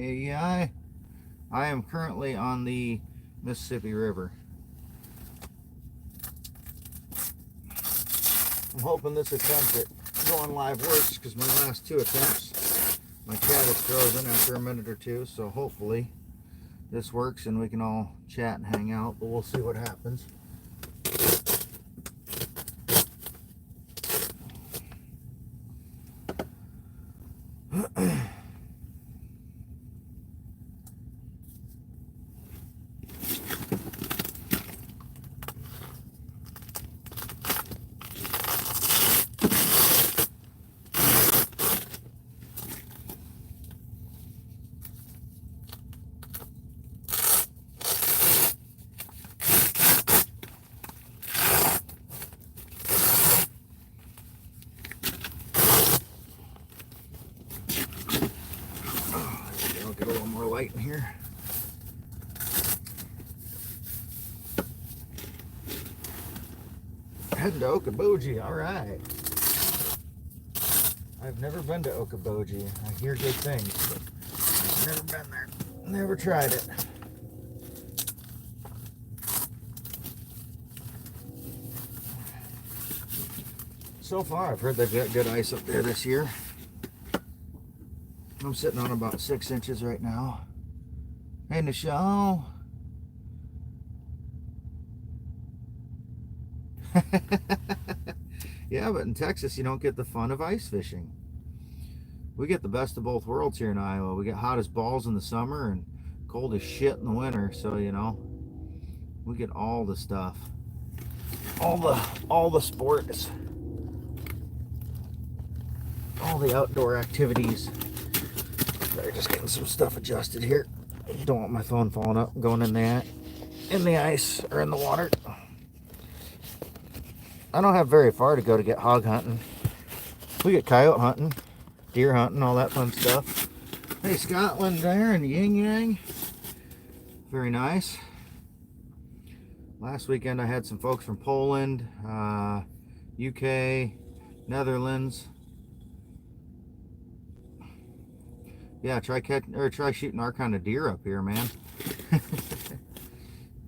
Yeah, I am currently on the Mississippi River. I'm hoping this attempt at going live works, because my last two attempts, my cat is frozen after a minute or two, so hopefully this works and we can all chat and hang out, but we'll see what happens. I'll get a little more light in here. Heading to Okoboji, all right. I've never been to Okoboji. I hear good things, but I've never been there. Never tried it. So far, I've heard they've got good ice up there this year. I'm sitting on about 6 inches right now. Hey, Nichelle. Yeah, but in Texas, you don't get the fun of ice fishing. We get the best of both worlds here in Iowa. We get hot as balls in the summer and cold as shit in the winter. So, you know, we get all the stuff. All the sports. All the outdoor activities. They're just getting some stuff adjusted here. Don't want my phone falling up and going in the ice or in the water. I don't have very far to go to get hog hunting. We get coyote hunting, deer hunting, all that fun stuff. Hey, Scotland there and Yin Yang. Very nice. Last weekend I had some folks from Poland, UK, Netherlands. Yeah, try shooting our kind of deer up here, man.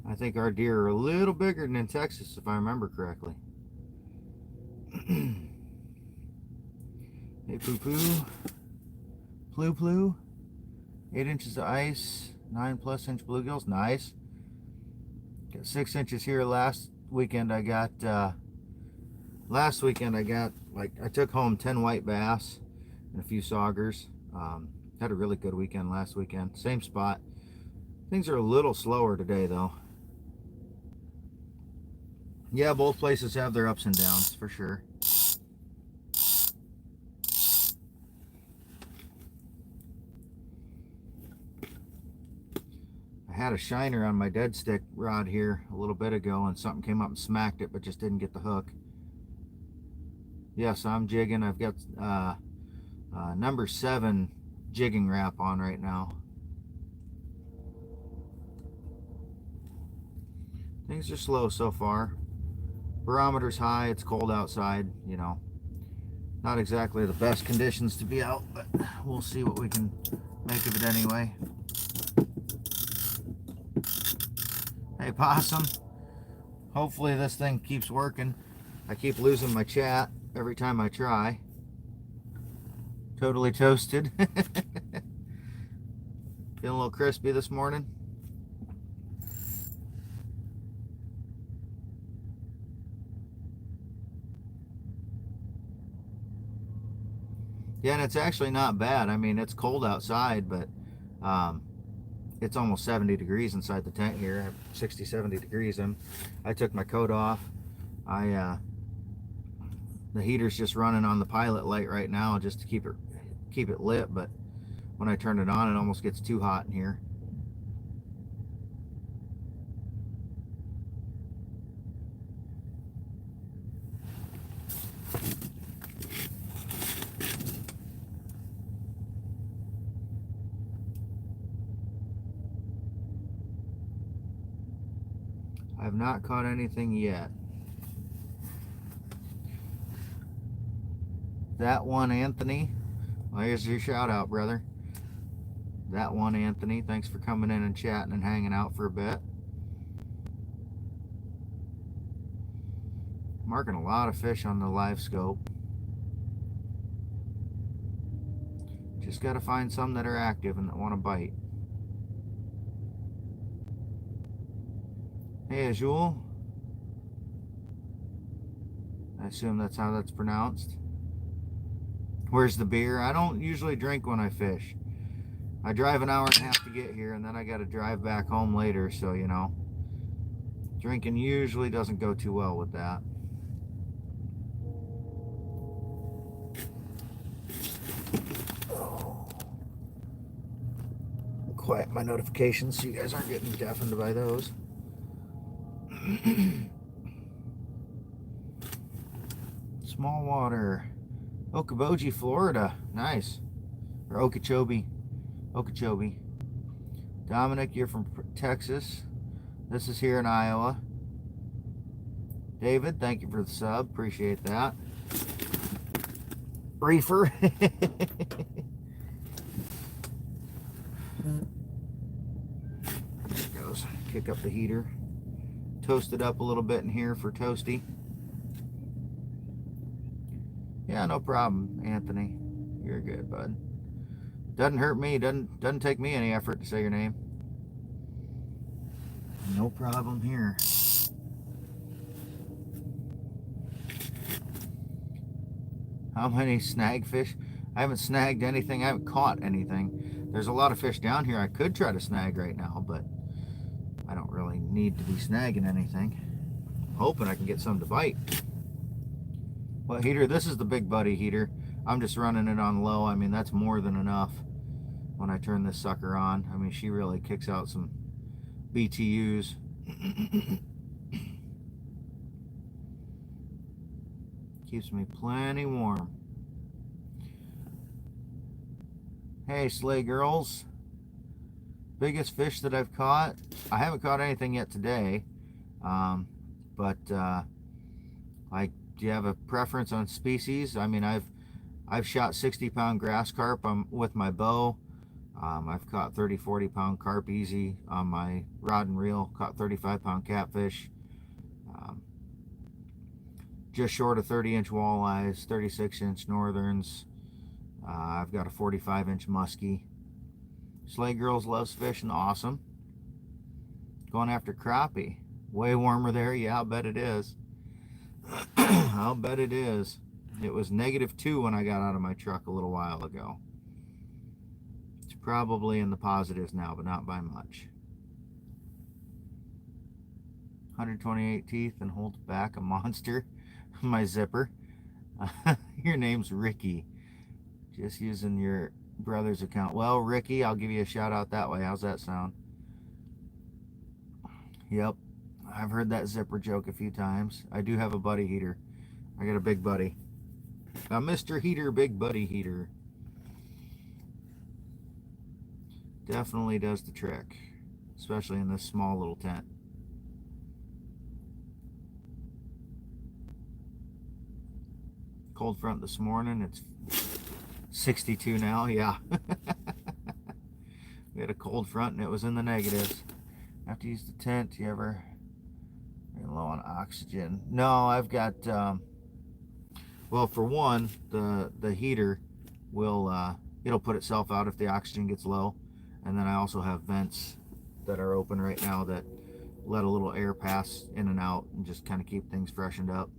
I think our deer are a little bigger than in Texas, if I remember correctly. Hey, poo-poo. Plu-plu. 8 inches of ice, 9+ inch bluegills. Nice. Got 6 inches here last weekend. I took home 10 white bass and a few saugers. Had a really good weekend last weekend. Same spot. Things are a little slower today, though. Yeah, both places have their ups and downs, for sure. I had a shiner on my dead stick rod here a little bit ago, and something came up and smacked it, but just didn't get the hook. Yes, I'm jigging. I've got number 7 jigging wrap on right now. Things are slow so far. Barometer's high, it's cold outside, you know. Not exactly the best conditions to be out, but we'll see what we can make of it anyway. Hey, Possum. Hopefully this thing keeps working. I keep losing my chat every time I try. Totally toasted. Feeling a little crispy this morning. Yeah, and it's actually not bad. I mean, it's cold outside, but it's almost 70 degrees inside the tent here. 60, 70 degrees. I took my coat off. The heater's just running on the pilot light right now just to keep it lit, but when I turn it on, it almost gets too hot in here. I have not caught anything yet. That one, Anthony. Well, here's your shout out, brother. that one, Anthony. Thanks for coming in and chatting and hanging out for a bit. Marking a lot of fish on the live scope. Just got to find some that are active and that want to bite. Hey, Azul. I assume that's how that's pronounced. Where's the beer? I don't usually drink when I fish. I drive an hour and a half to get here, and then I got to drive back home later, so, you know, drinking usually doesn't go too well with that. Quiet my notifications so you guys aren't getting deafened by those. Small water. Okoboji, Florida. Nice. Or Okeechobee. Okeechobee. Dominic, you're from Texas. This is here in Iowa. David, thank you for the sub. Appreciate that. Reefer. There goes. Kick up the heater. Toast it up a little bit in here for Toasty. Yeah, no problem, Anthony. You're good, bud. Doesn't hurt me. Doesn't take me any effort to say your name. No problem here. How many snag fish? I haven't snagged anything. I haven't caught anything. There's a lot of fish down here I could try to snag right now, but I don't really need to be snagging anything. I'm hoping I can get some to bite. What heater? This is the Big Buddy heater. I'm just running it on low. I mean, that's more than enough when I turn this sucker on. I mean, she really kicks out some BTUs. Keeps me plenty warm. Hey, Slay Girls. Biggest fish that I've caught. I haven't caught anything yet today. Like, do you have a preference on species? I mean, I've shot 60-pound grass carp with my bow. I've caught 30, 40-pound carp easy on my rod and reel. Caught 35-pound catfish. Just short of 30-inch walleyes, 36-inch northerns. I've got a 45-inch muskie. Slay Girls loves fishing. Awesome. Going after crappie. Way warmer there. Yeah, I'll bet it is. I'll bet it is. It was -2 when I got out of my truck a little while ago. It's probably in the positives now, but not by much. 128 teeth and holds back a monster. My zipper. Your name's Ricky. Just using your brother's account. Well, Ricky, I'll give you a shout out that way. How's that sound? Yep. I've heard that zipper joke a few times. I do have a buddy heater. I got a Big Buddy. A Mr. Heater, Big Buddy heater. Definitely does the trick. Especially in this small little tent. Cold front this morning. It's 62 now. Yeah. We had a cold front and it was in the negatives. Have to use the tent. You ever low on oxygen? No, I've got well, for one, the heater will it'll put itself out if the oxygen gets low, and then I also have vents that are open right now that let a little air pass in and out and just kind of keep things freshened up.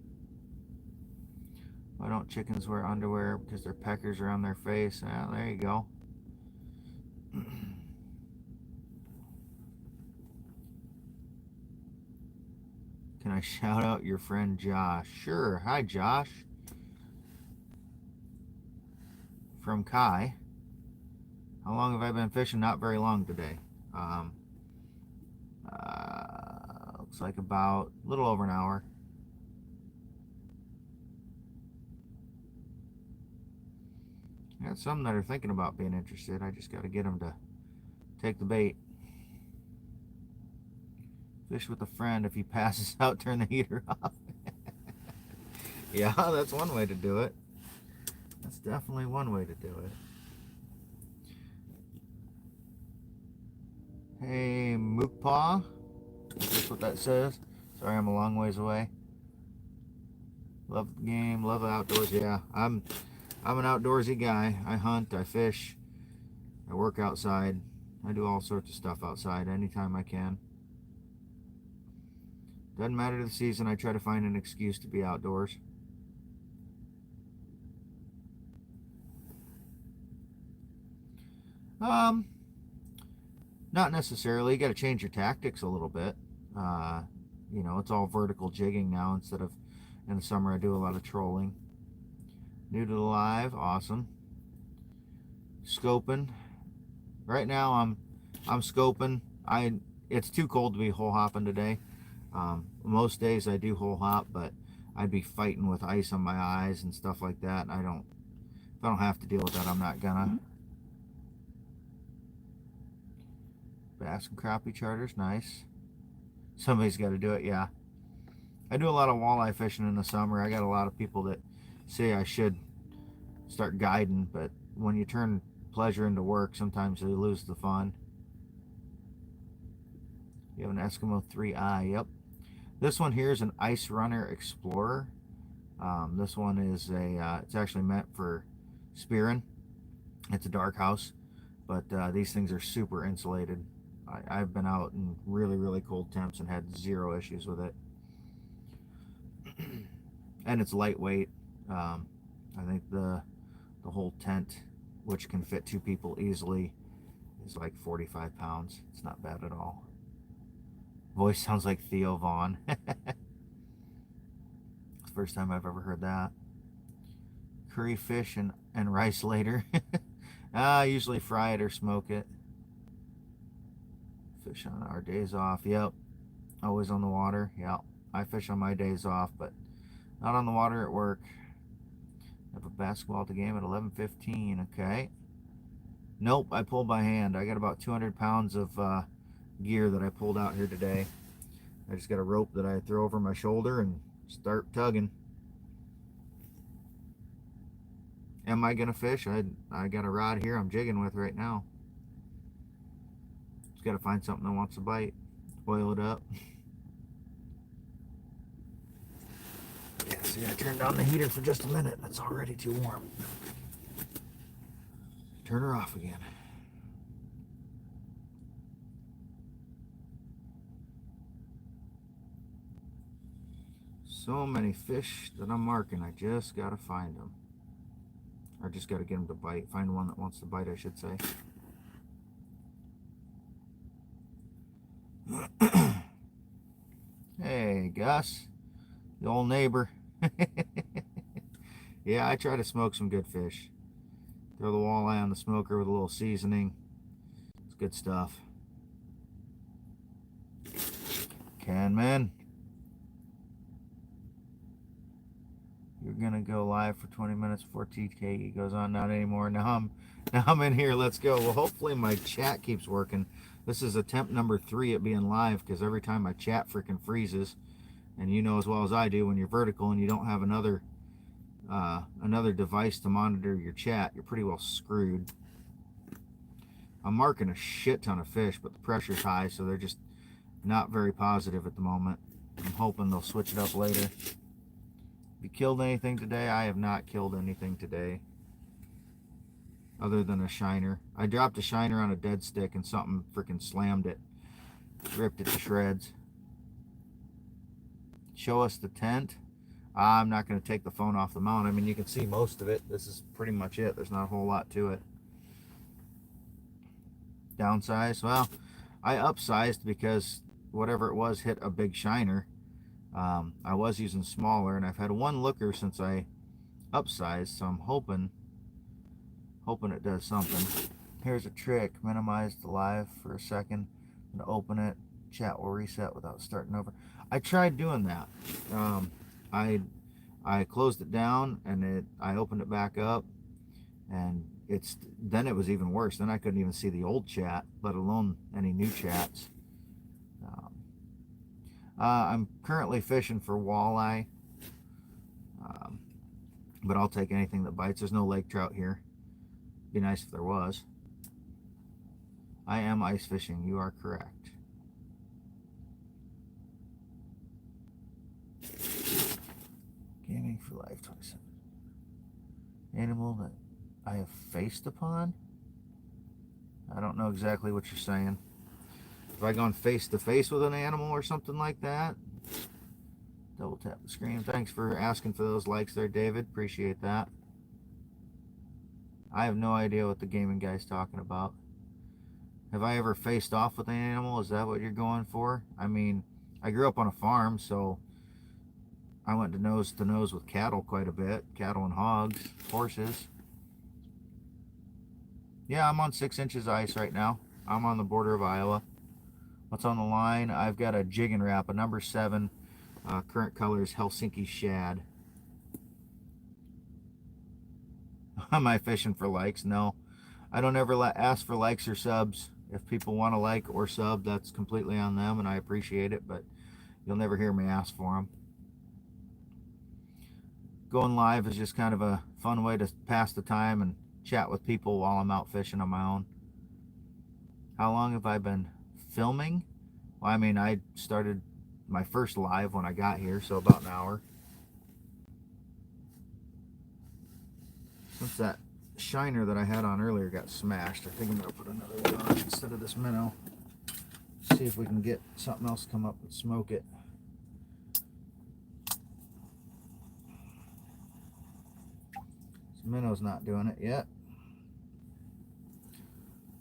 Why don't chickens wear underwear? Because their peckers are on their face. Ah, there you go. Can I shout out your friend Josh? Sure. Hi, Josh. From Kai. How long have I been fishing? Not very long today. Looks like about a little over an hour. I got some that are thinking about being interested. I just got to get them to take the bait. Fish with a friend. If he passes out, turn the heater off. Yeah, that's one way to do it. That's definitely one way to do it. Hey, Mookpaw. That's what that says. Sorry, I'm a long ways away. Love the game, love the outdoors. Yeah, I'm an outdoorsy guy. I hunt, I fish, I work outside. I do all sorts of stuff outside anytime I can. Doesn't matter the season, I try to find an excuse to be outdoors. Um, Not necessarily. You got to change your tactics a little bit. Uh, it's all vertical jigging now instead of in the summer I do a lot of trolling. New to the live, awesome. Scoping. Right now I'm scoping. It's too cold to be hole hopping today. Most days I do hole hop, but I'd be fighting with ice on my eyes and stuff like that. If I don't have to deal with that, I'm not gonna. Bass and crappie charters, nice. Somebody's got to do it, yeah. I do a lot of walleye fishing in the summer. I got a lot of people that say I should start guiding, but when you turn pleasure into work, sometimes they lose the fun. You have an Eskimo 3i, yep. This one here is an Ice Runner Explorer. This one is it's actually meant for spearing. It's a dark house, but these things are super insulated. I've been out in really, really cold temps and had zero issues with it. And it's lightweight. I think the whole tent, which can fit 2 people easily, is like 45 pounds. It's not bad at all. Voice sounds like Theo Vaughn. First time I've ever heard that. Curry fish and rice later. I usually fry it or smoke it. Fish on our days off. Yep. Always on the water. Yep. I fish on my days off, but not on the water at work. Have a basketball at the game at 11:15. Okay. Nope, I pulled by hand. I got about 200 pounds of gear that I pulled out here today. I just got a rope that I throw over my shoulder and start tugging. Am I gonna fish? I got a rod here I'm jigging with right now. Just gotta find something that wants to bite. Oil it up. Yeah, see, I turned on the heater for just a minute. It's already too warm. Turn her off again. So many fish that I'm marking. I just gotta find them. Or just gotta get them to bite. Find one that wants to bite, I should say. Hey, Gus. The old neighbor. Yeah, I try to smoke some good fish. Throw the walleye on the smoker with a little seasoning. It's good stuff. Canman. You're gonna go live for 20 minutes before TK goes on. Not anymore. Now I'm in here. Let's go. Well, hopefully my chat keeps working. This is attempt number 3 at being live, because every time my chat freaking freezes, and you know as well as I do, when you're vertical and you don't have another device to monitor your chat, you're pretty well screwed. I'm marking a shit ton of fish, but the pressure's high, so they're just not very positive at the moment. I'm hoping they'll switch it up later. Have you killed anything today? I have not killed anything today, other than a shiner. I dropped a shiner on a dead stick and something freaking slammed it, ripped it to shreds. Show us the tent. I'm not going to take the phone off the mount. I mean, you can see most of it. This is pretty much it. There's not a whole lot to it. Downsize? Well, I upsized because whatever it was hit a big shiner. I was using smaller, and I've had one looker since I upsized, so I'm hoping it does something. Here's a trick. Minimize the live for a second and open it. Chat will reset without starting over. I tried doing that. I closed it down and I opened it back up, and then it was even worse. Then I couldn't even see the old chat, let alone any new chats. I'm currently fishing for walleye, but I'll take anything that bites. There's no lake trout here. Be nice if there was. I am ice fishing. You are correct. Gaming for life 27. Animal that I have faced upon? I don't know exactly what you're saying. Have I gone face to face with an animal or something like that? Double tap the screen. Thanks for asking for those likes there, David. Appreciate that. I have no idea what the gaming guy's talking about. Have I ever faced off with an animal? Is that what you're going for? I mean, I grew up on a farm, so I went to nose with cattle quite a bit. Cattle and hogs, horses. Yeah, I'm on 6 inches of ice right now. I'm on the border of Iowa. What's on the line? I've got a jig and wrap, a number 7. Current color is Helsinki shad. Am I fishing for likes? No. I don't ever ask for likes or subs. If people want to like or sub, that's completely on them, and I appreciate it, but you'll never hear me ask for them. Going live is just kind of a fun way to pass the time and chat with people while I'm out fishing on my own. How long have I been filming? Well, I mean, I started my first live when I got here, so about an hour. Since that shiner that I had on earlier got smashed, I think I'm going to put another one on instead of this minnow. See if we can get something else to come up and smoke it. This minnow's not doing it yet.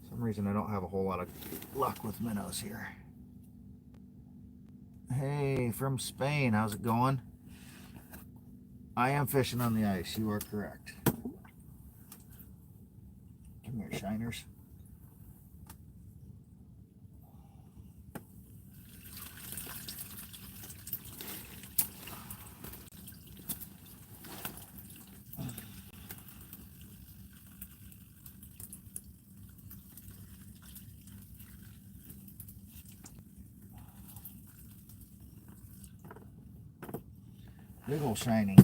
For some reason I don't have a whole lot of luck with minnows here. Hey, from Spain, how's it going? I am fishing on the ice, you are correct. Come here, shiners. Big ol' shiny.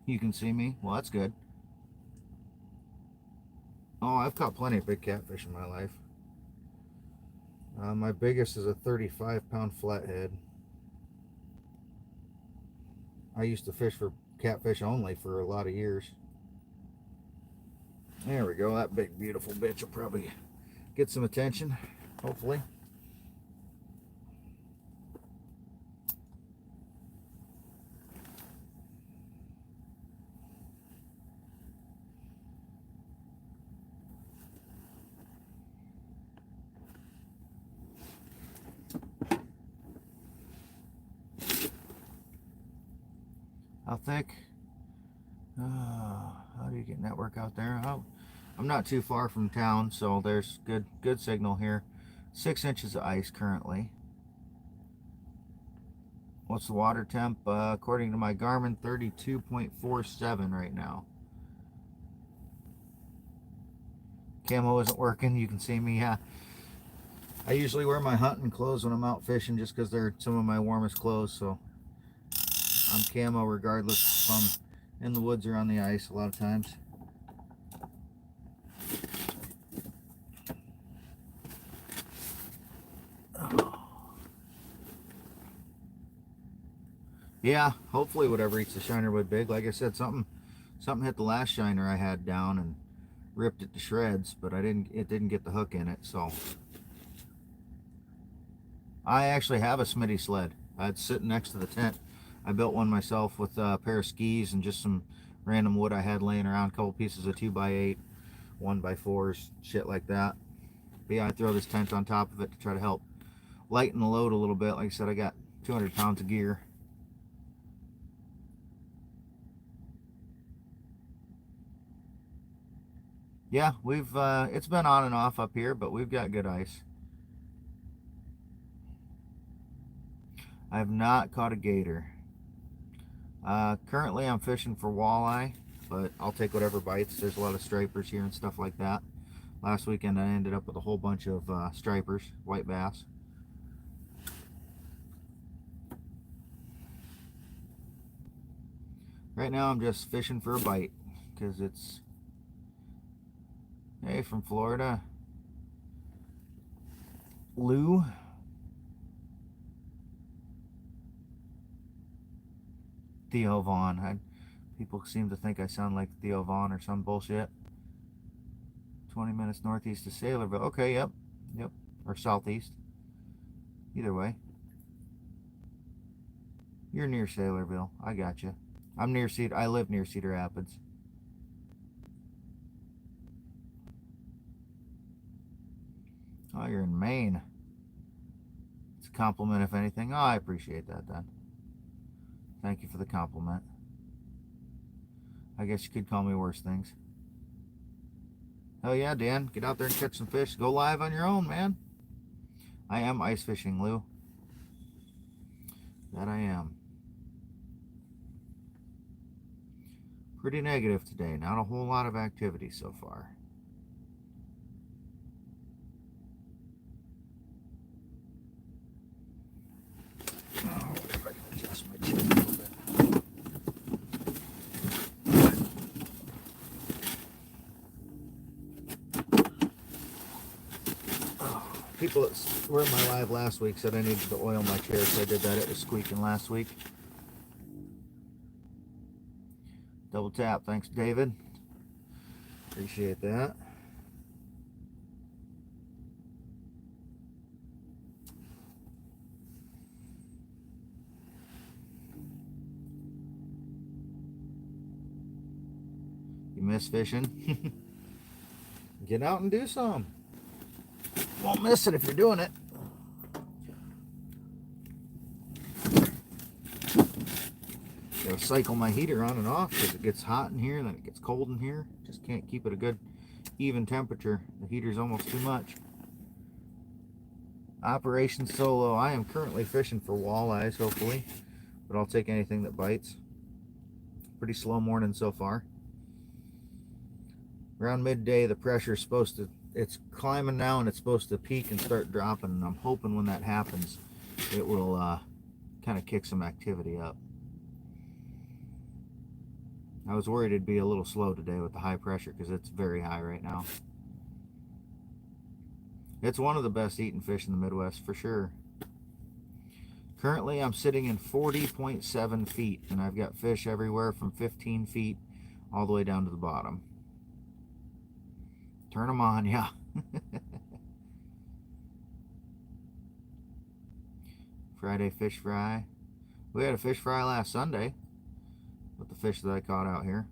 You can see me? Well, that's good. Oh, I've caught plenty of big catfish in my life. My biggest is a 35-pound flathead. I used to fish for catfish only for a lot of years. There we go. That big, beautiful bitch will probably get some attention, hopefully. How thick? How do you get network out there? Oh, I'm not too far from town, so there's good signal here. 6 inches of ice currently. What's the water temp? According to my Garmin, 32.47 right now. Camo isn't working. You can see me. I usually wear my hunting clothes when I'm out fishing just because they're some of my warmest clothes, so I'm camo regardless if I'm in the woods or on the ice a lot of times. Yeah, hopefully whatever eats the shiner would big. Like I said, something hit the last shiner I had down and ripped it to shreds, but it didn't get the hook in it, so I actually have a Smitty sled. It's sitting next to the tent. I built one myself with a pair of skis and just some random wood I had laying around, a couple pieces of 2x8, 1x4s, shit like that. But yeah, I throw this tent on top of it to try to help lighten the load a little bit. Like I said, I got 200 pounds of gear. Yeah, it's been on and off up here, but we've got good ice. I have not caught a gator. Currently I'm fishing for walleye, but I'll take whatever bites. There's a lot of stripers here and stuff like that. Last weekend I ended up with a whole bunch of stripers, white bass. Right now I'm just fishing for a bite because it's, hey, from Florida, Lou. Theo Vaughn. People seem to think I sound like Theo Vaughn or some bullshit. 20 minutes northeast of Sailorville. Okay, yep. Or southeast. Either way. You're near Sailorville. I got you. I live near Cedar Rapids. Oh, you're in Maine. It's a compliment, if anything. Oh, I appreciate that then. Thank you for the compliment. I guess you could call me worse things. Hell yeah, Dan. Get out there and catch some fish. Go live on your own, man. I am ice fishing, Lou. That I am. Pretty negative today. Not a whole lot of activity so far. Oh, if I can adjust my chin a little bit. People that were in my live last week said I needed to oil my chair, so I did that. It was squeaking last week. Double tap. Thanks, David. Appreciate that. You miss fishing? Get out and do some. Won't miss it if you're doing it. Gotta cycle my heater on and off because it gets hot in here and then it gets cold in here. Just can't keep it a good even temperature. The heater's almost too much. Operation Solo. I am currently fishing for walleyes, hopefully, but I'll take anything that bites. Pretty slow morning so far. Around midday, the pressure's supposed to, it's climbing now and it's supposed to peak and start dropping, and I'm hoping when that happens it will kind of kick some activity up. I was worried it'd be a little slow today with the high pressure because it's very high right now. It's one of the best eating fish in the Midwest for sure. Currently I'm sitting in 40.7 feet and I've got fish everywhere from 15 feet all the way down to the bottom. Turn them on, yeah. Friday fish fry. We had a fish fry last Sunday with the fish that I caught out here.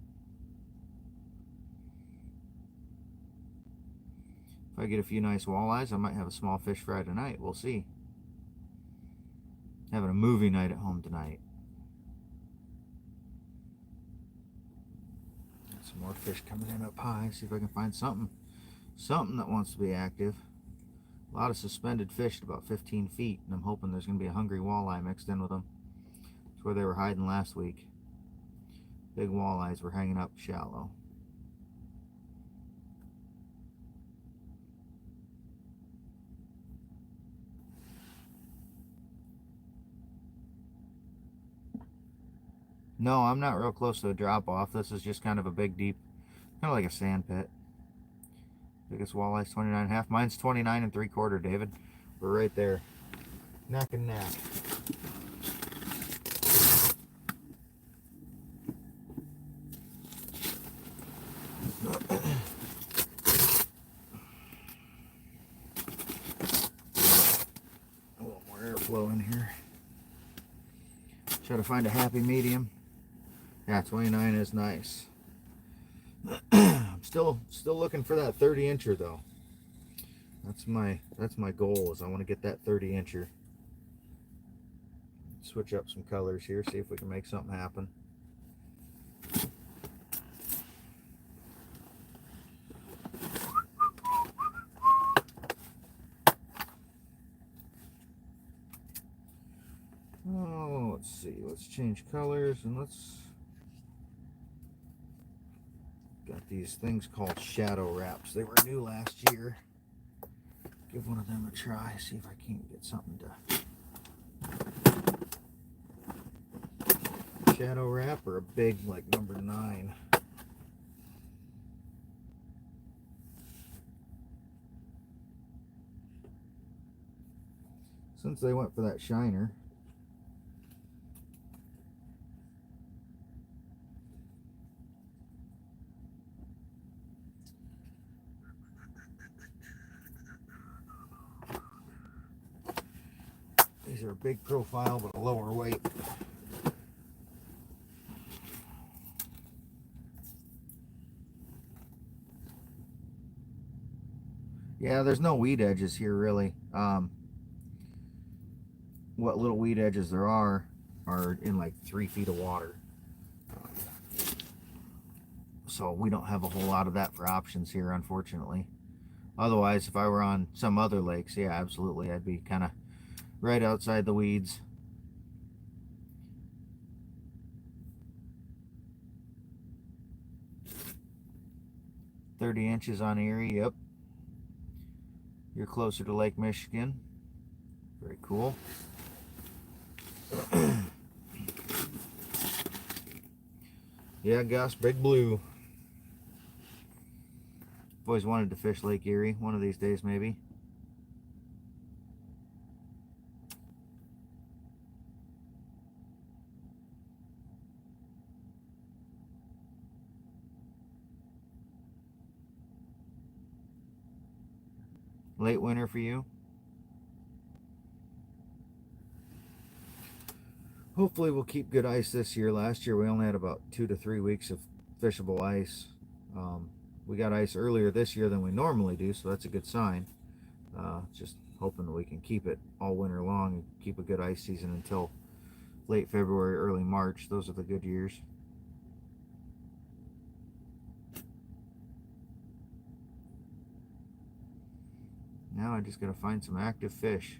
If I get a few nice walleyes, I might have a small fish fry tonight. We'll see. Having a movie night at home tonight. Got some more fish coming in up high. See if I can find something that wants to be active. A lot of suspended fish at about 15 feet, and I'm hoping there's going to be a hungry walleye mixed in with them. That's where they were hiding last week. Big walleyes were hanging up shallow. No, I'm not real close to a drop off. This is just kind of a big, deep, kind of like a sand pit. Biggest walleye's 29.5. Mine's 29 3/4, David. We're right there. Neck and neck. A little more airflow in here. Try to find a happy medium. Yeah, 29 is nice. I'm still looking for that 30-incher though. That's my goal, is I want to get that 30-incher. Switch up some colors here, see if we can make something happen. Oh, let's see. Let's change colors and let's. Got these things called shadow wraps. They were new last year. Give one of them a try. See if I can't get something to shadow wrap or a big, like, number 9? Since they went for that shiner, these are a big profile but a lower weight. Yeah, there's no weed edges here really. What little weed edges there are in like 3 feet of water. So we don't have a whole lot of that for options here, unfortunately. Otherwise, if I were on some other lakes, yeah, absolutely, I'd be kind of right outside the weeds. "30 inches on Erie," yep. You're closer to Lake Michigan. Very cool. Yeah, Gus, Big Blue. I've always wanted to fish Lake Erie one of these days, maybe. Late winter for you? Hopefully we'll keep good ice this year. Last year we only had about 2 to 3 weeks of fishable ice. We got ice earlier this year than we normally do, so that's a good sign. Just hoping that we can keep it all winter long and keep a good ice season until late February, early March. Those are the good years. Now I just got to find some active fish.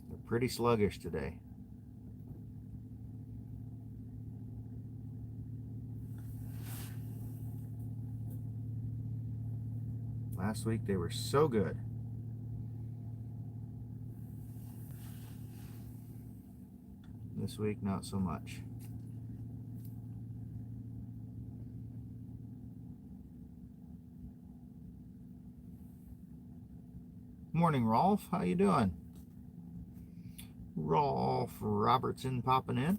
They're pretty sluggish today. Last week they were so good. This week, not so much. Morning, Rolf. How you doing? Rolf Robertson popping in.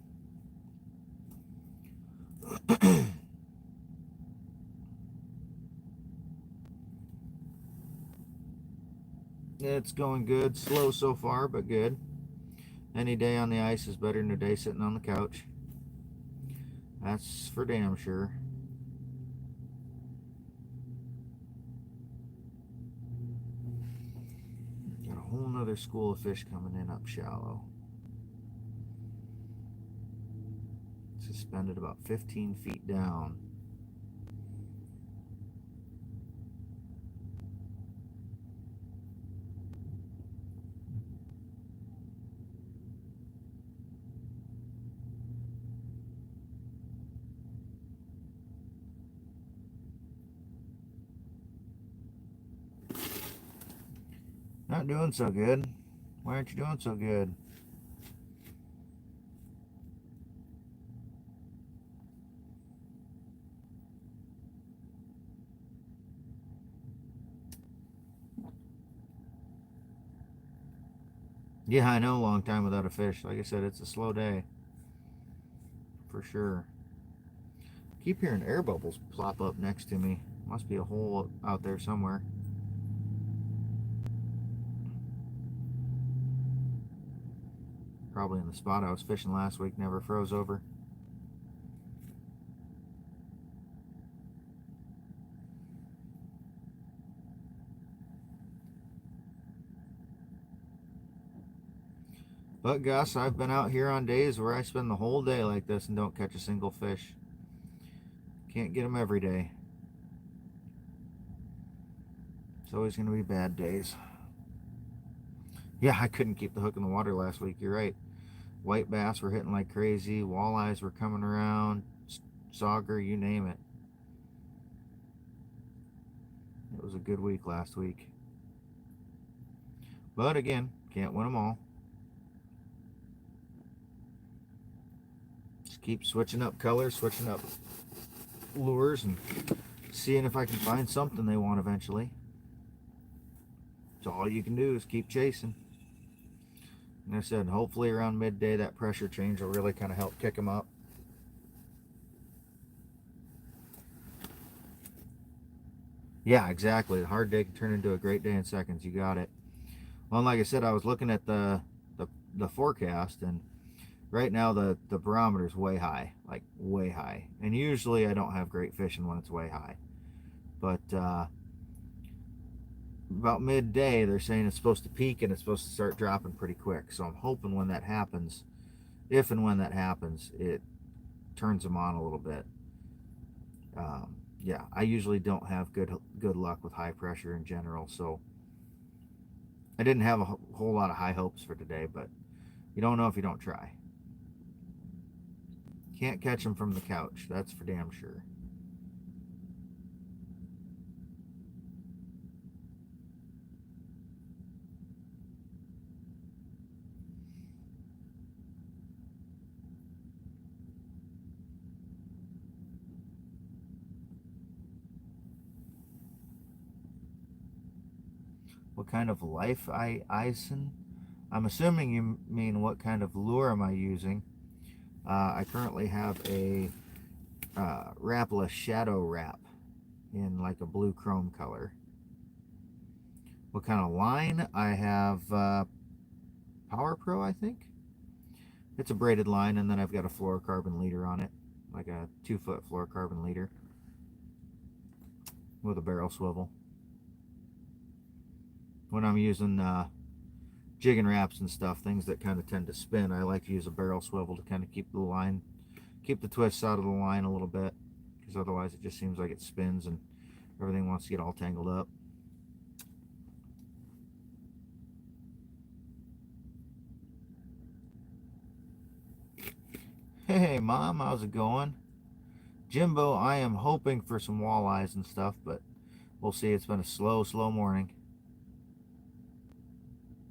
It's going good. Slow so far, but good. Any day on the ice is better than a day sitting on the couch. That's for damn sure. Got a whole nother school of fish coming in up shallow. Suspended about 15 feet down. Not doing so good. Why aren't you doing so good? Yeah, I know, a long time without a fish. Like I said, it's a slow day. For sure. Keep hearing air bubbles plop up next to me. Must be a hole out there somewhere. Probably in the spot I was fishing last week, never froze over. But Gus, I've been out here on days where I spend the whole day like this and don't catch a single fish. Can't get them every day. It's always going to be bad days. Yeah, I couldn't keep the hook in the water last week. You're right. White bass were hitting like crazy. Walleyes were coming around. Sauger, you name it. It was a good week last week. But again, can't win them all. Just keep switching up colors, switching up lures, and seeing if I can find something they want eventually. So all you can do is keep chasing. And I said, hopefully around midday that pressure change will really kind of help kick them up. Yeah, exactly. A hard day can turn into a great day in seconds. You got it. Well, like I said, I was looking at the forecast, and right now the barometer's way high, like way high. And usually I don't have great fishing when it's way high. But about midday, they're saying it's supposed to peak and it's supposed to start dropping pretty quick. So I'm hoping when that happens, if and when that happens, it turns them on a little bit. Yeah, I usually don't have good luck with high pressure in general, so I didn't have a whole lot of high hopes for today, but you don't know if you don't try. Can't catch them from the couch, that's for damn sure. What kind of life icing? I'm assuming you mean what kind of lure am I using. I currently have a Rapala Shadow Wrap in like a blue chrome color. What kind of line? I have Power Pro, I think. It's a braided line, and then I've got a fluorocarbon leader on it, like a 2-foot fluorocarbon leader with a barrel swivel. When I'm using jigging wraps and stuff, things that kind of tend to spin, I like to use a barrel swivel to kind of keep the line, keep the twists out of the line a little bit, because otherwise it just seems like it spins and everything wants to get all tangled up. Hey Mom, how's it going? Jimbo, I am hoping for some walleyes and stuff, but we'll see. It's been a slow morning.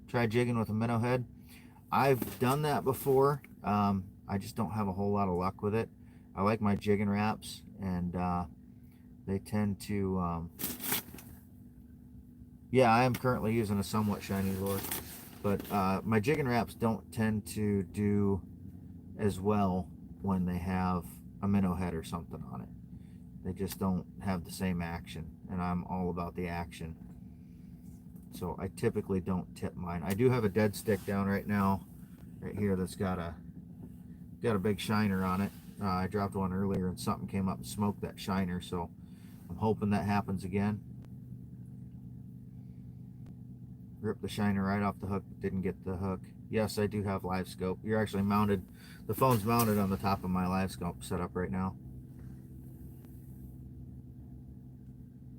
Try jigging with a minnow head. I've done that before. I just don't have a whole lot of luck with it. I like my jigging wraps, and they tend to yeah, I am currently using a somewhat shiny lure, but my jigging wraps don't tend to do as well when they have a minnow head or something on it. They just don't have the same action, and I'm all about the action. So I typically don't tip mine. I do have a dead stick down right now, right here, that's got a big shiner on it. I dropped one earlier and something came up and smoked that shiner, so I'm hoping that happens again. Ripped the shiner right off the hook, but didn't get the hook. Yes, I do have live scope. You're actually mounted, the phone's mounted on the top of my live scope setup right now.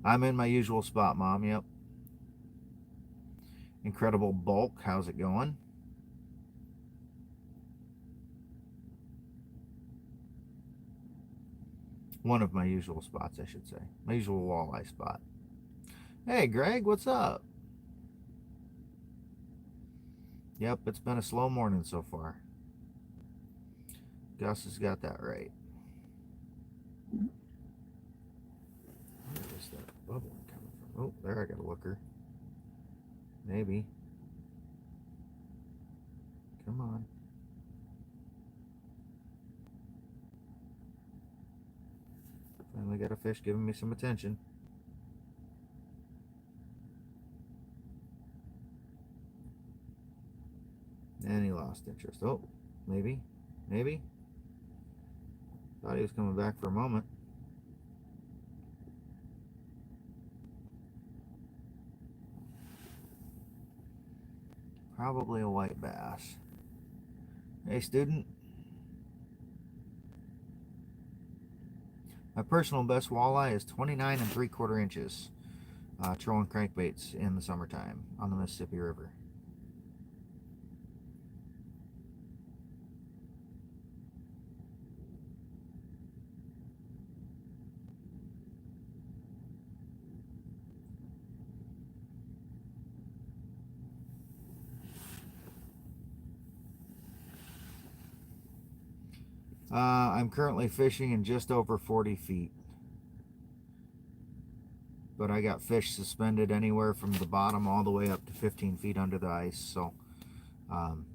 I'm in my usual spot, Mom, yep. Incredible Bulk, how's it going? One of my usual spots, I should say. My usual walleye spot. Hey, Greg, what's up? Yep, it's been a slow morning so far. Gus has got that right. Where is that bubbling coming from? Oh, there, I got a looker. Maybe. Come on. Finally got a fish giving me some attention. And he lost interest. Oh, maybe. Maybe. Thought he was coming back for a moment. Probably a white bass. Hey, student. My personal best walleye is 29 3/4 inches. Trolling crankbaits in the summertime on the Mississippi River. I'm currently fishing in just over 40 feet. But I got fish suspended anywhere from the bottom all the way up to 15 feet under the ice. So um,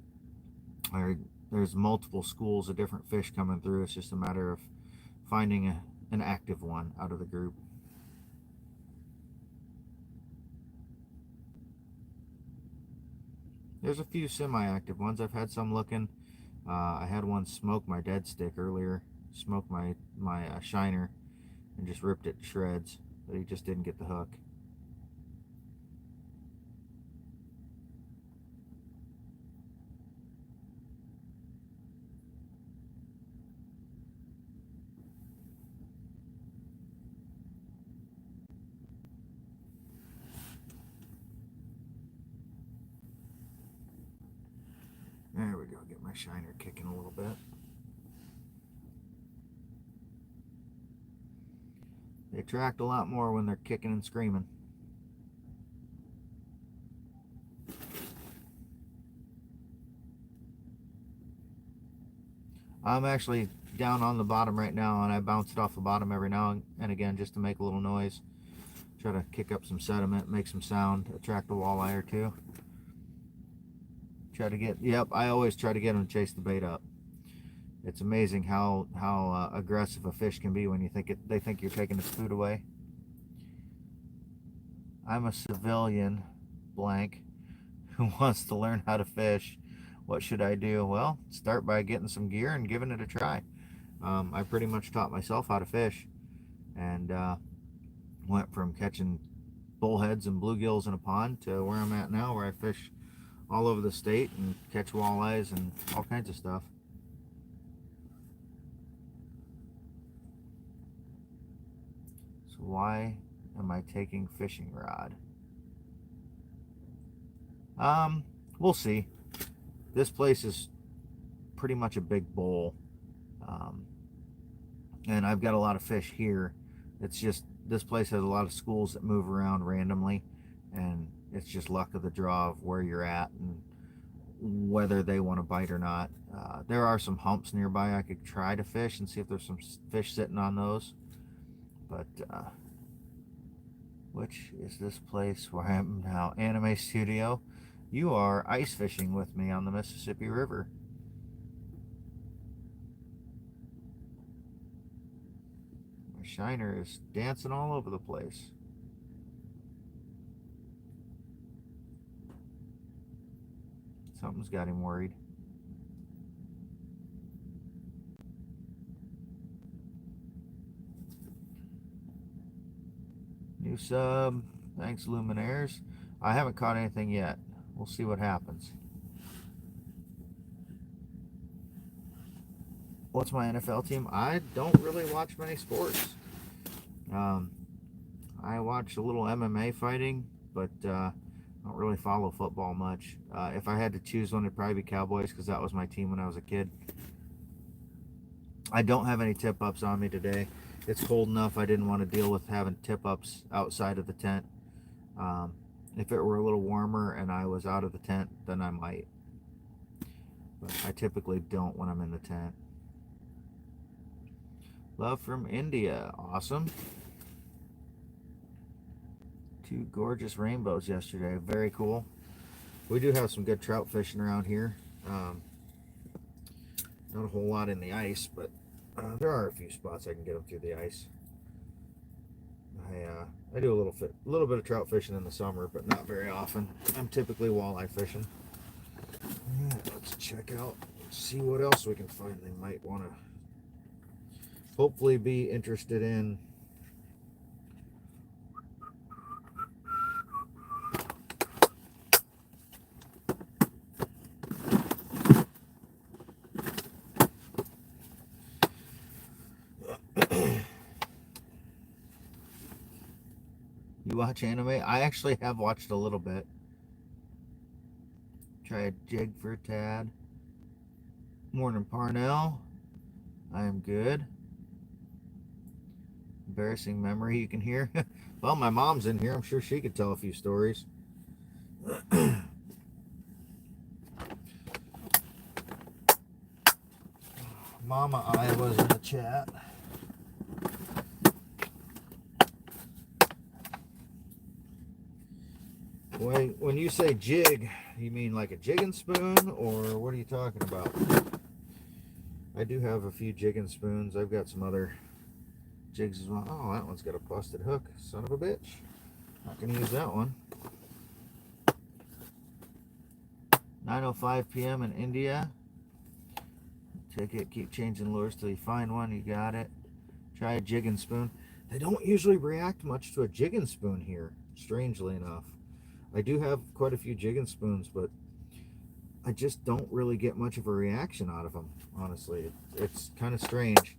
there's multiple schools of different fish coming through. It's just a matter of finding an active one out of the group. There's a few semi-active ones. I've had some looking. I had one smoke my dead stick earlier, smoked my shiner, and just ripped it to shreds, but he just didn't get the hook. There we go, get my shiner kicking a little bit. They attract a lot more when they're kicking and screaming. I'm actually down on the bottom right now, and I bounce it off the bottom every now and again just to make a little noise. Try to kick up some sediment, make some sound, attract a walleye or two. Try to get, yep, I always try to get them to chase the bait up. It's amazing how aggressive a fish can be when you think they think you're taking its food away. I'm a civilian blank who wants to learn how to fish. What should I do? Well, start by getting some gear and giving it a try. I pretty much taught myself how to fish, and went from catching bullheads and bluegills in a pond to where I'm at now, where I fish all over the state and catch walleyes and all kinds of stuff. So why am I taking fishing rod? We'll see. This place is pretty much a big bowl, and I've got a lot of fish here. It's just this place has a lot of schools that move around randomly, and it's just luck of the draw of where you're at and whether they want to bite or not. There are some humps nearby I could try to fish and see if there's some fish sitting on those, but which is this place where I am now? Anime Studio. You are ice fishing with me on the Mississippi River. My shiner is dancing all over the place. Something's got him worried. New sub. Thanks, Luminaires. I haven't caught anything yet. We'll see what happens. What's my NFL team? I don't really watch many sports. I watch a little MMA fighting, but I don't really follow football much. If I had to choose one, it'd probably be Cowboys, because that was my team when I was a kid. I don't have any tip-ups on me today. It's cold enough. I didn't want to deal with having tip-ups outside of the tent. If it were a little warmer and I was out of the tent, then I might. But I typically don't when I'm in the tent. Love from India. Awesome. 2 gorgeous rainbows yesterday. Very cool. We do have some good trout fishing around here. Not a whole lot in the ice, but there are a few spots I can get them through the ice. I do a little bit of trout fishing in the summer, but not very often. I'm typically walleye fishing. Alright, let's check out, see what else we can find they might want to hopefully be interested in. You watch anime? I actually have watched a little bit. Try a jig for a tad. Morning, Parnell. I am good. Embarrassing memory you can hear. Well, my mom's in here. I'm sure she could tell a few stories. Oh, Mama Iowa's in the chat. When you say jig, you mean like a jigging spoon, or what are you talking about? I do have a few jigging spoons. I've got some other jigs as well. Oh, that one's got a busted hook. Son of a bitch. Not going to use that one. 9:05 p.m. in India. Take it, keep changing lures till you find one. You got it. Try a jigging spoon. They don't usually react much to a jigging spoon here, strangely enough. I do have quite a few jigging spoons, but I just don't really get much of a reaction out of them, honestly. It's kind of strange.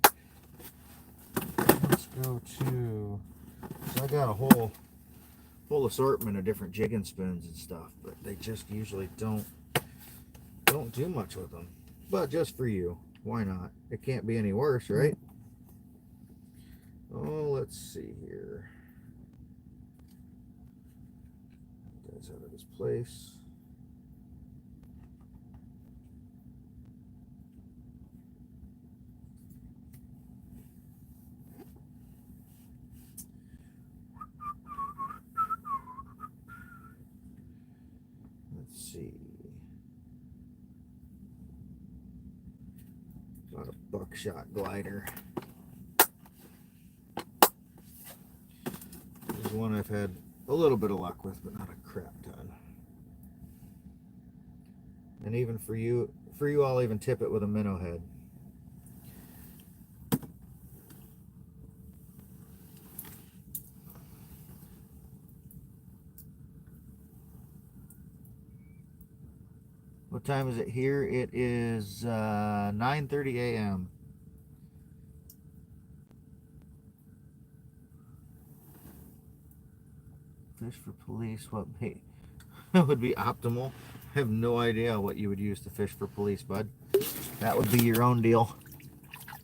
Let's go to... So I got a whole assortment of different jigging spoons and stuff, but they just usually don't do much with them. But just for you, why not? It can't be any worse, right? Oh, let's see here. Guy's out of his place. Let's see. Got a buckshot glider. This is one I've had a little bit of luck with, but not a crap ton. And even for you, I'll even tip it with a minnow head. What time is it here? It is 9:30 a.m. Fish for police, what bait would be optimal? I have no idea what you would use to fish for police, bud. That would be your own deal.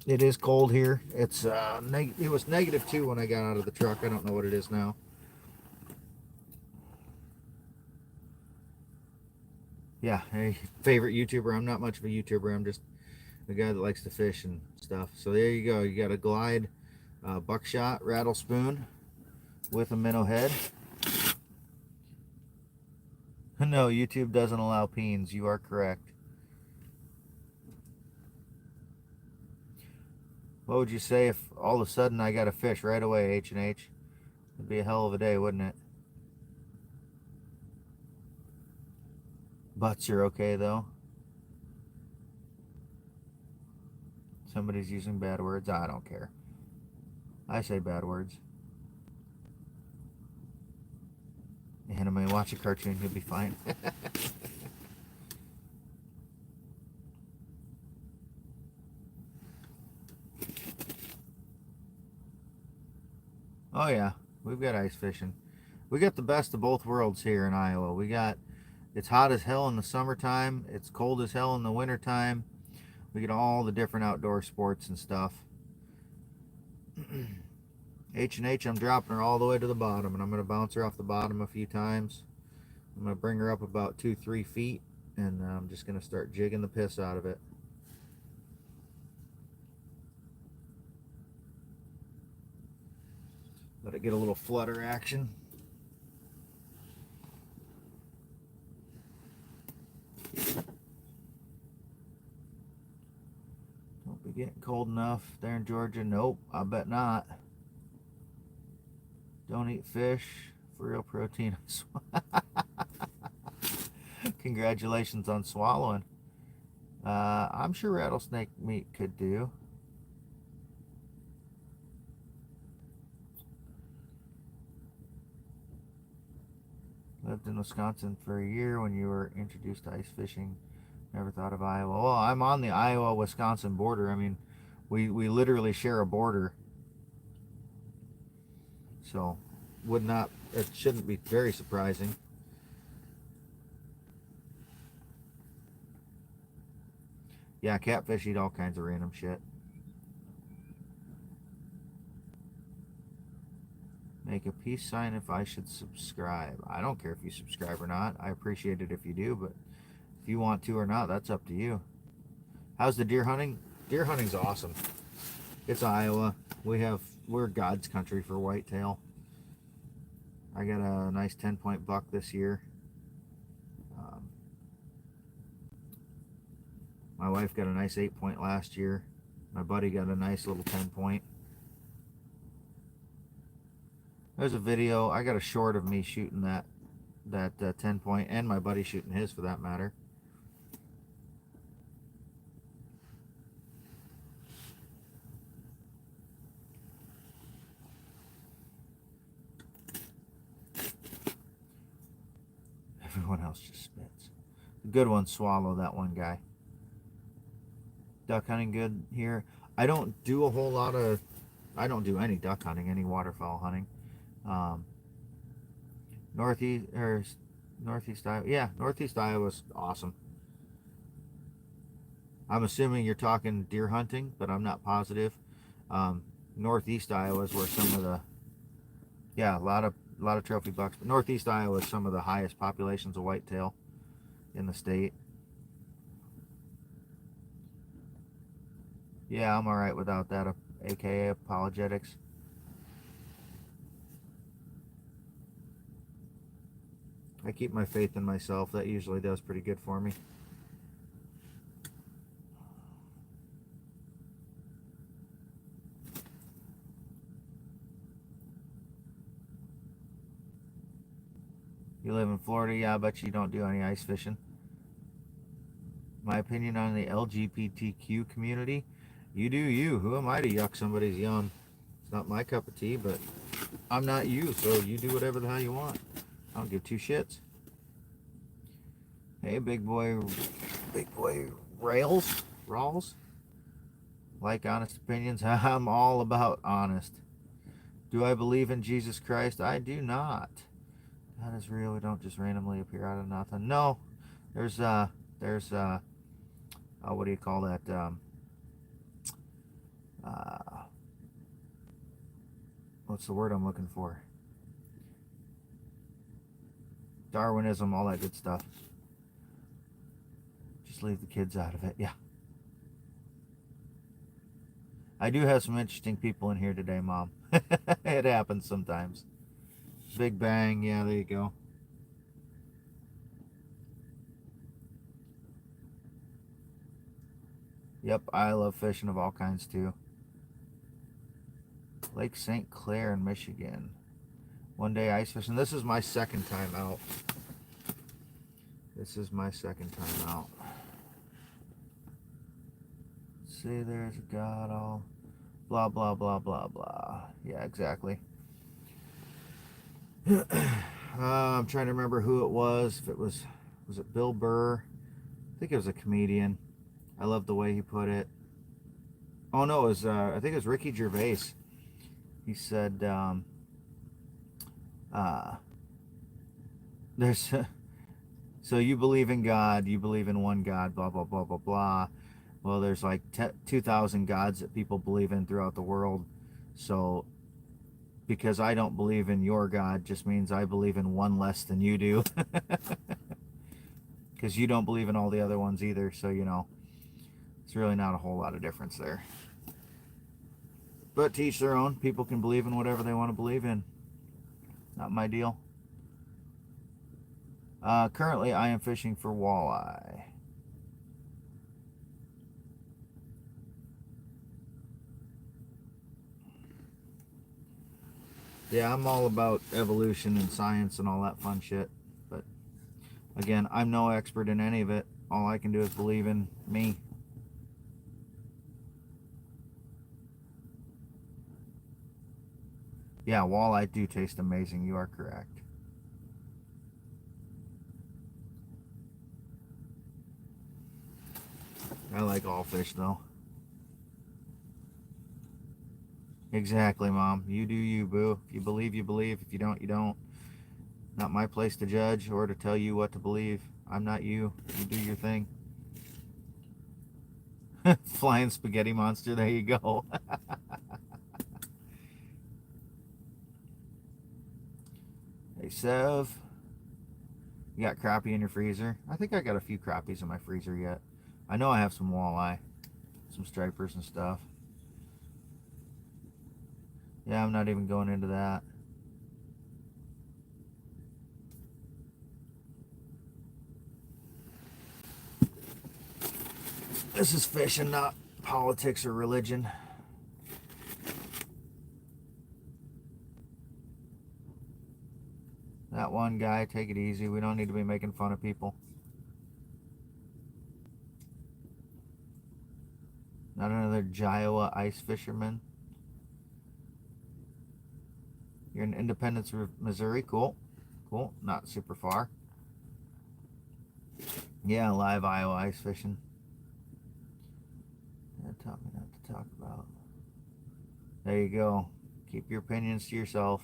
It is cold here. It's it was -2 when I got out of the truck. I don't know what it is now. Yeah, hey, favorite YouTuber. I'm not much of a YouTuber. I'm just a guy that likes to fish and stuff. So there you go. You got a glide buckshot rattle spoon with a minnow head. No, YouTube doesn't allow peens. You are correct. What would you say if all of a sudden I got a fish right away, H&H? It'd be a hell of a day, wouldn't it? Butts are okay, though. Somebody's using bad words. I don't care. I say bad words. Anime, watch a cartoon, you'll be fine. Oh yeah, we've got ice fishing. We got the best of both worlds here in Iowa. It's hot as hell in the summertime. It's cold as hell in the wintertime. We get all the different outdoor sports and stuff. H&H, I'm dropping her all the way to the bottom, and I'm going to bounce her off the bottom a few times. I'm going to bring her up about 2-3 feet, and I'm just going to start jigging the piss out of it. Let it get a little flutter action. Don't be getting cold enough there in Georgia. Nope, I bet not. Don't eat fish for real protein. Congratulations on swallowing. I'm sure rattlesnake meat could do. Lived in Wisconsin for a year when you were introduced to ice fishing. Never thought of Iowa. Well, I'm on the Iowa-Wisconsin border. I mean, we literally share a border. So, it shouldn't be very surprising. Yeah, catfish eat all kinds of random shit. Make a peace sign if I should subscribe. I don't care if you subscribe or not. I appreciate it if you do, but if you want to or not, that's up to you. How's the deer hunting? Deer hunting's awesome. It's Iowa. We're God's country for whitetail. I got a nice 10-point buck this year. Um, my wife got a nice 8-point last year. My buddy got a nice little 10-point. There's a video. I got a short of me shooting that 10-point, and my buddy shooting his, for that matter. Everyone else just spits. The good ones swallow that one guy. Duck hunting good here. I don't do a whole lot of. I don't do any duck hunting, any waterfowl hunting. Northeast Iowa. Yeah, Northeast Iowa's awesome. I'm assuming you're talking deer hunting, but I'm not positive. Northeast Iowa is where some of the, yeah, a lot of trophy bucks. But Northeast Iowa is some of the highest populations of whitetail in the state. Yeah, I'm all right without that, aka apologetics. I keep my faith in myself. That usually does pretty good for me. You live in Florida? Yeah, I bet you don't do any ice fishing. My opinion on the LGBTQ community: you do you. Who am I to yuck somebody's yum? It's not my cup of tea, but I'm not you, so you do whatever the hell you want. I don't give two shits. Hey, big boy Rawls. Like honest opinions? I'm all about honest. Do I believe in Jesus Christ? I do not. God is real. We don't just randomly appear out of nothing. No, there's what do you call that? What's the word I'm looking for? Darwinism, all that good stuff. Just leave the kids out of it. Yeah. I do have some interesting people in here today, Mom. It happens sometimes. Big Bang, yeah, there you go. Yep, I love fishing of all kinds too. Lake St. Clair in Michigan. One day ice fishing. This is my second time out. See, there's a God, all blah, blah, blah, blah, blah. Yeah, exactly. I'm trying to remember who it was. If it was it Bill Burr? I think it was a comedian. I love the way he put it. Oh no, it was I think it was Ricky Gervais. He said, "There's so you believe in God, you believe in one God, blah blah blah blah blah. Well, there's like 2,000 gods that people believe in throughout the world. So because I don't believe in your God just means I believe in one less than you do." Because you don't believe in all the other ones either, so it's really not a whole lot of difference there. But to each their own. People can believe in whatever they want to believe in. Not my deal. Currently, I am fishing for walleye. Yeah, I'm all about evolution and science and all that fun shit. But again, I'm no expert in any of it. All I can do is believe in me. Yeah, walleye do taste amazing. You are correct. I like all fish, though. Exactly, Mom. You do you, boo. If you believe, you believe. If you don't, you don't. Not my place to judge or to tell you what to believe. I'm not you. You do your thing. Flying spaghetti monster. There you go. Hey, Sev. You got crappie in your freezer? I think I got a few crappies in my freezer yet. I know I have some walleye. some stripers and stuff. Yeah, I'm not even going into that. This is fishing, not politics or religion. That one guy, take it easy. We don't need to be making fun of people. Not another Kiowa ice fisherman. You're in Independence, Missouri. Cool. Cool. Not super far. Yeah, live Iowa ice fishing. That taught me not to talk about. There you go. Keep your opinions to yourself.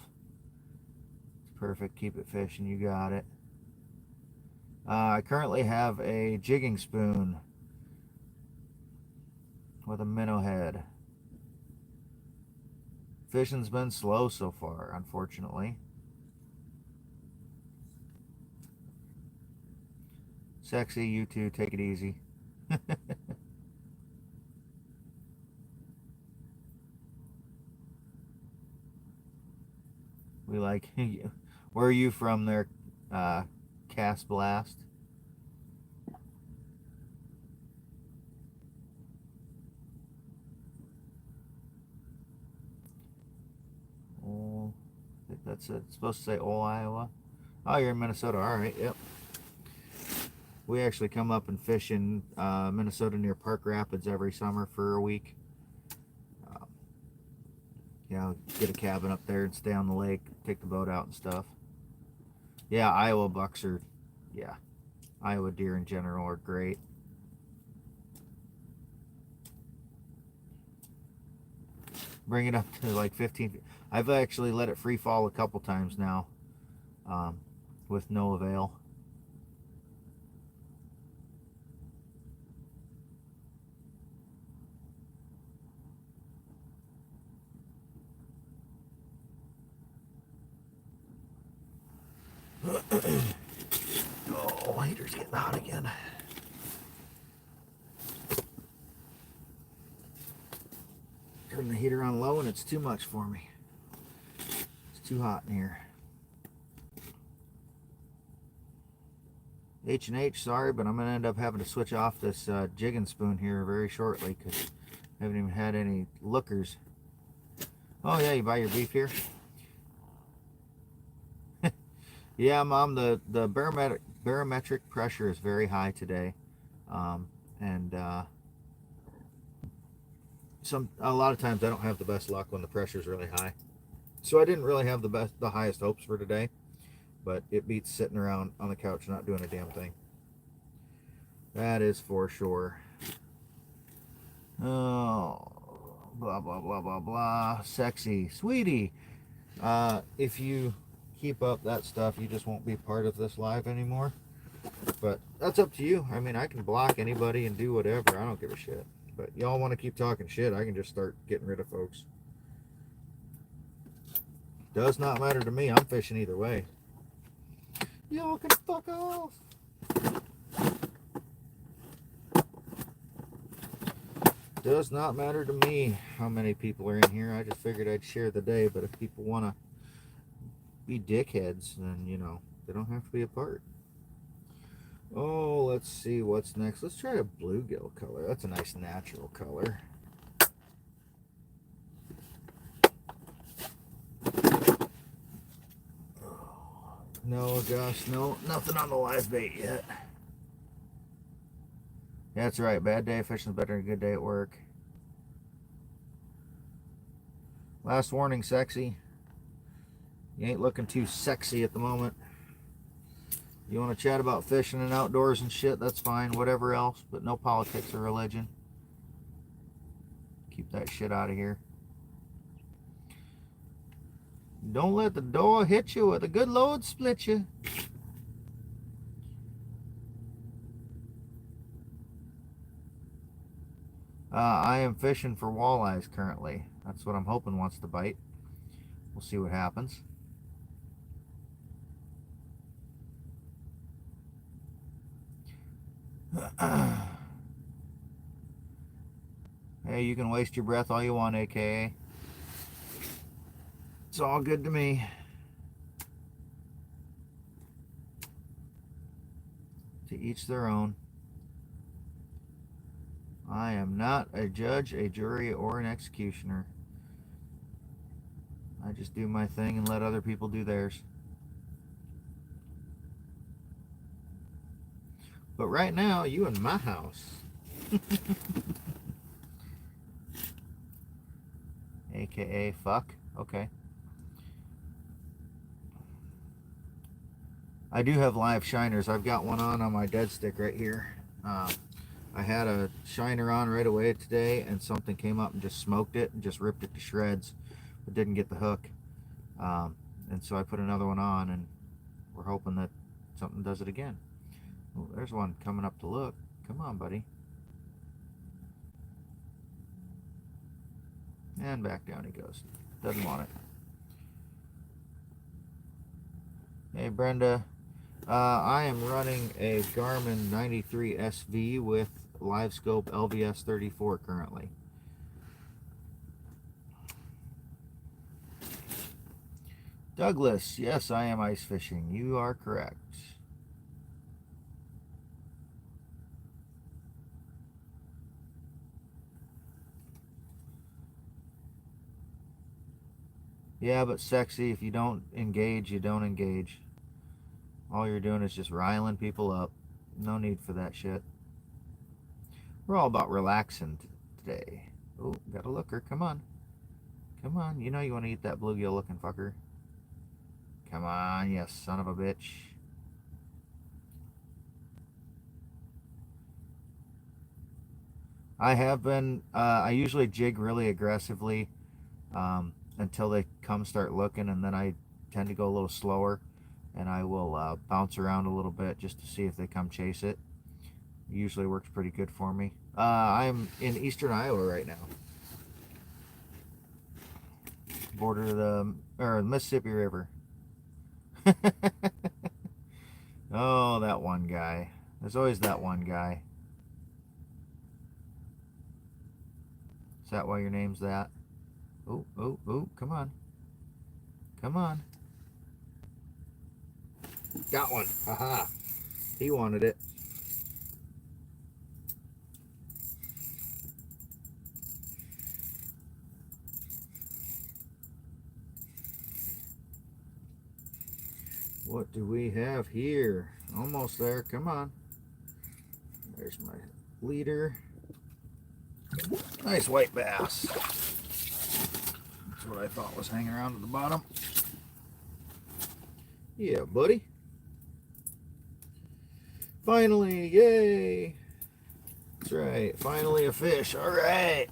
It's perfect. Keep it fishing. You got it. I currently have a jigging spoon with a minnow head. Fishing's been slow so far, unfortunately. Sexy, you too. Take it easy. We like you. Where are you from there, Cast Blast? Oh, I think that's it. It's supposed to say Ole, Iowa. Oh, you're in Minnesota. All right, yep. We actually come up and fish in Minnesota near Park Rapids every summer for a week. Get a cabin up there and stay on the lake, take the boat out and stuff. Yeah, Iowa bucks are, yeah, Iowa deer in general are great. Bring it up to like 15 feet. I've actually let it free fall a couple times now, with no avail. Oh, heater's getting hot again. Turn the heater on low and it's too much for me. It's too hot in here. H&H, sorry, but I'm going to end up having to switch off this jigging spoon here very shortly because I haven't even had any lookers. Oh yeah, you buy your beef here? Yeah, Mom, the barometric pressure is very high today. And a lot of times I don't have the best luck when the pressure is really high. So I didn't really have the highest hopes for today, but it beats sitting around on the couch not doing a damn thing. That is for sure. Oh, blah blah blah blah blah. Sexy, sweetie. If you keep up that stuff, you just won't be part of this live anymore. But that's up to you. I mean, I can block anybody and do whatever. I don't give a shit. But y'all want to keep talking shit, I can just start getting rid of folks. Does not matter to me. I'm fishing either way. Y'all can fuck off. Does not matter to me how many people are in here. I just figured I'd share the day. But if people want to be dickheads, then, you know, they don't have to be a part. Oh, let's see what's next. Let's try a bluegill color. That's a nice natural color. No, Gus, no, nothing on the live bait yet. Yeah, that's right. Bad day fishing's better than a good day at work. Last warning, sexy. You ain't looking too sexy at the moment. You want to chat about fishing and outdoors and shit, that's fine. Whatever else, but no politics or religion. Keep that shit out of here. Don't let the door hit you or the good Lord split you. I am fishing for walleyes currently. That's what I'm hoping wants to bite. We'll see what happens. Hey, you can waste your breath all you want, AKA. It's all good to me. To each their own. I am not a judge, a jury, or an executioner. I just do my thing and let other people do theirs. But right now, you in my house. AKA fuck. Okay. I do have live shiners. I've got one on my dead stick right here. I had a shiner on right away today, and something came up and just smoked it and just ripped it to shreds, but didn't get the hook. And so I put another one on, and we're hoping that something does it again. Oh, there's one coming up to look. Come on, buddy. And back down he goes. Doesn't want it. Hey, Brenda. I am running a Garmin 93 SV with LiveScope LVS 34 currently. Douglas, yes, I am ice fishing. You are correct. Yeah, but sexy, if you don't engage, you don't engage. All you're doing is just riling people up. No need for that shit. We're all about relaxing today. Oh, got a looker. Come on. Come on. You know you want to eat that bluegill looking fucker. Come on, you son of a bitch. I have been, I usually jig really aggressively until they come start looking, and then I tend to go a little slower, and I will bounce around a little bit just to see if they come chase it. It usually works pretty good for me. I'm in eastern Iowa right now. Border of the Mississippi River. Oh, that one guy. There's always that one guy. Is that why your name's that? Oh, oh, oh, come on. Come on. Got one. Haha. He wanted it. What do we have here? Almost there. Come on. There's my leader. Nice white bass. That's what I thought was hanging around at the bottom. Yeah, buddy. Finally, yay. That's right. Finally a fish. All right.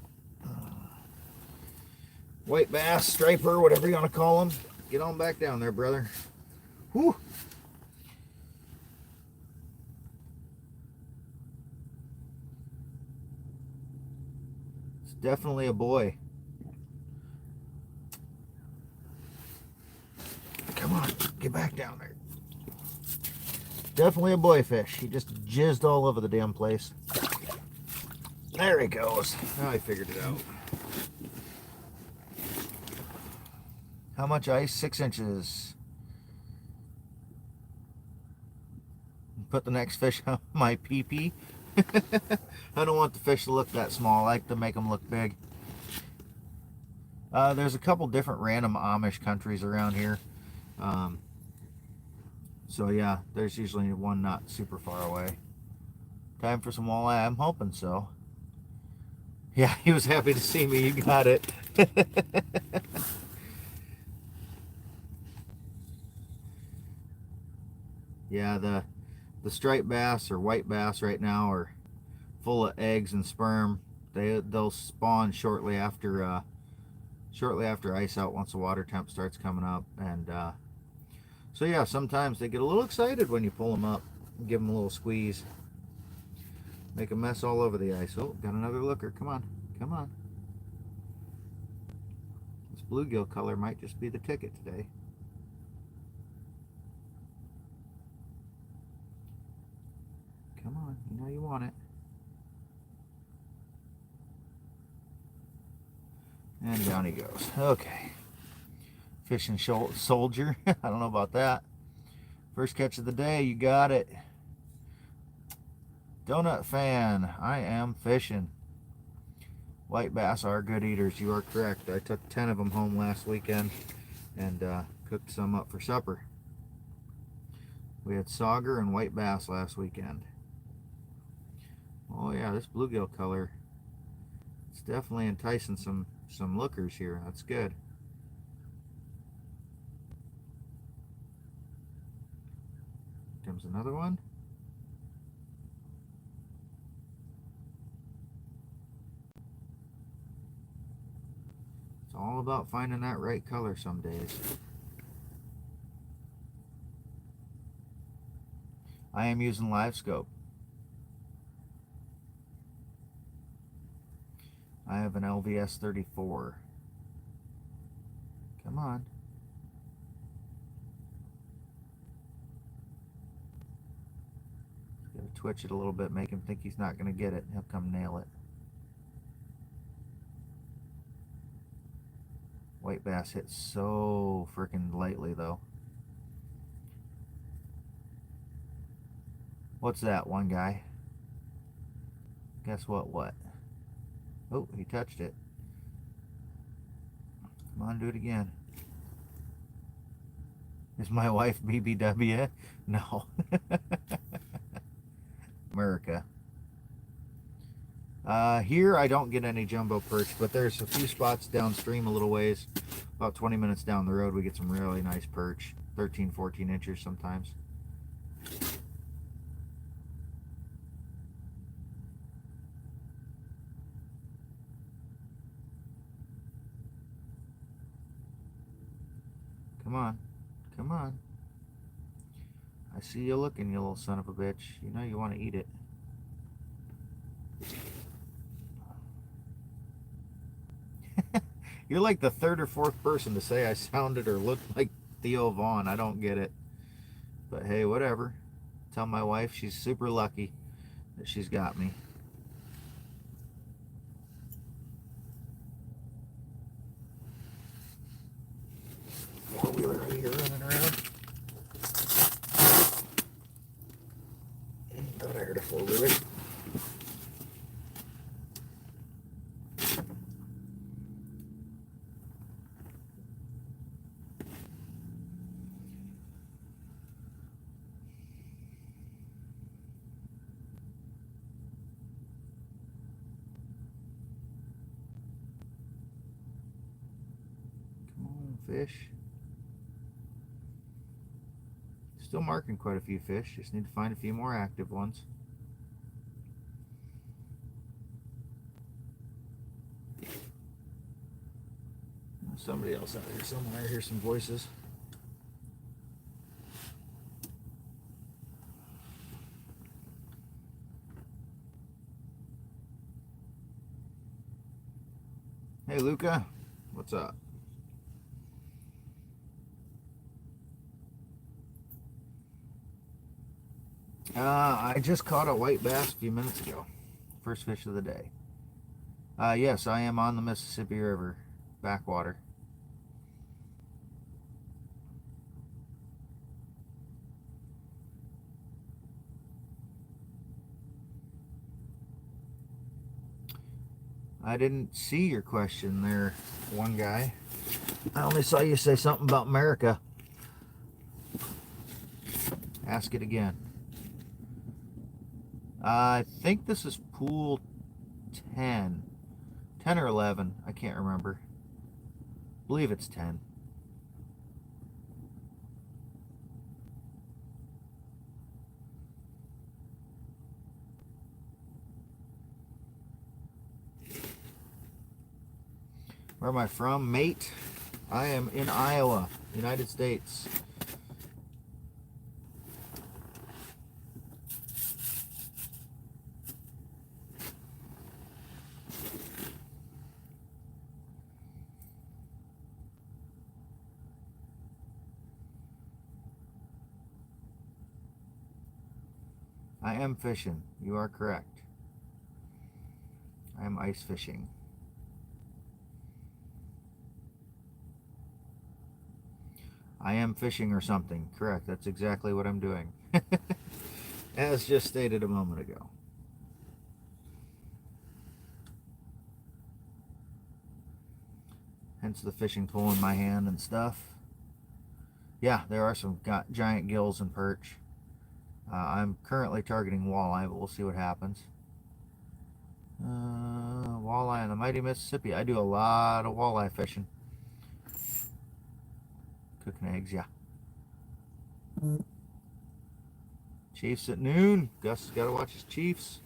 White bass, striper, whatever you want to call them. Get on back down there, brother. Whew. It's definitely a boy. Come on, get back down there. Definitely a boy fish. He just jizzed all over the damn place. There he goes. Now I figured it out. How much ice? 6 inches. Put the next fish on my pee-pee. I don't want the fish to look that small. I like to make them look big. There's a couple different random Amish countries around here. So yeah, there's usually one not super far away. Time for some walleye? I'm hoping so. Yeah, he was happy to see me. You got it. Yeah, the striped bass or white bass right now are full of eggs and sperm. They'll spawn shortly after ice out once the water temp starts coming up, and so yeah, sometimes they get a little excited when you pull them up and give them a little squeeze. Make a mess all over the ice. Oh, got another looker. Come on, come on. This bluegill color might just be the ticket today. Come on, you know you want it. And down he goes. Okay. Fishing soldier. I don't know about that. First catch of the day. You got it. Donut fan. I am fishing. White bass are good eaters. You are correct. I took 10 of them home last weekend and cooked some up for supper. We had sauger and white bass last weekend. Oh yeah, this bluegill color. It's definitely enticing some lookers here. That's good. Comes another one. It's all about finding that right color some days. I am using live scope. I have an LVS 34. Come on. Gotta twitch it a little bit, make him think he's not gonna get it. He'll come nail it. White bass hits so freaking lightly though. What's that, one guy? Guess what? Oh, he touched it. Come on, do it again. Is my wife BBW? No. America. Here I don't get any jumbo perch, but there's a few spots downstream a little ways. About 20 minutes down the road we get some really nice perch. 13, 14 inches sometimes. Come on. Come on. I see you looking, you little son of a bitch. You know you want to eat it. You're like the third or fourth person to say I sounded or looked like Theo Vaughn. I don't get it. But hey, whatever. Tell my wife she's super lucky that she's got me. Four-wheeler right here running around. Thought I heard a four-wheeler. Come on, fish. Still marking quite a few fish. Just need to find a few more active ones. Somebody else out here somewhere. I hear some voices. Hey, Luca. What's up? I just caught a white bass a few minutes ago. First fish of the day. Yes, I am on the Mississippi River backwater. I didn't see your question there, one guy. I only saw you say something about America. Ask it again. I think this is pool 10. 10 or 11. I can't remember. I believe it's 10. Where am I from, mate? I am in Iowa, United States. I am fishing. You are correct. I am ice fishing. I am fishing or something. Correct. That's exactly what I'm doing. As just stated a moment ago. Hence the fishing pole in my hand and stuff. Yeah, there are some giant gills and perch. I'm currently targeting walleye, but we'll see what happens. Walleye on the mighty Mississippi. I do a lot of walleye fishing. Cooking eggs, yeah. Chiefs at noon. Gus has got to watch his Chiefs.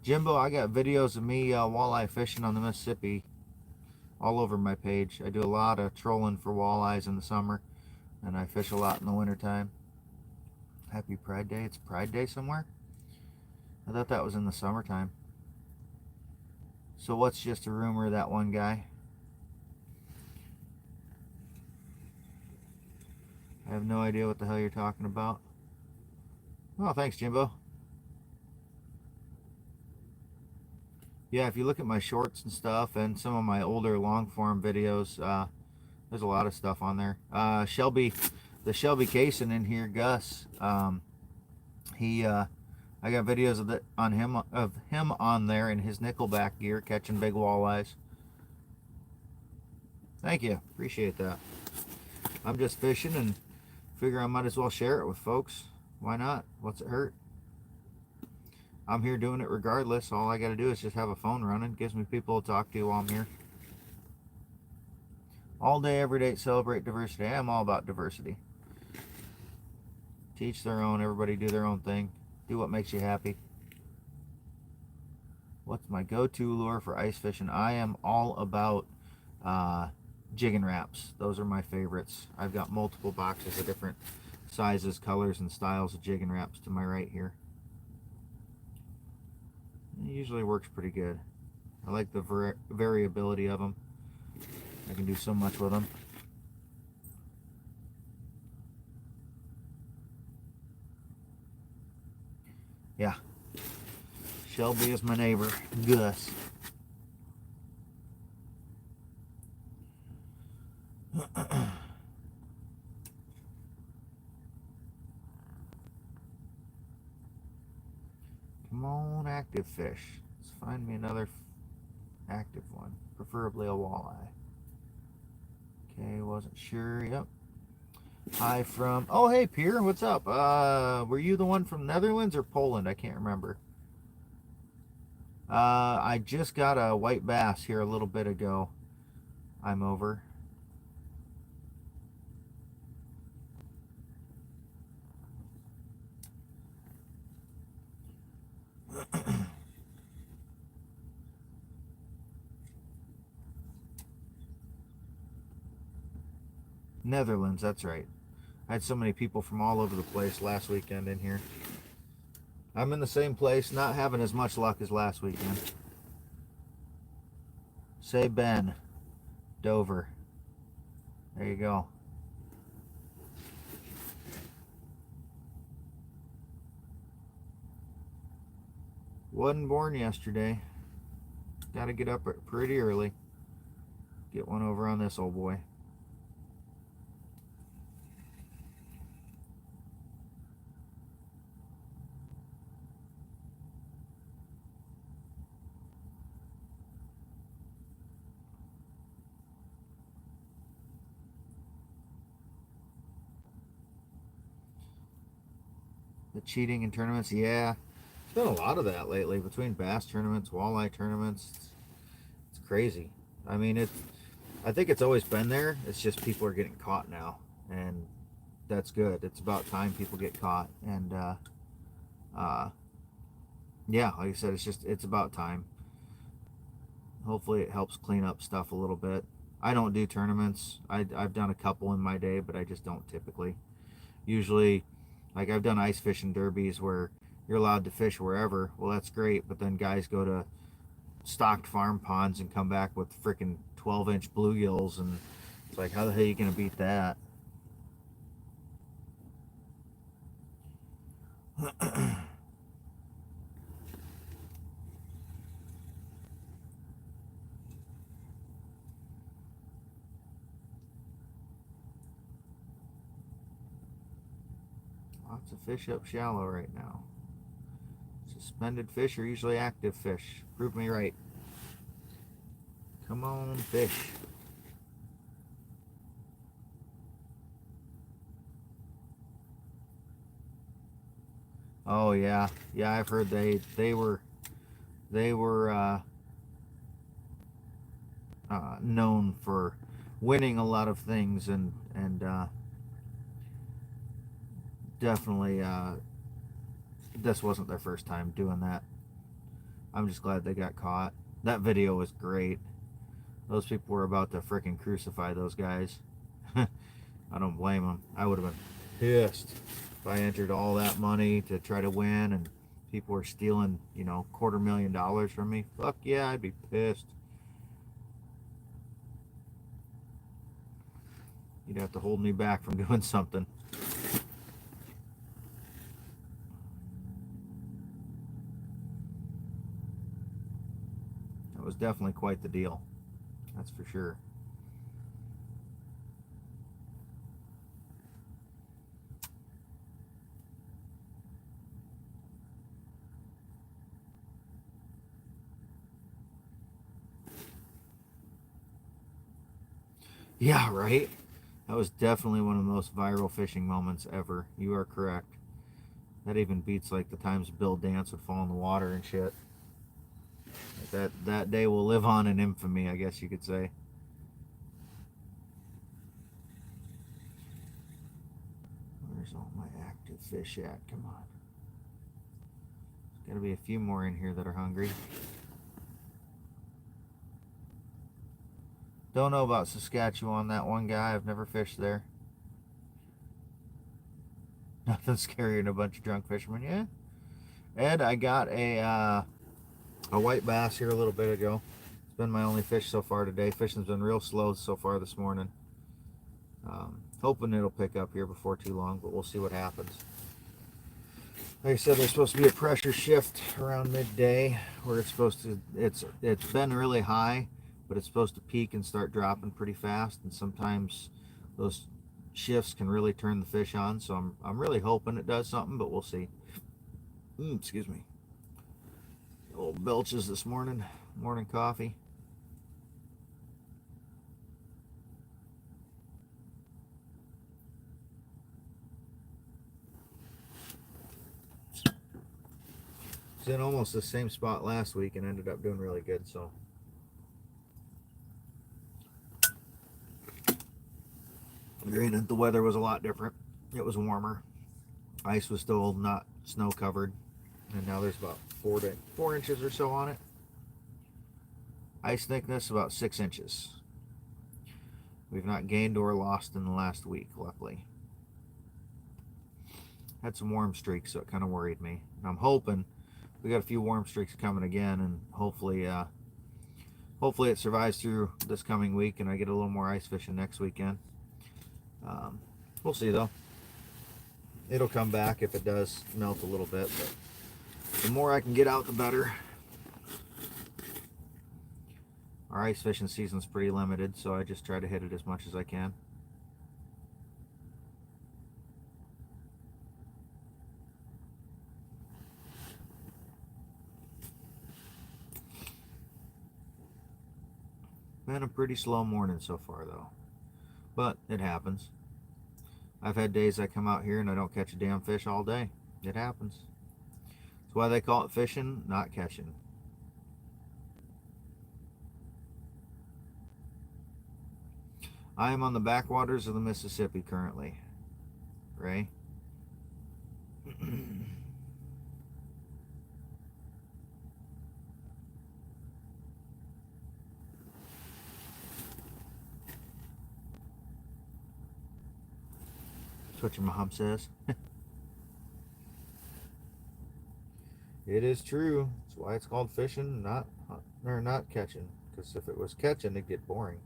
Jimbo, I got videos of me walleye fishing on the Mississippi all over my page. I do a lot of trolling for walleyes in the summer, and I fish a lot in the wintertime. Happy Pride Day. It's Pride Day somewhere? I thought that was in the summertime. So what's just a rumor, that one guy? I have no idea what the hell you're talking about. Oh, thanks, Jimbo. Yeah, if you look at my shorts and stuff and some of my older long form videos, there's a lot of stuff on there. Shelby, the Shelby Cason in here, Gus, I got videos of him on there in his nickelback gear catching big walleyes. Thank you, appreciate that. I'm just fishing and figure I might as well share it with folks. Why not? What's it hurt? I'm here doing it regardless. All I got to do is just have a phone running. Gives me people to talk to while I'm here. All day, every day, celebrate diversity. I'm all about diversity. Teach their own. Everybody do their own thing. Do what makes you happy. What's my go-to lure for ice fishing? I am all about jigging wraps. Those are my favorites. I've got multiple boxes of different sizes, colors, and styles of jigging wraps to my right here. It usually works pretty good. I like the variability of them. I can do so much with them. Yeah. Shelby is my neighbor, Gus. Come on, active fish. Let's find me another active one, preferably a walleye. Okay, wasn't sure. Yep. Hi from, oh hey Pierre, what's up? Were you the one from Netherlands or Poland? I can't remember. I just got a white bass here a little bit ago. I'm over. Netherlands, that's right. I had so many people from all over the place last weekend in here. I'm in the same place, not having as much luck as last weekend. Say Ben, Dover. There you go. Wasn't born yesterday. Got to get up pretty early. Get one over on this old boy. The cheating in tournaments, yeah. There's been a lot of that lately between bass tournaments, walleye tournaments. It's crazy. I mean, I think it's always been there. It's just people are getting caught now, and that's good. It's about time people get caught. And yeah, like I said, it's about time. Hopefully, it helps clean up stuff a little bit. I don't do tournaments. I've done a couple in my day, but I just don't typically. Usually, like I've done ice fishing derbies where you're allowed to fish wherever. Well, that's great, but then guys go to stocked farm ponds and come back with freaking 12-inch bluegills, and it's like, how the hell are you gonna beat that? Lots of fish up shallow right now. Suspended fish are usually active fish. Prove me right. Come on, fish. Oh yeah, yeah. I've heard they were known for winning a lot of things, and definitely this wasn't their first time doing that. I'm just glad they got caught. That video was great. Those people were about to freaking crucify those guys. I don't blame them. I would have been pissed if I entered all that money to try to win and people were stealing, $250,000 from me. Fuck yeah, I'd be pissed. You'd have to hold me back from doing something. That was definitely quite the deal. That's for sure. Yeah, right? That was definitely one of the most viral fishing moments ever. You are correct. That even beats like the times Bill Dance would fall in the water and shit. That day will live on in infamy, I guess you could say. Where's all my active fish at? Come on. There's got to be a few more in here that are hungry. Don't know about Saskatchewan, that one guy. I've never fished there. Nothing scarier than a bunch of drunk fishermen. Yeah. Ed, I got a white bass here a little bit ago. It's been my only fish so far today. Fishing's been real slow so far this morning. Hoping it'll pick up here before too long, but we'll see what happens. Like I said, there's supposed to be a pressure shift around midday where it's supposed to, it's been really high, but it's supposed to peak and start dropping pretty fast, and sometimes those shifts can really turn the fish on, so I'm really hoping it does something, but we'll see. Excuse me. Little belches this morning. Morning coffee. Was in almost the same spot last week and ended up doing really good, so. Granted, the weather was a lot different. It was warmer. Ice was still not snow covered, and now there's about 4 inches or so on it. Ice thickness about 6 inches. We've not gained or lost in the last week, luckily. Had some warm streaks, so it kind of worried me. And I'm hoping we got a few warm streaks coming again, and hopefully it survives through this coming week and I get a little more ice fishing next weekend. We'll see though. It'll come back if it does melt a little bit, but the more I can get out, the better. Our ice fishing season's pretty limited, so I just try to hit it as much as I can. Been a pretty slow morning so far though, but it happens. I've had days I come out here and I don't catch a damn fish all day. It happens. That's why they call it fishing, not catching. I am on the backwaters of the Mississippi currently. Ray? That's what your mom says. It is true. That's why it's called fishing, not catching. Because if it was catching, it'd get boring.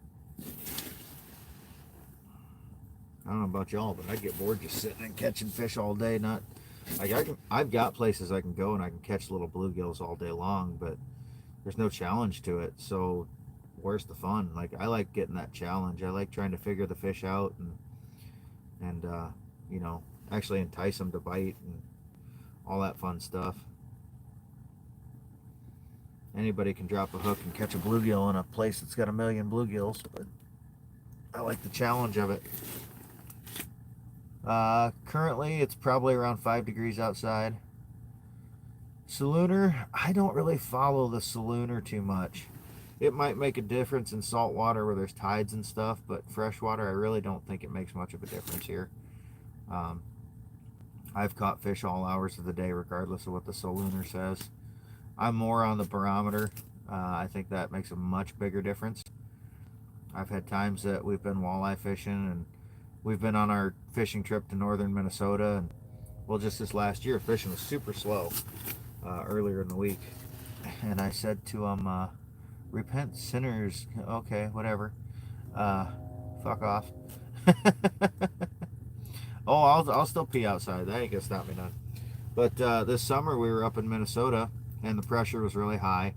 I don't know about y'all, but I get bored just sitting and catching fish all day. Not like I've got places I can go and I can catch little bluegills all day long, but there's no challenge to it. So where's the fun? Like I like getting that challenge. I like trying to figure the fish out and actually entice them to bite and all that fun stuff. Anybody can drop a hook and catch a bluegill in a place that's got a million bluegills, but I like the challenge of it. Currently, it's probably around 5 degrees outside. Salooner, I don't really follow the salooner too much. It might make a difference in salt water where there's tides and stuff, but freshwater, I really don't think it makes much of a difference here. I've caught fish all hours of the day, regardless of what the salooner says. I'm more on the barometer. I think that makes a much bigger difference. I've had times that we've been walleye fishing, and we've been on our fishing trip to northern Minnesota, and well, just this last year, fishing was super slow earlier in the week. And I said to them, repent sinners. Okay, whatever. Fuck off. Oh, I'll still pee outside. That ain't gonna stop me none. But this summer we were up in Minnesota, and the pressure was really high.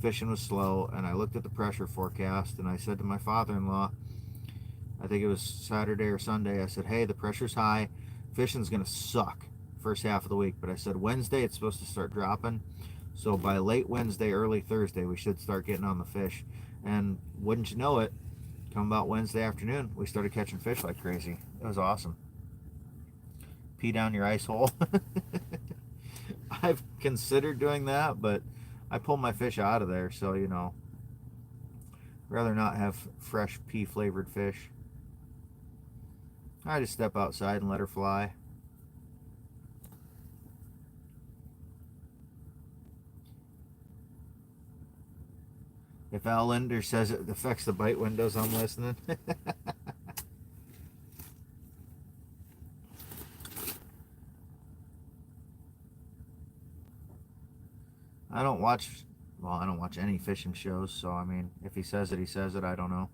Fishing was slow, and I looked at the pressure forecast, and I said to my father-in-law, I think it was Saturday or Sunday, I said, hey, the pressure's high. Fishing's gonna suck first half of the week. But I said Wednesday it's supposed to start dropping. So by late Wednesday, early Thursday, we should start getting on the fish. And wouldn't you know it, come about Wednesday afternoon, we started catching fish like crazy. It was awesome. Pee down your ice hole. I've considered doing that, but I pull my fish out of there, so you know, rather not have fresh pea flavored fish. I just step outside and let her fly. If Al Linder says it affects the bite windows, I'm listening. I don't watch, well, I don't watch any fishing shows, so I mean, if he says it, he says it. I don't know.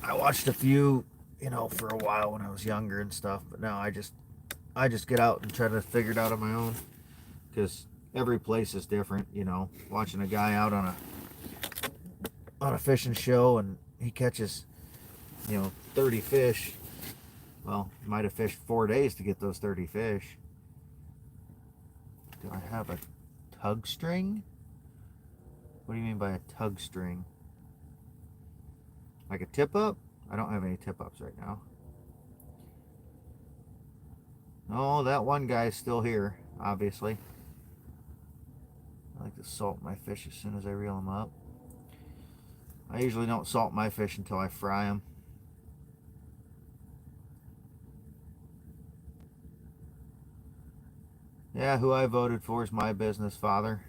I watched a few, you know, for a while when I was younger and stuff, but now I just get out and try to figure it out on my own, because every place is different, you know. Watching a guy out on a fishing show and he catches, you know, 30 fish. Well, he might have fished 4 days to get those 30 fish. Do I have a tug string? What do you mean by a tug string? Like a tip up? I don't have any tip ups right now. Oh, that one guy's still here, obviously. I like to salt my fish as soon as I reel them up. I usually don't salt my fish until I fry them. Yeah, who I voted for is my business, Father.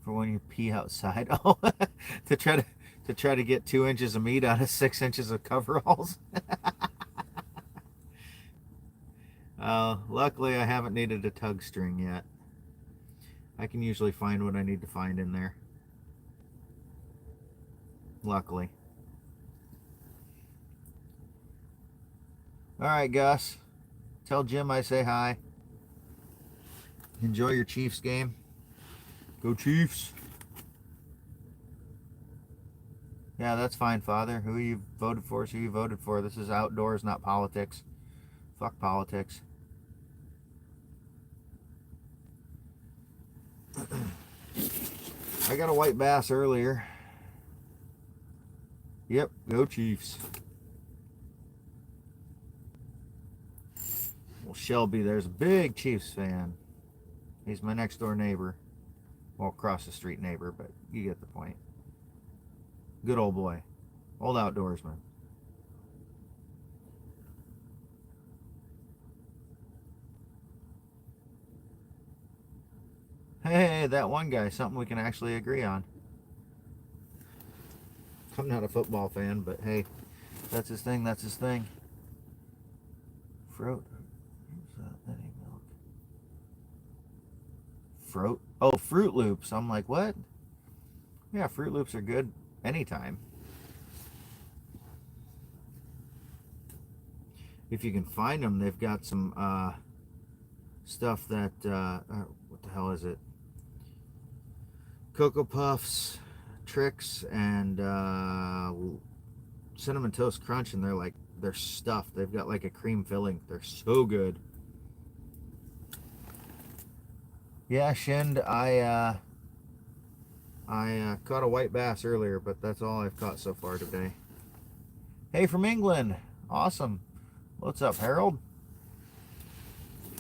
For when you pee outside. Oh, to try to get 2 inches of meat out of 6 inches of coveralls. Luckily, I haven't needed a tug string yet. I can usually find what I need to find in there. Luckily. Alright, Gus. Tell Jim I say hi. Enjoy your Chiefs game. Go Chiefs. Yeah, that's fine, Father. Who you voted for is who you voted for. This is outdoors, not politics. Fuck politics. I got a white bass earlier. Yep, go Chiefs. Well, Shelby, there's a big Chiefs fan. He's my next door neighbor. Well, across the street neighbor, but you get the point. Good old boy. Old outdoorsman. Hey, that one guy, something we can actually agree on. I'm not a football fan, but hey, that's his thing, that's his thing. Fruit. Any milk? Fruit? Oh, Fruit Loops. I'm like, what? Yeah, Fruit Loops are good anytime. If you can find them, they've got some stuff that, what the hell is it? Cocoa Puffs, Tricks, and Cinnamon Toast Crunch, and they're stuffed. They've got like a cream filling. They're so good. Yeah, Shind, I caught a white bass earlier, but that's all I've caught so far today. Hey, from England. Awesome. What's up, Harold?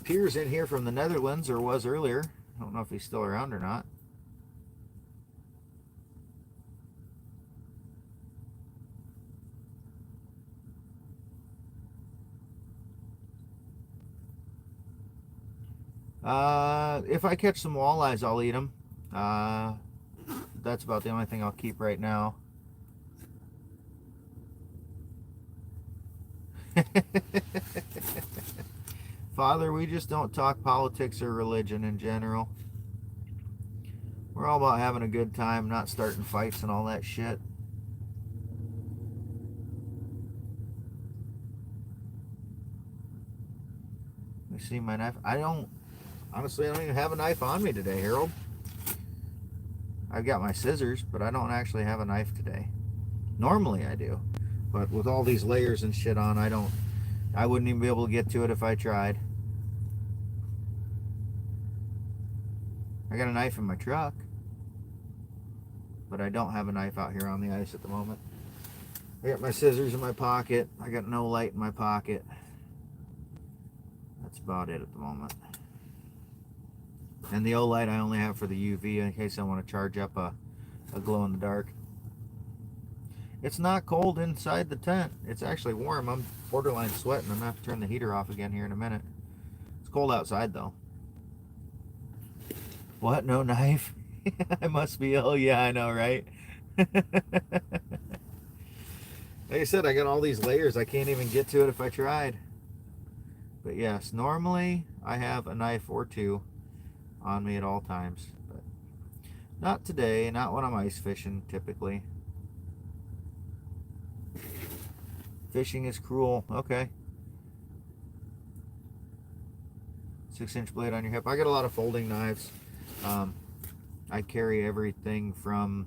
Pier's in here from the Netherlands, or was earlier. I don't know if he's still around or not. If I catch some walleyes, I'll eat them. That's about the only thing I'll keep right now. Father, we just don't talk politics or religion in general. We're all about having a good time, not starting fights and all that shit. Let me see my knife. Honestly, I don't even have a knife on me today, Harold. I've got my scissors, but I don't actually have a knife today. Normally I do, but with all these layers and shit on, I wouldn't even be able to get to it if I tried. I got a knife in my truck, but I don't have a knife out here on the ice at the moment. I got my scissors in my pocket. I got no light in my pocket. That's about it at the moment. And the O-light I only have for the UV in case I want to charge up a glow in the dark. It's not cold inside the tent. It's actually warm. I'm borderline sweating. I'm going to have to turn the heater off again here in a minute. It's cold outside though. What? No knife? I must be. Oh yeah, I know, right? Like I said, I got all these layers. I can't even get to it if I tried. But yes, normally I have a knife or two on me at all times, but not today, not when I'm ice fishing typically. Fishing is cruel. Okay. 6-inch blade on your hip. I got a lot of folding knives. I carry everything from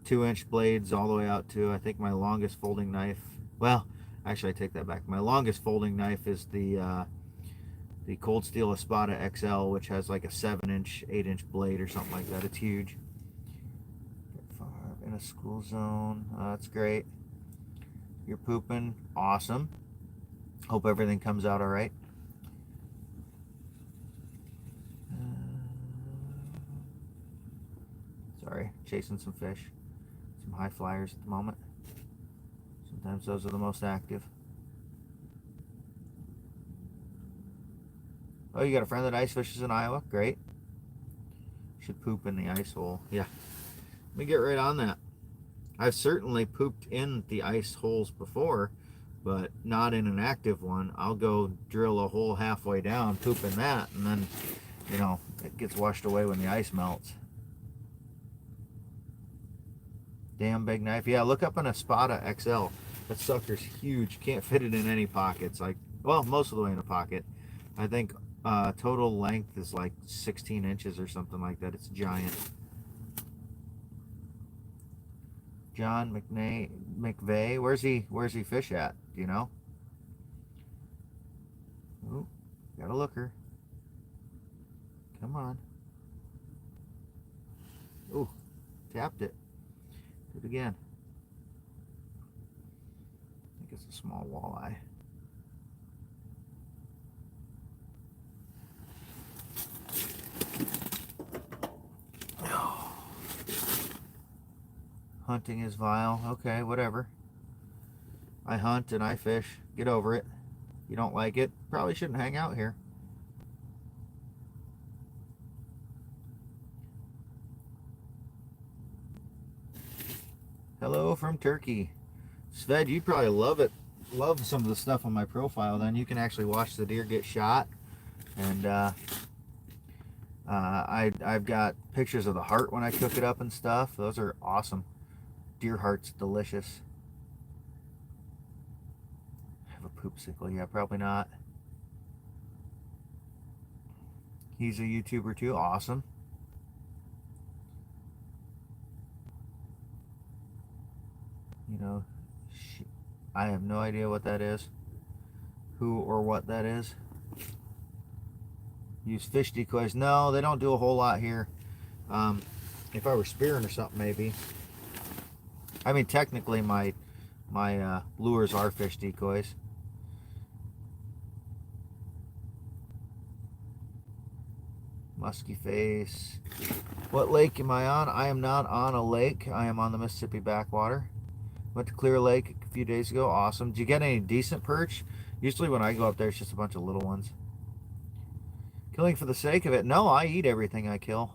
2-inch blades all the way out to, I think my longest folding knife, well, actually I take that back. My longest folding knife is the Cold Steel Espada XL, which has like a 7-inch, 8-inch blade or something like that. It's huge. In a school zone. That's great. You're pooping. Awesome. Hope everything comes out all right. Sorry, chasing some fish. Some high flyers at the moment. Sometimes those are the most active. Oh, you got a friend that ice fishes in Iowa? Great. Should poop in the ice hole. Yeah. Let me get right on that. I've certainly pooped in the ice holes before, but not in an active one. I'll go drill a hole halfway down, poop in that, and then, you know, it gets washed away when the ice melts. Damn big knife. Yeah, look up an Espada XL. That sucker's huge. Can't fit it in any pockets. Like, well, most of the way in a pocket. I think total length is like 16 inches or something like that. It's giant. John McVeigh. Where's he fish at? Do you know? Ooh, got a looker. Come on. Ooh, tapped it. Do it again. I think it's a small walleye. Hunting is vile. Okay, whatever. I hunt and I fish. Get over it. You don't like it, probably shouldn't hang out here. Hello from Turkey. Sved, you'd probably love it. Love some of the stuff on my profile. Then you can actually watch the deer get shot. And I've got pictures of the heart when I cook it up and stuff. Those are awesome. Deer heart's delicious. Have a poop sickle? Yeah, probably not. He's a YouTuber too. Awesome. You know, I have no idea what that is. Who or what that is. Use fish decoys. No, they don't do a whole lot here. If I were spearing or something, maybe. I mean, technically, my lures are fish decoys. Musky face. What lake am I on? I am not on a lake. I am on the Mississippi backwater. Went to Clear Lake a few days ago. Awesome. Did you get any decent perch? Usually when I go up there, it's just a bunch of little ones. Killing for the sake of it. No, I eat everything I kill.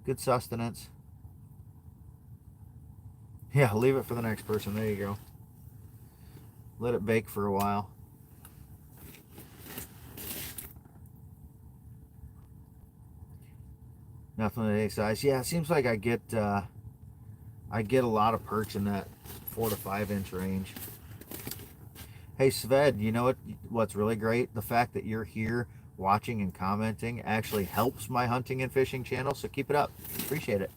Good sustenance. Yeah, leave it for the next person. There you go. Let it bake for a while. Nothing a size. Yeah, it seems like I get a lot of perch in that 4 to 5 inch range. Hey Sved, you know what's really great? The fact that you're here watching and commenting actually helps my hunting and fishing channel, so keep it up. Appreciate it.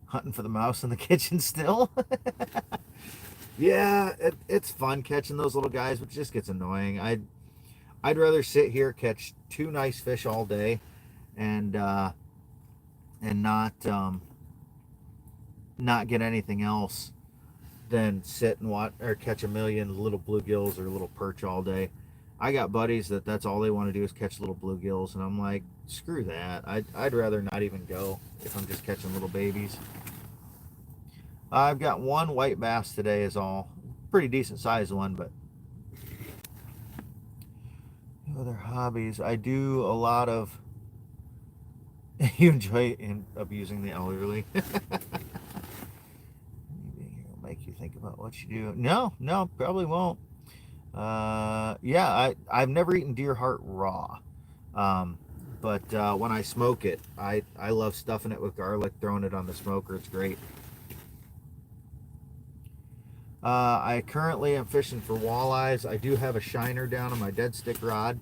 Hunting for the mouse in the kitchen still? Yeah, it's fun catching those little guys, but it just gets annoying. I'd rather sit here, catch 2 nice fish all day, and not get anything else than sit and watch or catch a million little bluegills or little perch all day. I got buddies that's all they want to do is catch little bluegills, and I'm like, screw that. I'd rather not even go if I'm just catching little babies. I've got 1 white bass today is all. Pretty decent sized one, but other hobbies. I do a lot of you enjoy abusing the elderly. Make you think about what you do. No, probably won't. Yeah, I've never eaten deer heart raw. But when I smoke it, I love stuffing it with garlic, throwing it on the smoker. It's great. I currently am fishing for walleyes. I do have a shiner down on my dead stick rod.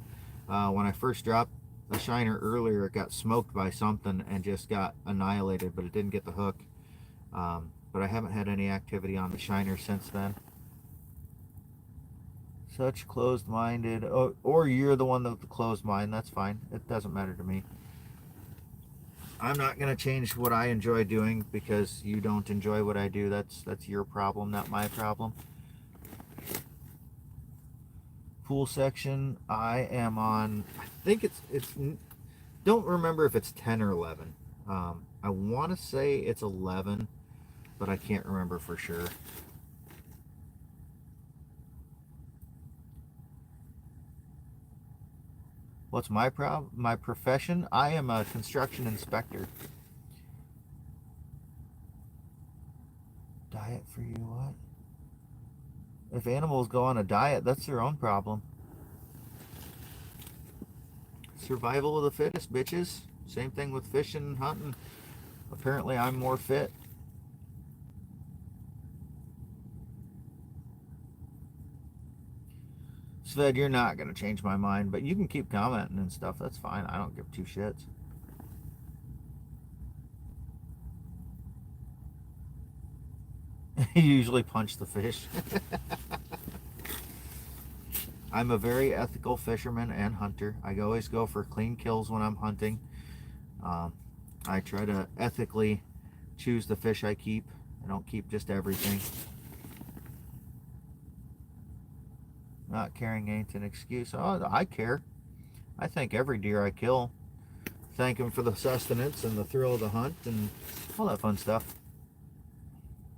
When I first dropped the shiner earlier, it got smoked by something and just got annihilated, but it didn't get the hook. But I haven't had any activity on the shiner since then. Such closed-minded. Oh, or you're the one with the closed mind. That's fine. It doesn't matter to me. I'm not going to change what I enjoy doing because you don't enjoy what I do. That's your problem, not my problem. Pool section. I am on, I think it's don't remember if it's 10 or 11. I want to say it's 11, but I can't remember for sure. What's my profession? I am a construction inspector. Diet for you, what? If animals go on a diet, that's their own problem. Survival of the fittest, bitches. Same thing with fishing and hunting. Apparently I'm more fit. Sved, you're not going to change my mind, but you can keep commenting and stuff. That's fine. I don't give 2 shits. You usually punch the fish. I'm a very ethical fisherman and hunter. I always go for clean kills when I'm hunting. I try to ethically choose the fish I keep. I don't keep just everything. Not caring ain't an excuse. Oh, I care. I thank every deer I kill. Thank him for the sustenance and the thrill of the hunt and all that fun stuff.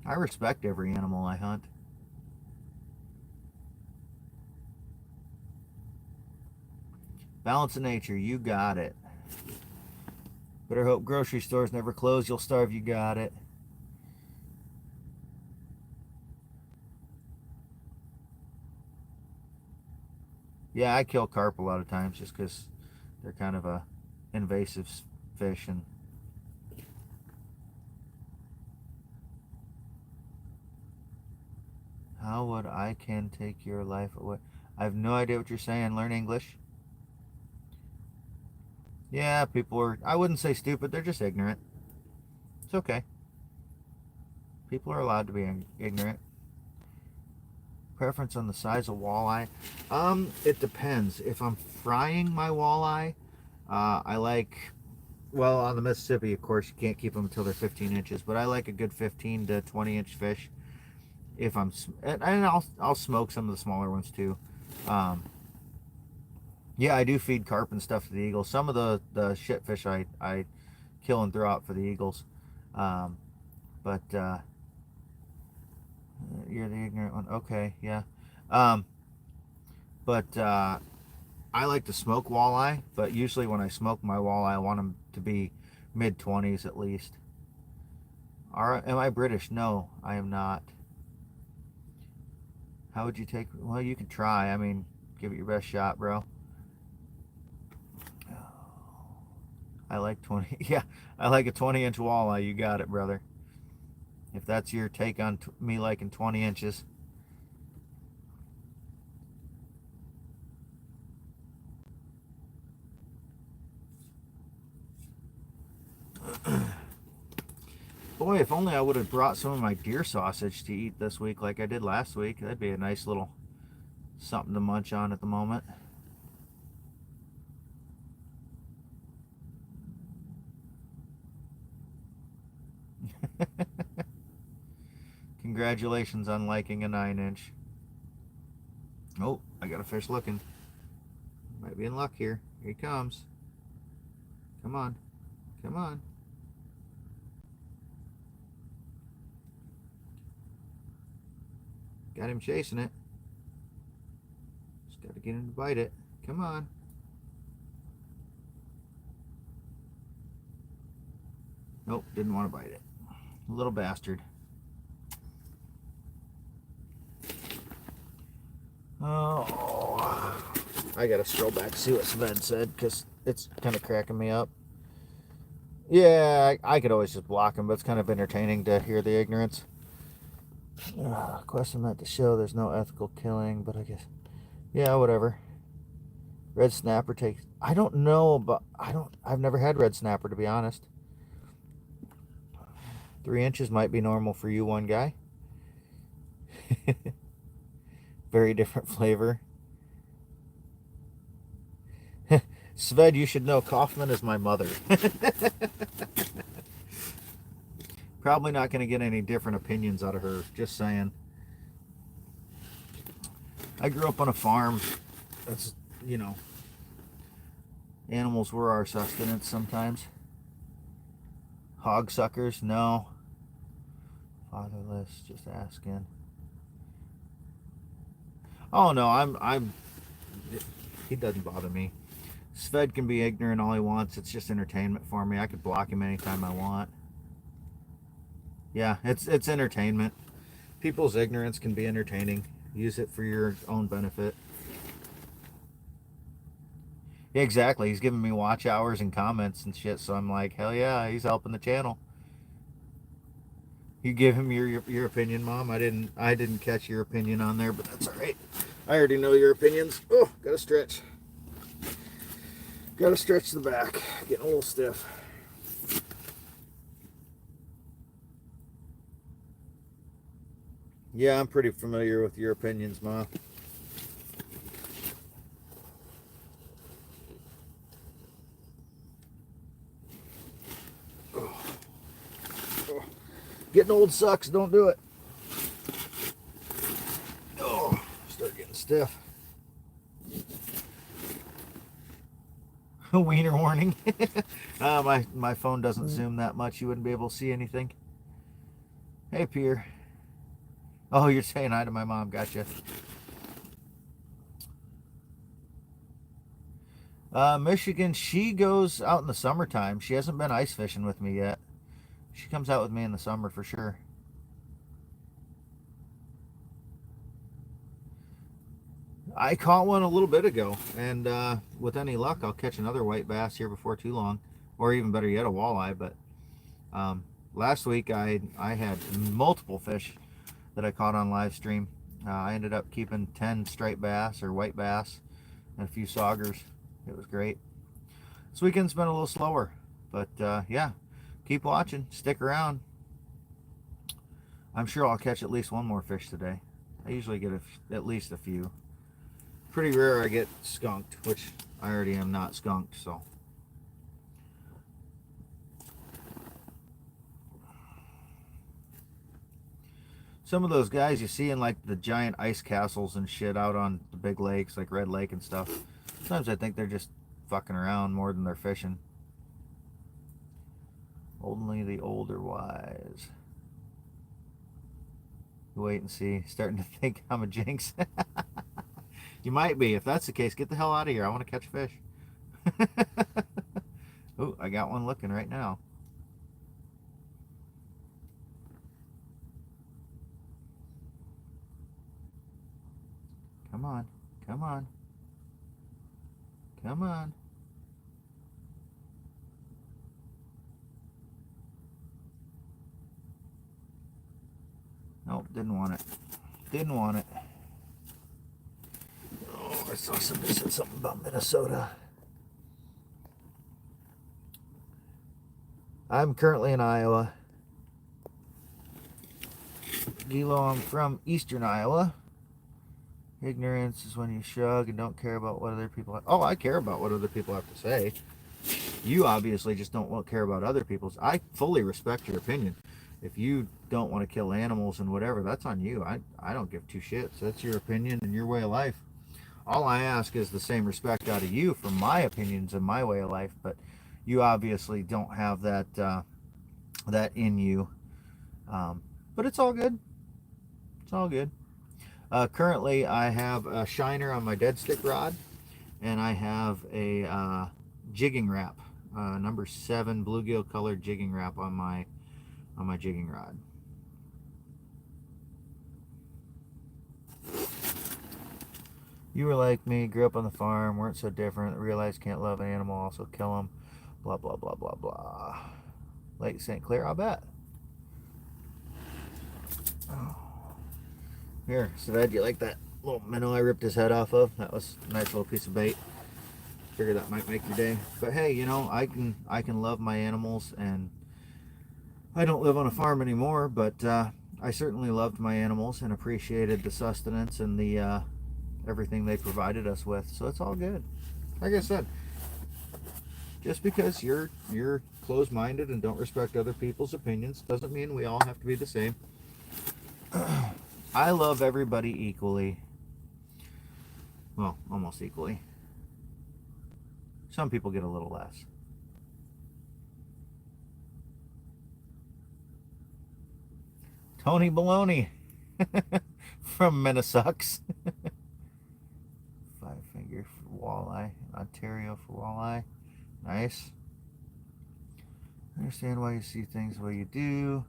I respect every animal I hunt. Balance of nature, you got it. Better hope grocery stores never close. You'll starve, you got it. Yeah, I kill carp a lot of times just because they're kind of a invasive fish. And how would I can take your life away? I have no idea what you're saying. Learn English. Yeah, people are, I wouldn't say stupid, they're just ignorant. It's okay. People are allowed to be ignorant. Preference on the size of walleye? It depends. If I'm frying my walleye, I like, well, on the Mississippi, of course, you can't keep them until they're 15 inches, but I like a good 15 to 20 inch fish. If I'm, and I'll smoke some of the smaller ones too. Um, yeah, I do feed carp and stuff to the eagles. Some of the shit fish I kill and throw out for the eagles. Um, but you're the ignorant one. Okay, yeah. Um, but I like to smoke walleye, but usually when I smoke my walleye, I want them to be mid 20s at least. Am I British? No, I am not. How would you take? Well, you can try. I mean, give it your best shot, bro. I like 20. Yeah, I like a 20-inch walleye. You got it, brother. If that's your take on me liking 20 inches. Boy, if only I would have brought some of my deer sausage to eat this week like I did last week. That'd be a nice little something to munch on at the moment. Congratulations on liking a 9-inch. Oh, I got a fish looking. Might be in luck here. Here he comes. Come on. Come on. Got him chasing it. Just got to get him to bite it. Come on. Nope, didn't want to bite it. Little bastard. Oh, I gotta scroll back and see what Sven said because it's kind of cracking me up. Yeah, I could always just block him, but it's kind of entertaining to hear the ignorance. Question meant to show there's no ethical killing, but I guess, yeah, whatever. Red snapper takes. I don't know, but I've never had red snapper to be honest. 3 inches might be normal for you, one guy. Very different flavor. Sved, you should know Kaufman is my mother. Probably not going to get any different opinions out of her. Just saying. I grew up on a farm. That's, you know, animals were our sustenance sometimes. Hog suckers? No. Fatherless, just asking. Oh no, I'm he doesn't bother me. Sved can be ignorant all he wants. It's just entertainment for me. I could block him anytime I want. Yeah, it's entertainment. People's ignorance can be entertaining. Use it for your own benefit. Yeah, exactly. He's giving me watch hours and comments and shit, so I'm like, hell yeah, he's helping the channel. You give him your opinion, Mom. I didn't catch your opinion on there, but that's all right. I already know your opinions. Oh, gotta stretch. Gotta stretch the back. Getting a little stiff. Yeah, I'm pretty familiar with your opinions, Ma. Oh. Oh. Getting old sucks. Don't do it. Oh, start getting stiff. Wiener warning. My phone doesn't zoom that much. You wouldn't be able to see anything. Hey, Pierre. Oh, you're saying hi to my mom. Gotcha. Michigan, she goes out in the summertime. She hasn't been ice fishing with me yet. She comes out with me in the summer for sure. I caught one a little bit ago, and with any luck, I'll catch another white bass here before too long, or even better yet, a walleye. But last week I had multiple fish that I caught on live stream. I ended up keeping 10 striped bass or white bass and a few saugers. It was great. This weekend's been a little slower, but yeah, keep watching, stick around. I'm sure I'll catch at least one more fish today. I usually get at least a few. Pretty rare I get skunked, which I already am not skunked, so. Some of those guys you see in like the giant ice castles and shit out on the big lakes, like Red Lake and stuff, sometimes I think they're just fucking around more than they're fishing. Only the old are wise. Wait and see. Starting to think I'm a jinx. You might be. If that's the case, get the hell out of here. I want to catch fish. Ooh, I got one looking right now. Come on. Come on. Come on. Nope, didn't want it. Didn't want it. Oh, I saw somebody said something about Minnesota. I'm currently in Iowa. Gilo, I'm from eastern Iowa. Ignorance is when you shrug and don't care about what other people have. Oh, I care about what other people have to say. You obviously just don't care about other people's. I fully respect your opinion. If you don't want to kill animals and whatever, that's on you. I don't give two shits. That's your opinion and your way of life. All I ask is the same respect out of you for my opinions and my way of life, but you obviously don't have that that in you. But it's all good. It's all good. Currently, I have a shiner on my dead stick rod, and I have a jigging wrap, number 7 bluegill colored jigging wrap on my jigging rod. You were like me, grew up on the farm, weren't so different, realized can't love an animal, also kill them, blah, blah, blah, blah, blah. Lake St. Clair, I'll bet. Oh. Here, Saved, you like that little minnow I ripped his head off of? That was a nice little piece of bait. Figure that might make your day. But hey, you know, I can love my animals, and I don't live on a farm anymore, but I certainly loved my animals and appreciated the sustenance and the everything they provided us with. So it's all good. Like I said, just because you're closed-minded and don't respect other people's opinions doesn't mean we all have to be the same. I love everybody equally. Well, almost equally. Some people get a little less. Tony Baloney from Minnesota. 5-finger for walleye. Ontario for walleye. Nice. I understand why you see things the way you do.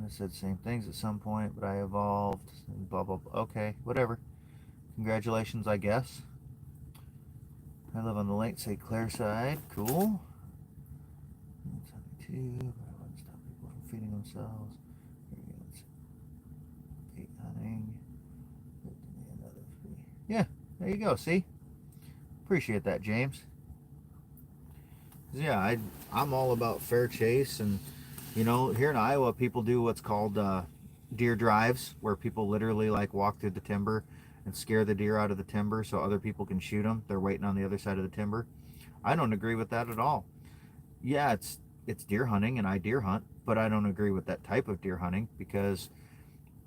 I said the same things at some point, but I evolved and blah, blah, blah. Okay, whatever. Congratulations, I guess. I live on the Lake St. Clair side. Cool. 72, but I wouldn't stop people from feeding themselves. Bait hunting. Yeah, there you go. See? Appreciate that, James. Yeah, I'm all about fair chase, and you know, here in Iowa, people do what's called deer drives, where people literally like walk through the timber and scare the deer out of the timber so other people can shoot them. They're waiting on the other side of the timber. I don't agree with that at all. Yeah, it's deer hunting, and I deer hunt, but I don't agree with that type of deer hunting, because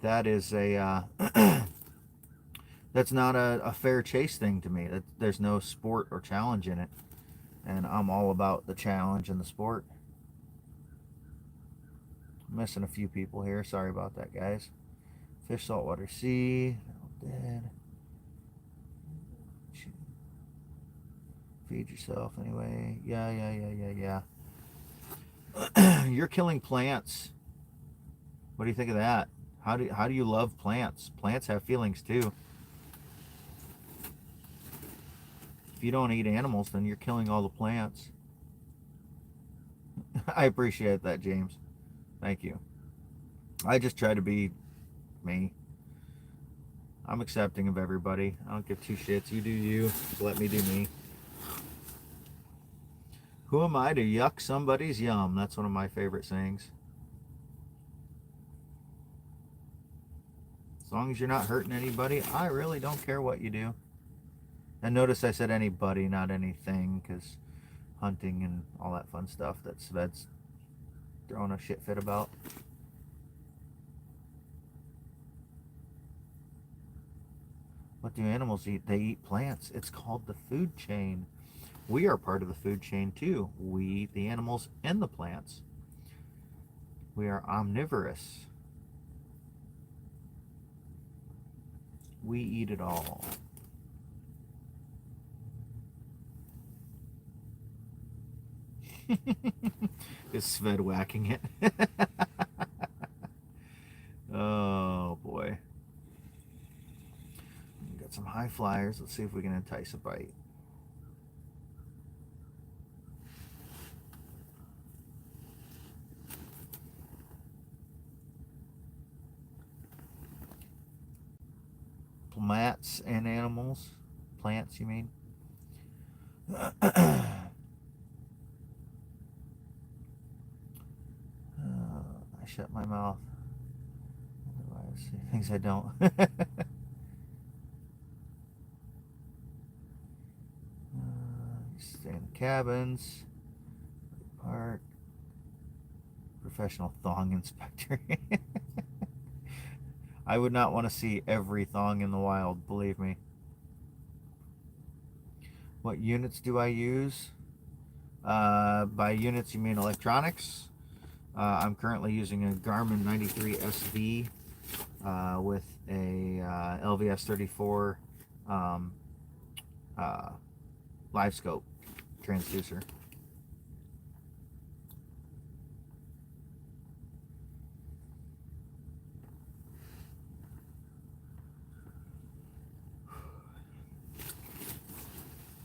that is a that's not a fair chase thing to me. There's no sport or challenge in it, and I'm all about the challenge and the sport. I'm missing a few people here. Sorry about that, guys. Fish, saltwater sea. Dead. Feed yourself anyway. Yeah. You're killing plants. What do you think of that? How do you love plants? Plants have feelings too. If you don't eat animals, then you're killing all the plants. I appreciate that, James. Thank you. I just try to be me. I'm accepting of everybody. I don't give two shits. You do you. Just let me do me. Who am I to yuck somebody's yum? That's one of my favorite sayings. As long as you're not hurting anybody, I really don't care what you do. And notice I said anybody, not anything, because hunting and all that fun stuff that Sved's throwing a shit fit about. What do animals eat? They eat plants. It's called the food chain. We are part of the food chain too. We eat the animals and the plants. We are omnivorous. We eat it all. Is Sved whacking it? Oh boy. We got some high flyers. Let's see if we can entice a bite. Plants and animals. Plants, you mean? I shut my mouth. Otherwise, say things I don't. Stay in the cabins. Park. Professional thong inspector. I would not want to see every thong in the wild, believe me. What units do I use? By units, you mean electronics? I'm currently using a Garmin 93 SV with a LVS 34 live scope transducer.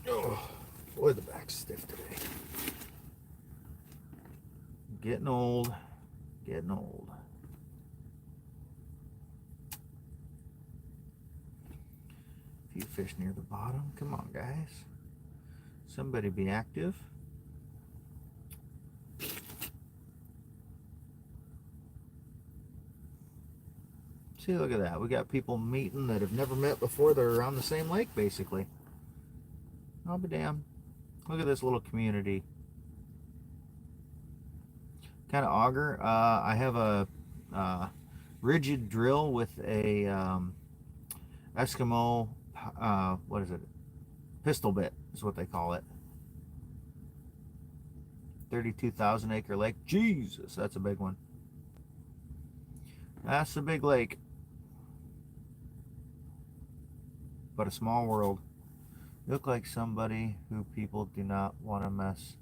Oh, boy, the back's stiff today. Getting old. Getting old. A few fish near the bottom. Come on, guys. Somebody be active. See, look at that. We got people meeting that have never met before. They're around the same lake, basically. I'll be damned. Look at this little community. Kind of auger. I have a rigid drill with a Eskimo, what is it? Pistol bit is what they call it. 32,000 acre lake. Jesus, that's a big one. That's a big lake. But a small world. You look like somebody who people do not want to mess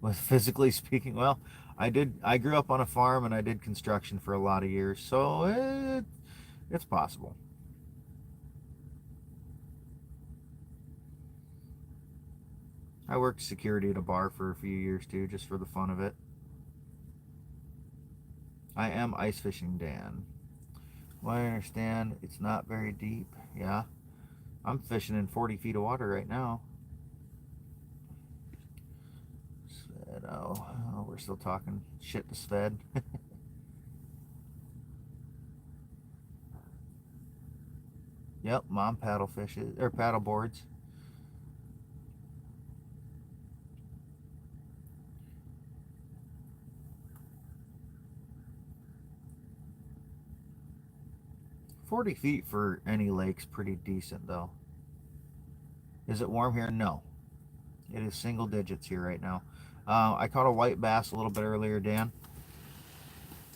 with, physically speaking. Well, I grew up on a farm and I did construction for a lot of years, so it's possible. I worked security at a bar for a few years too, just for the fun of it. I am ice fishing, Dan. Well, I understand it's not very deep. Yeah. I'm fishing in 40 feet of water right now. Sved, oh, we're still talking shit to Sved. Yep, mom paddle fishes, or paddle boards. $40 feet for any lake's pretty decent, though. Is it warm here? No. It is single digits here right now. I caught a white bass a little bit earlier, Dan.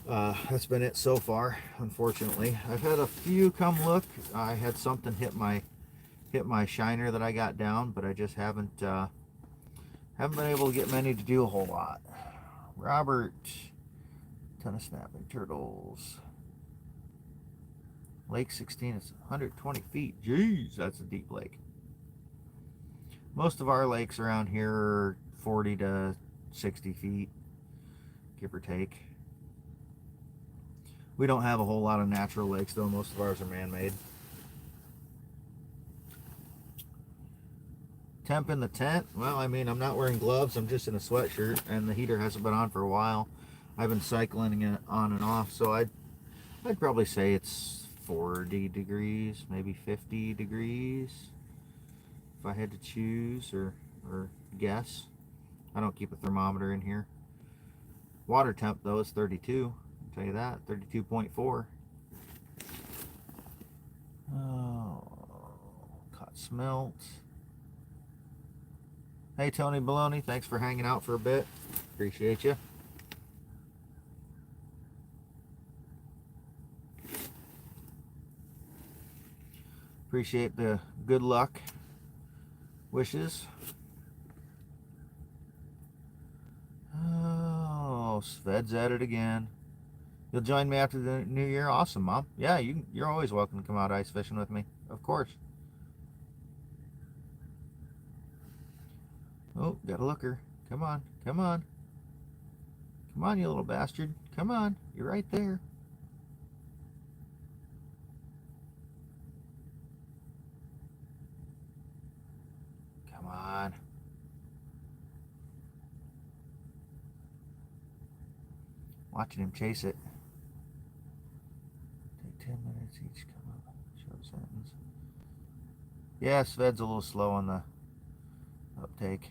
That's been it so far, unfortunately. I've had a few come look. I had something hit my shiner that I got down, but I just haven't been able to get many to do a whole lot. Robert, ton of snapping turtles. Lake 16 is 120 feet. Jeez, that's a deep lake. Most of our lakes around here are 40 to 60 feet, give or take. We don't have a whole lot of natural lakes, though. Most of ours are man-made. Temp in the tent. Well, I mean, I'm not wearing gloves. I'm just in a sweatshirt, and the heater hasn't been on for a while. I've been cycling it on and off, so I'd probably say it's 40 degrees, maybe 50 degrees, if I had to choose or guess. I don't keep a thermometer in here. Water temp, though, is 32. I'll tell you that, 32.4. Oh, caught smelt. Hey, Tony Baloney, thanks for hanging out for a bit. Appreciate you. Appreciate the good luck wishes. Oh, Sved's at it again. You'll join me after the new year? Awesome, Mom. Yeah, you're always welcome to come out ice fishing with me. Of course. Oh, got a looker. Come on, come on. Come on, you little bastard. Come on, you're right there. Come on. Watching him chase it. Take 10 minutes each. Come on. Short sentence. Yeah, Sved's a little slow on the uptake.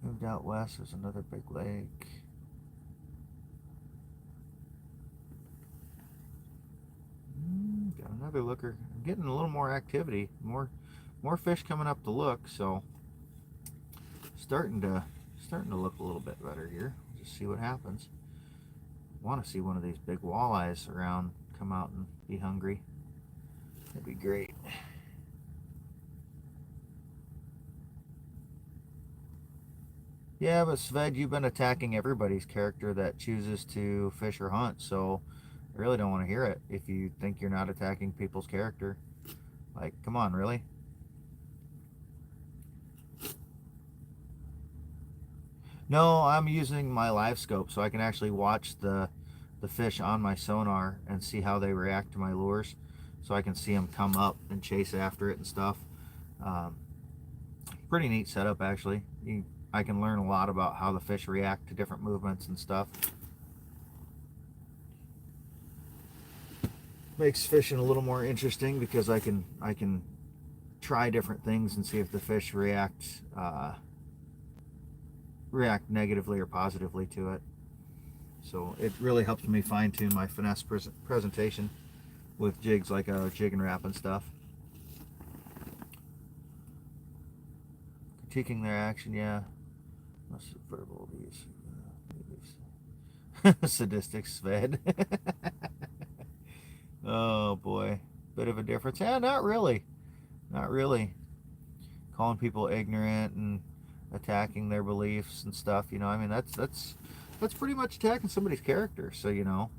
Moved out west. There's another big lake. Got another looker. I'm getting a little more activity. More fish coming up to look. So starting to look a little bit better here. Just see what happens. Want to see one of these big walleyes around come out and be hungry. That'd be great. Yeah, but Sved, you've been attacking everybody's character that chooses to fish or hunt, so I really don't want to hear it if you think you're not attacking people's character. Like, come on, really? No, I'm using my live scope so I can actually watch the fish on my sonar and see how they react to my lures, so I can see them come up and chase after it and stuff. Pretty neat setup, actually. I can learn a lot about how the fish react to different movements and stuff. Makes fishing a little more interesting because I can try different things and see if the fish react negatively or positively to it. So it really helps me fine-tune my finesse presentation with jigs like a jig and wrap and stuff. Critiquing their action, yeah. Verbal abuse. Sadistic Sved. Oh boy, bit of a difference. Yeah, not really. Not really. Calling people ignorant and attacking their beliefs and stuff, you know. I mean, that's pretty much attacking somebody's character. So, you know.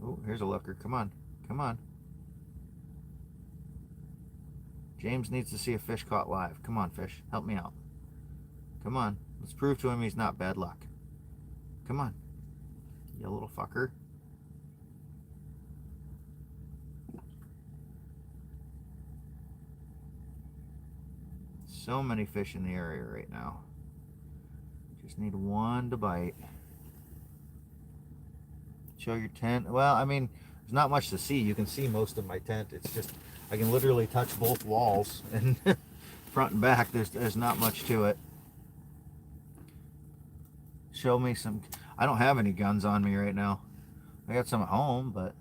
Oh, here's a looker. Come on, come on. James needs to see a fish caught live. Come on, fish, help me out. Come on, let's prove to him he's not bad luck. Come on, you little fucker. So many fish in the area right now. Just need one to bite. Show your tent. Well, I mean, there's not much to see. You can see most of my tent. It's just, I can literally touch both walls and front and back. There's not much to it. Show me some. I don't have any guns on me right now. I got some at home, but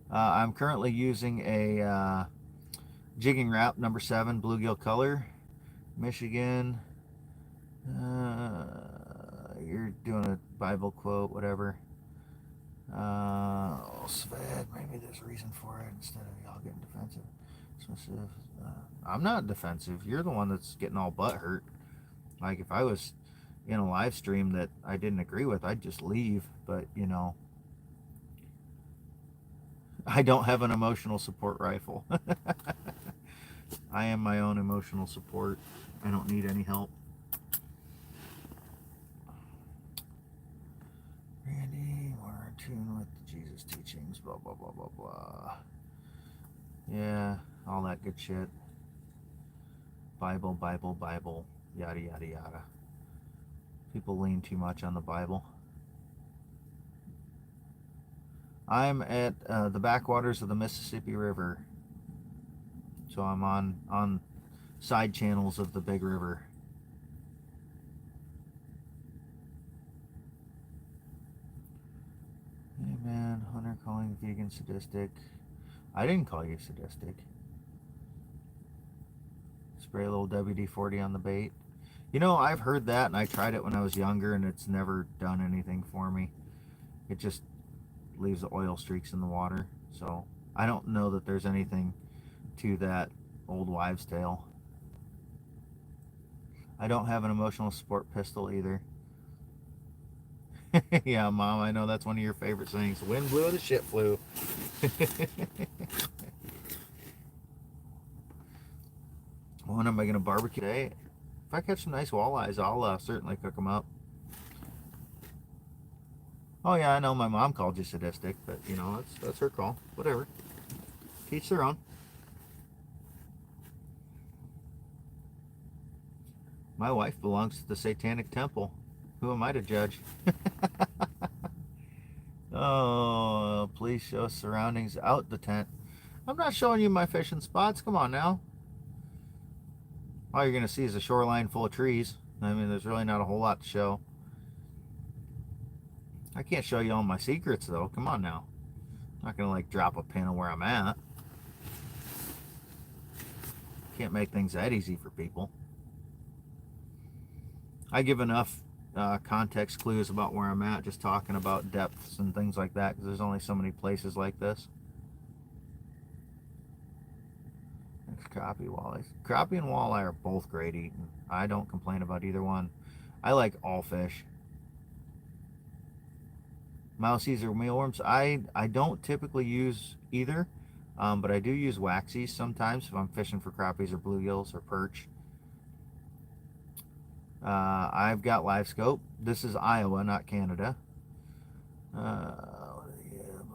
I'm currently using a jigging wrap number 7 bluegill color. Michigan. You're doing a Bible quote, whatever. Oh, Sved, maybe there's a reason for it instead of y'all getting defensive. I'm not defensive. You're the one that's getting all butt hurt. Like, if I was in a live stream that I didn't agree with, I'd just leave. But, you know, I don't have an emotional support rifle. I am my own emotional support. I don't need any help. Randy, we're in tune with Jesus teachings, blah, blah, blah, blah, blah. Yeah, all that good shit. Bible, Bible, Bible, yada, yada, yada. People lean too much on the Bible. I'm at the backwaters of the Mississippi River. So I'm on side channels of the big river. Hey man, Hunter calling vegan sadistic. I didn't call you sadistic. Spray a little WD-40 on the bait. You know, I've heard that, and I tried it when I was younger, and it's never done anything for me. It just leaves the oil streaks in the water. So I don't know that there's anything to that old wives' tale. I don't have an emotional support pistol either. Yeah, Mom, I know that's one of your favorite sayings. The wind blew or the shit flew. When am I going to barbecue today? If I catch some nice walleyes, I'll certainly cook them up. Oh yeah, I know my mom called you sadistic, but you know, that's her call. Whatever. Teach their own. My wife belongs to the Satanic Temple. Who am I to judge? Oh, please show surroundings out the tent. I'm not showing you my fishing spots. Come on now. All you're going to see is a shoreline full of trees. I mean, there's really not a whole lot to show. I can't show you all my secrets, though. Come on now. I'm not going to, like, drop a pin on where I'm at. Can't make things that easy for people. I give enough context clues about where I'm at, just talking about depths and things like that, because there's only so many places like this. Next, crappie walleye. Crappie and walleye are both great eating. I don't complain about either one. I like all fish. Mousies or mealworms. I don't typically use either, but I do use waxies sometimes if I'm fishing for crappies or bluegills or perch. I've got live scope. This is Iowa, not Canada. Blah,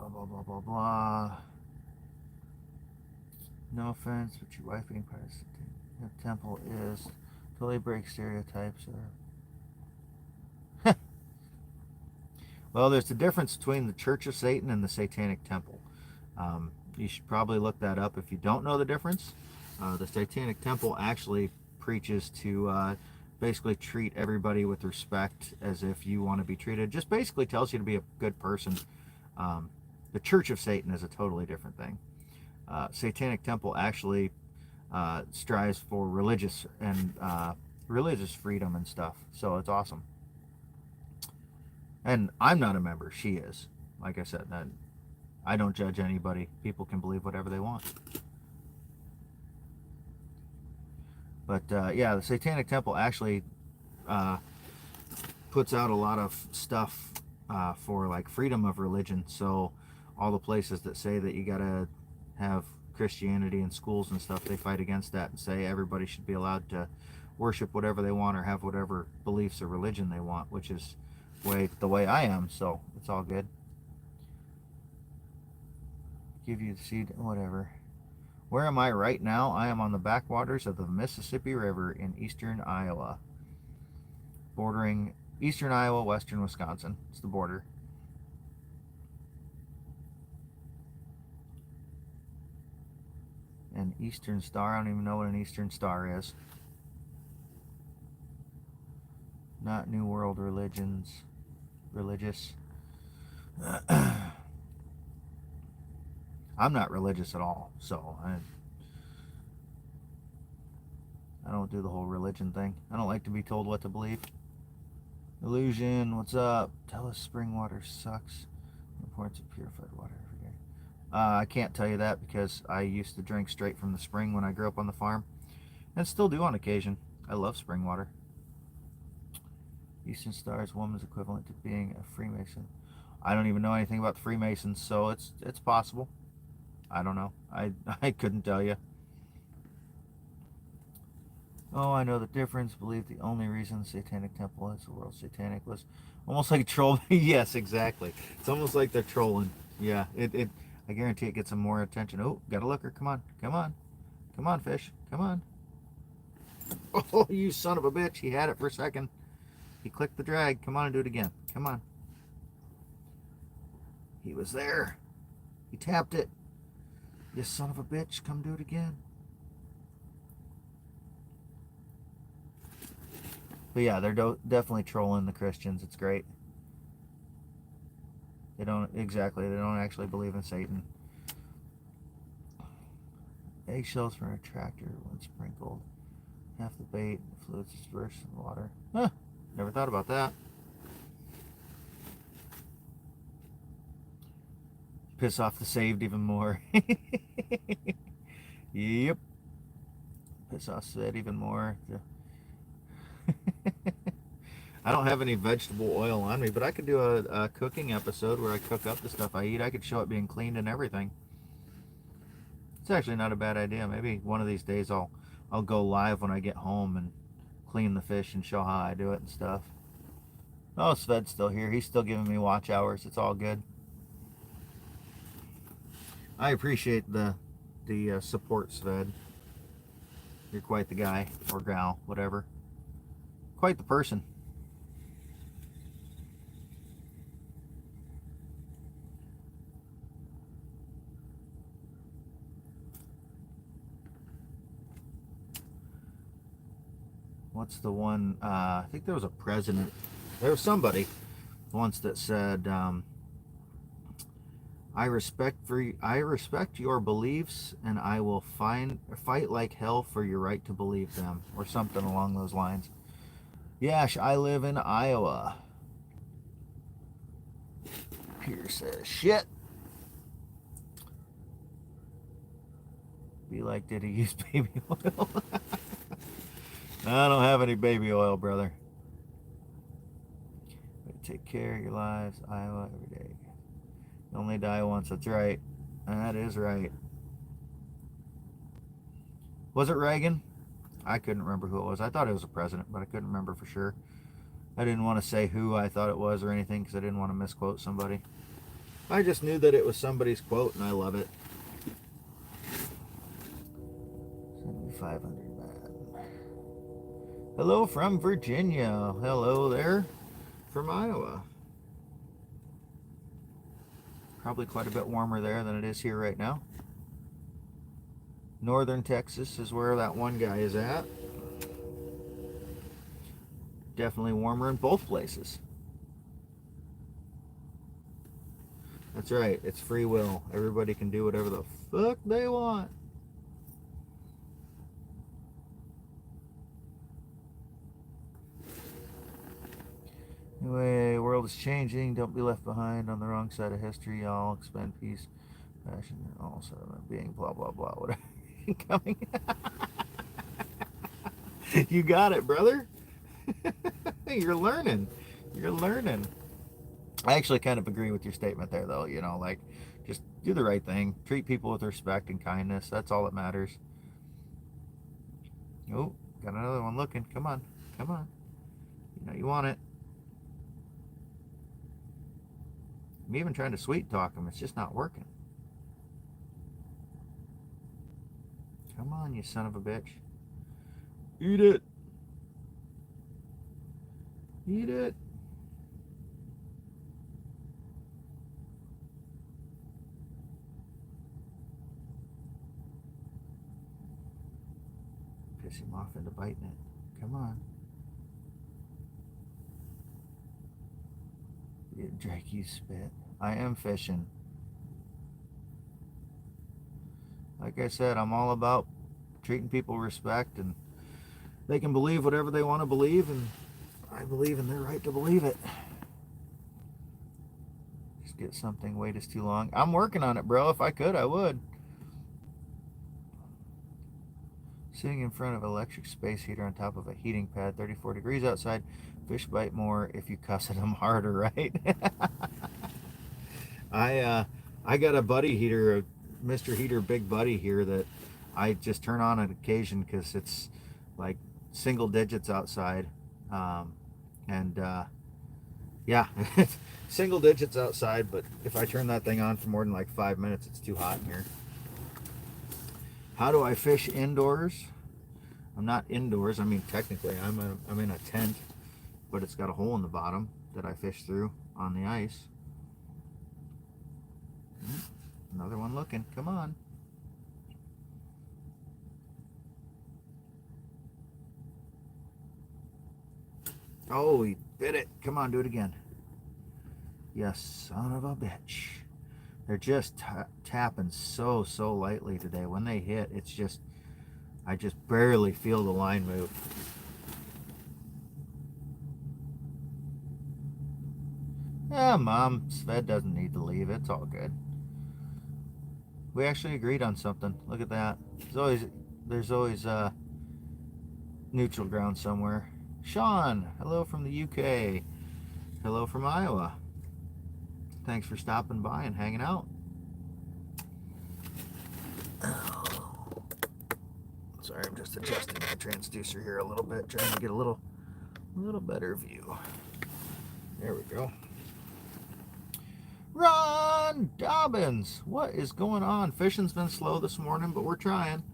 blah, blah, blah, blah. No offense, but your wife being part of the temple is totally break stereotypes. Or well, there's a difference between the Church of Satan and the Satanic Temple. You should probably look that up if you don't know the difference. The Satanic Temple actually preaches to basically treat everybody with respect as if you want to be treated. Just basically tells you to be a good person. The Church of Satan is a totally different thing. Satanic Temple actually strives for religious freedom and stuff. So it's awesome. And I'm not a member. She is. Like I said, I don't judge anybody. People can believe whatever they want. But yeah, the Satanic Temple actually puts out a lot of stuff for like freedom of religion. So all the places that say that you gotta have Christianity in schools and stuff, they fight against that and say everybody should be allowed to worship whatever they want or have whatever beliefs or religion they want, which is the way I am. So it's all good. Give you the seed, whatever. Where am I right now? I am on the backwaters of the Mississippi River in eastern Iowa, bordering eastern Iowa, western Wisconsin. It's the border. An Eastern Star. I don't even know what an Eastern Star is. Not New World religious. I'm not religious at all, so I don't do the whole religion thing. I don't like to be told what to believe. Illusion, what's up? Tell us spring water sucks. The importance of purified water every day. I can't tell you that because I used to drink straight from the spring when I grew up on the farm, and still do on occasion. I love spring water. Eastern Star's woman's equivalent to being a Freemason. I don't even know anything about the Freemasons, so it's possible. I don't know. I couldn't tell you. Oh, I know the difference. Believe the only reason the Satanic Temple is the world satanic was almost like a troll. Yes, exactly. It's almost like they're trolling. Yeah, I guarantee it gets some more attention. Oh, got a looker. Come on. Come on. Come on, fish. Come on. Oh, you son of a bitch. He had it for a second. He clicked the drag. Come on and do it again. Come on. He was there. He tapped it. You son of a bitch. Come do it again. But yeah, they're definitely trolling the Christians. It's great. They don't actually believe in Satan. Eggshells from a tractor when sprinkled. Half the bait, the fluids dispersed in the water. Huh, never thought about that. Piss off the saved even more. Yep. Piss off saved even more. I don't have any vegetable oil on me, but I could do a cooking episode where I cook up the stuff I eat. I could show it being cleaned and everything. It's actually not a bad idea. Maybe one of these days I'll go live when I get home and clean the fish and show how I do it and stuff. Oh, Sved's still here. He's still giving me watch hours. It's all good. I appreciate the support, Sved. You're quite the guy or gal, whatever. Quite the person. What's the one? I think there was a president. There was somebody once that said, I respect your beliefs, and I will fight like hell for your right to believe them," or something along those lines. Yash, I live in Iowa. Peter says, shit. Be like, did he use baby oil? I don't have any baby oil, brother. Take care of your lives, Iowa, every day. You only die once. That's right. That is right. Was it Reagan? I couldn't remember who it was. I thought it was a president, but I couldn't remember for sure. I didn't want to say who I thought it was or anything because I didn't want to misquote somebody. I just knew that it was somebody's quote, and I love it. 7,500 man. Hello from Virginia. Hello there from Iowa. Probably quite a bit warmer there than it is here right now. Northern Texas is where that one guy is at. Definitely warmer in both places. That's right, it's free will. Everybody can do whatever the fuck they want. Anyway, world is changing. Don't be left behind on the wrong side of history. Y'all expend peace, passion, and all sort of being blah blah blah. Whatever. Coming. You got it, brother. You're learning. You're learning. I actually kind of agree with your statement there, though. You know, like, just do the right thing. Treat people with respect and kindness. That's all that matters. Oh, got another one looking. Come on. Come on. You know you want it. I'm even trying to sweet talk him. It's just not working. Come on, you son of a bitch. Eat it. Eat it. Piss him off into biting it. Come on. Drake, you spit. I am fishing. Like I said, I'm all about treating people with respect, and they can believe whatever they want to believe, and I believe in their right to believe it. Just get something. Wait is too long. I'm working on it, bro. If I could, I would. Sitting in front of an electric space heater on top of a heating pad, 34 degrees outside. Fish bite more if you cuss at them harder, right? I got a buddy heater, a Mr. Heater Big Buddy here that I just turn on occasion because it's like single digits outside, and Yeah, single digits outside, but if I turn that thing on for more than like 5 minutes, it's too hot in here. How do I fish indoors? I'm not indoors. I mean, technically, I'm in a tent, but it's got a hole in the bottom that I fish through on the ice. Another one looking. Come on. Oh, he bit it. Come on, do it again. Yes, son of a bitch. They're just tapping so lightly today. When they hit, it's just, I just barely feel the line move. Yeah, Mom, Sved doesn't need to leave. It's all good. We actually agreed on something. Look at that. There's always neutral ground somewhere. Sean, hello from the UK. Hello from Iowa. Thanks for stopping by and hanging out. Sorry, I'm just adjusting my transducer here a little bit, trying to get a little better view. There we go. Ron Dobbins, what is going on? Fishing's been slow this morning, but we're trying.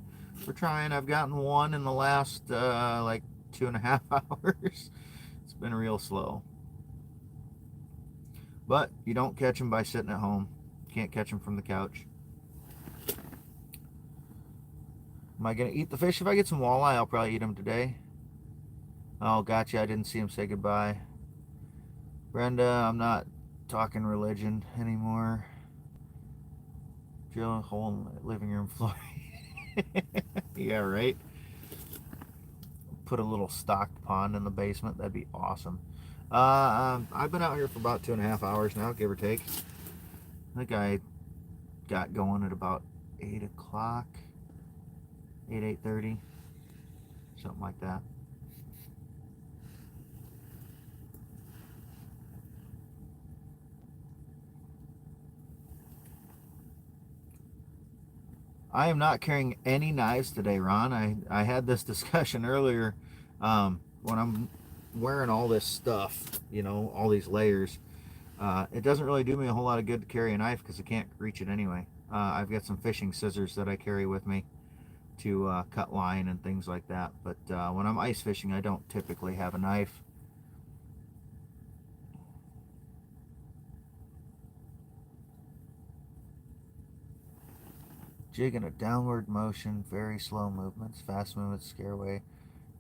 We're trying. I've gotten one in the last like 2.5 hours. It's been real slow. But you don't catch them by sitting at home. Can't catch them from the couch. Am I going to eat the fish? If I get some walleye, I'll probably eat them today. Oh, gotcha. I didn't see him say goodbye. Brenda, I'm not talking religion anymore. Drill a hole in the living room floor. Yeah, right. Put a little stocked pond in the basement. That'd be awesome. I've been out here for about 2.5 hours now, give or take. I think I got going at about 8 o'clock, 8:30, something like that. I am not carrying any knives today, Ron. I had this discussion earlier. When I'm wearing all this stuff, all these layers, it doesn't really do me a whole lot of good to carry a knife because I can't reach it anyway. I've got some fishing scissors that I carry with me to cut line and things like that. But when I'm ice fishing, I don't typically have a knife. Jig in a downward motion, very slow movements, fast movements, scare away,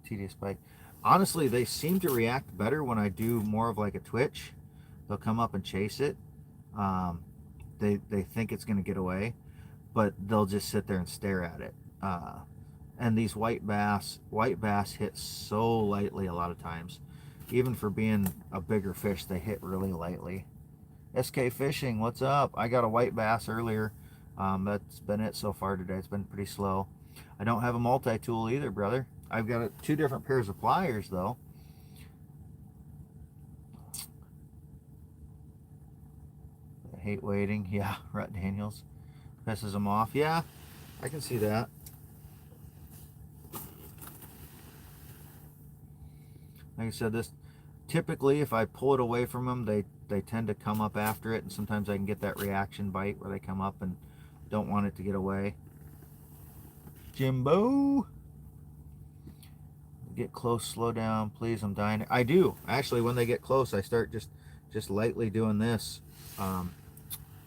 tedious bite. Honestly, they seem to react better when I do more of like a twitch. They'll come up and chase it. They think it's going to get away, but they'll just sit there and stare at it. And these white bass hit so lightly a lot of times. Even for being a bigger fish, they hit really lightly. SK Fishing, what's up? I got a white bass earlier. That's been it so far today. It's been pretty slow. I don't have a multi-tool either, brother. I've got 2 different pairs of pliers, though. I hate waiting. Yeah, Rut Daniels. Pisses them off. Yeah, I can see that. Like I said, this typically, if I pull it away from them, they tend to come up after it, and sometimes I can get that reaction bite where they come up and don't want it to get away. Jimbo, get close, slow down, please. I'm dying. I do actually. When they get close, I start just lightly doing this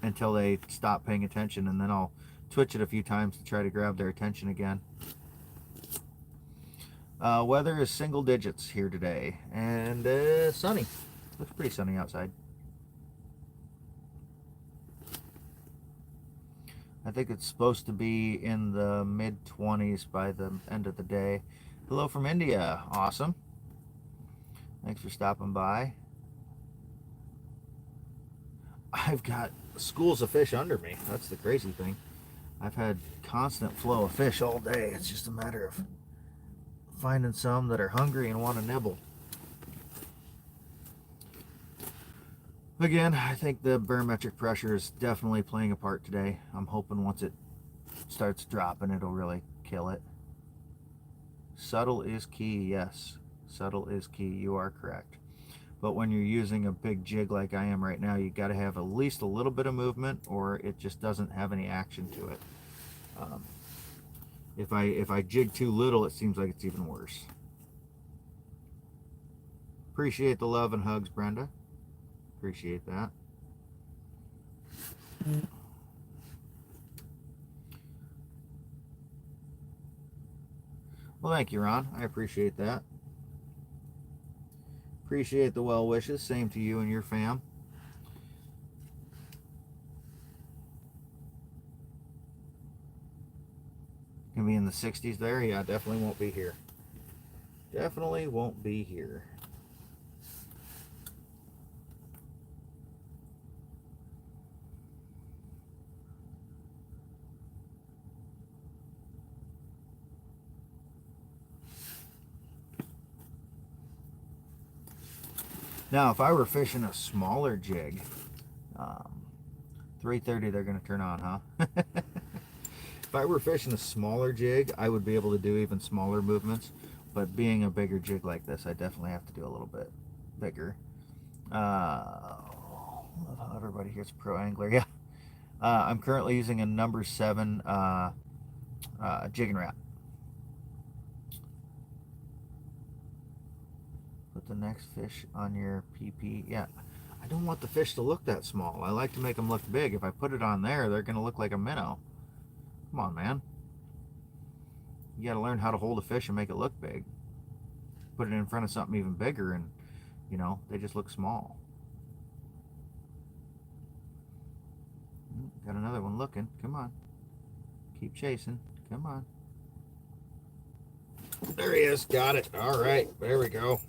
until they stop paying attention, and then I'll twitch it a few times to try to grab their attention again. Weather is single digits here today, and sunny. Looks pretty sunny outside. I think it's supposed to be in the mid-20s by the end of the day. Hello from India. Awesome. Thanks for stopping by. I've got schools of fish under me. That's the crazy thing. I've had constant flow of fish all day. It's just a matter of finding some that are hungry and want to nibble. Again, I think the barometric pressure is definitely playing a part today. I'm hoping once it starts dropping, it'll really kill it. Subtle is key, yes. Subtle is key. You are correct. But when you're using a big jig like I am right now, you got to have at least a little bit of movement, or it just doesn't have any action to it. If I jig too little, it seems like it's even worse. Appreciate the love and hugs, Brenda. Appreciate that. Well, thank you, Ron. I appreciate that. Appreciate the well wishes. Same to you and your fam. Gonna be in the 60s there? Yeah, definitely won't be here. Definitely won't be here. Now, if I were fishing a smaller jig, 3:30 they're going to turn on, huh? If I were fishing a smaller jig, I would be able to do even smaller movements. But being a bigger jig like this, I definitely have to do a little bit bigger. Love how everybody here's pro angler. Yeah. I'm currently using a number 7 jig and wrap. Put the next fish on your PP. Yeah, I don't want the fish to look that small. I like to make them look big. If I put it on there, they're going to look like a minnow. Come on, man. You got to learn how to hold a fish and make it look big. Put it in front of something even bigger and, you know, they just look small. Got another one looking. Come on. Keep chasing. Come on. There he is. Got it. All right. There we go.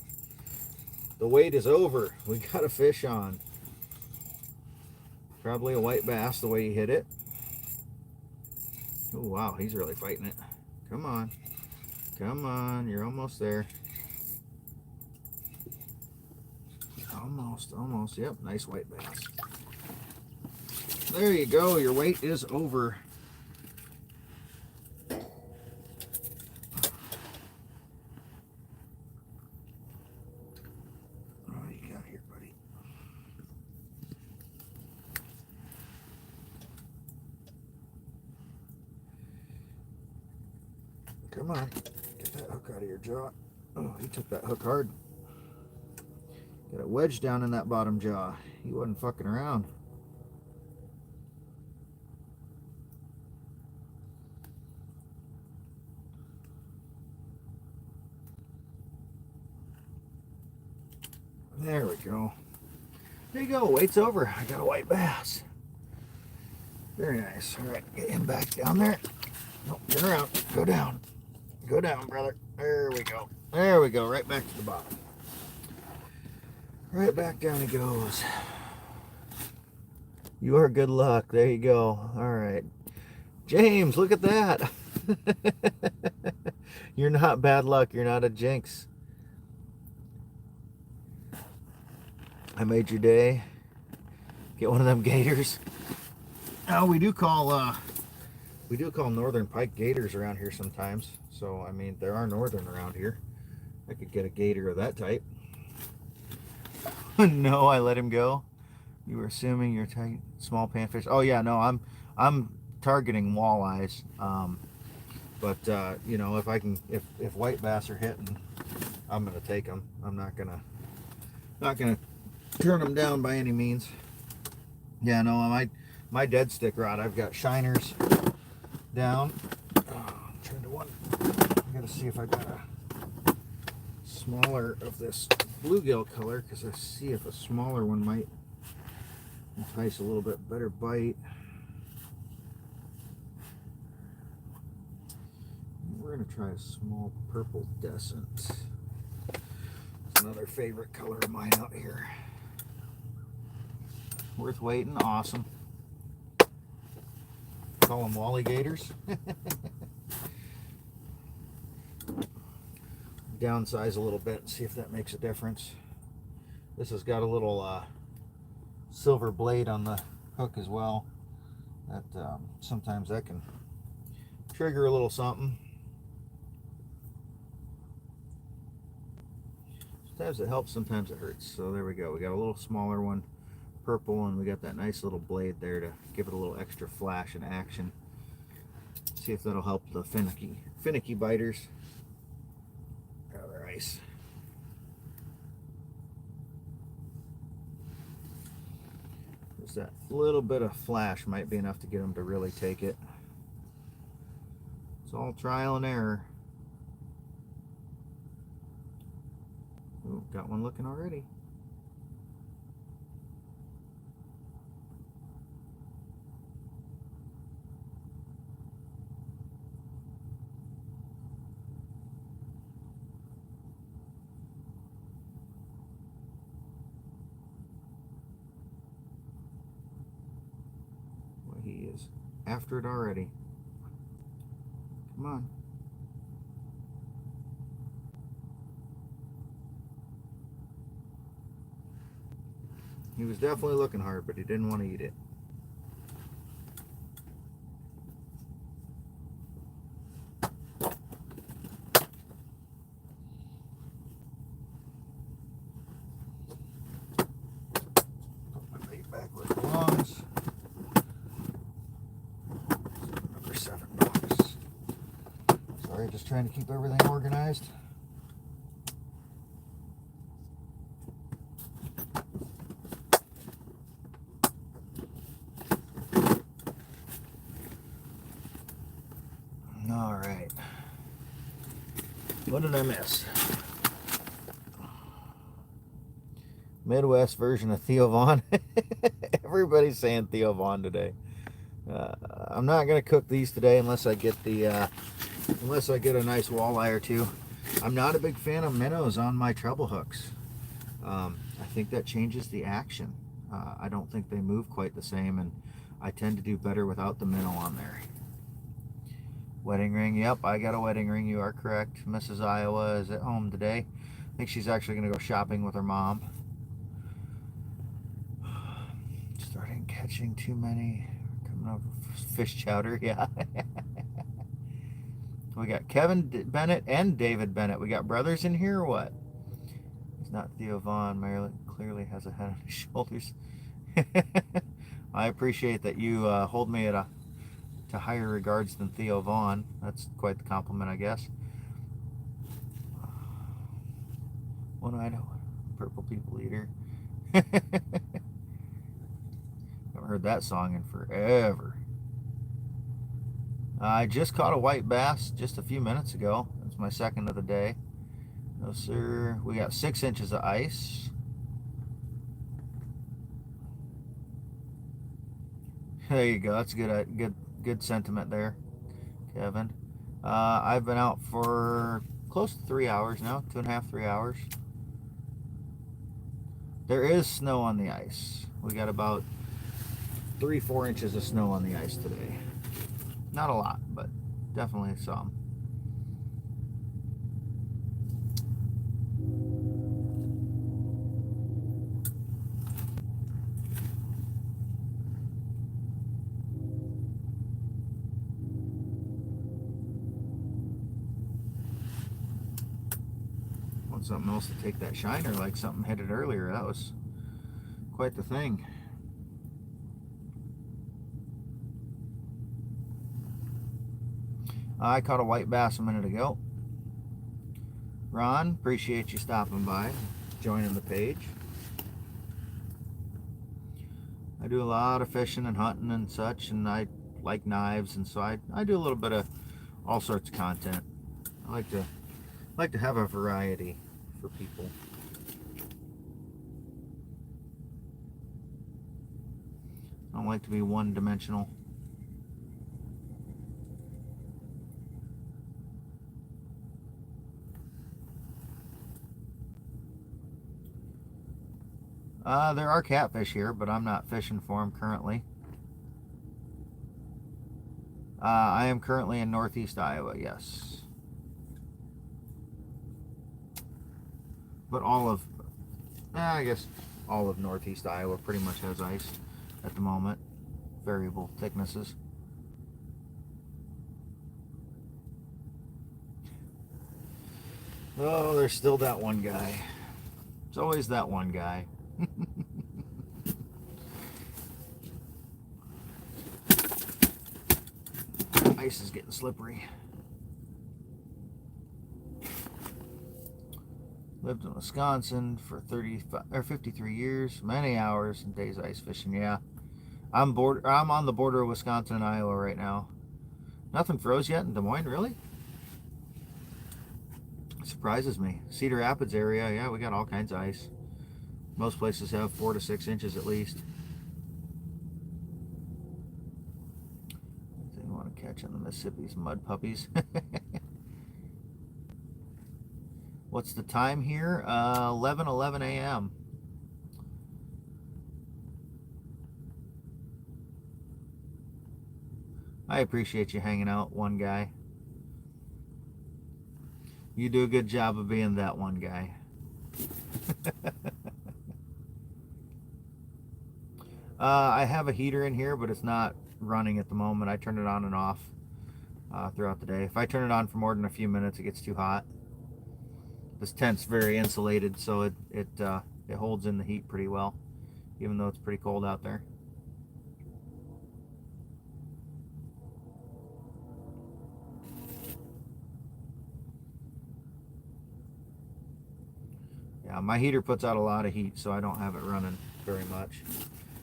The wait is over. We got a fish on. Probably a white bass the way he hit it. Oh, wow. He's really fighting it. Come on. Come on. You're almost there. Almost. Almost. Yep. Nice white bass. There you go. Your wait is over. Come on, get that hook out of your jaw. Oh, he took that hook hard. Got it wedged down in that bottom jaw. He wasn't fucking around. There we go. There you go, weight's over. I got a white bass. Very nice. All right, get him back down there. No, turn around, go down. Go down, brother. There we go. There we go. Right back to the bottom. Right back down he goes. You are good luck. There you go. All right. James, look at that. You're not bad luck. You're not a jinx. I made your day. Get one of them gators. Oh, we do call northern pike gators around here sometimes. So, I mean, there are northern around here. I could get a gator of that type. No, I let him go. You were assuming you're tight, small panfish. Oh yeah, no, I'm targeting walleyes. But you know, if white bass are hitting, I'm gonna take them. I'm not gonna turn them down by any means. Yeah, no, my dead stick rod, I've got shiners down. Turn to one. I gotta see if I got a smaller of this bluegill color, because I see if a smaller one might entice a little bit better bite. We're gonna try a small purple descent. It's another favorite color of mine out here. Worth waiting. Awesome. Call them wally gators. Downsize a little bit and see if that makes a difference. This has got a little silver blade on the hook as well. That sometimes that can trigger a little something. Sometimes it helps, sometimes it hurts. So there we go. We got a little smaller one, purple, and we got that nice little blade there to give it a little extra flash and action. See if that'll help the finicky biters out of their ice. Just that little bit of flash might be enough to get them to really take it. It's all trial and error. Ooh, got one looking already. Well, he is after it already. Come on. He was definitely looking hard, but he didn't want to eat it. Put my bait back where it belongs. Number 7 box. Sorry, just trying to keep everything organized. All right. What did I miss? Midwest version of Theo Vaughn. Everybody's saying Theo Vaughn today. I'm not gonna cook these today unless I get a nice walleye or two. I'm not a big fan of minnows on my treble hooks. I think that changes the action. I don't think they move quite the same, and I tend to do better without the minnow on there. Wedding ring, yep, I got a wedding ring, you are correct. Mrs. Iowa is at home today. I think she's actually going to go shopping with her mom. Starting catching too many. Coming up with fish chowder, yeah. We got Kevin Bennett and David Bennett. We got brothers in here or what? He's not Theo Vaughn. Marilyn clearly has a head on his shoulders. I appreciate that you hold me at to higher regards than Theo Vaughn. That's quite the compliment, I guess. One-eyed purple people eater. Haven't heard that song in forever. I just caught a white bass just a few minutes ago. That's my second of the day. No sir. We got 6 inches of ice. There you go. That's good sentiment there, Kevin. I've been out for close to 3 hours now, 2.5, 3 hours. There is snow on the ice. We got about 3-4 inches of snow on the ice today. Not a lot, but definitely some. Something else to take that shiner like something hit it earlier. That was quite the thing. I caught a white bass a minute ago. Ron, appreciate you stopping by, joining the page. I do a lot of fishing and hunting and such, and I like knives, and so I do a little bit of all sorts of content. I like to have a variety for people. I don't like to be one-dimensional. There are catfish here, but I'm not fishing for them currently. I am currently in northeast Iowa, yes. But I guess all of northeast Iowa pretty much has ice at the moment. Variable thicknesses. Oh, there's still that one guy. It's always that one guy. Ice is getting slippery. Lived in Wisconsin for 53 years, many hours and days ice fishing. Yeah, I'm on the border of Wisconsin and Iowa right now. Nothing froze yet in Des Moines, really? It surprises me. Cedar Rapids area, yeah, we got all kinds of ice. Most places have 4 to 6 inches at least. They want to catch on the Mississippi's mud puppies. What's the time here? 11:11 a.m. I appreciate you hanging out, one guy. You do a good job of being that one guy. I have a heater in here, but it's not running at the moment. I turn it on and off throughout the day. If I turn it on for more than a few minutes, it gets too hot. This tent's very insulated, so it holds in the heat pretty well, even though it's pretty cold out there. Yeah, my heater puts out a lot of heat, so I don't have it running very much.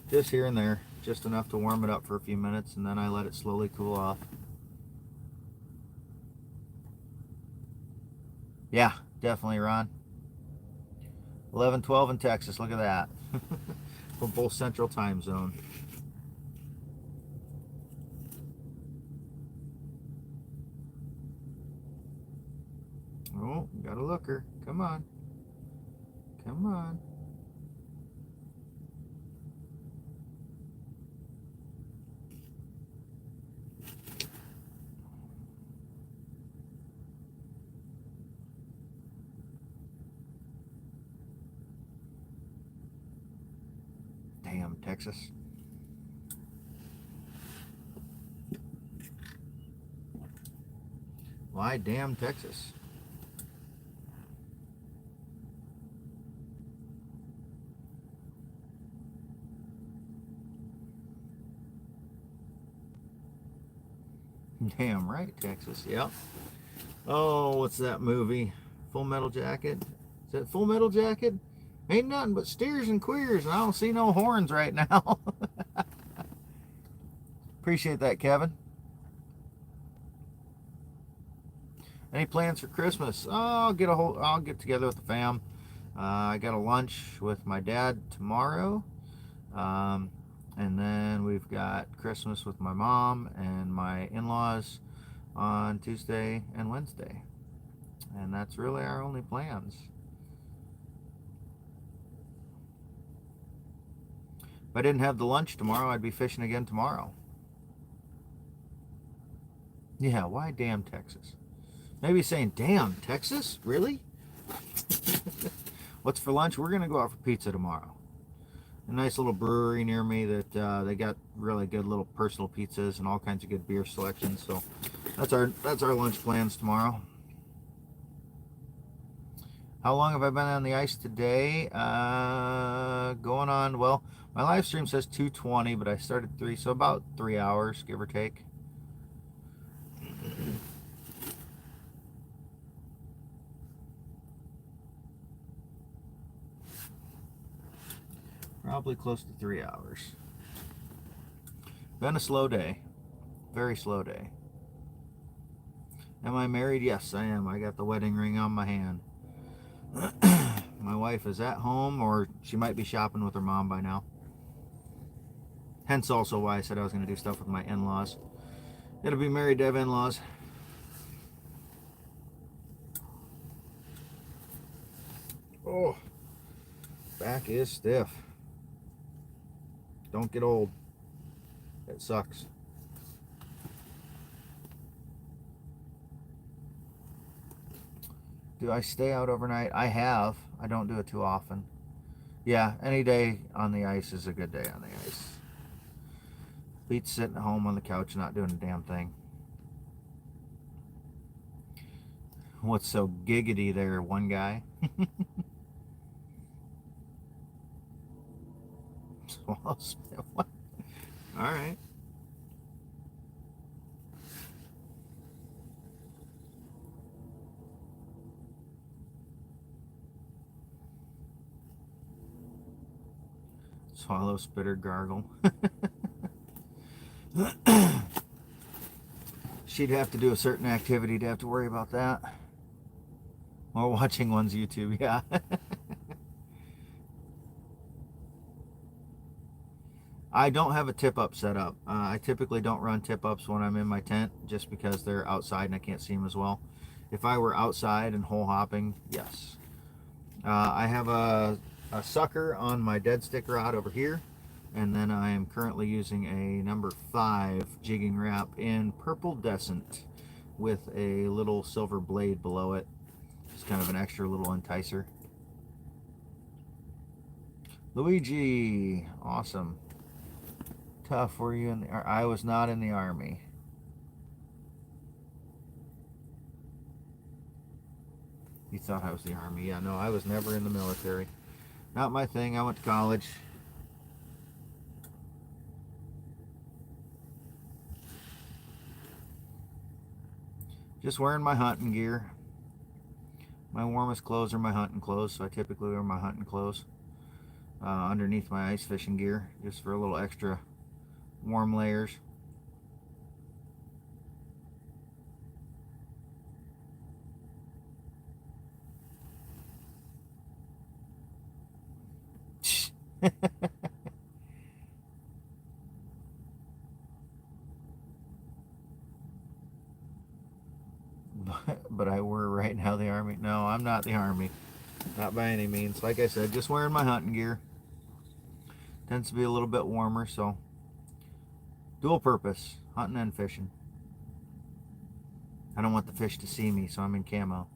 Just here and there, just enough to warm it up for a few minutes, and then I let it slowly cool off. Yeah, definitely, Ron. 11:12 in Texas. Look at that. We're both Central Time Zone. Oh, got a looker. Come on. Come on. Damn, Texas. Why damn Texas? Damn right, Texas. Yep. Oh, what's that movie? Full Metal Jacket? Is that Full Metal Jacket? Ain't nothing but steers and queers, and I don't see no horns right now. Appreciate that, Kevin. Any plans for Christmas? Oh, I'll get together with the fam. I got a lunch with my dad tomorrow. And then we've got Christmas with my mom and my in-laws on Tuesday and Wednesday. And that's really our only plans. If I didn't have the lunch tomorrow, I'd be fishing again tomorrow. Yeah, why damn Texas? Maybe saying, damn, Texas? Really? What's for lunch? We're going to go out for pizza tomorrow. A nice little brewery near me that they got really good little personal pizzas and all kinds of good beer selections. So that's our lunch plans tomorrow. How long have I been on the ice today? Going on, well, my live stream says 2:20, but I started 3, so about 3 hours, give or take. Probably close to 3 hours. Been a slow day. Very slow day. Am I married? Yes, I am. I got the wedding ring on my hand. My wife is at home, or she might be shopping with her mom by now. Hence also why I said I was going to do stuff with my in-laws. Gotta be married to have in-laws. Oh, back is stiff. Don't get old. It sucks. Do I stay out overnight? I have. I don't do it too often. Yeah, any day on the ice is a good day on the ice. Beats sitting at home on the couch not doing a damn thing. What's so giggity there, one guy? Swallow spit. What? All right. Swallow, spitter, gargle. She'd have to do a certain activity to have to worry about that. Or watching one's YouTube, yeah. I don't have a tip-up set up. I typically don't run tip-ups when I'm in my tent just because they're outside and I can't see them as well. If I were outside and hole hopping, yes. I have a sucker on my dead stick rod over here, and then I am currently using a number 5 jigging wrap in purple descent with a little silver blade below it. It's kind of an extra little enticer. Luigi, awesome. Tough, were you in the... I was not in the Army. You thought I was the Army. Yeah, no, I was never in the military. Not my thing. I went to college. Just wearing my hunting gear. My warmest clothes are my hunting clothes, so I typically wear my hunting clothes underneath my ice fishing gear, just for a little extra warm layers. But I were right now the Army. No, I'm not the Army. Not by any means. Like I said, just wearing my hunting gear. Tends to be a little bit warmer, so dual purpose, hunting and fishing. I don't want the fish to see me, so I'm in camo.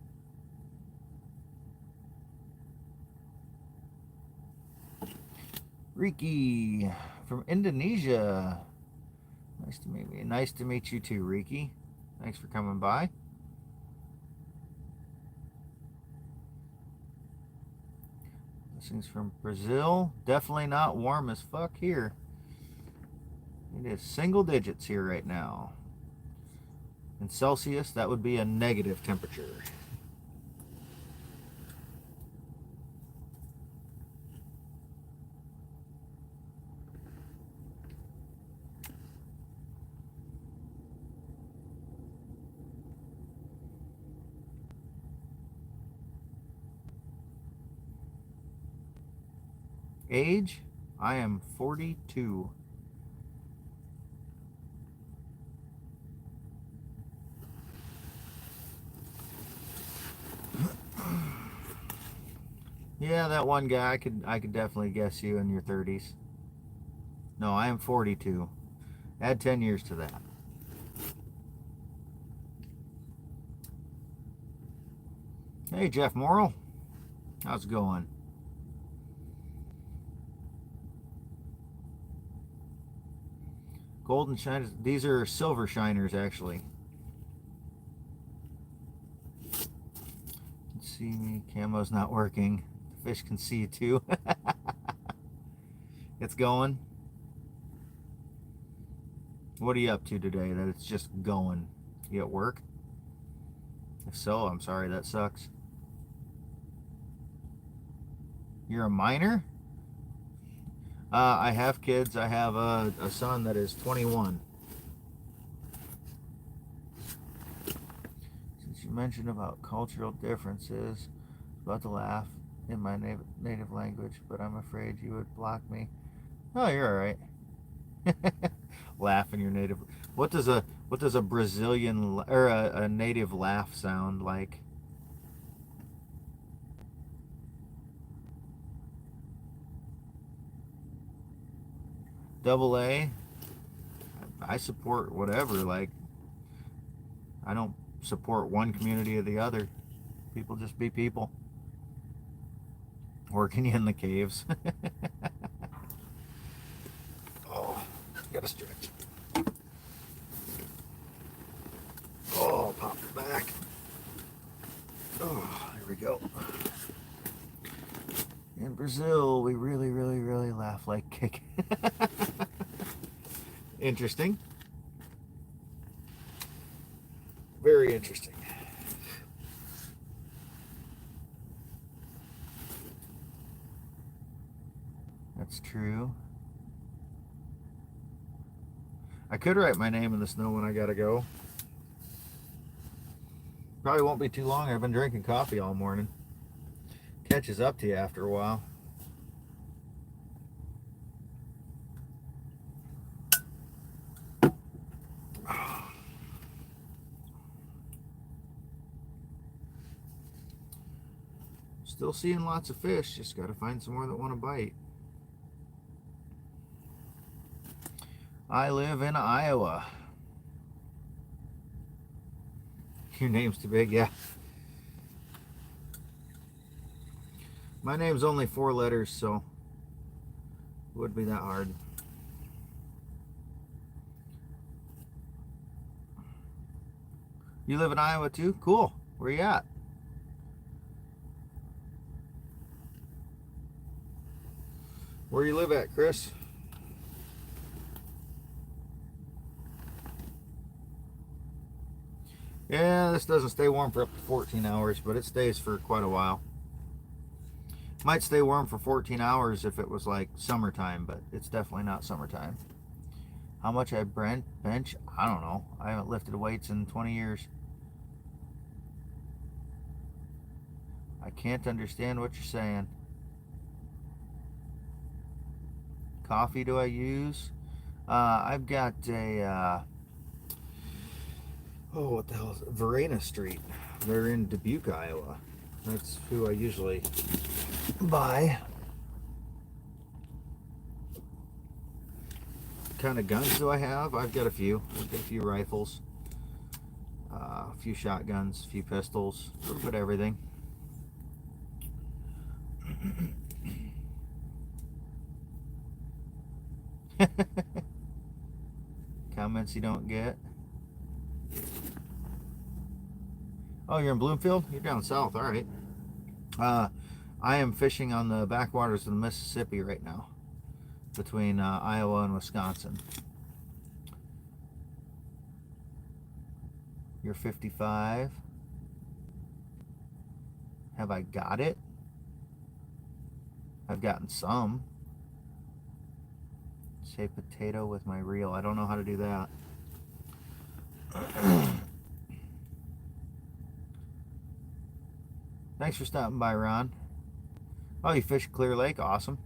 Riki from Indonesia. Nice to meet you. Nice to meet you too, Riki. Thanks for coming by. This thing's from Brazil. Definitely not warm as fuck here. It is single digits here right now. In Celsius, that would be a negative temperature. Age, I am 42. Yeah, that one guy, I could definitely guess you in your 30s. No, I am 42. Add 10 years to that. Hey, Jeff Morrill. How's it going? Golden shiners. These are silver shiners, actually. See me. Camo's not working. The fish can see you too. It's going. What are you up to today that it's just going? You at work? If so, I'm sorry, that sucks. You're a minor? I have kids. I have a son that is 21. Since you mentioned about cultural differences, I was about to laugh in my native language, but I'm afraid you would block me. Oh, you're all right. Laugh in your native. What does a Brazilian or a native laugh sound like? Double A. I support whatever. Like, I don't support one community or the other. People just be people. Working in the caves. Oh, gotta stretch. Oh, pop it back. Oh, there we go. In Brazil, we really, really, really laugh like big. Interesting. Very interesting. That's true. I could write my name in the snow when I gotta go. Probably won't be too long. I've been drinking coffee all morning. Catches up to you after a while. Still seeing lots of fish. Just got to find some more that want to bite. I live in Iowa. Your name's too big, yeah. My name's only 4 letters, so it wouldn't be that hard. You live in Iowa too? Cool. Where you at? Where you live at, Chris? Yeah, this doesn't stay warm for up to 14 hours, but it stays for quite a while. Might stay warm for 14 hours if it was like summertime, but it's definitely not summertime. How much I bench? I don't know. I haven't lifted weights in 20 years. I can't understand what you're saying. Coffee do I use? I've got a, what the hell is it? Verena Street. They're in Dubuque, Iowa. That's who I usually buy. What kind of guns do I have? I've got a few. I've got a few rifles, a few shotguns, a few pistols, a little bit of everything. Comments you don't get. Oh, you're in Bloomfield? You're down south, all right. I am fishing on the backwaters of the Mississippi right now, between Iowa and Wisconsin. You're 55. Have I got it? I've gotten some. Say potato with my reel. I don't know how to do that. Thanks for stopping by, Ron. Oh, you fished Clear Lake? Awesome.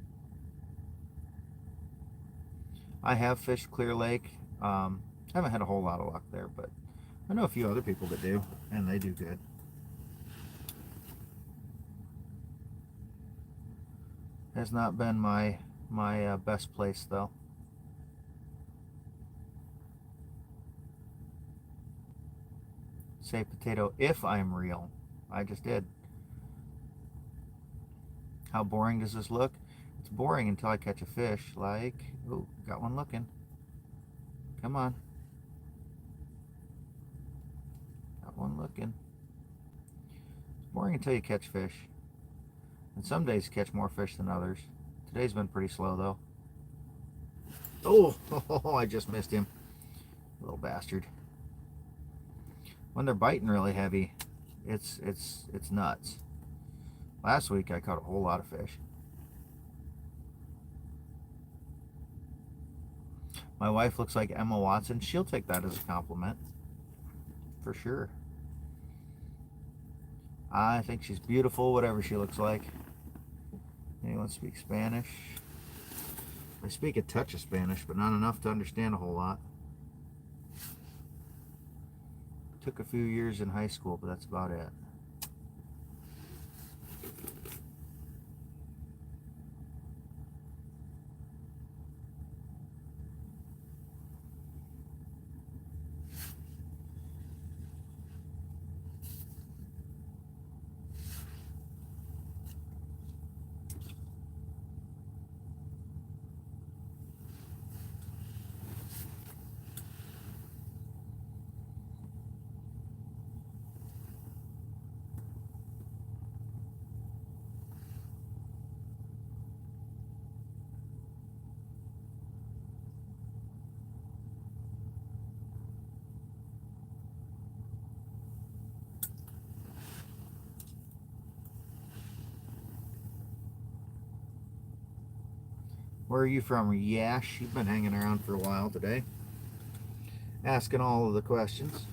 I have fished Clear Lake. Haven't had a whole lot of luck there, but I know a few other people that do, and they do good. Has not been my best place, though. Say potato if I'm real. I just did. How boring does this look? It's boring until I catch a fish. Like, oh, got one looking. Come on. Got one looking. It's boring until you catch fish. And some days catch more fish than others. Today's been pretty slow, though. Oh, I just missed him. Little bastard. When they're biting really heavy, it's nuts. Last week I caught a whole lot of fish. My wife looks like Emma Watson. She'll take that as a compliment. For sure. I think she's beautiful, whatever she looks like. Anyone speak Spanish? I speak a touch of Spanish, but not enough to understand a whole lot. Took a few years in high school, but that's about it. Where are you from? Yash, you've been hanging around for a while today, asking all of the questions.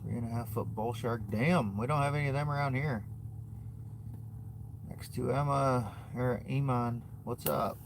Three and a half foot bull shark. Damn, we don't have any of them around here. Next to Emma or Iman. What's up?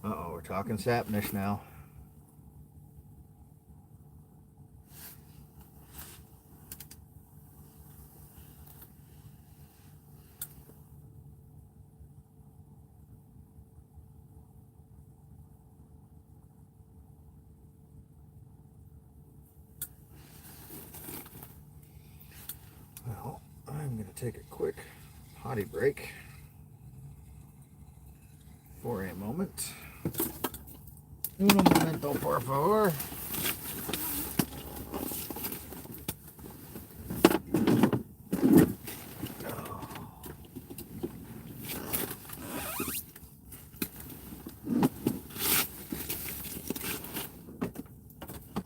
Uh-oh, we're talking Sapnish now. Well, I'm going to take a quick potty break for a moment. Uno momento, por favor.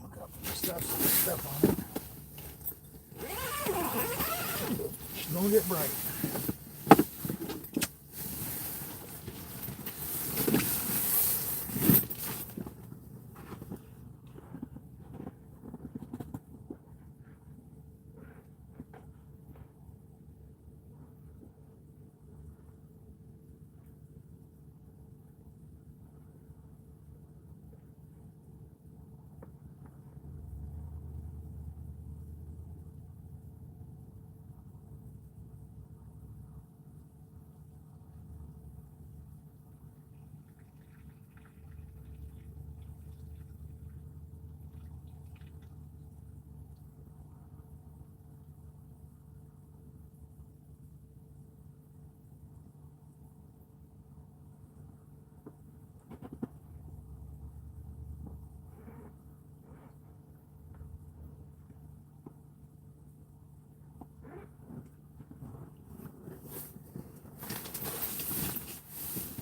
Look up for the stuff on it. Just don't get bright.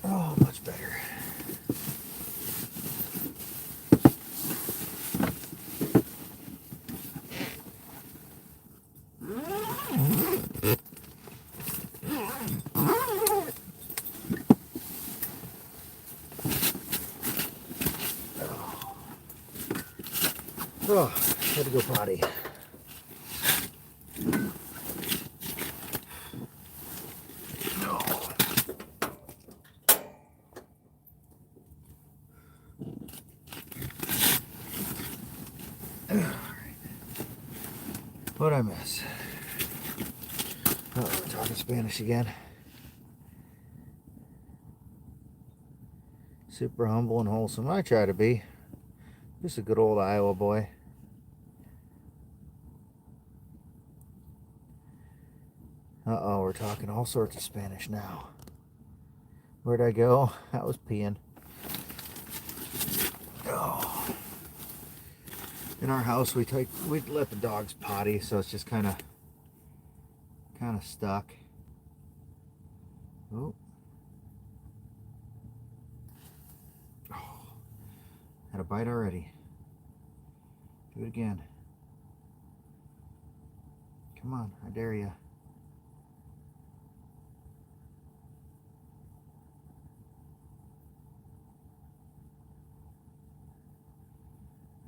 Oh, much better. Oh, had to go potty. No. What'd I miss? Oh, we're talking Spanish again. Super humble and wholesome. I try to be. Just a good old Iowa boy. Uh-oh, we're talking all sorts of Spanish now. Where'd I go? I was peeing. Oh. In our house, we let the dogs potty, so it's just kind of stuck. Oh. Oh. Had a bite already. Do it again. Come on, I dare you.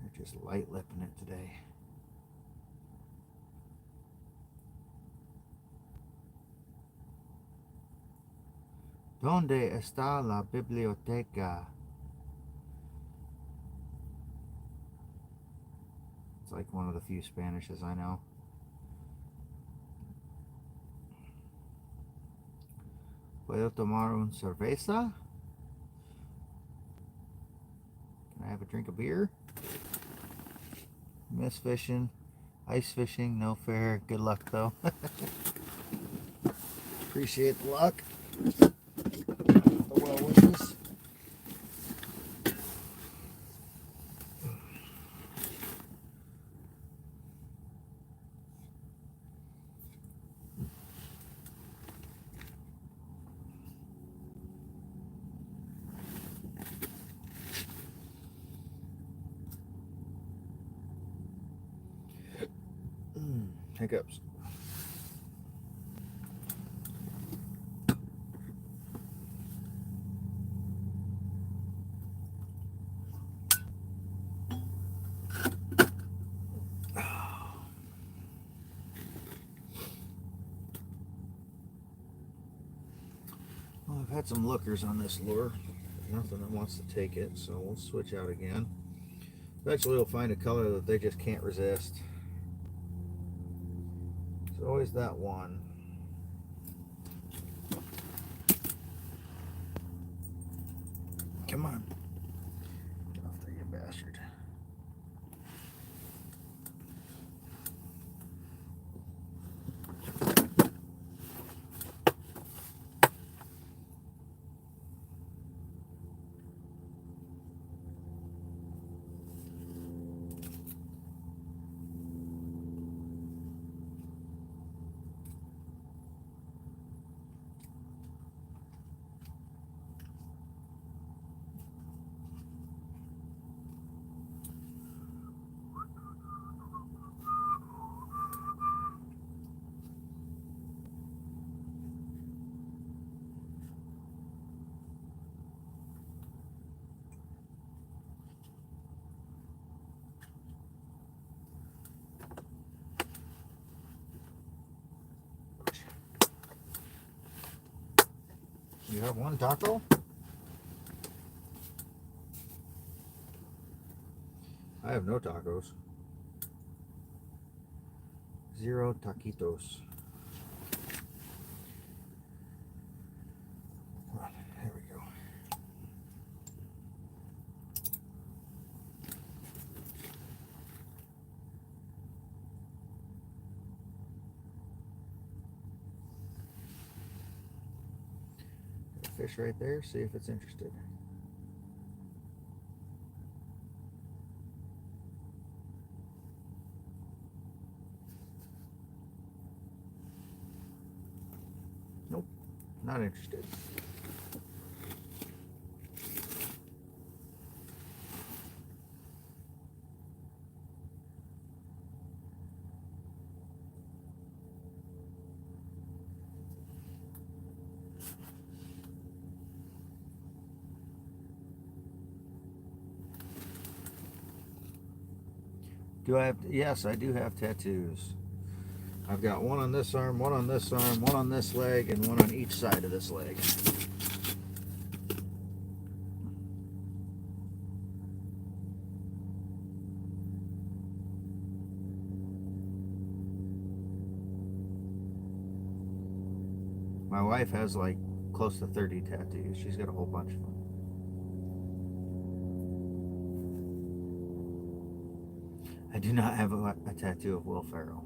They're just light lipping it today. ¿Dónde está la biblioteca? It's like one of the few Spanishes I know. ¿Puedo tomar un cerveza? Can I have a drink of beer? Miss fishing. Ice fishing, no fair. Good luck though. Appreciate the luck. The well wishes. Hiccups. Well, I've had some lookers on this lure. Nothing that wants to take it, so we'll switch out again. Eventually we'll find a color that they just can't resist. It's always that one. Come on. Get off there, you bastard. You have one taco? I have no tacos. 0 taquitos. There we go. Got a fish right there. See if it's interested. Nope, not interested. Do I have? Yes, I do have tattoos. I've got one on this arm, one on this arm, one on this leg, and one on each side of this leg. My wife has like close to 30 tattoos. She's got a whole bunch of them. I do not have a tattoo of Will Ferrell.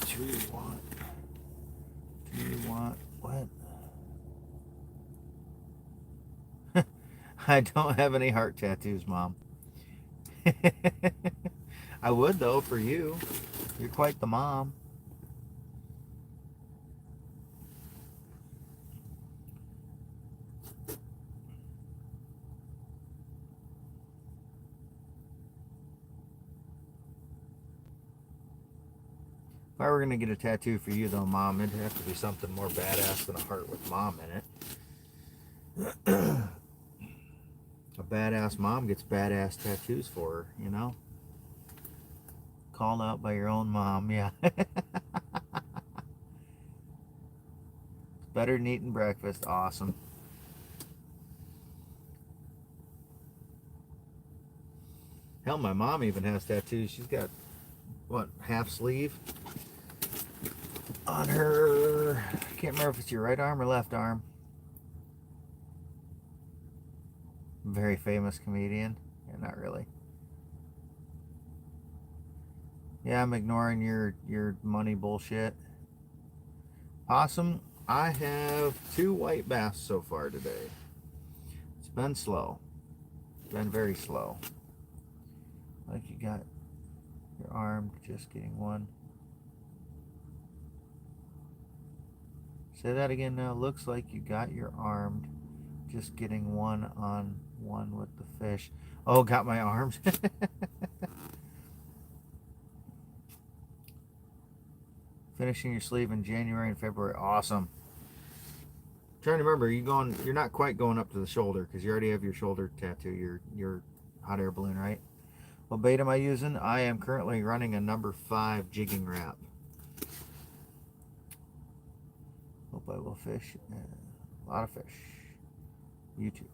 Do you want? Do you want what? I don't have any heart tattoos, Mom. I would though for you. You're quite the mom. If I were gonna get a tattoo for you though, Mom, it'd have to be something more badass than a heart with Mom in it. A badass mom gets badass tattoos for her, you know? Called out by your own mom, yeah. Better than eating breakfast, awesome. Hell, my mom even has tattoos. She's got, what, half sleeve on her, I can't remember if it's your right arm or left arm. Very famous comedian. Yeah, not really. Yeah, I'm ignoring your money bullshit. Possum, I have 2 white bass so far today. It's been slow. It's been very slow. Like you got your arm just getting one. Say that again now. Looks like you got your armed just getting one on one with the fish. Oh, got my arms. Finishing your sleeve in January and February. Awesome. I'm trying to remember, you're not quite going up to the shoulder because you already have your shoulder tattoo, your hot air balloon, right? What bait am I using? I am currently running a number 5 jigging wrap. Hope I will fish. A lot of fish. You too.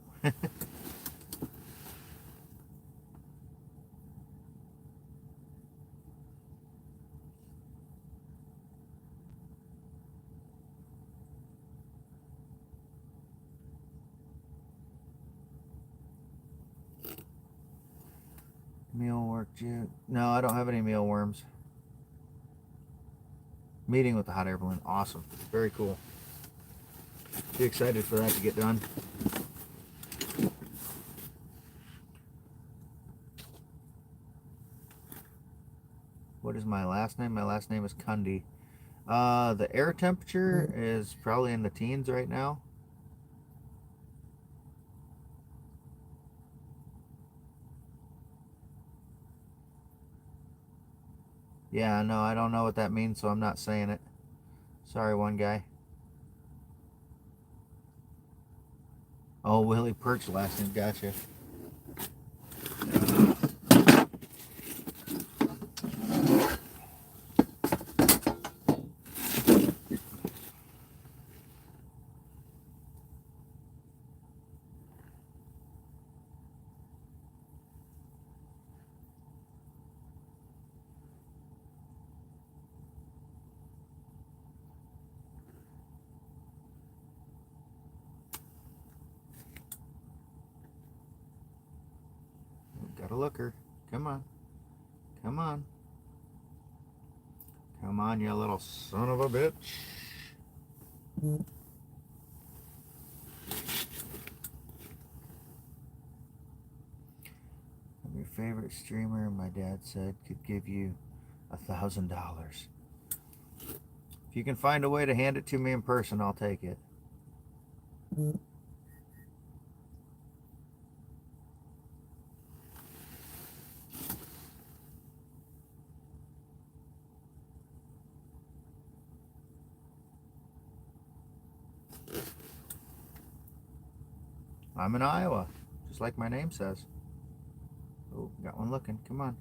Mealwork jig. No, I don't have any mealworms. Meeting with the hot air balloon. Awesome. Very cool. Be excited for that to get done. What is my last name? My last name is Kundi. The air temperature is probably in the teens right now. Yeah, no, I don't know what that means, so I'm not saying it. Sorry, one guy. Oh, Willie Perch last name. Gotcha. Got a looker. Come on. Come on. Come on, you little son of a bitch. I'm your favorite streamer, my dad said, could give you $1,000. If you can find a way to hand it to me in person, I'll take it. I'm in Iowa, just like my name says. Oh, got one looking. Come on.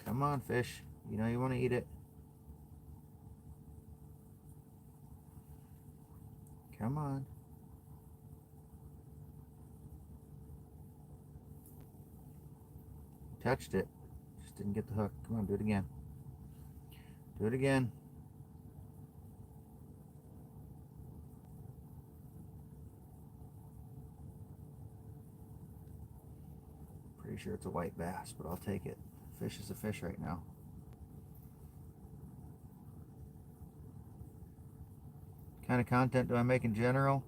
Come on, fish. You know you want to eat it. Come on. Touched it. Just didn't get the hook. Come on, do it again. Do it again. Pretty sure it's a white bass, but I'll take it. Fish is a fish right now. What kind of content do I make in general?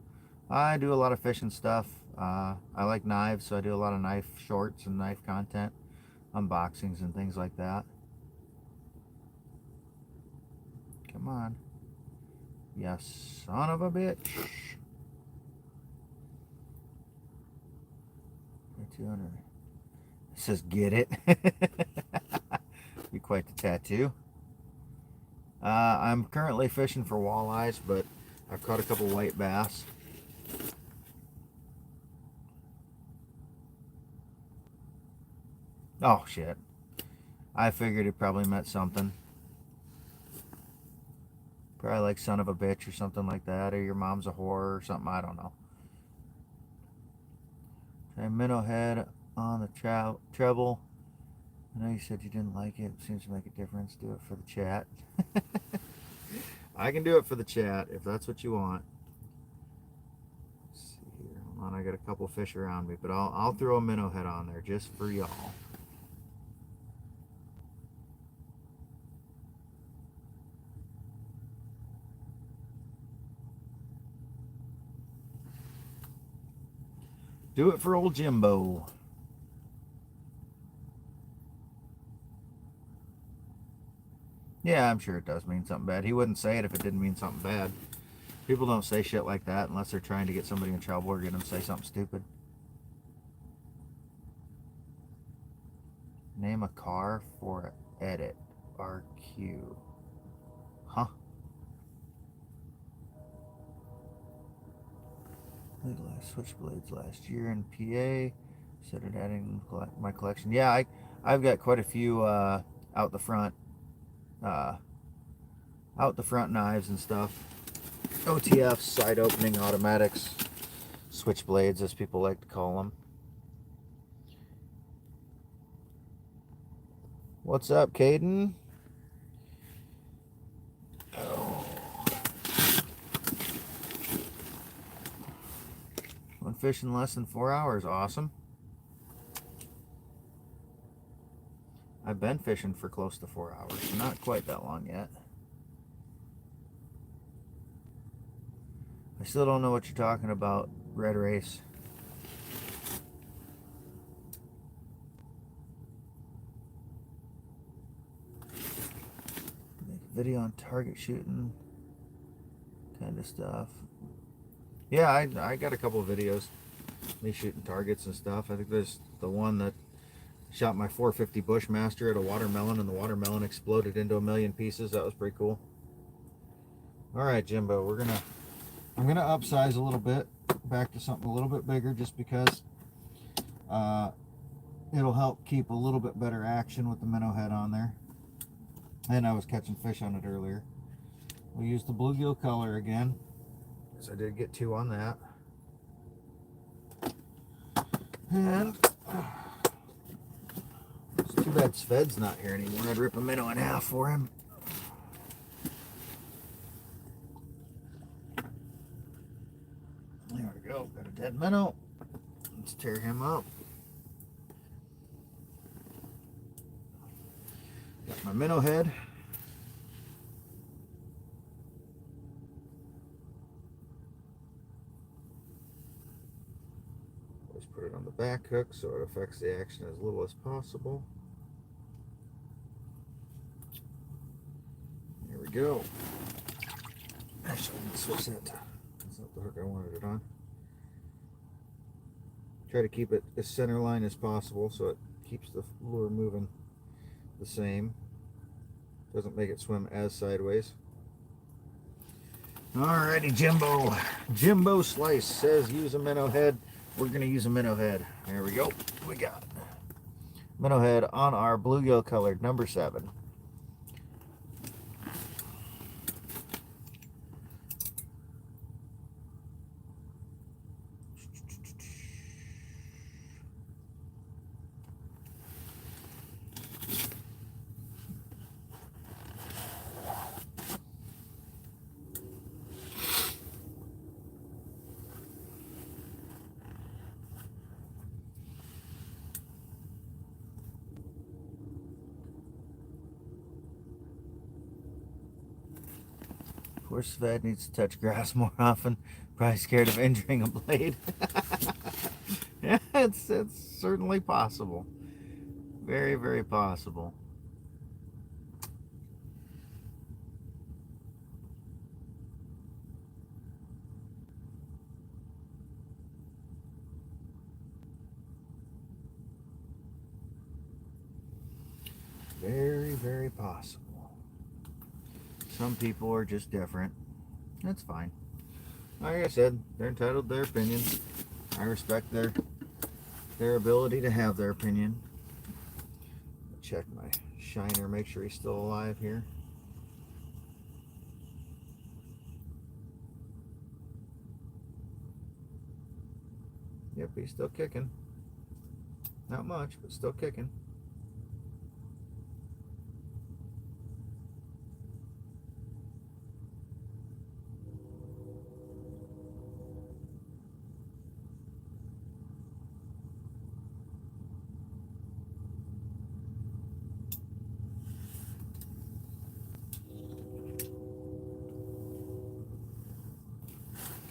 I do a lot of fishing stuff. I like knives, so I do a lot of knife shorts and knife content, unboxings and things like that. Come on. Yes, son of a bitch. 200. It says get it. Be quite the tattoo. I'm currently fishing for walleyes, but I've caught a couple white bass. Oh shit. I figured it probably meant something. Probably like son of a bitch or something like that, or your mom's a whore or something, I don't know. Try minnow head on the treble. I know you said you didn't like it. Seems to make a difference. Do it for the chat. I can do it for the chat if that's what you want. Let's see here. Hold on, I got a couple fish around me, but I'll throw a minnow head on there just for y'all. Do it for old Jimbo. Yeah, I'm sure it does mean something bad. He wouldn't say it if it didn't mean something bad. People don't say shit like that unless they're trying to get somebody in trouble or get them to say something stupid. Name a car for edit. RQ. Huh? Switchblades last year in PA. Started adding my collection. Yeah, I've got quite a few out the front knives and stuff. OTFs, side opening automatics, switchblades as people like to call them. What's up, Caden? Oh. One fish in less than 4 hours. Awesome. I've been fishing for close to 4 hours. Not quite that long yet. I still don't know what you're talking about, Red Race. Make a video on target shooting kind of stuff. Yeah, I got a couple of videos. Me shooting targets and stuff. I think there's the one that shot my 450 Bushmaster at a watermelon and the watermelon exploded into a million pieces. That was pretty cool. All right, Jimbo, I'm gonna upsize a little bit, back to something a little bit bigger, just because it'll help keep a little bit better action with the minnow head on there. And I was catching fish on it earlier. We'll use the bluegill color again, because I did get 2 on that. And it's too bad Sved's not here anymore. I'd rip a minnow in half for him. There we go. Got a dead minnow. Let's tear him up. Got my minnow head. Always put it on the back hook so it affects the action as little as possible. There we go. Actually, let's switch that. That's not the hook I wanted it on. Try to keep it as center line as possible so it keeps the lure moving the same. Doesn't make it swim as sideways. Alrighty, Jimbo. Jimbo Slice says use a minnow head. We're going to use a minnow head. There we go. We got minnow head on our bluegill colored number 7. Poor Sved needs to touch grass more often. Probably scared of injuring a blade. Yeah, it's certainly possible. Very, very possible. Very, very possible. Some people are just different. That's fine. Like I said, they're entitled to their opinion. I respect their ability to have their opinion. Check my shiner, make sure he's still alive here. Yep, he's still kicking. Not much, but still kicking.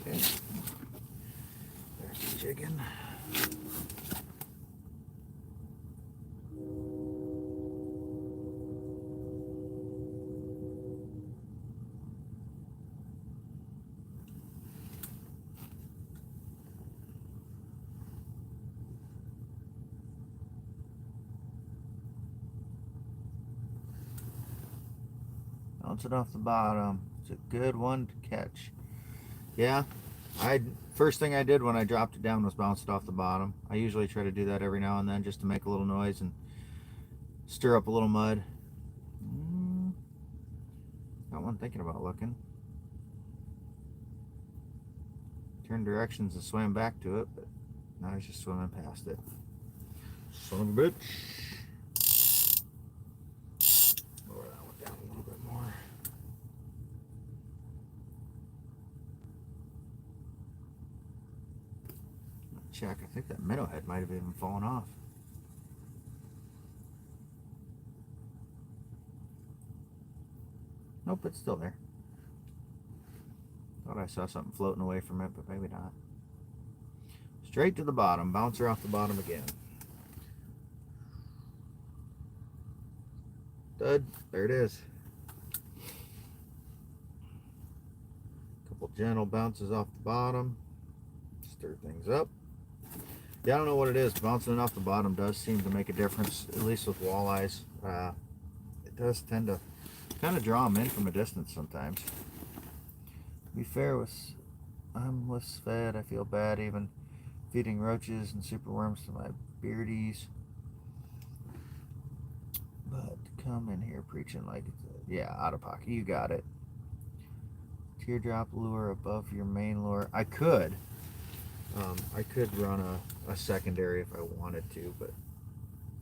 Okay. There's the jigging. Bounce it off the bottom. It's a good one to catch. Yeah, first thing I did when I dropped it down was bounce it off the bottom. I usually try to do that every now and then just to make a little noise and stir up a little mud. Got one thinking about looking. Turned directions and swam back to it, but now he's just swimming past it. Son of a bitch. Lower that one down a little bit more. Check. I think that minnow head might have even fallen off. Nope, it's still there. Thought I saw something floating away from it, but maybe not. Straight to the bottom. Bouncer off the bottom again. Dud. There it is. Couple gentle bounces off the bottom. Stir things up. Yeah, I don't know what it is. Bouncing it off the bottom does seem to make a difference, at least with walleyes. It does tend to kind of draw them in from a distance sometimes. To be fair, I'm with Sved. I feel bad even feeding roaches and superworms to my beardies. But come in here preaching like it's yeah, out of pocket. You got it. Teardrop lure above your main lure. I could run a secondary if I wanted to, but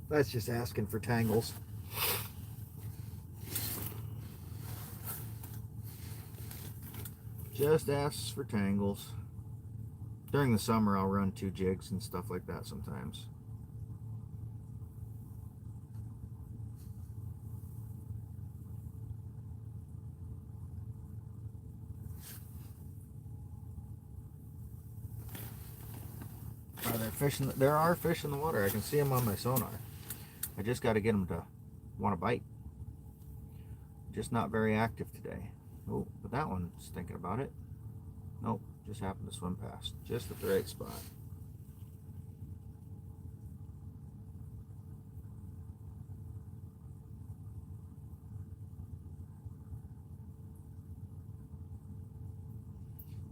that's just asking for tangles. Just asks for tangles. During the summer, I'll run 2 jigs and stuff like that sometimes. Are there fish there are fish in the water. I can see them on my sonar. I just got to get them to want to bite. Just not very active today. Oh, but that one's thinking about it. Nope, just happened to swim past. Just at the right spot.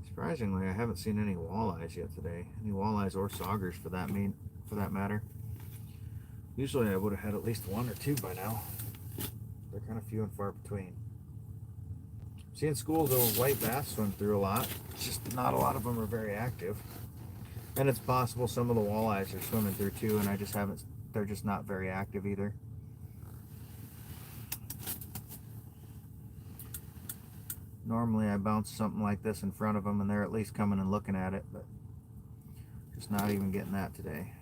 Surprisingly, I haven't seen any walleyes yet today. Any walleyes or saugers for that matter. Usually I would have had at least 1 or 2 by now. They're kind of few and far between. Seeing schools of white bass swim through a lot. Just not a lot of them are very active. And it's possible some of the walleyes are swimming through too, and they're just not very active either. Normally I bounce something like this in front of them and they're at least coming and looking at it, but just not even getting that today.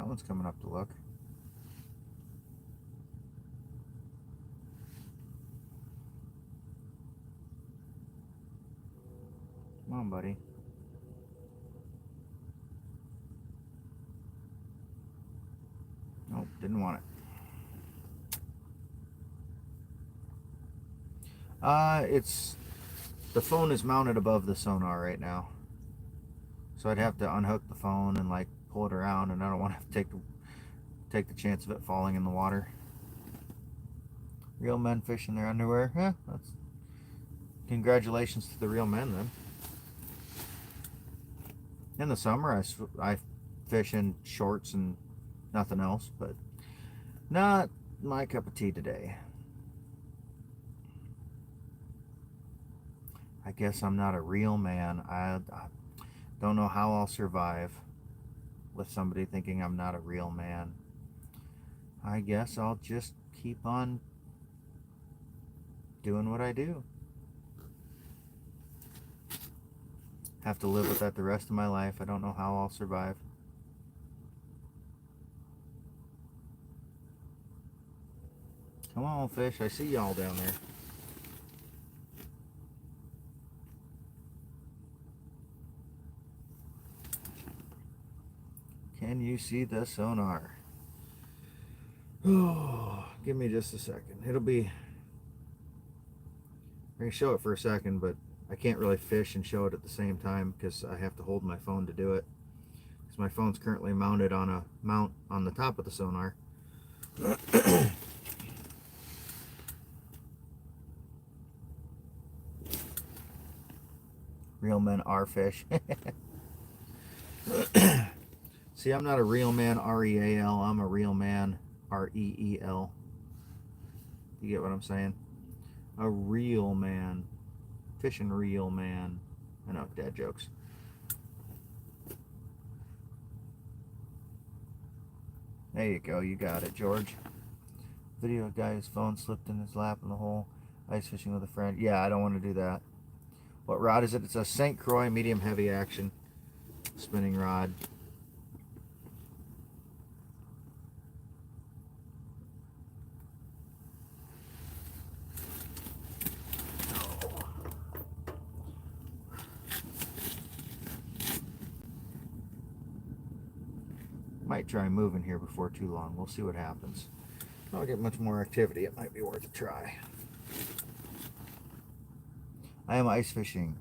That one's coming up to look. Come on, buddy. Nope, didn't want it. The phone is mounted above the sonar right now, so I'd have to unhook the phone and like pull it around, and I don't want to take the chance of it falling in the water. Real men fish in their underwear. That's congratulations to the real men then. In the summer, I fish in shorts and nothing else, but not my cup of tea today. I guess I'm not a real man. I don't know how I'll survive with somebody thinking I'm not a real man. I guess I'll just keep on doing what I do. Have to live with that the rest of my life. I don't know how I'll survive. Come on, fish. I see y'all down there. Can you see the sonar? Oh, give me just a second. We're going to show it for a second, but I can't really fish and show it at the same time because I have to hold my phone to do it. Because my phone's currently mounted on a mount on the top of the sonar. Real men are fish. See, I'm not a real man, R-E-A-L. I'm a real man, R-E-E-L. You get what I'm saying? A real man. Fishing real man. I know, dad jokes. There you go, you got it, George. Video of guy whose phone slipped in his lap in the hole. Ice fishing with a friend. Yeah, I don't want to do that. What rod is it? It's a St. Croix medium heavy action spinning rod. Might try moving here before too long. We'll see what happens. If I don't get much more activity, it might be worth a try. I am ice fishing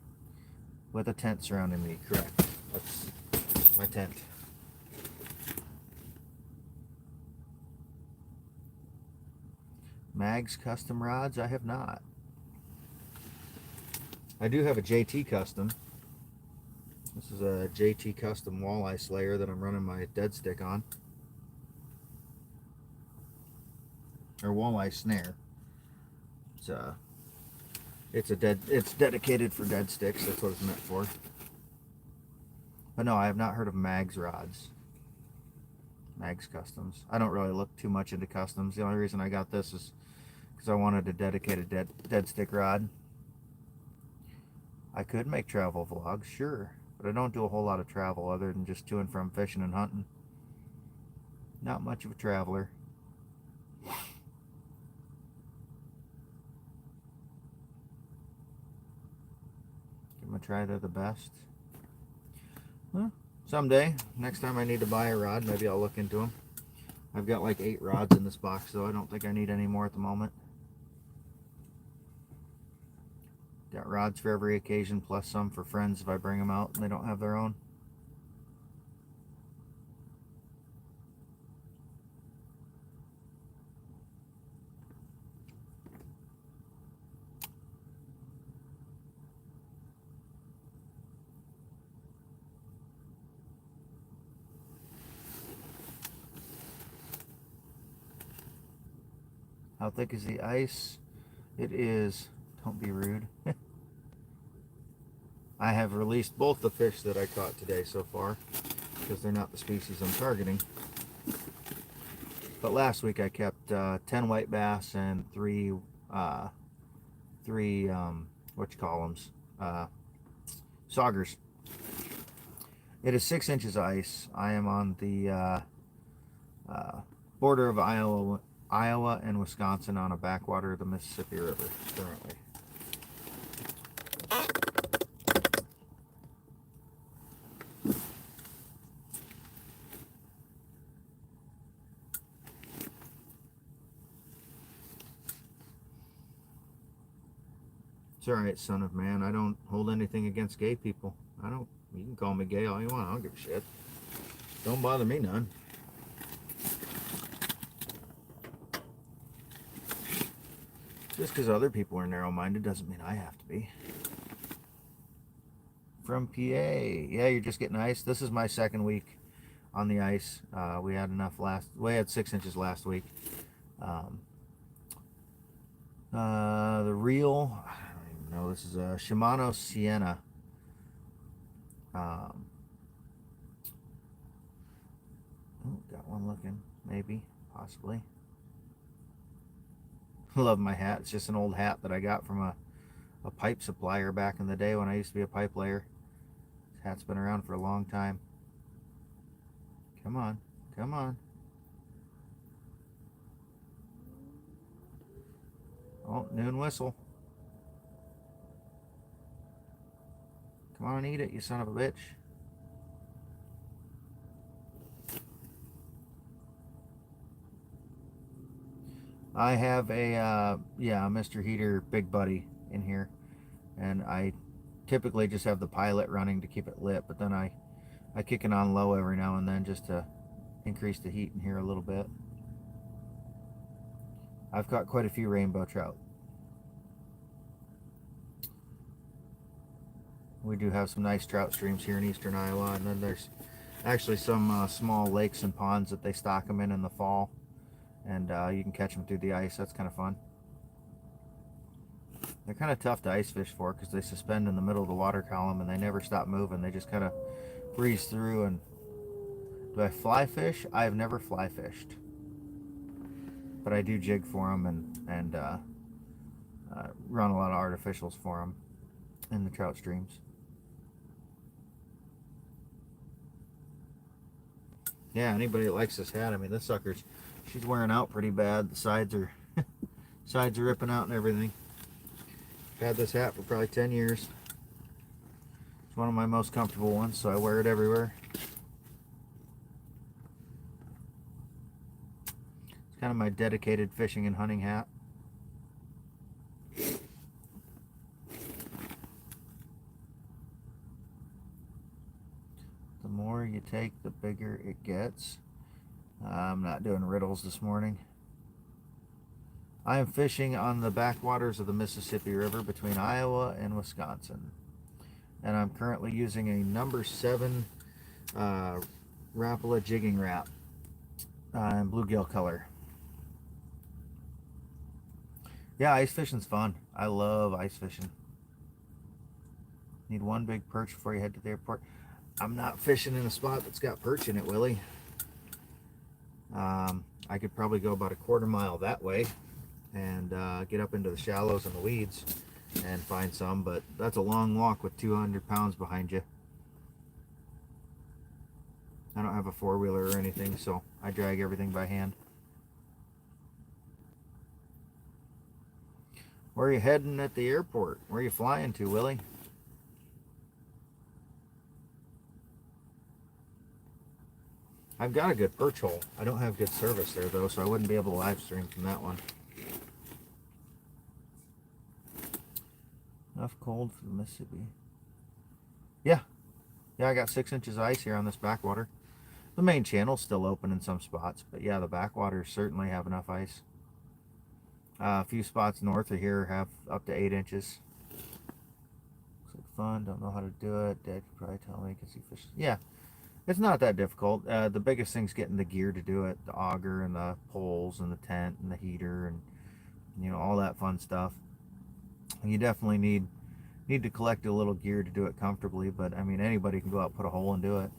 with a tent surrounding me. Correct. That's my tent. Mags custom rods? I have not. I do have a JT custom. This is a JT custom walleye slayer that I'm running my dead stick on. Or walleye snare. It's dedicated for dead sticks. That's what it's meant for. But no, I have not heard of Mags rods. Mags customs. I don't really look too much into customs. The only reason I got this is because I wanted a dedicated dead stick rod. I could make travel vlogs, sure. But I don't do a whole lot of travel other than just to and from fishing and hunting. Not much of a traveler. Give them a try, they're the best. Well, someday, next time I need to buy a rod, maybe I'll look into them. I've got like 8 rods in this box, though. I don't think I need any more at the moment. Got rods for every occasion, plus some for friends if I bring them out and they don't have their own. How thick is the ice? It is, don't be rude. I have released both the fish that I caught today so far because they're not the species I'm targeting. But last week I kept 10 white bass and three saugers. It is 6 inches ice. I am on the border of Iowa and Wisconsin on a backwater of the Mississippi River currently. It's alright, son of man. I don't hold anything against gay people. You can call me gay all you want. I don't give a shit. Don't bother me none. Just because other people are narrow-minded doesn't mean I have to be. From PA. Yeah, you're just getting ice. This is my second week on the ice. We had enough we had 6 inches last week. The real, I don't even know, this is a Shimano Sienna. Oh, got one looking, maybe, possibly. Love my hat. It's just an old hat that I got from a pipe supplier back in the day when I used to be a pipe layer. This hat's been around for a long time. Come on, come on. Oh, noon whistle. Come on, eat it, you son of a bitch. I have a Mr. Heater Big Buddy in here, and I typically just have the pilot running to keep it lit, but then I kick it on low every now and then just to increase the heat in here a little bit. I've caught quite a few rainbow trout. We do have some nice trout streams here in eastern Iowa, and then there's actually some small lakes and ponds that they stock them in the fall, and you can catch them through the ice. That's kind of fun. They're kind of tough to ice fish for because they suspend in the middle of the water column and they never stop moving. They just kind of breeze through. And do I fly fish? I've never fly fished, but I do jig for them and run a lot of artificials for them in the trout streams. Yeah, anybody that likes this hat, I mean, this sucker's, she's wearing out pretty bad. The sides are sides are ripping out and everything. I've had this hat for probably 10 years. It's one of my most comfortable ones, so I wear it everywhere. It's kind of my dedicated fishing and hunting hat. The more you take, the bigger it gets. I'm not doing riddles this morning. I am fishing on the backwaters of the Mississippi River between Iowa and Wisconsin. And I'm currently using a number 7 Rapala jigging wrap in bluegill color. Yeah, ice fishing's fun. I love ice fishing. Need one big perch before you head to the airport. I'm not fishing in a spot that's got perch in it, Willie. I could probably go about a quarter mile that way and get up into the shallows and the weeds and find some, but that's a long walk with 200 pounds behind you. I don't have a four-wheeler or anything, so I drag everything by hand. Where are you heading at the airport? Where are you flying to, Willie? I've got a good perch hole. I don't have good service there, though, so I wouldn't be able to live stream from that one. Enough cold for the Mississippi. Yeah, I got 6 inches of ice here on this backwater. The main channel's still open in some spots, but yeah, the backwaters certainly have enough ice. A few spots north of here have up to 8 inches. Looks like fun. Don't know how to do it. Dad could probably tell me because he fishes. Yeah, it's not that difficult. The biggest thing's getting the gear to do it. The auger and the poles and the tent and the heater and, you know, all that fun stuff. You definitely need to collect a little gear to do it comfortably, but I mean, anybody can go out, put a hole and do it.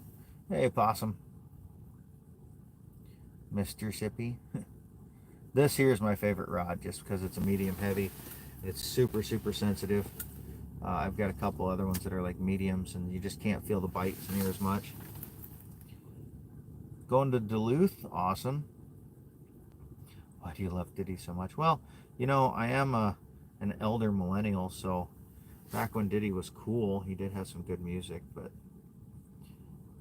Hey, possum. Mr. Sippy. This here is my favorite rod just because it's a medium heavy. It's super, super sensitive. I've got a couple other ones that are like mediums and you just can't feel the bites near as much. Going to Duluth, awesome. Why do you love Diddy so much? Well, you know, I am an elder millennial, so back when Diddy was cool, he did have some good music, but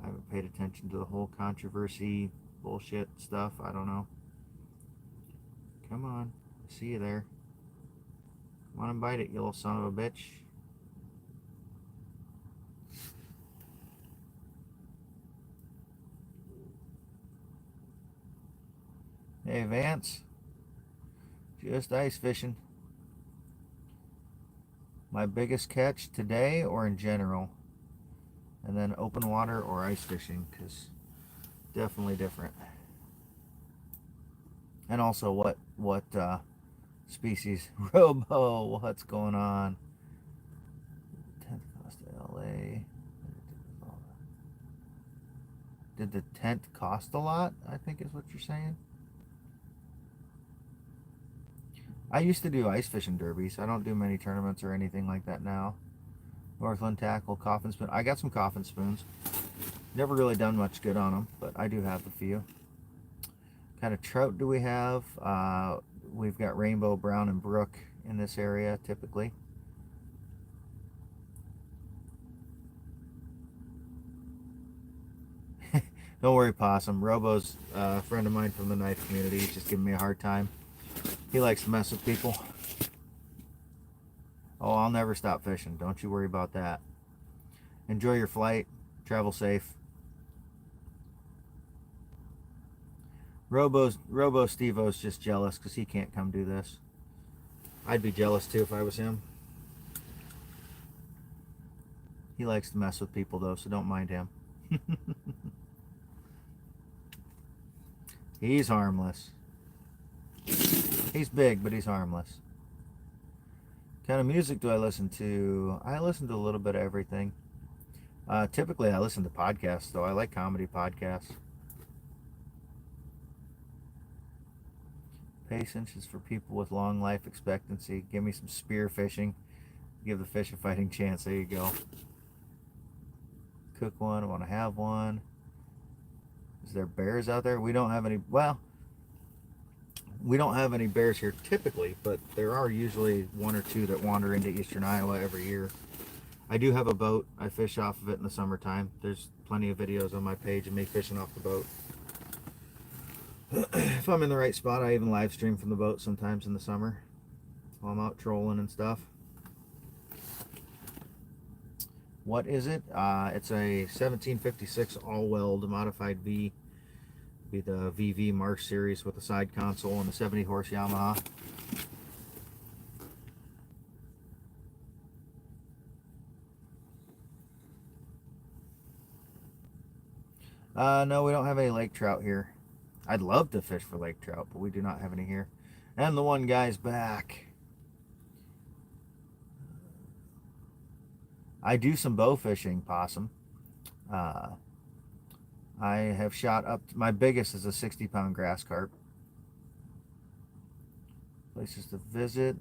I haven't paid attention to the whole controversy bullshit stuff. I don't know. Come on. I see you there. Come on and bite it, you little son of a bitch. Hey, Vance. Just ice fishing. My biggest catch today or in general? And then open water or ice fishing, because definitely different. And also what species? Robo, what's going on? 10th cost to LA. Did the tent cost a lot? I think is what you're saying. I used to do ice fishing derbies. I don't do many tournaments or anything like that now. Northland tackle, coffin spoon. I got some coffin spoons. Never really done much good on them, but I do have a few. What kind of trout do we have? We've got rainbow, brown, and brook in this area typically. Don't worry, Possum. Robo's a friend of mine from the knife community. He's just giving me a hard time. He likes to mess with people. Oh, I'll never stop fishing. Don't you worry about that. Enjoy your flight. Travel safe. Robo Steve-O's just jealous because he can't come do this. I'd be jealous too if I was him. He likes to mess with people though, so don't mind him. He's harmless. He's big, but he's harmless. What kind of music do I listen to? I listen to a little bit of everything. Typically, I listen to podcasts, though. I like comedy podcasts. Patience is for people with long life expectancy. Give me some spear fishing. Give the fish a fighting chance. There you go. Cook one. I want to have one. Is there bears out there? We don't have any. Well, we don't have any bears here typically, but there are usually one or two that wander into eastern Iowa every year. I do have a boat. I fish off of it in the summertime. There's plenty of videos on my page of me fishing off the boat. If I'm in the right spot, I even live stream from the boat sometimes in the summer while I'm out trolling and stuff. What is it? It's a 1756 all-weld modified V. Be the VV Marsh series with a side console and a 70 horse Yamaha. No, we don't have any lake trout here. I'd love to fish for lake trout, but we do not have any here. And the one guy's back. I do some bow fishing, Possum. I have shot up to, my biggest is a 60-pound grass carp. Places to visit.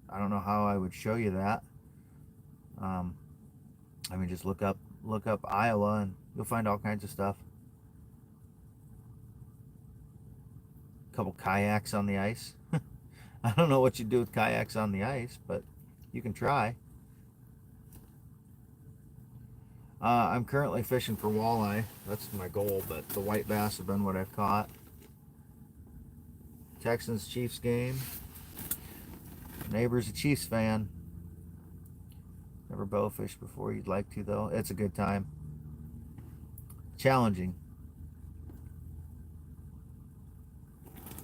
I don't know how I would show you that. I mean, just look up Iowa and you'll find all kinds of stuff. A couple kayaks on the ice. I don't know what you do with kayaks on the ice, but you can try. I'm currently fishing for walleye. That's my goal, but the white bass have been what I've caught. Texans Chiefs game. Neighbor's a Chiefs fan. Never bow fished before. You'd like to though. It's a good time. Challenging.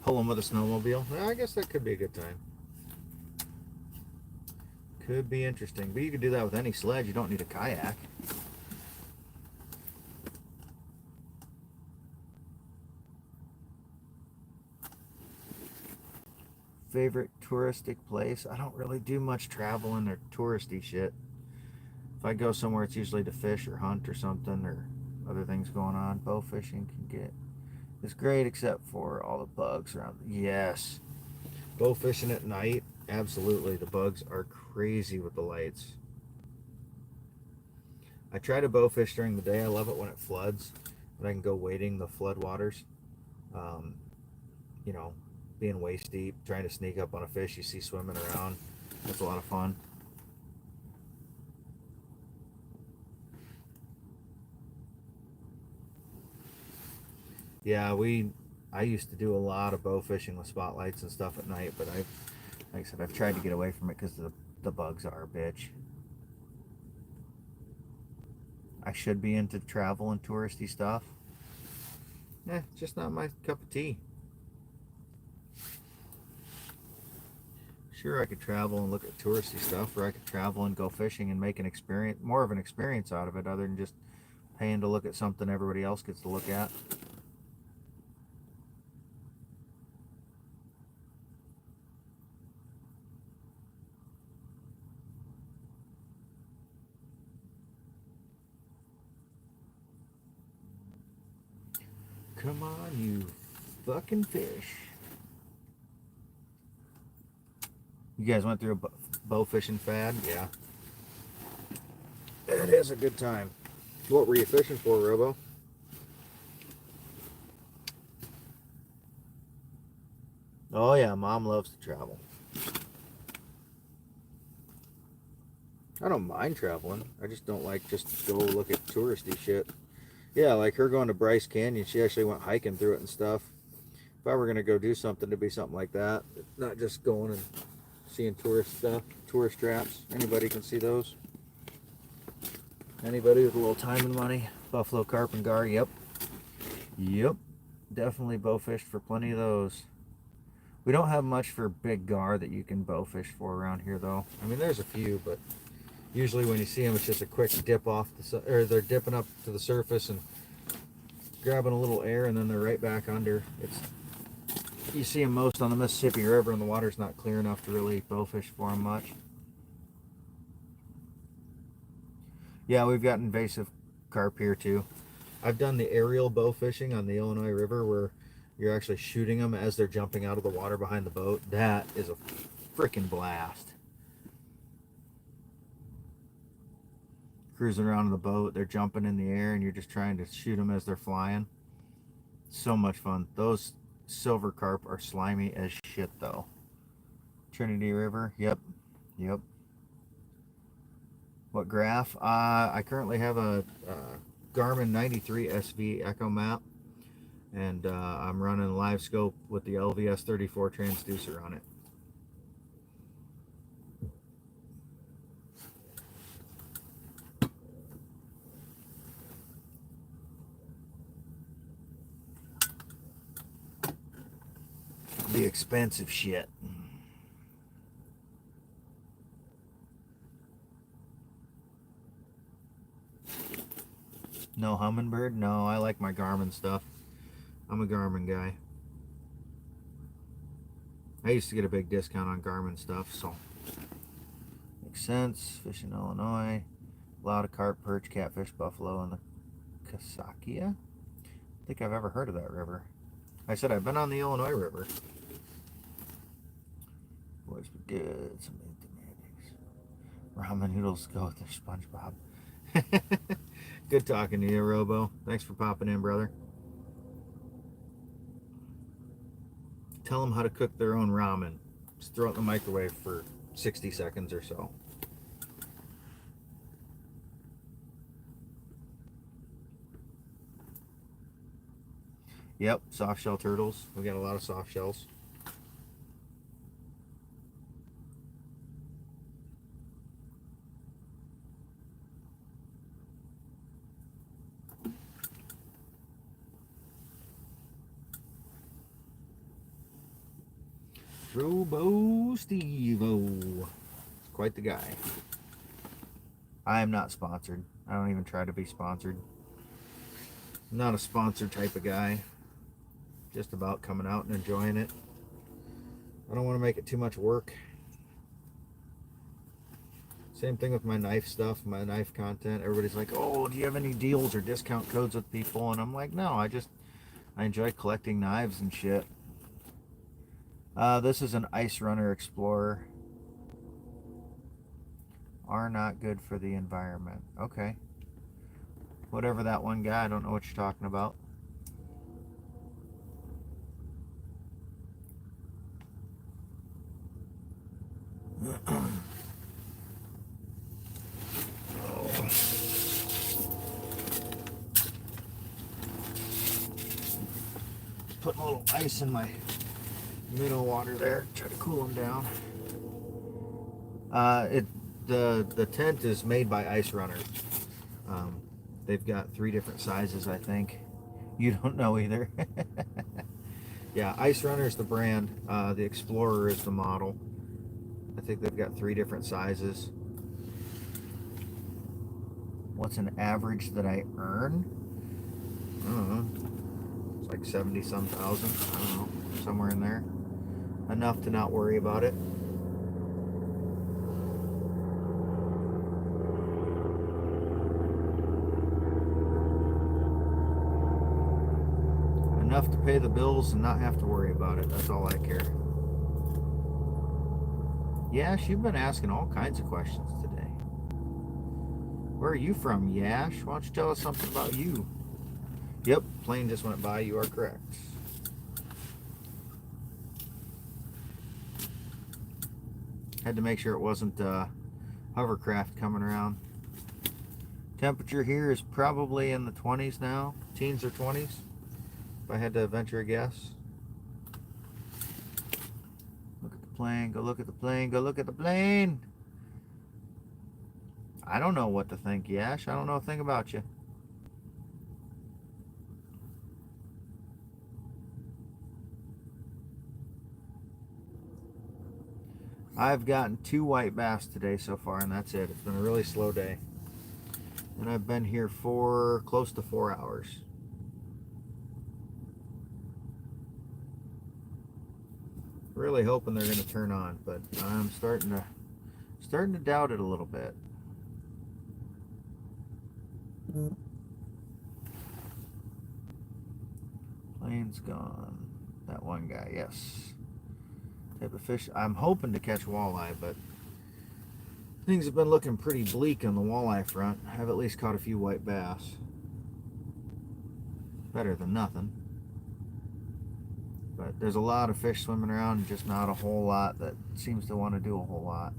Pull them with a snowmobile. Well, I guess that could be a good time. Could be interesting. But you could do that with any sled. You don't need a kayak. Favorite touristic place? I don't really do much traveling or touristy shit. If I go somewhere, it's usually to fish or hunt or something, or other things going on. Bow fishing can get it's great except for all the bugs around. Yes, bow fishing at night, absolutely. The bugs are crazy with the lights. I try to bow fish during the day. I love it when it floods. and I can go wading the floodwaters. Um, you know, being waist deep, trying to sneak up on a fish you see swimming around. That's a lot of fun. Yeah, I used to do a lot of bow fishing with spotlights and stuff at night, but like I said, I've tried to get away from it because the bugs are a bitch. I should be into travel and touristy stuff. Just not my cup of tea. Sure, I could travel and look at touristy stuff, or I could travel and go fishing and make an experience, more of an experience out of it, other than just paying to look at something everybody else gets to look at. Come on, you fucking fish. You guys went through a bow fishing fad? Yeah. It is a good time. What were you fishing for, Robo? Oh, yeah, Mom loves to travel. I don't mind traveling. I just don't like just go look at touristy shit. Yeah, like her going to Bryce Canyon, she actually went hiking through it and stuff. If I were going to go do something, to be something like that. Not just going and seeing tourist stuff, tourist traps. Anybody can see those. Anybody with a little time and money. Buffalo carp and gar, yep. Yep. Definitely bow fished for plenty of those. We don't have much for big gar that you can bow fish for around here, though. I mean, there's a few, but usually when you see them, it's just a quick dip off the, or they're dipping up to the surface and grabbing a little air, and then they're right back under. You see them most on the Mississippi River, and the water's not clear enough to really bow fish for them much. Yeah, we've got invasive carp here too. I've done the aerial bow fishing on the Illinois River where you're actually shooting them as they're jumping out of the water behind the boat. That is a freaking blast. Cruising around in the boat, they're jumping in the air, and you're just trying to shoot them as they're flying. So much fun. Those silver carp are slimy as shit, though. Trinity River, yep, yep. What graph? I currently have a Garmin 93 SV Echo map, and I'm running live scope with the LVS 34 transducer on it. The expensive shit. No Humminbird? No, I like my Garmin stuff. I'm a Garmin guy. I used to get a big discount on Garmin stuff, so makes sense. Fish in Illinois. A lot of carp, perch, catfish, buffalo, and the Casakia. I think I've ever heard of that river. I said I've been on the Illinois River. Boys be good. Some ramen noodles go with their SpongeBob. Good talking to you, Robo. Thanks for popping in, brother. Tell them how to cook their own ramen. Just throw it in the microwave for 60 seconds or so. Yep, soft shell turtles. We got a lot of soft shells. Robo Steve-O. Quite the guy. I am not sponsored. I don't even try to be sponsored. I'm not a sponsored type of guy. Just about coming out and enjoying it. I don't want to make it too much work. Same thing with my knife stuff, my knife content. Everybody's like, oh, do you have any deals or discount codes with people? And I'm like, no, I enjoy collecting knives and shit. This is an Ice Runner Explorer. Are not good for the environment. Okay. whatever that one guy, I don't know what you're talking about. Putting a little ice in my minnow water there, try to cool them down. The tent is made by Ice Runner. They've got 3 different sizes, I think. You don't know either. Yeah, Ice Runner is the brand. The Explorer is the model. I think they've got 3 different sizes. What's an average that I earn? I don't know. It's like 70 some thousand. I don't know. Somewhere in there. Enough to not worry about it. Enough to pay the bills and not have to worry about it. That's all I care. Yash, you've been asking all kinds of questions today. Where are you from, Yash? Why don't you tell us something about you? Yep, plane just went by. You are correct. Had to make sure it wasn't hovercraft coming around. Temperature here is probably in the 20s now. Teens or 20s. If I had to venture a guess. Look at the plane. Go look at the plane. Go look at the plane. I don't know what to think, Yash. I don't know a thing about you. I've gotten 2 white bass today so far, and that's it. It's been a really slow day. And I've been here for close to 4 hours. Really hoping they're going to turn on, but I'm starting to doubt it a little bit. Plane's gone. That one guy, yes. Type of fish. I'm hoping to catch walleye, but things have been looking pretty bleak on the walleye front. I've at least caught a few white bass. Better than nothing. But there's a lot of fish swimming around, just not a whole lot that seems to want to do a whole lot.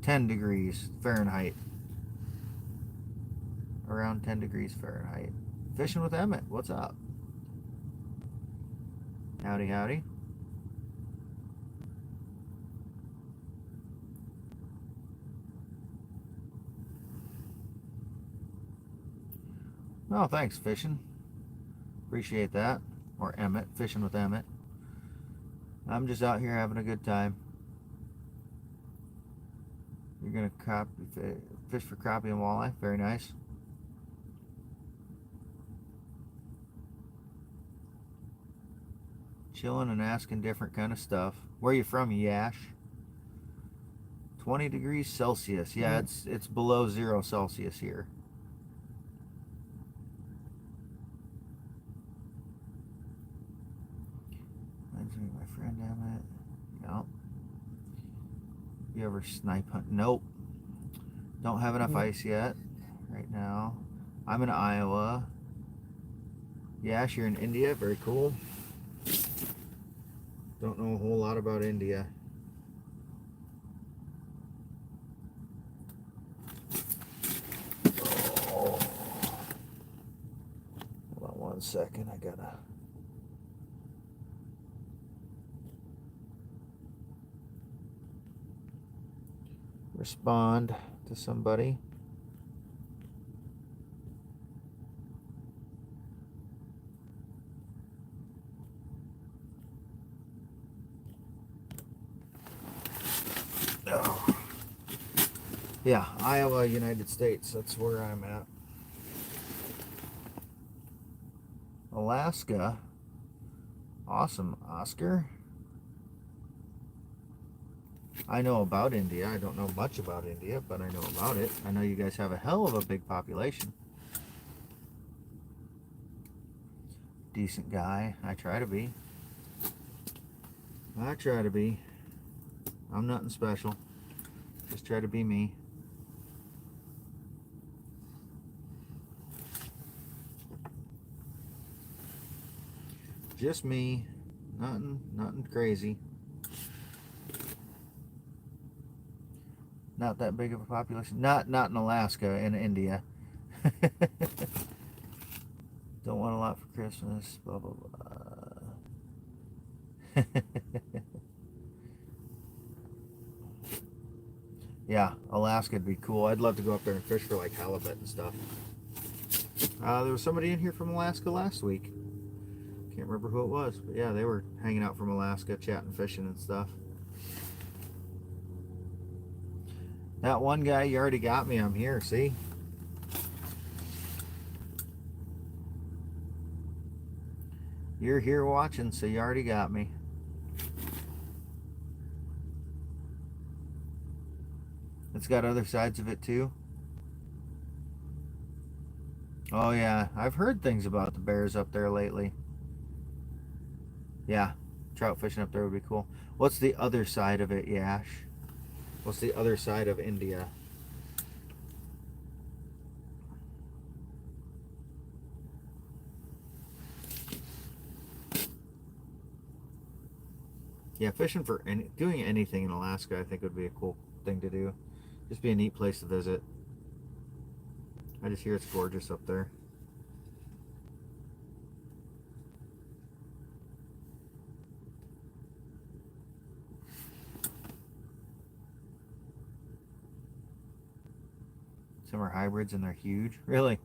10 degrees Fahrenheit. Around 10 degrees Fahrenheit. Fishing with Emmett. What's up? Howdy, howdy. Oh, thanks, fishing. Appreciate that. Or Emmett, fishing with Emmett. I'm just out here having a good time. You're gonna fish for crappie and walleye. Very nice. Chilling and asking different kind of stuff. Where are you from, Yash? 20 degrees Celsius. Yeah, it's below 0 Celsius here. My friend Emmett. No. You ever snipe hunt? Nope. Don't have enough ice yet. Right now. I'm in Iowa. Yash, you're in India. Very cool. Don't know a whole lot about India. Hold on 1 second. I gotta respond to somebody. Oh. Yeah, Iowa, United States. That's where I'm at. Alaska. Awesome, Oscar. I know about India. I don't know much about India, but I know about it. I know you guys have a hell of a big population. Decent guy. I try to be. I try to be. I'm nothing special. Just try to be me. Just me. Nothing crazy. Not that big of a population. Not in Alaska, in India. Don't want a lot for Christmas. Blah blah blah. Yeah, Alaska'd be cool. I'd love to go up there and fish for like halibut and stuff. There was somebody in here from Alaska last week. Can't remember who it was, but yeah, they were hanging out from Alaska, chatting, fishing, and stuff. That one guy, you already got me. I'm here. See? You're here watching, so you already got me. It's got other sides of it too. Oh yeah, I've heard things about the bears up there lately. Yeah, trout fishing up there would be cool. What's the other side of it, Yash? What's the other side of India? Yeah, fishing for doing anything in Alaska, I think would be a cool thing to do. Just be a neat place to visit. I just hear it's gorgeous up there. Some are hybrids and they're huge. Really?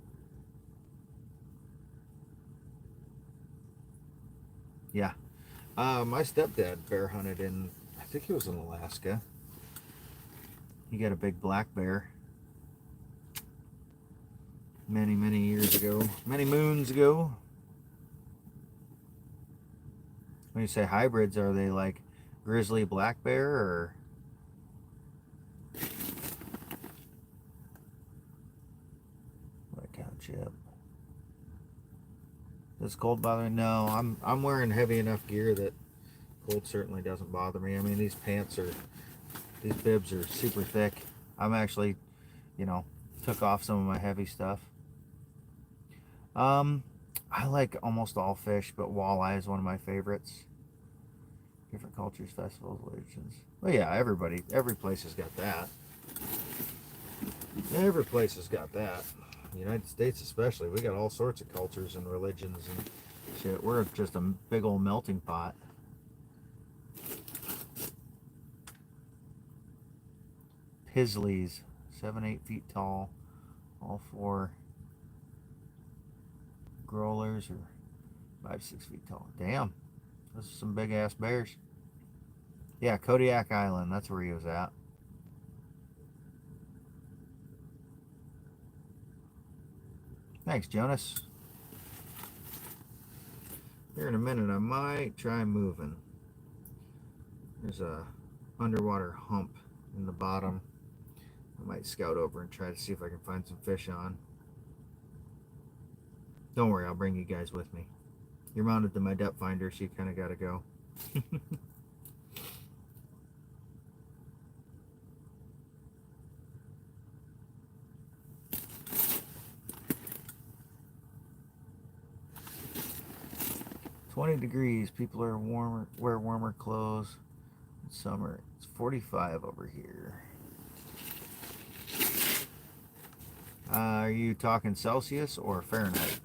Yeah. My stepdad bear hunted in, I think he was in Alaska. He got a big black bear many years ago, many moons ago. When you say hybrids, are they like grizzly black bear or? What count chip? Does cold bother me? No, I'm wearing heavy enough gear that cold certainly doesn't bother me. I mean, these bibs are super thick. I'm actually, you know, took off some of my heavy stuff. I like almost all fish, but walleye is one of my favorites. Different cultures, festivals, religions. Well, yeah, every place has got that. Every place has got that. The United States especially, we got all sorts of cultures and religions and shit. We're just a big old melting pot. Pisleys, 7-8 feet tall, all four. Growlers are 5-6 feet tall. Damn, those are some big ass bears. Yeah, Kodiak Island, that's where he was at. Thanks, Jonas. Here in a minute, I might try moving. There's a underwater hump in the bottom. I might scout over and try to see if I can find some fish on. Don't worry, I'll bring you guys with me. You're mounted to my depth finder, so you kind of got to go. 20 degrees. People are warmer, wear warmer clothes in summer. It's 45 over here. Are you talking Celsius or Fahrenheit?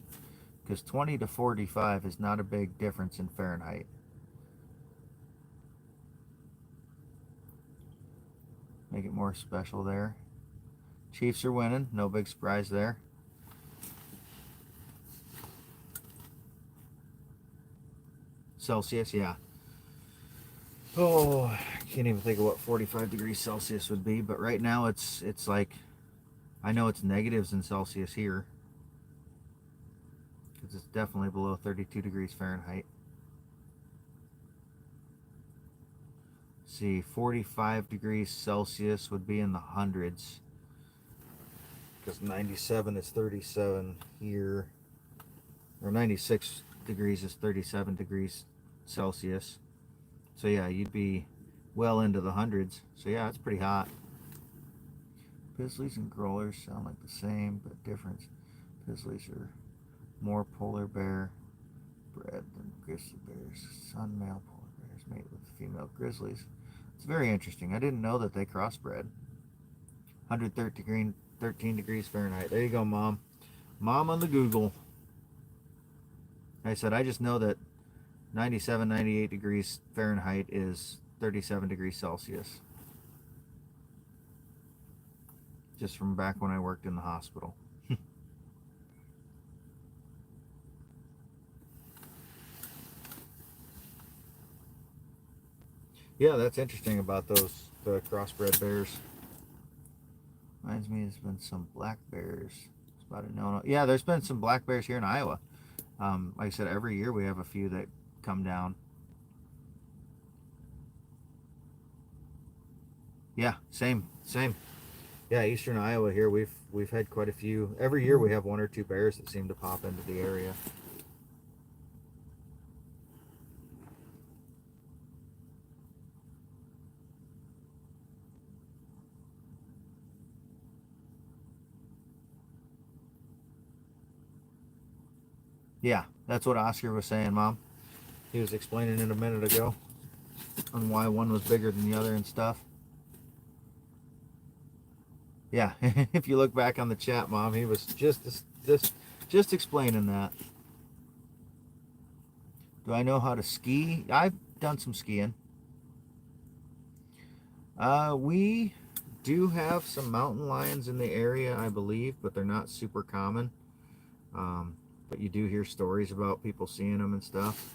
Because 20 to 45 is not a big difference in Fahrenheit. Make it more special there. Chiefs are winning. No big surprise there. Celsius, yeah. Oh, I can't even think of what 45 degrees Celsius would be, but right now it's like, I know it's negatives in Celsius here, because it's definitely below 32 degrees Fahrenheit. See, 45 degrees Celsius would be in the hundreds, because 97 is 37 here, or 96 degrees is 37 degrees Celsius. So yeah, you'd be well into the hundreds. So yeah, it's pretty hot. Pisleys and growlers sound like the same, but different. Pisleys are more polar bear. Bred than grizzly bears. Sun male polar bears mate with female grizzlies. It's very interesting. I didn't know that they crossbred. 113 degrees Fahrenheit. There you go, Mom. Mom on the Google. I said, I just know that 97, 98 degrees Fahrenheit is 37 degrees Celsius. Just from back when I worked in the hospital. Yeah, that's interesting about the crossbred bears. Reminds me, there's been some black bears spotted in Illinois. Yeah, there's been some black bears here in Iowa. Like I said, every year we have a few that come down. Yeah, same. Yeah, eastern Iowa here, we've had quite a few. Every year we have one or two bears that seem to pop into the area. Yeah, that's what Oscar was saying, Mom. He was explaining it a minute ago on why one was bigger than the other and stuff. Yeah, if you look back on the chat, Mom, he was just explaining that. Do I know how to ski? I've done some skiing. We do have some mountain lions in the area, I believe, but they're not super common. But you do hear stories about people seeing them and stuff.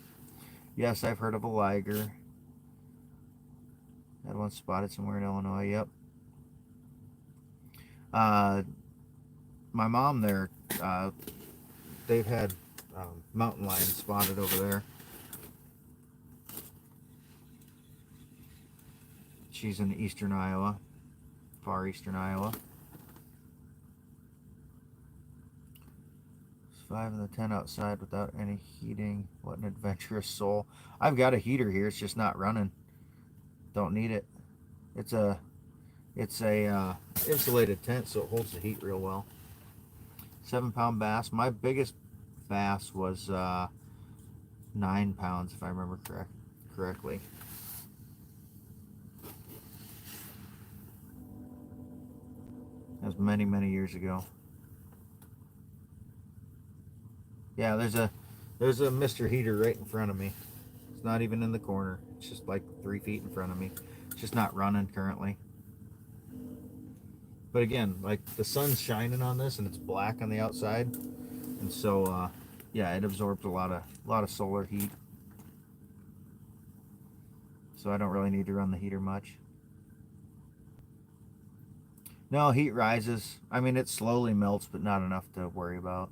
Yes, I've heard of a liger. Had one spotted somewhere in Illinois. Yep. My mom there, they've had mountain lions spotted over there. She's in eastern Iowa, far eastern Iowa. 5 in the 10 outside without any heating. What an adventurous soul. I've got a heater here. It's just not running. Don't need it. It's a insulated tent, so it holds the heat real well. 7-pound bass. My biggest bass was 9 pounds, if I remember correctly. That was many years ago. Yeah, there's a Mr. Heater right in front of me. It's not even in the corner. It's just like 3 feet in front of me. It's just not running currently. But again, like the sun's shining on this and it's black on the outside, and so yeah, it absorbs a lot of solar heat. So I don't really need to run the heater much. No, heat rises. I mean, it slowly melts, but not enough to worry about.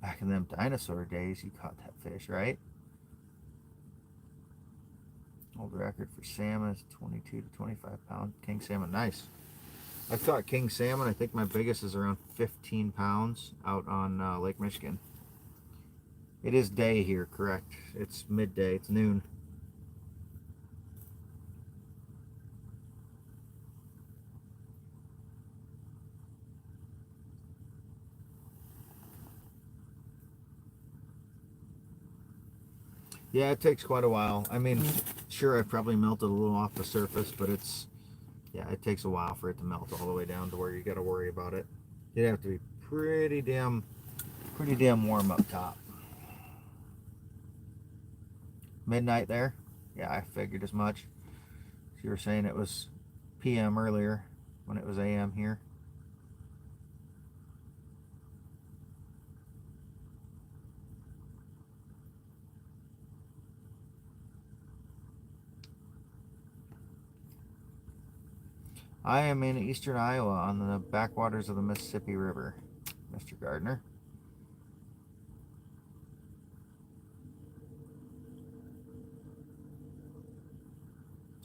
Back in them dinosaur days, you caught that fish, right? Old record for salmon is 22 to 25 pound king salmon. Nice. I've caught king salmon. I think my biggest is around 15 pounds out on Lake Michigan. It is day here, correct? It's midday. It's noon. Yeah, it takes quite a while. I mean, sure, I've probably melted a little off the surface, but yeah, it takes a while for it to melt all the way down to where you got to worry about it. You'd have to be pretty damn warm up top. Midnight there? Yeah, I figured as much. You were saying it was PM earlier when it was AM here. I am in eastern Iowa on the backwaters of the Mississippi River, Mr. Gardner.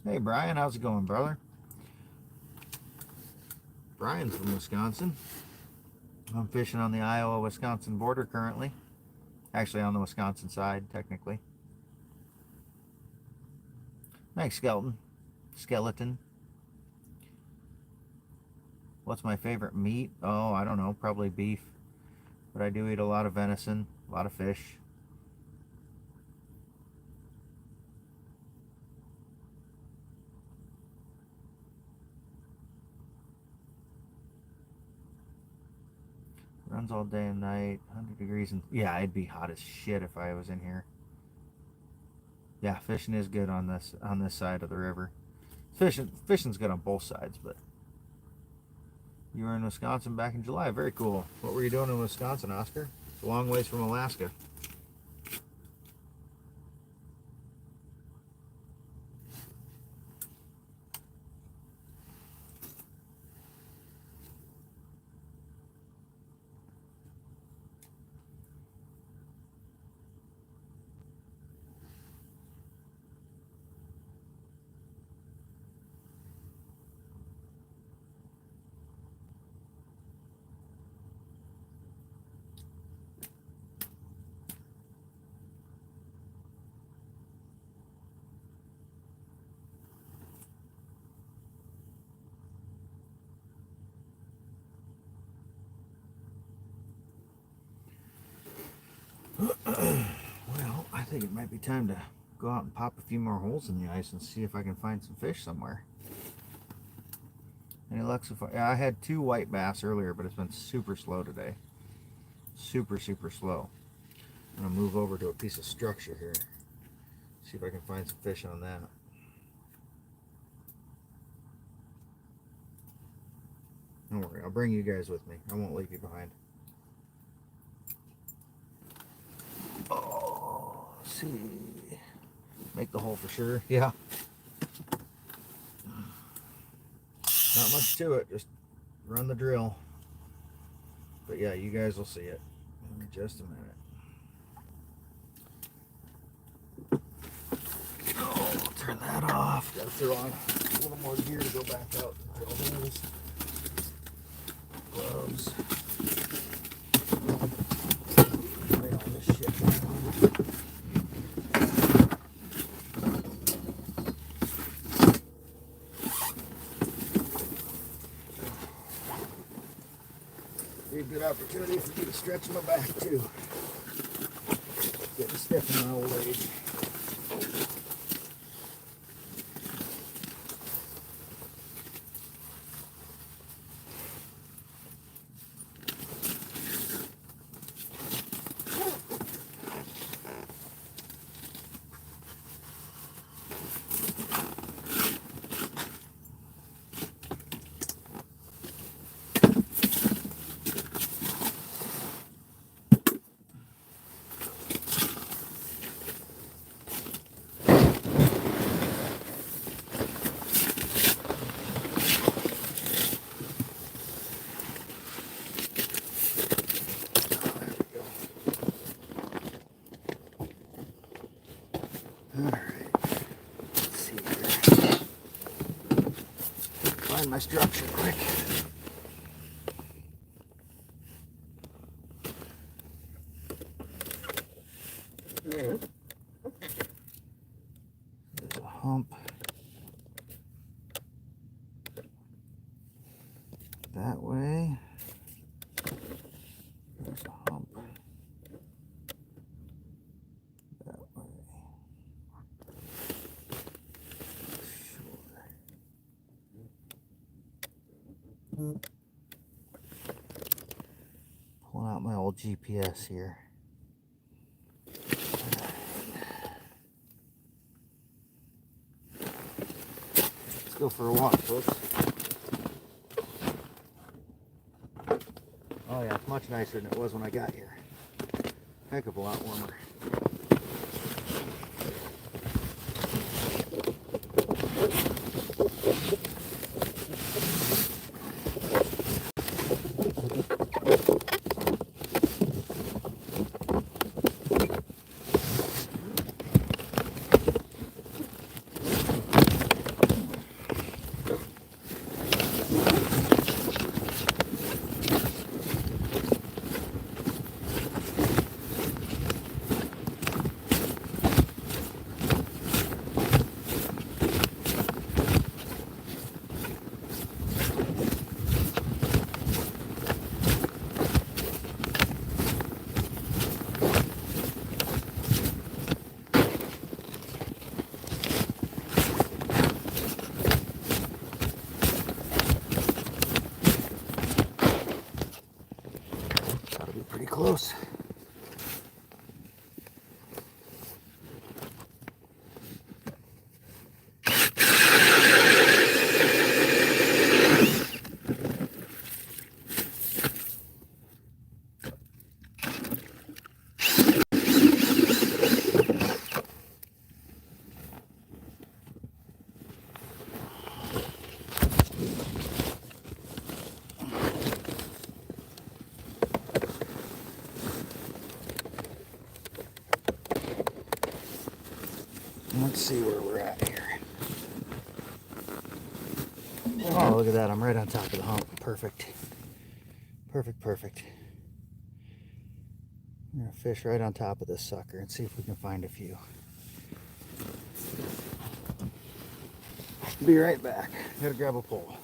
Hey, Brian, how's it going, brother? Brian's from Wisconsin. I'm fishing on the Iowa-Wisconsin border currently. Actually, on the Wisconsin side, technically. Thanks, Skeleton. What's my favorite meat? Oh, I don't know, probably beef. But I do eat a lot of venison. A lot of fish. Runs all day and night, 100 degrees, and yeah, I'd be hot as shit if I was in here. Yeah, fishing is good on this side of the river. Fishing's good on both sides, but you were in Wisconsin back in July. Very cool. What were you doing in Wisconsin, Oscar? It's a long ways from Alaska. Well, I think it might be time to go out and pop a few more holes in the ice and see if I can find some fish somewhere. Any luck so far? Yeah, I had 2 white bass earlier, but it's been super slow today. Super slow. I'm going to move over to a piece of structure here. See if I can find some fish on that. Don't worry, I'll bring you guys with me. I won't leave you behind. Oh, let's see. Make the hole for sure. Yeah. Not much to it. Just run the drill. But yeah, you guys will see it in just a minute. Oh, I'll turn that off. Gotta throw on a little more gear to go back out and drill holes. Gloves. Lay all this shit down. Be a good opportunity for me to stretch my back too. Getting stiff in my old age. Find my structure quick. There's a hump. That way. There's a hump. That way. Pulling out my old GPS here. Let's go for a walk, folks. Oh yeah, it's much nicer than it was when I got here. Heck of a lot warmer. close. Let's see where we're at here. Oh, look at that. I'm right on top of the hump. Perfect. Perfect, perfect. I'm going to fish right on top of this sucker and see if we can find a few. Be right back. Gotta grab a pole.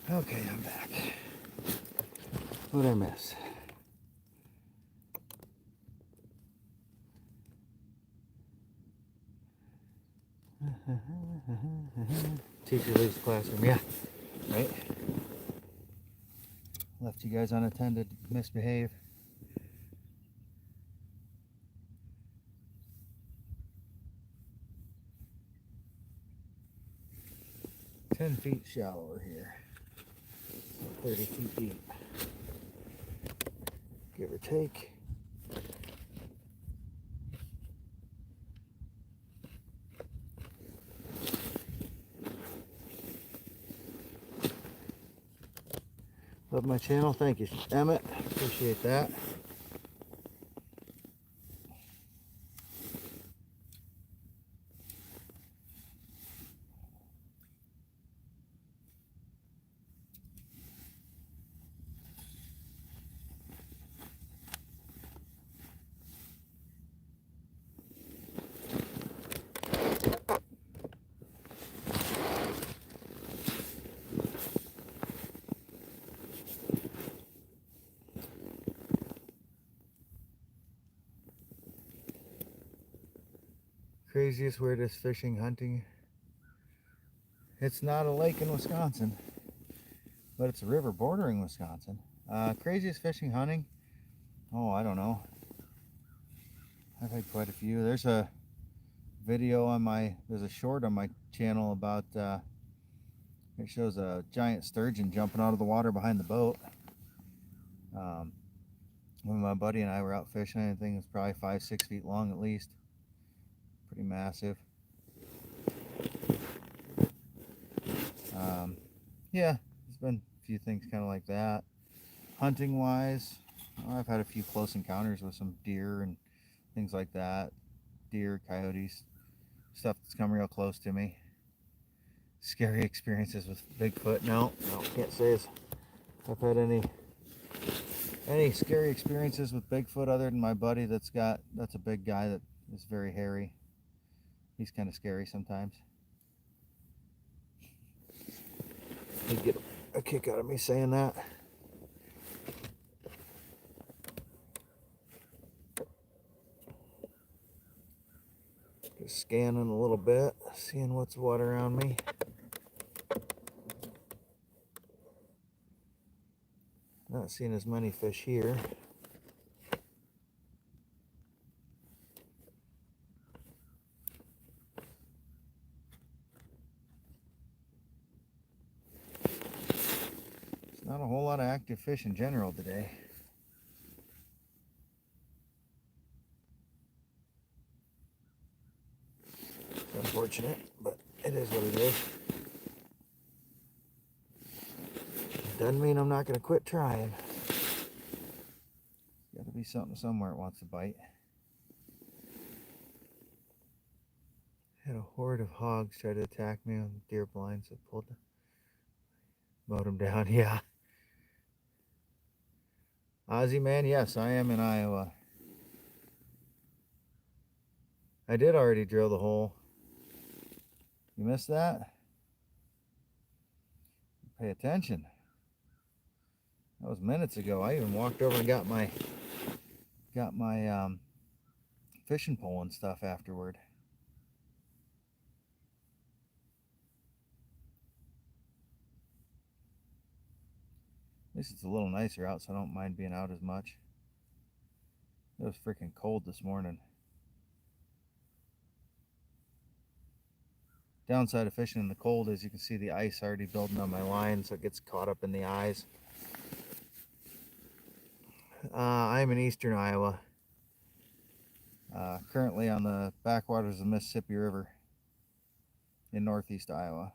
Okay, I'm back. What'd I miss? Teacher leaves the classroom. Yeah, right. Left you guys unattended. Misbehave. 10 feet shallower here. 30 feet deep. Give or take. Love my channel. Thank you, Emmett. Appreciate that. Craziest, weirdest fishing, hunting. It's not a lake in Wisconsin, but it's a river bordering Wisconsin. Craziest fishing, hunting. Oh, I don't know. I've had quite a few. There's a video on there's a short on my channel about, it shows a giant sturgeon jumping out of the water behind the boat. When my buddy and I were out fishing, I think it was probably 5-6 feet long at least. Pretty massive. Yeah, there's been a few things kind of like that. Hunting wise, I've had a few close encounters with some deer and things like that. Deer, coyotes, stuff that's come real close to me. Scary experiences with Bigfoot. No, can't say I've had any scary experiences with Bigfoot other than my buddy that's a big guy that is very hairy. He's kind of scary sometimes. He'd get a kick out of me saying that. Just scanning a little bit, seeing what's what around me. Not seeing as many fish here. Not a whole lot of active fish in general today. It's unfortunate, but it is what it is. Doesn't mean I'm not going to quit trying. Got to be something somewhere it wants to bite. Had a horde of hogs try to attack me on the deer blinds. I mowed them down. Yeah. Ozzy man, yes, I am in Iowa. I did already drill the hole. You missed that? Pay attention. That was minutes ago. I even walked over and got my fishing pole and stuff afterward. At least it's a little nicer out, so I don't mind being out as much. It was freaking cold this morning. Downside of fishing in the cold is you can see the ice already building on my line, so it gets caught up in the eyes. I'm in eastern Iowa. Currently on the backwaters of the Mississippi River in northeast Iowa.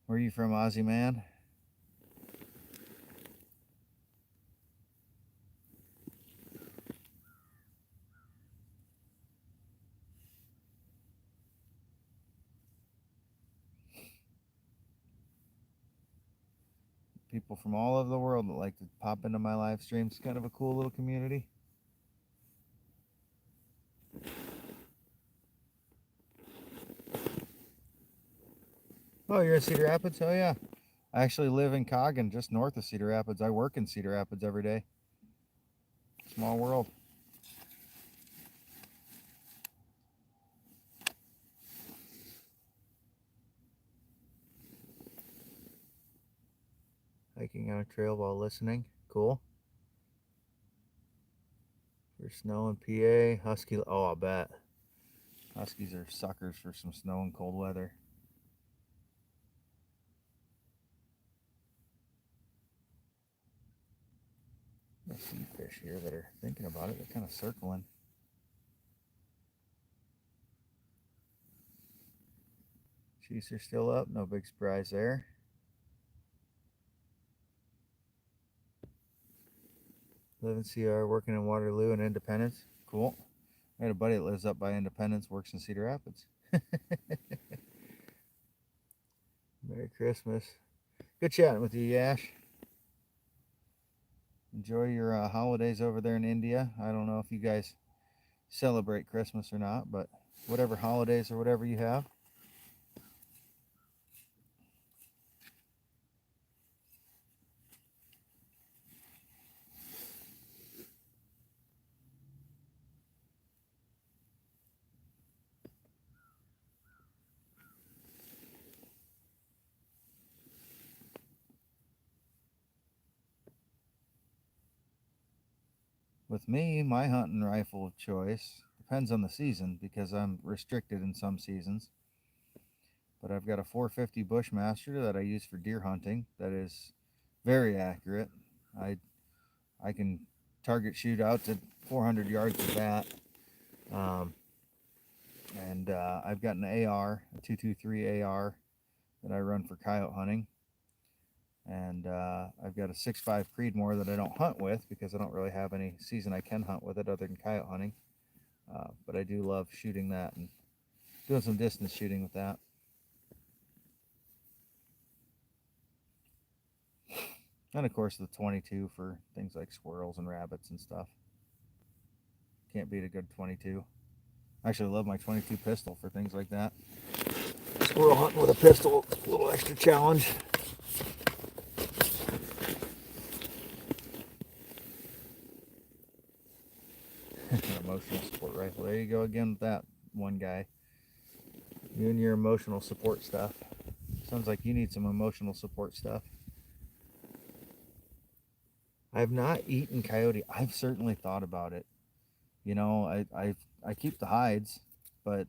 Where are you from, Ozzy man? People from all over the world that like to pop into my live streams. It's kind of a cool little community. Oh, you're in Cedar Rapids? Oh, yeah. I actually live in Coggin, just north of Cedar Rapids. I work in Cedar Rapids every day. Small world. Hiking on a trail while listening. Cool. For snow in PA. Husky. Oh, I'll bet. Huskies are suckers for some snow and cold weather. I see fish here that are thinking about it. They're kind of circling. Chiefs are still up. No big surprise there. Live in CR, working in Waterloo and Independence. Cool. I had a buddy that lives up by Independence, works in Cedar Rapids. Merry Christmas. Good chatting with you, Yash. Enjoy your holidays over there in India. I don't know if you guys celebrate Christmas or not, but whatever holidays or whatever you have. With me, my hunting rifle of choice depends on the season because I'm restricted in some seasons. But I've got a 450 Bushmaster that I use for deer hunting that is very accurate. I can target shoot out to 400 yards with that. And I've got an AR, a 223 AR that I run for coyote hunting. And I've got a 6.5 Creedmoor that I don't hunt with because I don't really have any season I can hunt with it other than coyote hunting. But I do love shooting that and doing some distance shooting with that. And of course the 22 for things like squirrels and rabbits and stuff. Can't beat a good 22. I actually love my 22 pistol for things like that. Squirrel hunting with a pistol, a little extra challenge. Emotional support rifle. There you go again with that one guy. You and your emotional support stuff. Sounds like you need some emotional support stuff. I've not eaten coyote. I've certainly thought about it. You know, I keep the hides, but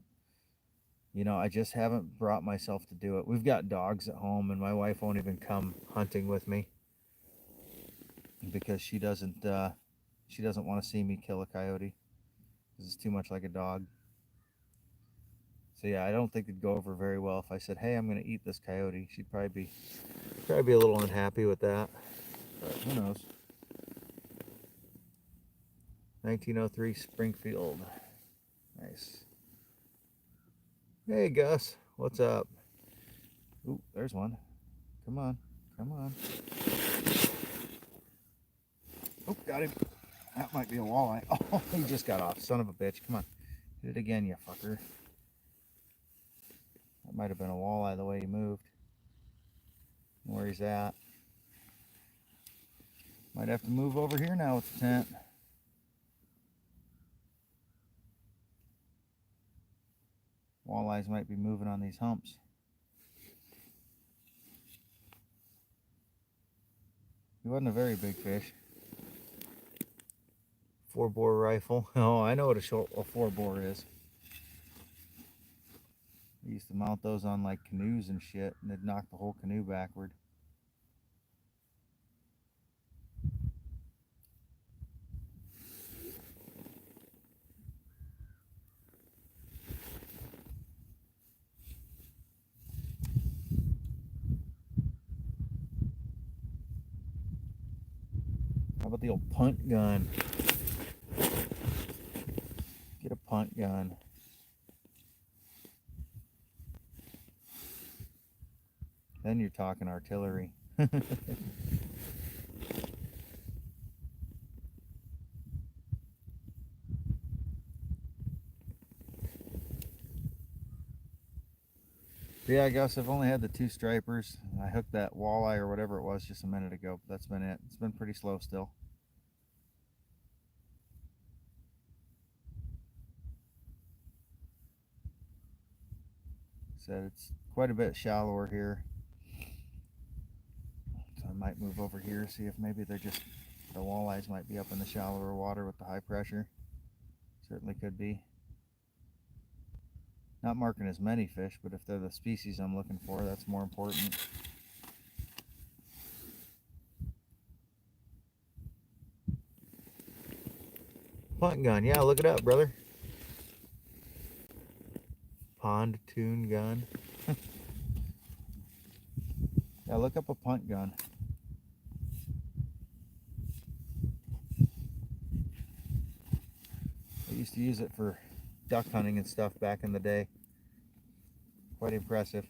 you know, I just haven't brought myself to do it. We've got dogs at home, and my wife won't even come hunting with me because she doesn't want to see me kill a coyote because it's too much like a dog. So yeah, I don't think it'd go over very well if I said, "Hey, I'm going to eat this coyote." She'd probably be a little unhappy with that. But who knows? 1903 Springfield. Nice. Hey Gus, what's up? Ooh, there's one. Come on, come on. Oh, got him. That might be a walleye. Oh, he just got off. Son of a bitch. Come on. Hit it again, you fucker. That might have been a walleye the way he moved. Where he's at. Might have to move over here now with the tent. Walleyes might be moving on these humps. He wasn't a very big fish. 4-bore rifle. Oh, I know what a 4-bore is. I used to mount those on like canoes and shit, and they'd knock the whole canoe backward. How about the old punt gun? Get a punt gun. Then you're talking artillery. Yeah, I guess I've only had the 2 stripers. I hooked that walleye or whatever it was just a minute ago, but that's been it. It's been pretty slow still. Said it's quite a bit shallower here. So I might move over here, see if maybe the walleyes might be up in the shallower water with the high pressure. Certainly could be. Not marking as many fish, but if they're the species I'm looking for, that's more important. Punt gun, yeah, look it up, brother. Pontoon gun. Yeah, look up a punt gun. I used to use it for duck hunting and stuff back in the day. Quite impressive.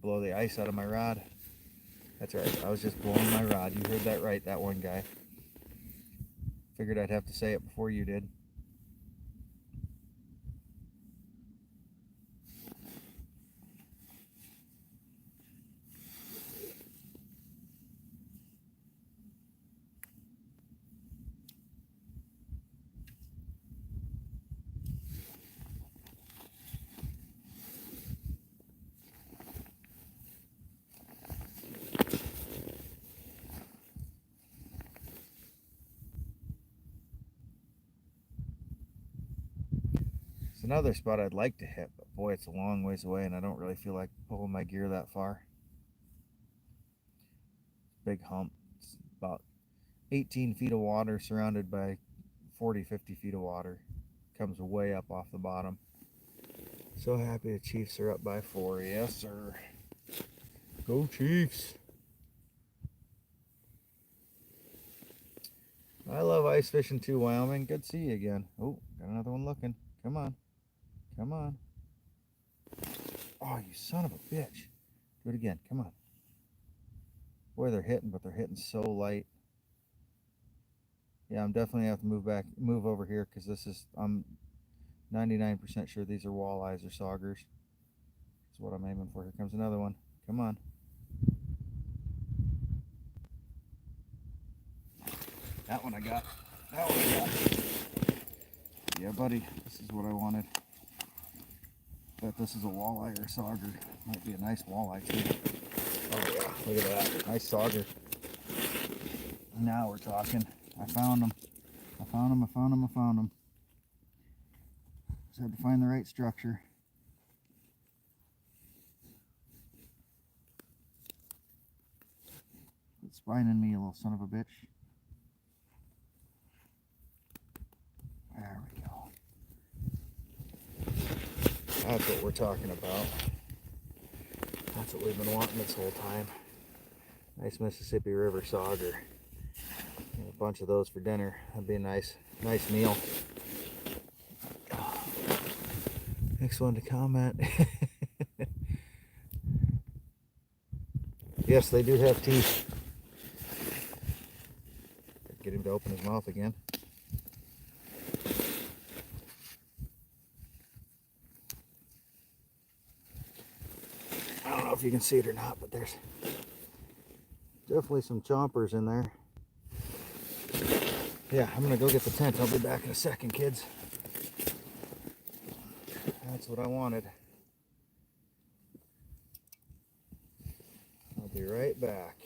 Blow the ice out of my rod. That's right, I was just blowing my rod. You heard that right, that one guy. Figured I'd have to say it before you did. It's another spot I'd like to hit, but boy, it's a long ways away and I don't really feel like pulling my gear that far. Big hump. It's about 18 feet of water surrounded by 40, 50 feet of water. Comes way up off the bottom. So happy the Chiefs are up by 4. Yes, sir. Go Chiefs. I love ice fishing too, Wyoming. Good to see you again. Oh, got another one looking. Come on. Come on. Oh, you son of a bitch. Do it again. Come on. Boy, they're hitting, but they're hitting so light. Yeah, I'm definitely have to move over here because I'm 99% sure these are walleyes or saugers. That's what I'm aiming for. Here comes another one. Come on. That one I got. That one I got. Yeah, buddy, this is what I wanted. Bet this is a walleye or a sauger. Might be a nice walleye too. Oh, Look at that. Nice sauger. Now we're talking. I found them. I found them. I found them. I found them. Just had to find the right structure. Quit spining me, you little son of a bitch. There we go. That's what we're talking about. That's what we've been wanting this whole time. Nice Mississippi River sauger. Get a bunch of those for dinner. That'd be a nice meal. Next one to comment. Yes, they do have teeth. Get him to open his mouth again. I don't know if you can see it or not, but there's definitely some chompers in there. Yeah, I'm gonna go get the tent. I'll be back in a second, kids. That's what I wanted. I'll be right back.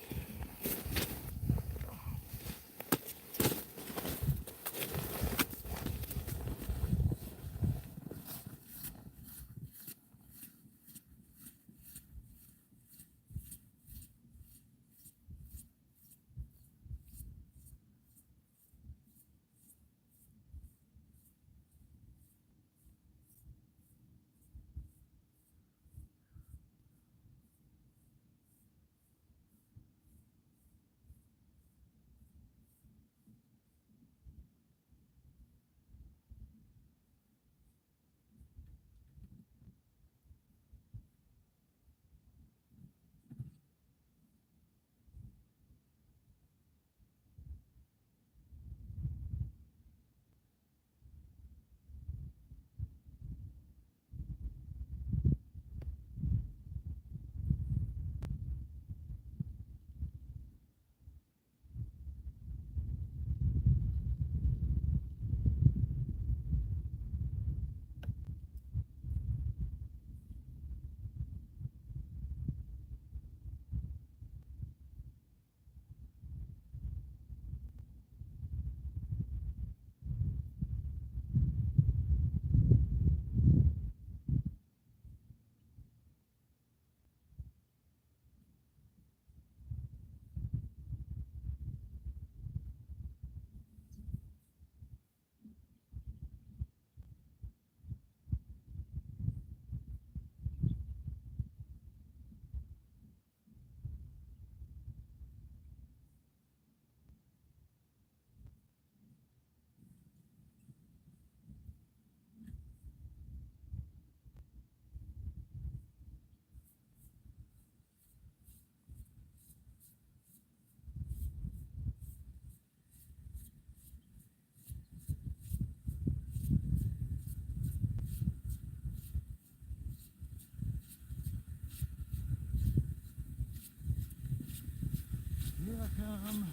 Here I come.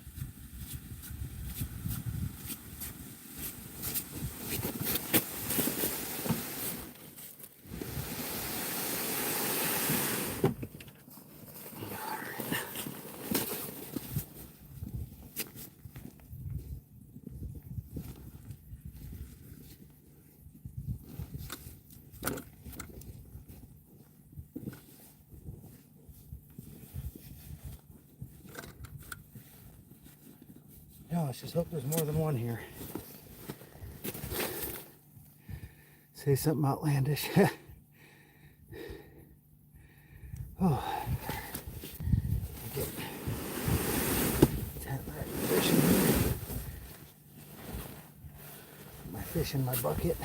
No, let's just hope there's more than one here. Say something outlandish. Oh. Get tent ready, fishing here. My fish in my bucket.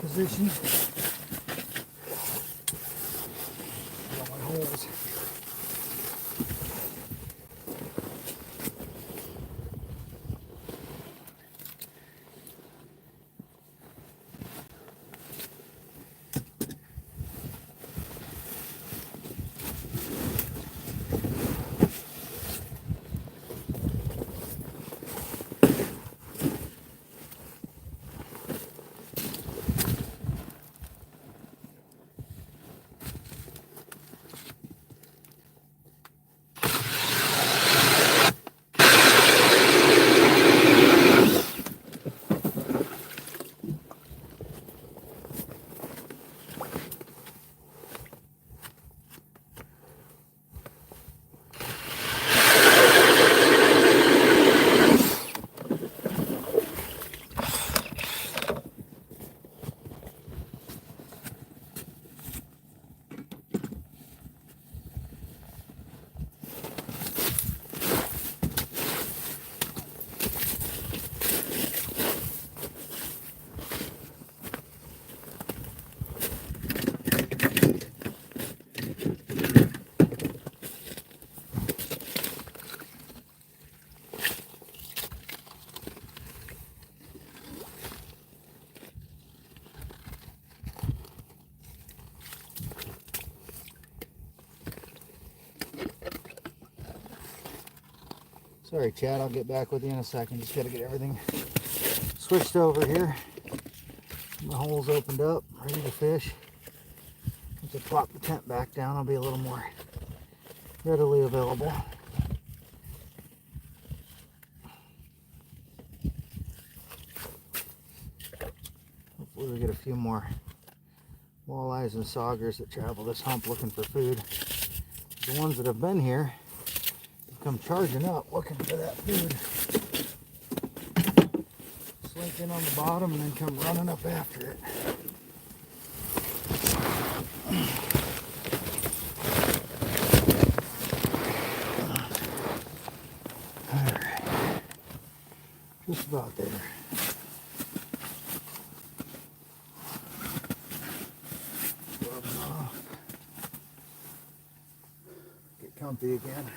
Position. Sorry, Chad, I'll get back with you in a second. Just got to get everything switched over here. The hole's opened up, ready to fish. Once I plop the tent back down, I'll be a little more readily available. Hopefully we get a few more walleyes and saugers that travel this hump looking for food. The ones that have been here have come charging up looking for that food. Slink in on the bottom and then come running up after it. Alright, just about there. Get comfy again.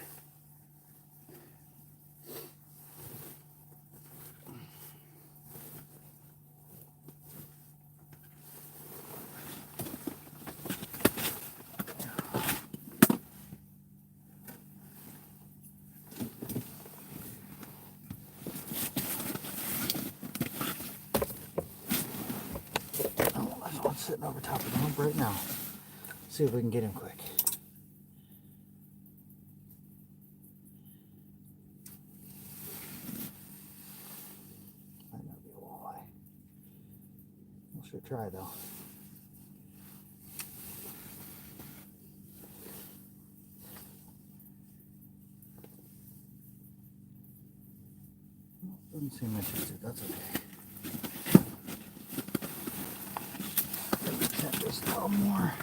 Sitting over top of the hump right now. See if we can get him quick. Might not be a walleye. We'll sure try though. Doesn't seem interested. That's okay. Just a little more.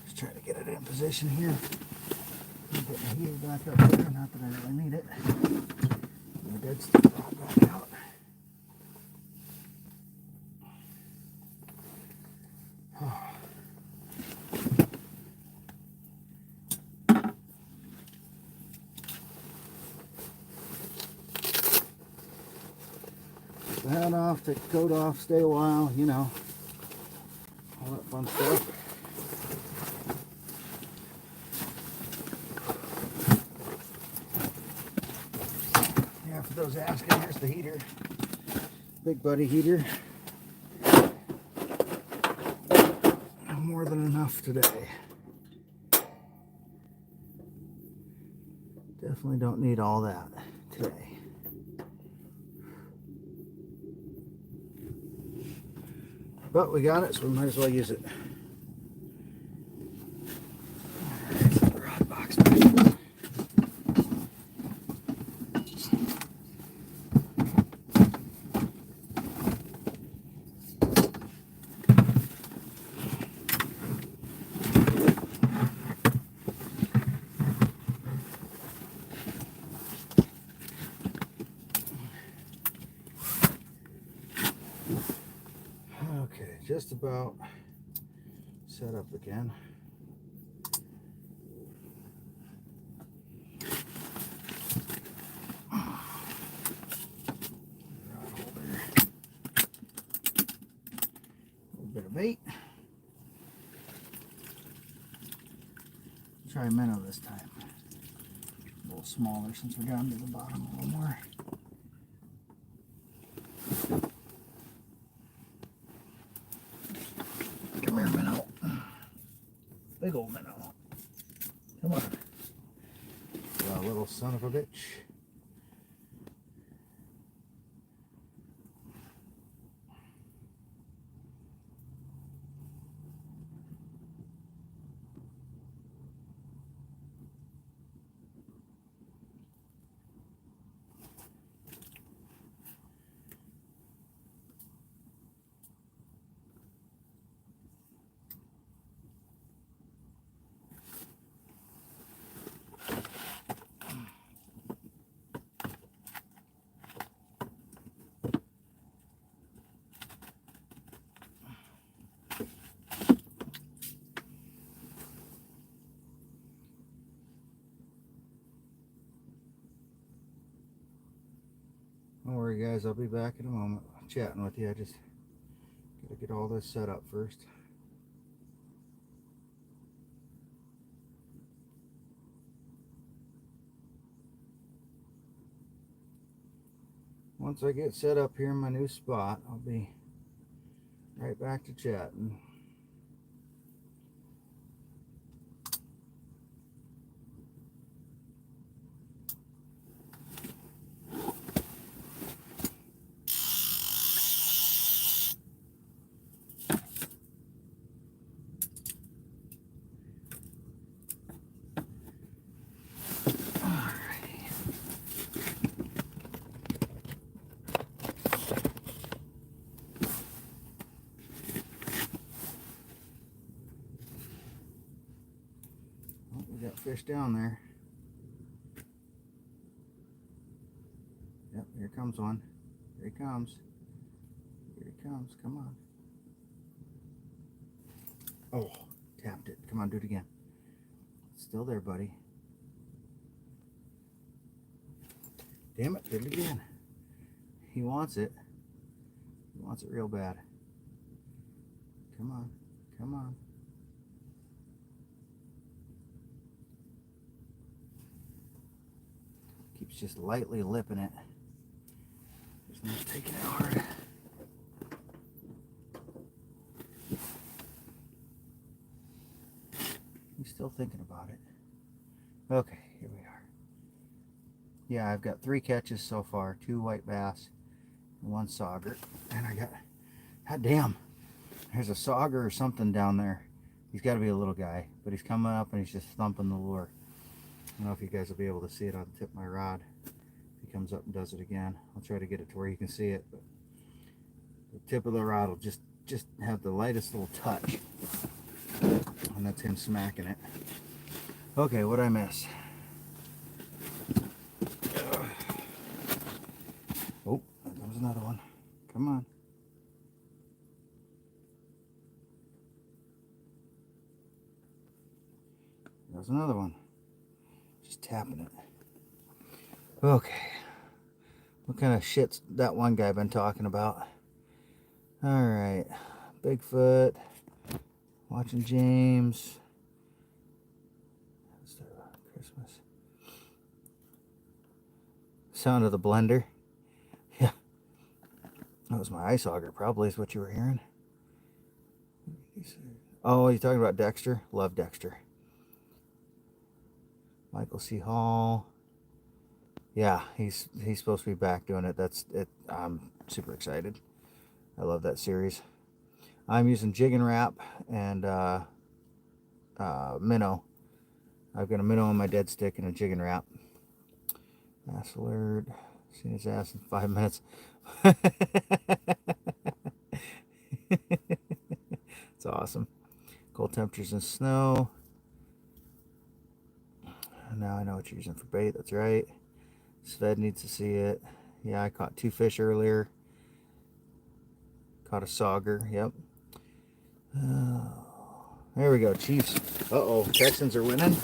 Just trying to get it in position here. I'm putting the heater back up there, not that I really need it. The dead stick rod back out. The hat off, take the coat off, stay a while, you know, all that fun stuff. Yeah, for those asking, here's the heater. Big buddy heater. More than enough today. Definitely don't need all that today. But we got it, so we might as well use it. Alright, set the rod box back. Okay, just about set up again. Rod holder. A little bit of bait. Try a minnow this time. A little smaller since we're down to the bottom a little more. Come here, minnow. Big old minnow. Come on. You little son of a bitch. Don't worry guys, I'll be back in a moment chatting with you. I just Gotta get all this set up first. Once I get set up here in my new spot, I'll be right back to chatting. We got fish down there. Yep, here comes one. Here he comes. Here he comes. Come on. Oh, tapped it. Come on, do it again. It's still there, buddy. Damn it, did it again. He wants it. He wants it real bad. Come on. Come on. Keeps just lightly lipping it. Just not taking it hard. He's still thinking about it. Okay, here we are. Yeah, I've got 3 catches so far. 2 white bass and 1 sauger. And I got, god damn, there's a sauger or something down there. He's got to be a little guy, but he's coming up and he's just thumping the lure. I don't know if you guys will be able to see it on the tip of my rod. If he comes up and does it again, I'll try to get it to where you can see it. But the tip of the rod will just have the lightest little touch. And that's him smacking it. Okay, what'd I miss? Oh, there comes another one. Come on. There's another one. Just tapping it. Okay. What kind of shit's that one guy been talking about? Alright. Bigfoot. Watching James. Christmas. Sound of the blender. Yeah. That was my ice auger, probably is what you were hearing. Oh, you're talking about Dexter? Love Dexter. Michael C. Hall. Yeah, he's supposed to be back doing it. That's it. I'm super excited. I love that series. I'm using Jig and Wrap and minnow. I've got a minnow on my dead stick and a Jig and Wrap. Mass alert. Seen his ass in 5 minutes. It's awesome. Cold temperatures and snow. Now I know what you're using for bait. That's right. Sved needs to see it. Yeah, I caught 2 fish earlier. Caught a sauger. Yep. There we go, Chiefs. Uh-oh, Texans are winning.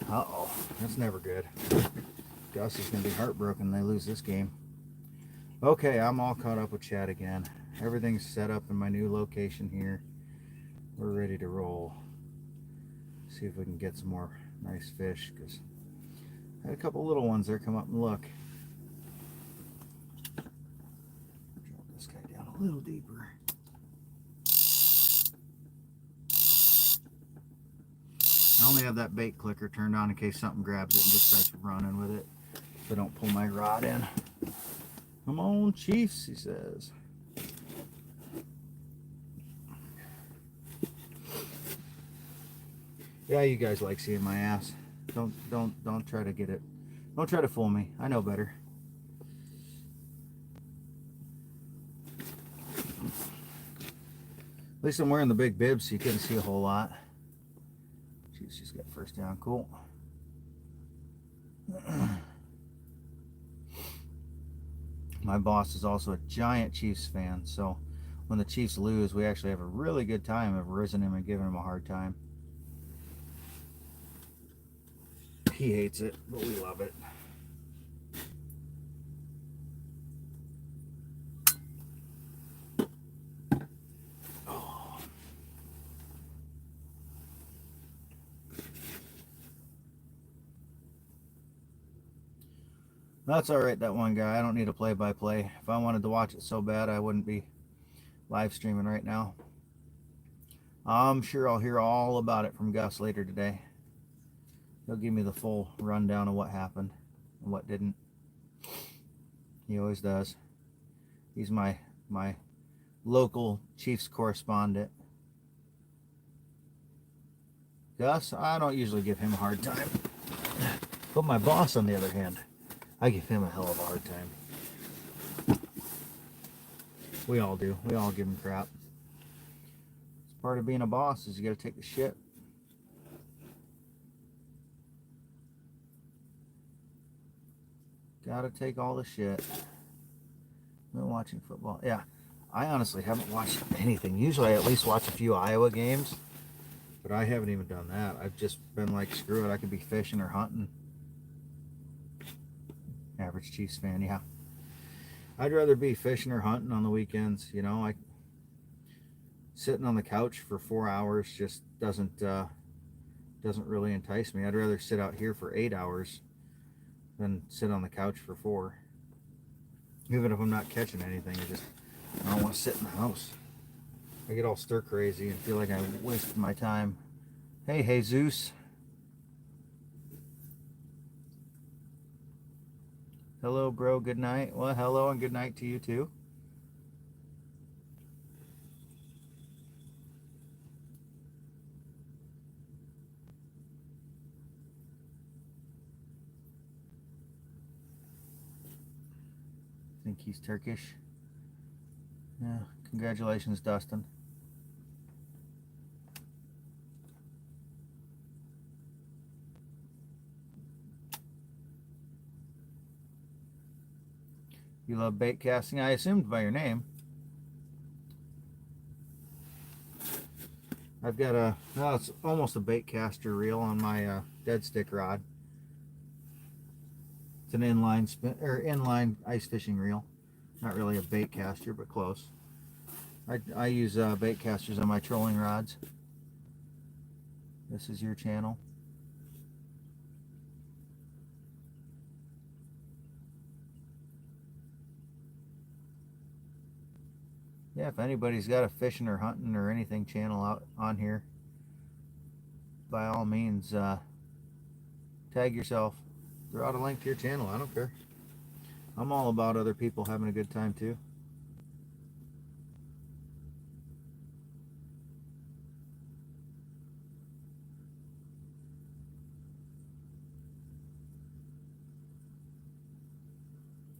Uh-oh, that's never good. Gus is going to be heartbroken they lose this game. Okay, I'm all caught up with Chad again. Everything's set up in my new location here. We're ready to roll. See if we can get some more nice fish, because I had a couple little ones there come up and look. Drop this guy down a little deeper. I only have that bait clicker turned on in case something grabs it and just starts running with it. So I don't pull my rod in. Come on, Chiefs, he says. Yeah, you guys like seeing my ass. Don't try to get it. Don't try to fool me. I know better. At least I'm wearing the big bib so you couldn't see a whole lot. She's just got first down. Cool. My boss is also a giant Chiefs fan, so when the Chiefs lose, we actually have a really good time of rizzing him and giving him a hard time. He hates it, but we love it. That's all right, that one guy. I don't need a play-by-play. If I wanted to watch it so bad, I wouldn't be live streaming right now. I'm sure I'll hear all about it from Gus later today. He'll give me the full rundown of what happened and what didn't. He always does. He's my local Chiefs correspondent. Gus, I don't usually give him a hard time. But my boss, on the other hand, I give him a hell of a hard time. We all do. We all give him crap. It's part of being a boss is you got to take the shit. Gotta take all the shit. Been watching football. Yeah, I honestly haven't watched anything. Usually I at least watch a few Iowa games. But I haven't even done that. I've just been like, screw it, I could be fishing or hunting. Average Chiefs fan, yeah. I'd rather be fishing or hunting on the weekends. You know, sitting on the couch for 4 hours just doesn't really entice me. I'd rather sit out here for 8 hours than sit on the couch for 4. Even if I'm not catching anything, I don't want to sit in the house. I get all stir crazy and feel like I wasted my time. Hey, Jesus. Hello, bro. Good night. Well, hello and good night to you too. I think he's Turkish. Yeah. Congratulations, Dustin. You love bait casting? I assumed by your name. I've got it's almost a bait caster reel on my dead stick rod. It's an inline ice fishing reel. Not really a bait caster, but close. I use bait casters on my trolling rods. This is your channel. Yeah, if anybody's got a fishing or hunting or anything channel out on here, by all means, tag yourself. Throw out a link to your channel. I don't care. I'm all about other people having a good time too.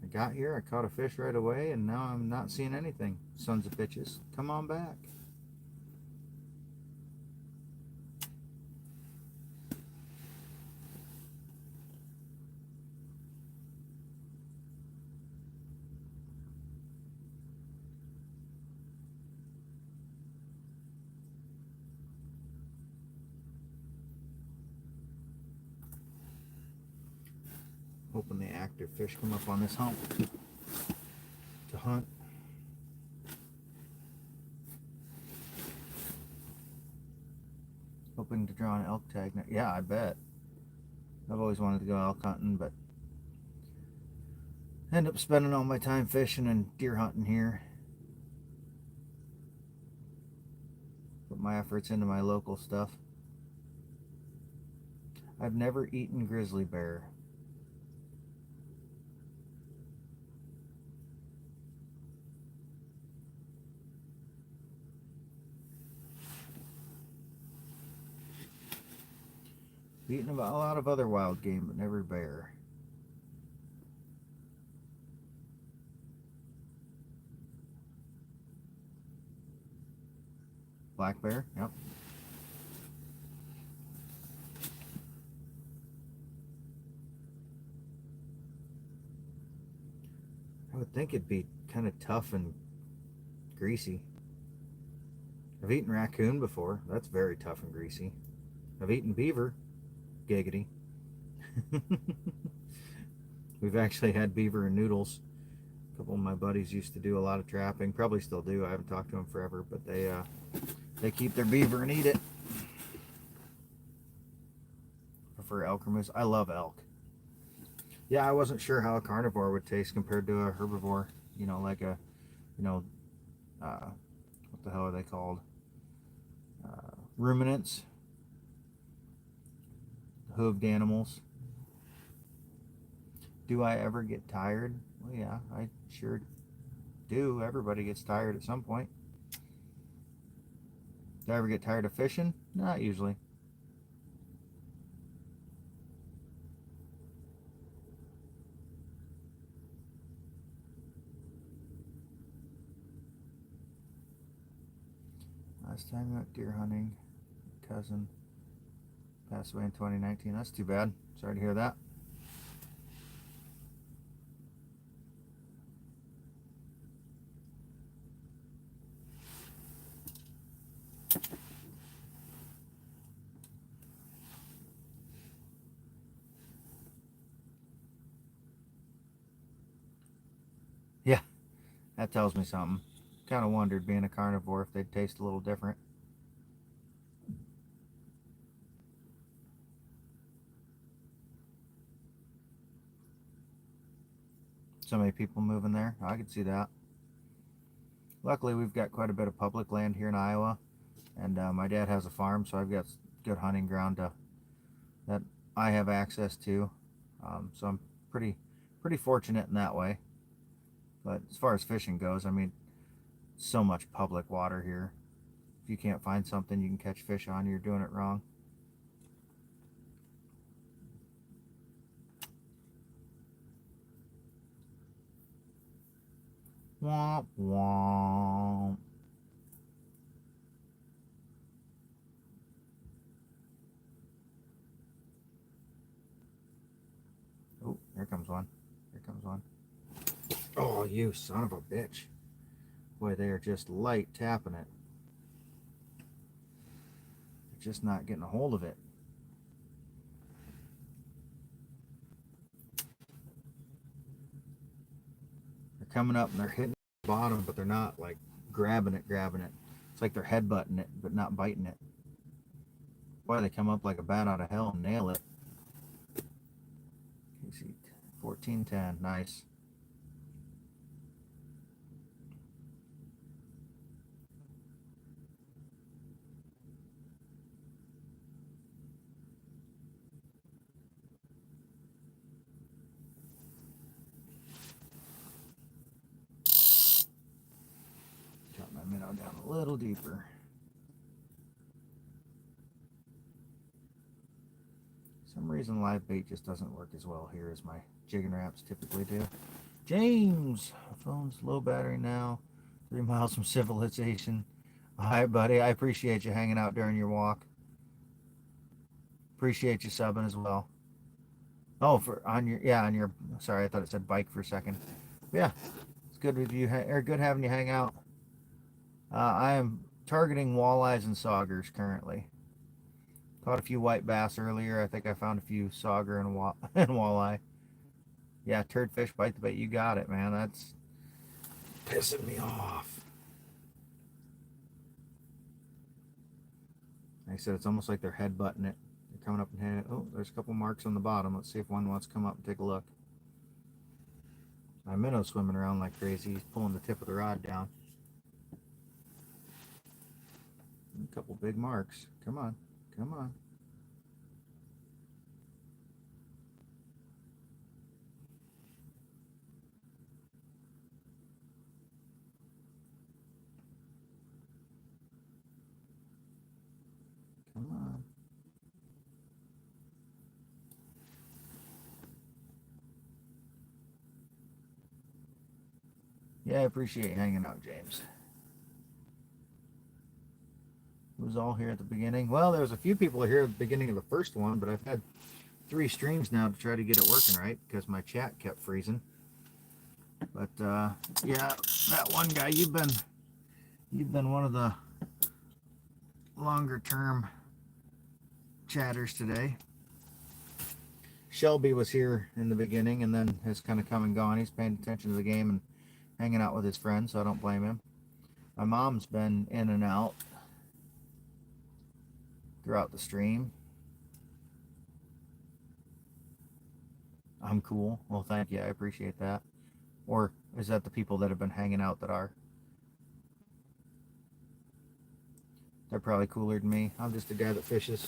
I got here, I caught a fish right away, and now I'm not seeing anything. Sons of bitches. Come on back. Hoping the active fish come up on this hump to hunt. Hoping to draw an elk tag. Yeah, I bet. I've always wanted to go elk hunting, but end up spending all my time fishing and deer hunting here. Put my efforts into my local stuff. I've never eaten grizzly bear. Eaten a lot of other wild game, but never bear. Black bear? Yep. I would think it'd be kind of tough and greasy. I've eaten raccoon before. That's very tough and greasy. I've eaten beaver. Giggity. We've actually had beaver and noodles. A couple of my buddies used to do a lot of trapping. Probably still do. I haven't talked to them forever, but they keep their beaver and eat it. Prefer elk or moose. I love elk. Yeah, I wasn't sure how a carnivore would taste compared to a herbivore. You know, like a, you know, what the hell are they called? Ruminants, hooved animals. Do I ever get tired? Well, yeah, I sure do. Everybody gets tired at some point. Do I ever get tired of fishing? Not usually. Last time I went deer hunting, cousin passed away in 2019. That's too bad. Sorry to hear that. Yeah, that tells me something. Kind of wondered, being a carnivore, if they'd taste a little different. So many people moving there. I could see that. Luckily, we've got quite a bit of public land here in Iowa, and my dad has a farm, so I've got good hunting ground that I have access to. So I'm pretty fortunate in that way. But as far as fishing goes, I mean, so much public water here. If you can't find something you can catch fish on, you're doing it wrong. Womp womp. Oh, here comes one. Here comes one. Oh, you son of a bitch. Boy, they are just light tapping it. They're just not getting a hold of it. They're coming up and they're hitting the bottom, but they're not like grabbing it. It's like they're headbutting it, but not biting it. Boy, they come up like a bat out of hell and nail it. Casey, 1410, nice. Drop my minnow down a little deeper. For some reason live bait just doesn't work as well here as my jigging wraps typically do. James, phone's low battery now. 3 miles from civilization. Hi, buddy. I appreciate you hanging out during your walk. Appreciate you subbing as well. Oh, for on your on your. Sorry, I thought it said bike for a second. Yeah, it's good with you. Or good having you hang out. I am targeting walleyes and saugers currently. Caught a few white bass earlier. I think I found a few sauger and and walleye. Yeah, turd fish bite the bait. You got it, man. That's pissing me off. Like I said, it's almost like they're headbutting it. They're coming up and head. Oh, there's a couple marks on the bottom. Let's see if one wants to come up and take a look. My minnow's swimming around like crazy. He's pulling the tip of the rod down. A couple big marks. Come on. Come on. Come on. Yeah, I appreciate you hanging out, James. Who's all here at the beginning? Well, there was a few people here at the beginning of the first one, but I've had 3 streams now to try to get it working right because my chat kept freezing. But yeah, that one guy, you've been one of the longer term chatters today. Shelby was here in the beginning and then has kind of come and gone. He's paying attention to the game and hanging out with his friends, so I don't blame him. My mom's been in and out throughout the stream. I'm cool. Well, thank you. I appreciate that. Or is that the people that have been hanging out that are? They're probably cooler than me. I'm just a guy that fishes.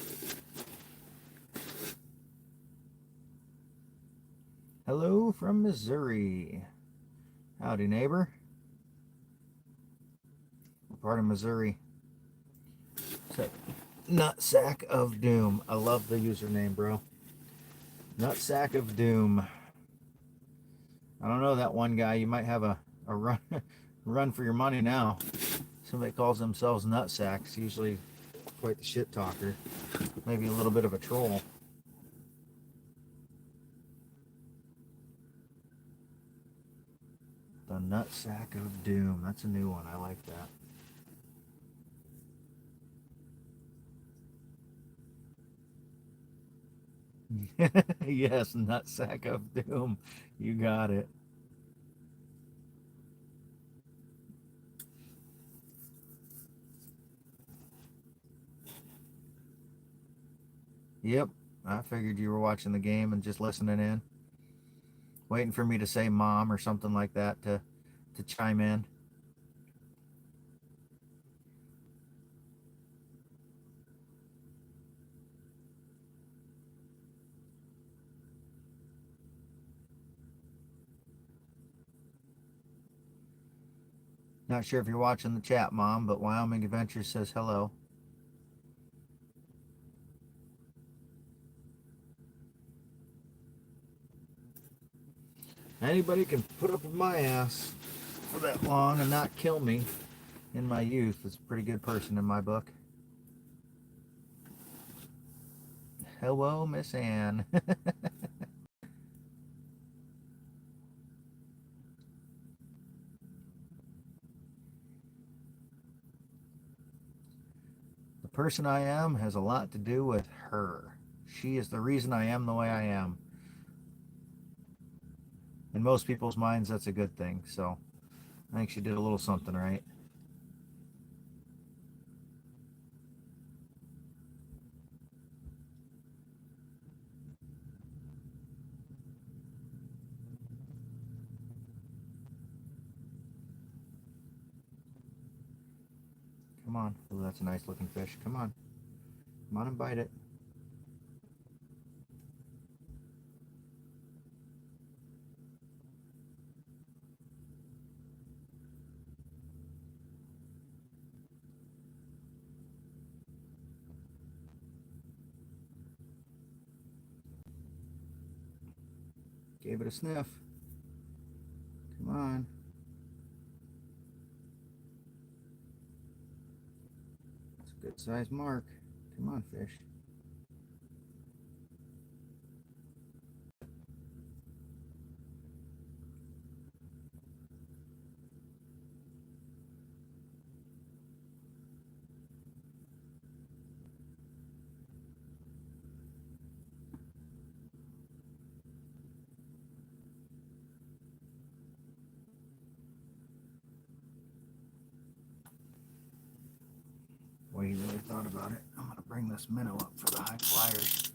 Hello from Missouri. Howdy, neighbor. What part of Missouri? So, Nutsack of Doom. I love the username, bro. Nutsack of Doom. I don't know that one guy. You might have a run run for your money now. Somebody calls themselves Nutsacks. Usually quite the shit talker. Maybe a little bit of a troll. The Nutsack of Doom. That's a new one. I like that. Yes, Nutsack of Doom. You got it. Yep. I figured you were watching the game and just listening in. Waiting for me to say mom or something like that to chime in. Not sure if you're watching the chat, Mom, but Wyoming Adventures says hello. Anybody can put up with my ass for that long and not kill me in my youth is a pretty good person in my book. Hello, Miss Ann. The person I am has a lot to do with her. She is the reason I am the way I am. In most people's minds, that's a good thing. So I think she did a little something right. Come on. Ooh, that's a nice looking fish. Come on. Come on and bite it. Gave it a sniff. Come on. That's a good sized mark. Come on, fish. Boy, he really thought about it. I'm going to bring this minnow up for the high flyers.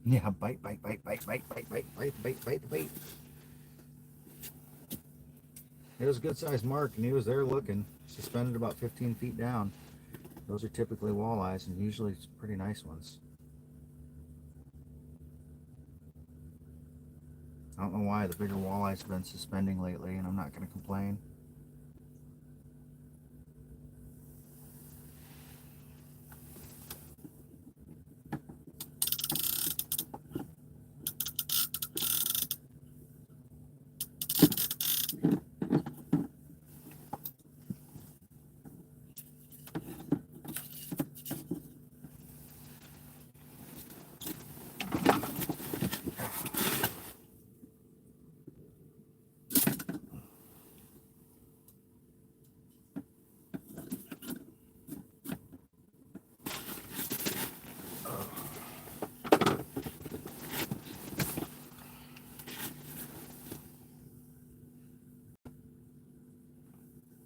Yeah, bite, bite, bite, bite, bite, bite, bite, bite, bite, bite, bite. It was a good sized mark, and he was there looking, suspended about 15 feet down. Those are typically walleyes, and usually it's pretty nice ones. I don't know why the bigger walleyes have been suspending lately, and I'm not going to complain.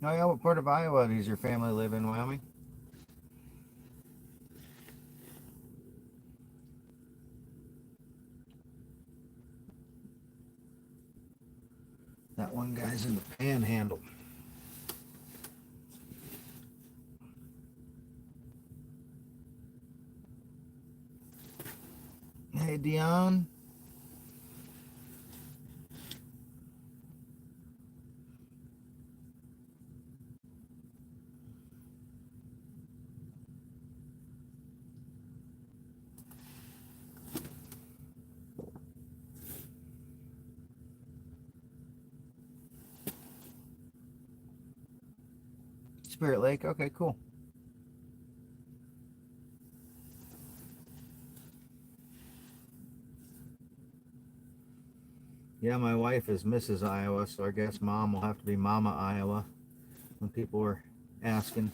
Oh yeah, what part of Iowa does your family live in, Wyoming? That one guy's in the Panhandle. Hey, Dion. Spirit Lake. Okay, cool. Yeah, my wife is Mrs. Iowa, so I guess mom will have to be Mama Iowa when people were asking.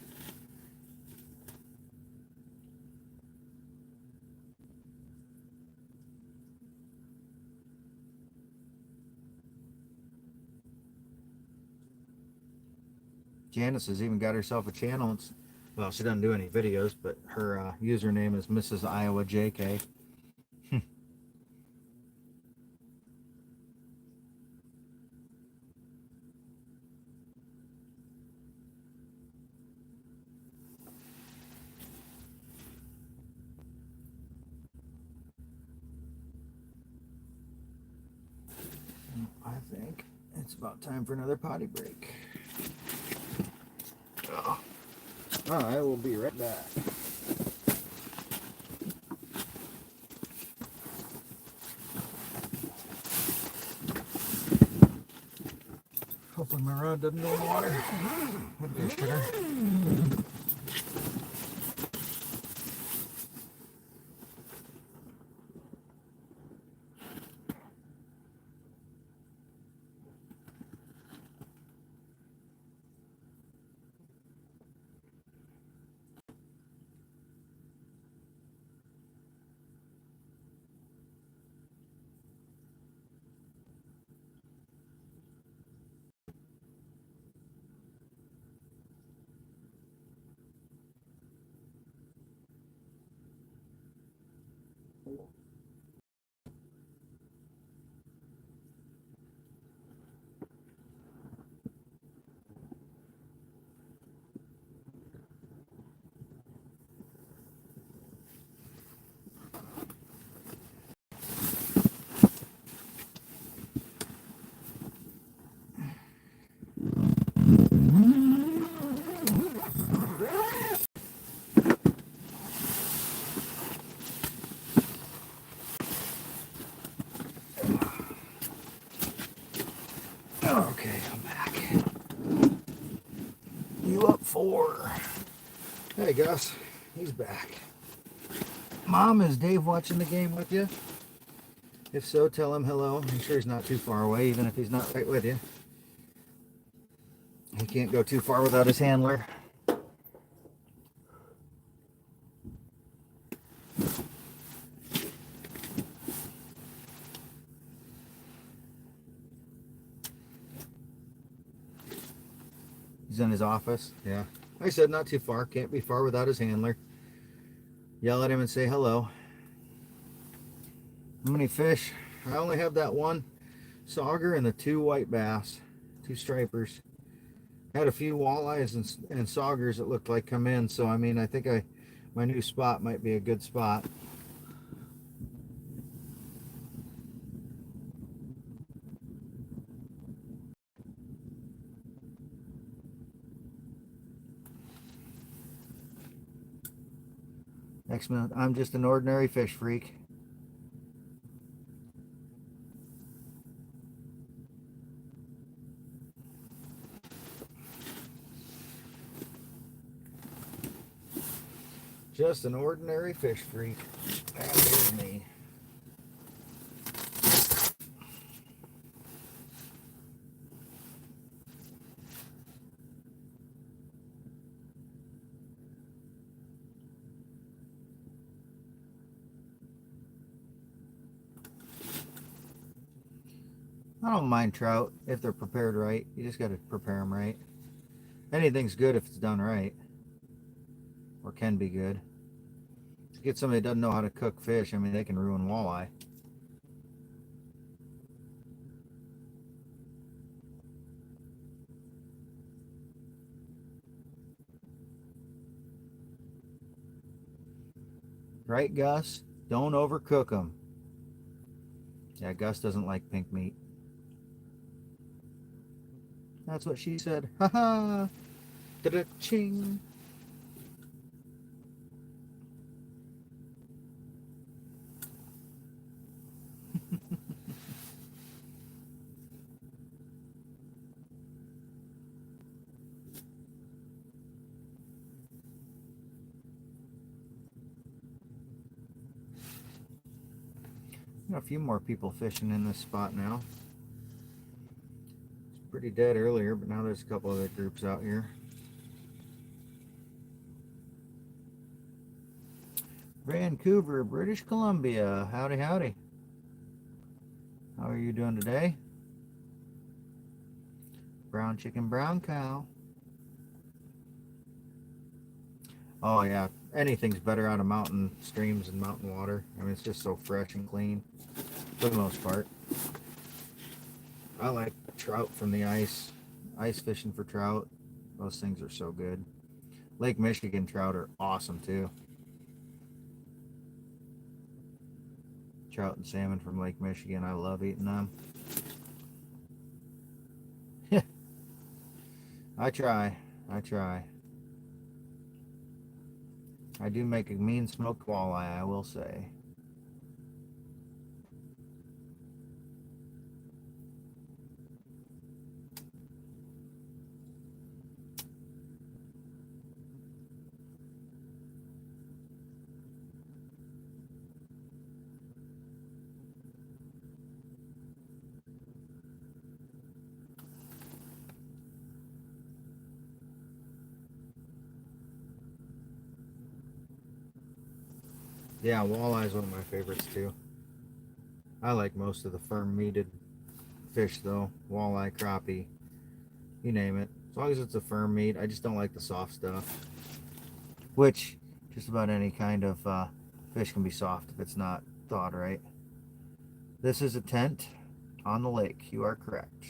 Janice has even got herself a channel. Well, she doesn't do any videos, but her username is Mrs. Iowa JK. I think it's about time for another potty break. Oh, I will be right back. Hopefully my rod doesn't go in the water. Okay, I'm back. You up 4? Hey, Gus. He's back. Mom, is Dave watching the game with you? If so, tell him hello. I'm sure he's not too far away, even if he's not right with you. He can't go too far without his handler. He's in his office. Yeah. Like I said, not too far. Can't be far without his handler. Yell at him and say hello. How many fish? I only have that one sauger and the 2 white bass. 2 stripers. Had a few walleyes and saugers that looked like come in. So, I mean, I think my new spot might be a good spot. Next month, I'm just an ordinary fish freak. Just an ordinary fish freak. That is me. I don't mind trout if they're prepared right. You just got to prepare them right. Anything's good if it's done right, or can be good. Get somebody that doesn't know how to cook fish, I mean, they can ruin walleye. Right, Gus? Don't overcook them. Yeah, Gus doesn't like pink meat. That's what she said. Ha ha! Da-da-ching! Got a few more people fishing in this spot now. It's pretty dead earlier, but now there's a couple other groups out here. Vancouver, British Columbia. Howdy, howdy. How are you doing today? Brown chicken, brown cow. Oh yeah, anything's better out of mountain streams and mountain water. I mean, it's just so fresh and clean for the most part. I like trout from the ice. Ice fishing for trout. Those things are so good. Lake Michigan trout are awesome too. Trout and salmon from Lake Michigan. I love eating them. I try. I try. I do make a mean smoked walleye, I will say. Yeah, walleye is one of my favorites too. I like most of the firm meated fish though. Walleye, crappie, you name it. As long as it's a firm meat, I just don't like the soft stuff. Which, just about any kind of fish can be soft if it's not thawed right. This is a tent on the lake. You are correct.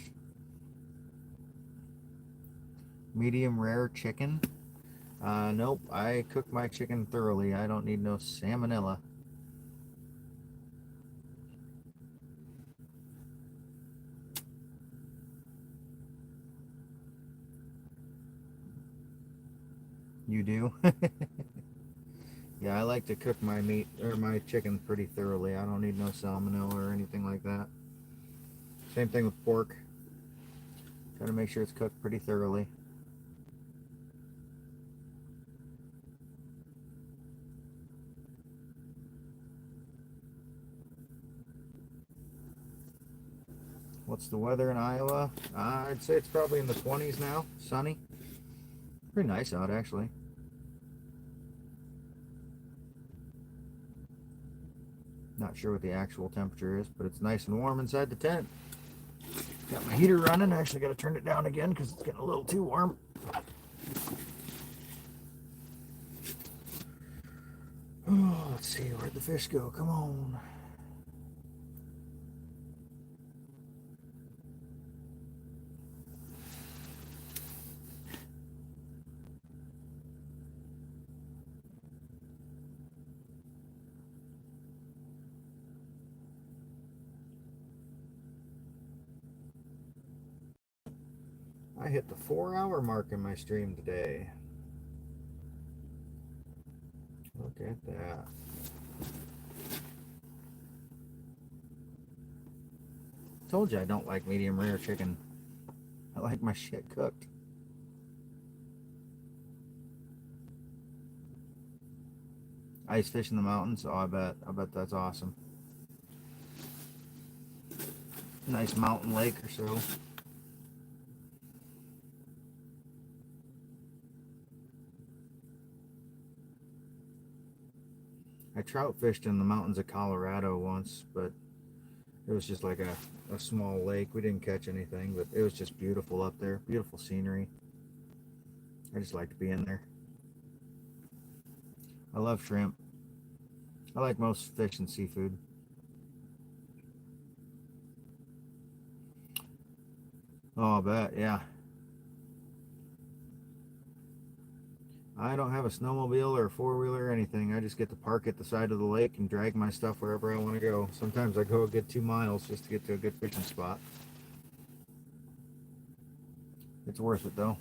Medium rare chicken. Nope, I cook my chicken thoroughly. I don't need no salmonella. You do? Yeah, I like to cook my meat or my chicken pretty thoroughly. I don't need no salmonella or anything like that. Same thing with pork. Try to make sure it's cooked pretty thoroughly. What's the weather in Iowa? I'd say it's probably in the 20s now. Sunny. Pretty nice out, actually. Not sure what the actual temperature is, but it's nice and warm inside the tent. Got my heater running. I actually got to turn it down again because it's getting a little too warm. Oh, let's see. Where'd the fish go? Come on. I hit the 4-hour mark in my stream today. Look at that. Told you I don't like medium rare chicken. I like my shit cooked. Ice fish in the mountains. Oh, I bet that's awesome. Nice mountain lake or so. I trout fished in the mountains of Colorado once, but it was just like a small lake. We didn't catch anything, but it was just beautiful up there. Beautiful scenery. I just like to be in there. I love shrimp. I like most fish and seafood. Oh, I bet, yeah. I don't have a snowmobile or a four-wheeler or anything. I just get to park at the side of the lake and drag my stuff wherever I want to go. Sometimes I go a good 2 miles just to get to a good fishing spot. It's worth it though.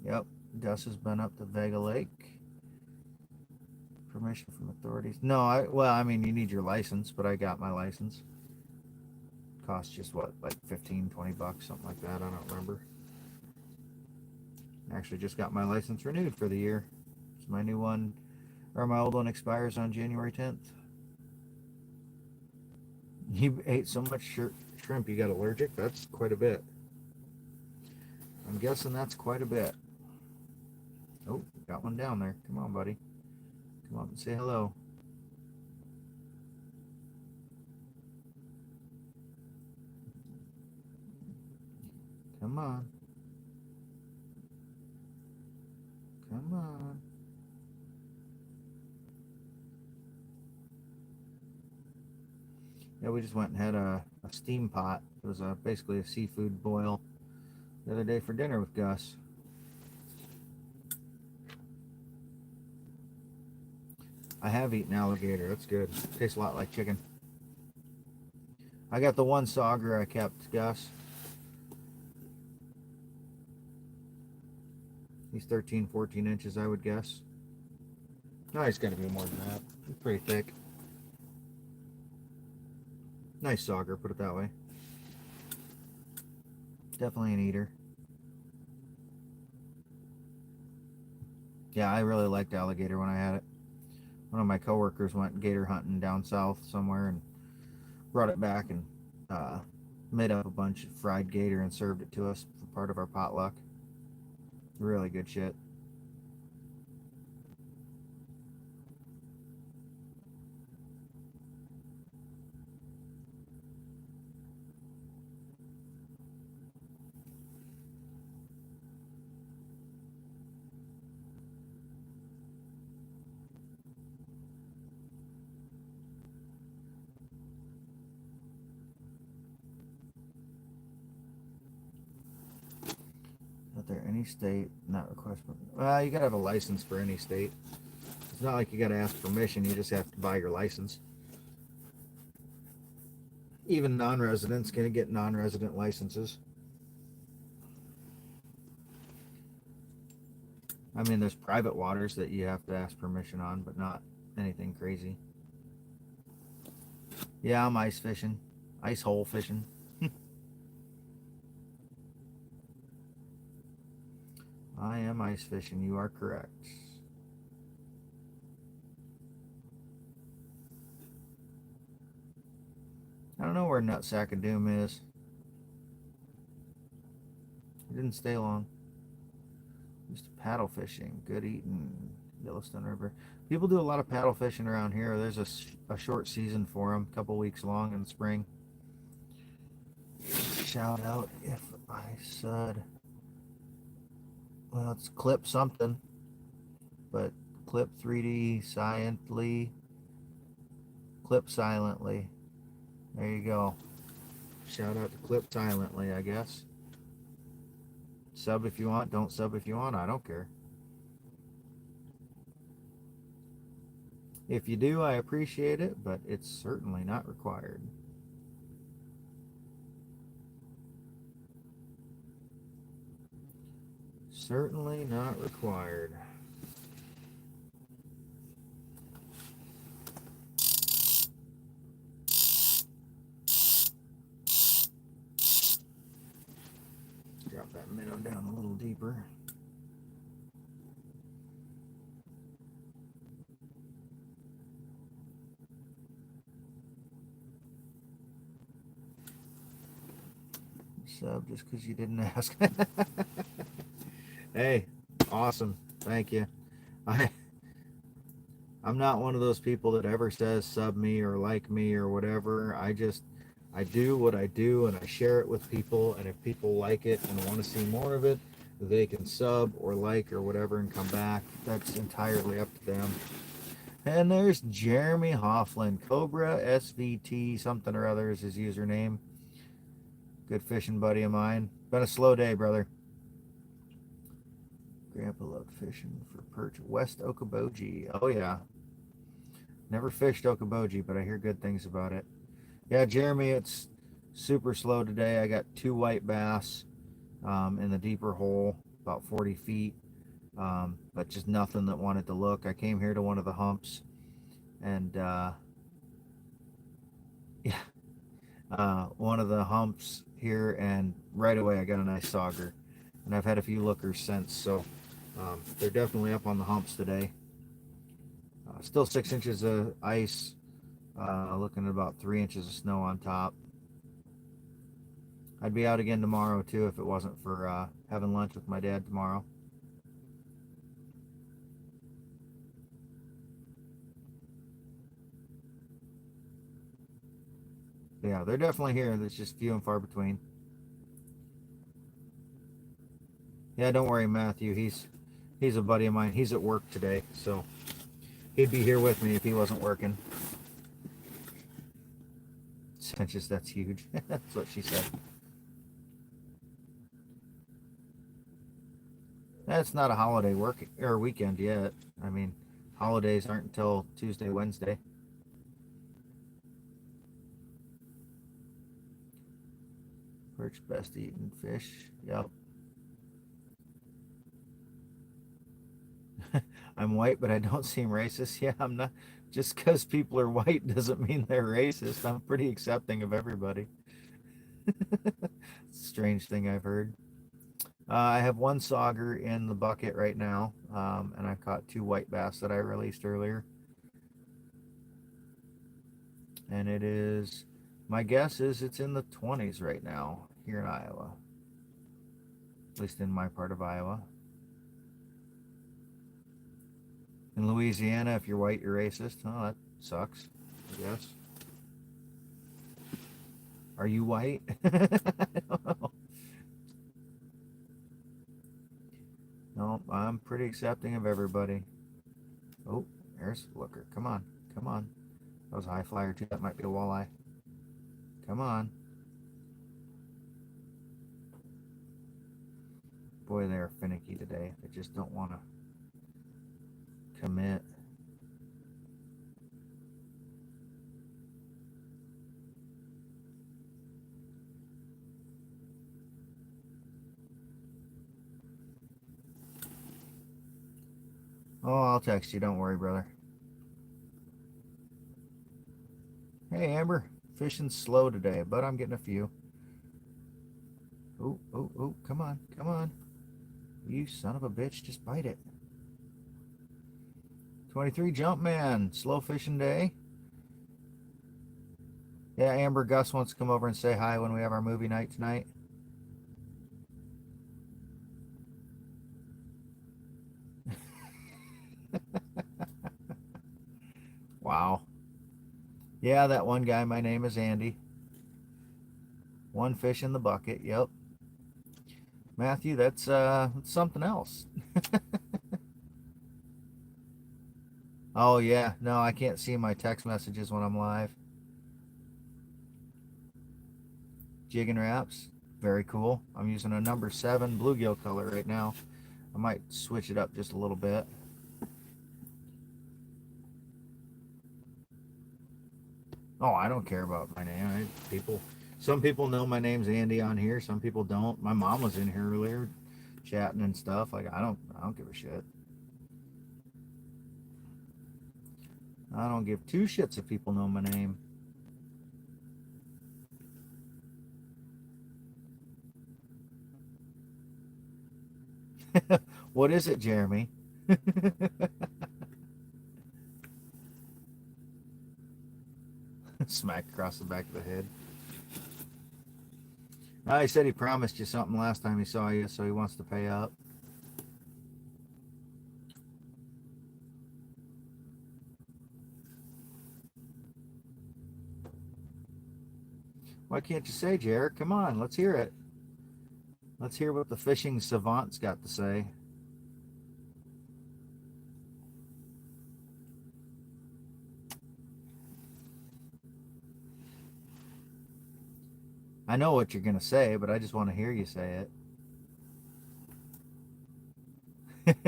Yep, Gus has been up to Vega Lake. Permission from authorities. No, I mean, you need your license, but I got my license. Costs just what, like 15, 20 bucks, something like that. I don't remember. Actually just got my license renewed for the year. It's my new one, or my old one expires on January 10th. You ate so much shrimp you got allergic? That's quite a bit. I'm guessing that's quite a bit. Oh, got one down there. Come on, buddy. Come up and say hello. Come on. Come on. Yeah, we just went and had a steam pot. It was basically a seafood boil the other day for dinner with Gus. I have eaten alligator. That's good. Tastes a lot like chicken. I got the one sauger I kept, Gus. He's 13, 14 inches, I would guess. No, he's got to be more than that. He's pretty thick. Nice sauger, put it that way. Definitely an eater. Yeah, I really liked alligator when I had it. One of my coworkers went gator hunting down south somewhere and brought it back and uh, made up a bunch of fried gator and served it to us for part of our potluck. Really good shit. Not there any state not request. Well, you gotta have a license for any state. It's not like you gotta ask permission. You just have to buy your license. Even non-residents can get non-resident licenses. I mean, there's private waters that you have to ask permission on, but not anything crazy. Yeah, I'm ice fishing, ice hole fishing. I am ice fishing. You are correct. I don't know where Nutsack of Doom is. It didn't stay long. Just paddle fishing. Good eating. Yellowstone River. People do a lot of paddle fishing around here. There's a short season for them, a couple weeks long in the spring. Shout out if I said, well, it's clip something, but clip 3D silently. Clip silently. There you go. Shout out to Clip Silently, I guess. Sub if you want, don't sub if you want, I don't care. If you do, I appreciate it, but it's certainly not required. Certainly not required. Drop that minnow down a little deeper. Sub just because you didn't ask. Hey, awesome. Thank you. I I'm not one of those people that ever says sub me or like me or whatever. I just I do what I do and I share it with people, and if people like it and want to see more of it, they can sub or like or whatever and come back. That's entirely up to them. And there's Jeremy Hoffland, Cobra SVT something or other is his username. Good fishing buddy of mine. Been a slow day, brother. Grandpa loved fishing for perch. West Okoboji. Oh yeah. Never fished Okoboji, but I hear good things about it. Yeah, Jeremy, it's super slow today. I got 2 white bass in the deeper hole, about 40 feet, but just nothing that wanted to look. I came here to one of the humps, and yeah, one of the humps here, and right away I got a nice sauger, and I've had a few lookers since, so they're definitely up on the humps today. Still 6 inches of ice, looking at about 3 inches of snow on top. I'd be out again tomorrow too if it wasn't for having lunch with my dad tomorrow. Yeah, they're definitely here. There's just few and far between. Yeah, don't worry, Matthew. He's a buddy of mine. He's at work today, so he'd be here with me if he wasn't working. Cinches, that's huge. That's what she said. That's not a holiday work or weekend yet. I mean, holidays aren't until Tuesday, Wednesday. Perch best eaten fish. Yep. I'm white, but I don't seem racist. Yeah, I'm not. Just because people are white doesn't mean they're racist. I'm pretty accepting of everybody. Strange thing I've heard. I have 1 sauger in the bucket right now, and I caught 2 white bass that I released earlier. And it is, my guess is it's in the 20s right now here in Iowa, at least in my part of Iowa. In Louisiana, if you're white, you're racist. Oh, that sucks, I guess. Are you white? I don't know. No, I'm pretty accepting of everybody. Oh, there's a looker. Come on, come on. That was a high flyer too. That might be a walleye. Come on. Boy, they are finicky today. They just don't want to commit. Oh, I'll text you. Don't worry, brother. Hey, Amber. Fishing slow today, but I'm getting a few. Oh, oh, oh. Come on. Come on. You son of a bitch. Just bite it. 23 jump man. Slow fishing day. Yeah, Amber, Gus wants to come over and say hi when we have our movie night tonight. Wow. Yeah, that one guy, my name is Andy. 1 fish in the bucket. Yep. Matthew, that's something else. Oh yeah, no, I can't see my text messages when I'm live. Jigging wraps, very cool. I'm using a number 7 bluegill color right now. I might switch it up just a little bit. Oh, I don't care about my name. Some people know my name's Andy on here. Some people don't. My mom was in here earlier, chatting and stuff. Like I don't give a shit. I don't give 2 shits if people know my name. What is it, Jeremy? Smack across the back of the head. He said he promised you something last time he saw you, so he wants to pay up. Why can't you say, Jared? Come on, let's hear it. Let's hear what the fishing savant's got to say. I know what you're going to say, but I just want to hear you say it.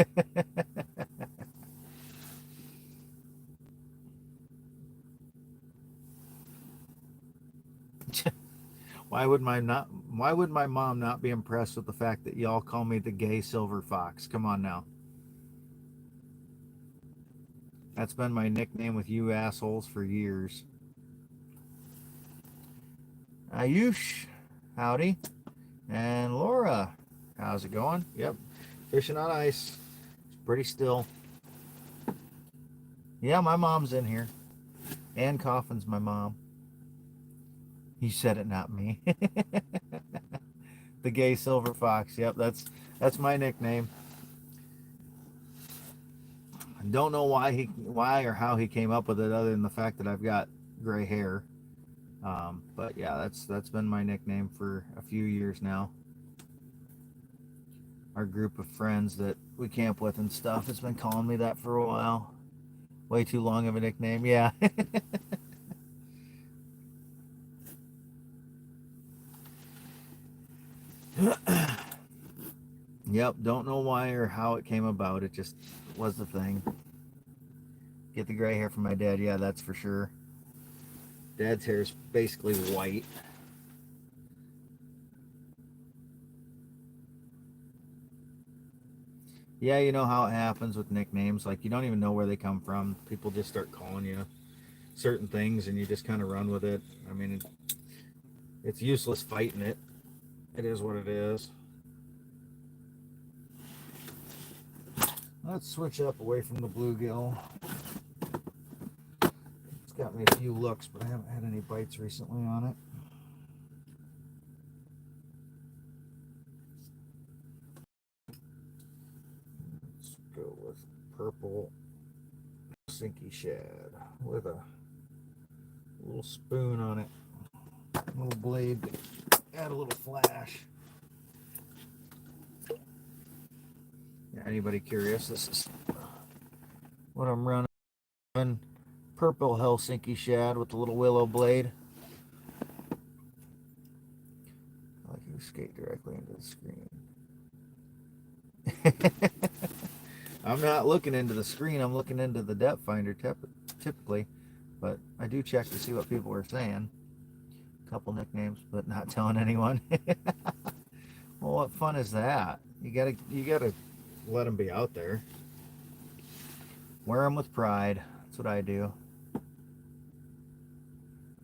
Why would my mom not be impressed with the fact that y'all call me the gay silver fox? Come on now. That's been my nickname with you assholes for years. Ayush, howdy. And Laura, how's it going? Yep, fishing on ice. It's pretty still. Yeah, my mom's in here. Ann Coffin's my mom. You said it, not me. The gay silver fox. Yep, that's my nickname. I don't know why or how he came up with it, other than the fact that I've got gray hair. But yeah, that's been my nickname for a few years now. Our group of friends that we camp with and stuff has been calling me that for a while. Way too long of a nickname, yeah. Yep, don't know why or how it came about. It just was the thing. Get the gray hair from my dad, yeah, that's for sure. Dad's hair is basically white. Yeah, you know how it happens with nicknames. Like, you don't even know where they come from. People just start calling you certain things, and you just kind of run with it. I mean, it's useless fighting it. It is what it is. Let's switch up away from the bluegill. It's got me a few looks, but I haven't had any bites recently on it. Let's go with purple sinky shad with a little spoon on it. A little blade to add a little flash. Yeah, anybody curious, this is what I'm running. Purple Helsinki shad with a little willow blade. I like you skate directly into the screen. I'm not looking into the screen, I'm looking into the depth finder typically, but I do check to see what people are saying. A couple nicknames, but not telling anyone. Well, what fun is that? You gotta let them be out there. Wear them with pride. That's what I do.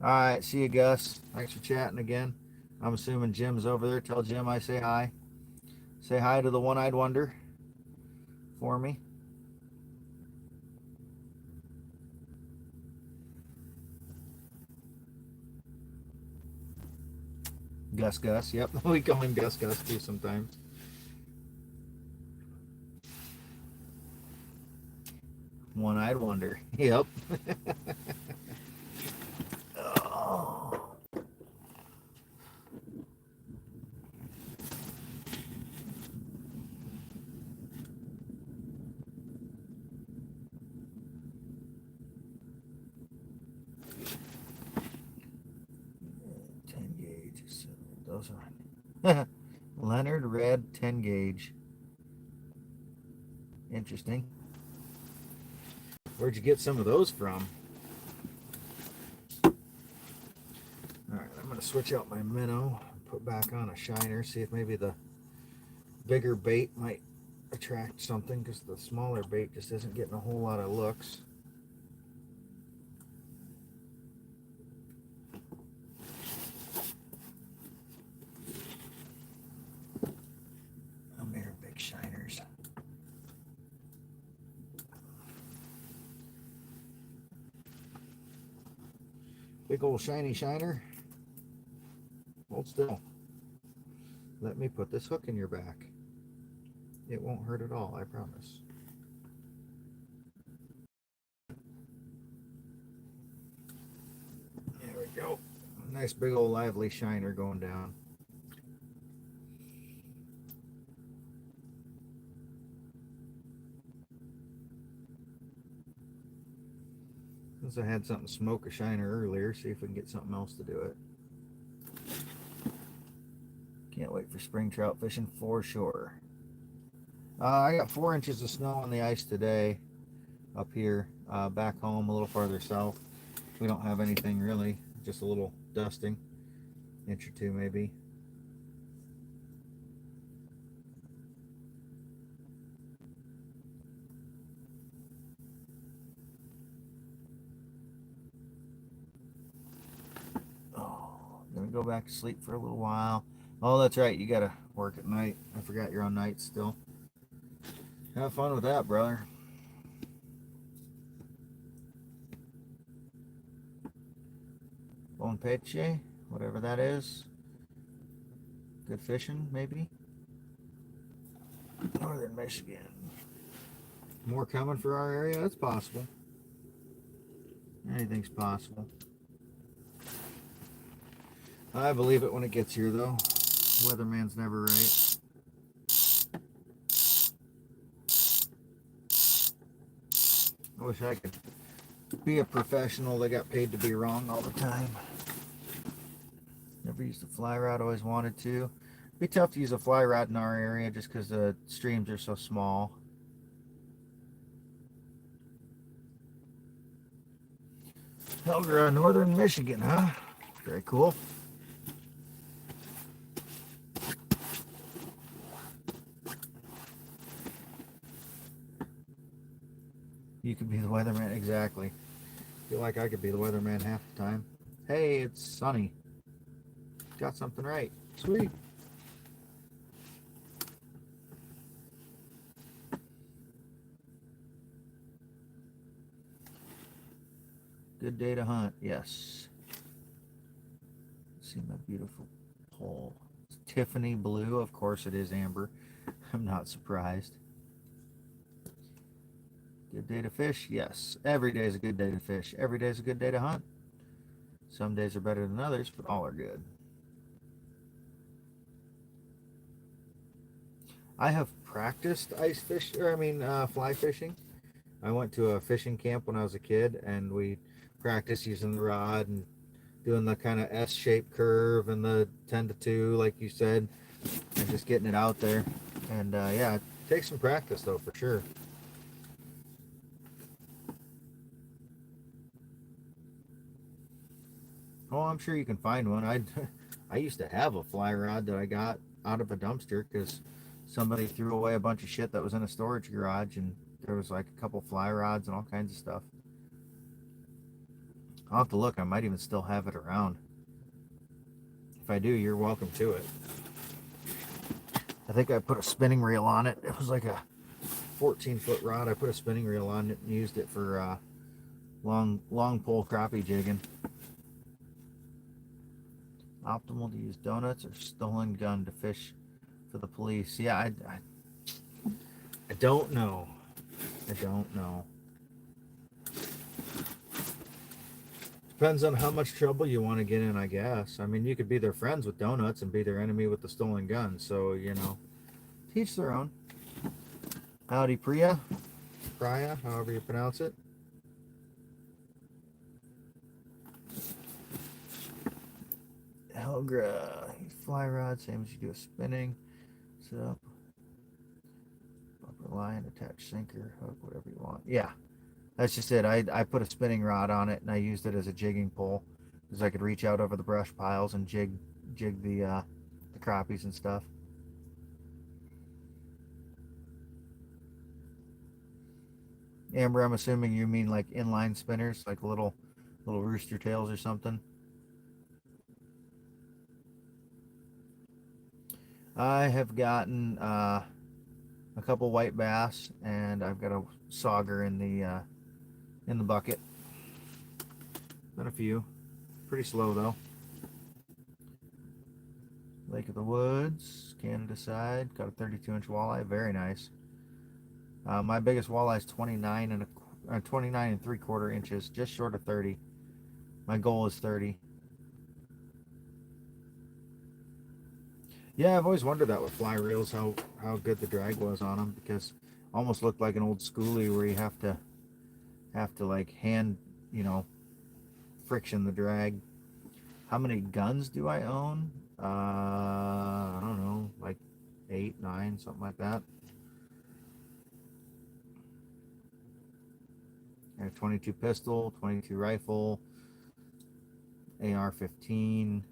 All right, see you, Gus. Thanks for chatting again. I'm assuming Jim's over there. Tell Jim I say hi. Say hi to the one-eyed wonder for me. Gus. Yep, we call him Gus too sometimes. One-eyed wonder. Yep. Oh. Those are Leonard Red 10 gauge. Interesting. Where'd you get some of those from? All right, I'm going to switch out my minnow, put back on a shiner, see if maybe the bigger bait might attract something, because the smaller bait just isn't getting a whole lot of looks. I'm here, big shiners. Big old shiny shiner. Hold still. Let me put this hook in your back. It won't hurt at all, I promise. There we go. Nice big old lively shiner going down. Since I had something smoke a shiner earlier, see if we can get something else to do it. Can't wait for spring trout fishing for sure. I got 4 inches of snow on the ice today up here. Back home a little farther south, we don't have anything really, just a little dusting, inch or two maybe. Oh, gonna go back to sleep for a little while. Oh, that's right, you gotta work at night. I forgot you're on night still. Have fun with that, brother. Bon peche, whatever that is. Good fishing, maybe. Northern Michigan. More coming for our area? That's possible. Anything's possible. I believe it when it gets here, though. Weatherman's never right. I wish I could be a professional that got paid to be wrong all the time. Never used a fly rod, always wanted to. It'd be tough to use a fly rod in our area just because the streams are so small. Helga, Northern Michigan, huh? Very cool. You could be the weatherman, exactly. I feel like I could be the weatherman half the time. Hey, it's sunny. Got something right. Sweet. Good day to hunt, yes. See my beautiful pole. It's Tiffany blue, of course it is amber. I'm not surprised. Good day to fish, yes. Every day is a good day to fish. Every day is a good day to hunt. Some days are better than others, but all are good. I have practiced fly fishing. I went to a fishing camp when I was a kid, and we practiced using the rod and doing the kind of S-shaped curve and the 10 to 2, like you said, and just getting it out there. And yeah, it takes some practice though, for sure. Oh, I'm sure you can find one. I used to have a fly rod that I got out of a dumpster because somebody threw away a bunch of shit that was in a storage garage, and there was like a couple fly rods and all kinds of stuff. I'll have to look. I might even still have it around. If I do, you're welcome to it. I think I put a spinning reel on it. It was like a 14-foot rod. I put a spinning reel on it and used it for long pole crappie jigging. Optimal to use donuts or stolen gun to fish for the police? Yeah, I don't know. I don't know. Depends on how much trouble you want to get in, I guess. I mean, you could be their friends with donuts and be their enemy with the stolen gun. So, you know, teach their own. Howdy, Priya. However you pronounce it. Helga. Fly rod, same as you do a spinning. Set up. Upper line, attach sinker, hook, whatever you want. Yeah. That's just it. I put a spinning rod on it and I used it as a jigging pole because I could reach out over the brush piles and jig the crappies and stuff. Amber, I'm assuming you mean like inline spinners, like little rooster tails or something. I have gotten a couple white bass, and I've got a sauger in the bucket. Been a few. Pretty slow though. Lake of the Woods, Canada side. Got a 32-inch walleye. Very nice. My biggest walleye is 29 and 3/4 inches, just short of 30. My goal is 30. Yeah, I've always wondered that with fly reels, how good the drag was on them, because almost looked like an old schoolie where you have to like hand, you know, friction the drag. How many guns do I own? I don't know, like 8, 9, something like that. I have 22 pistol, 22 rifle, AR-15,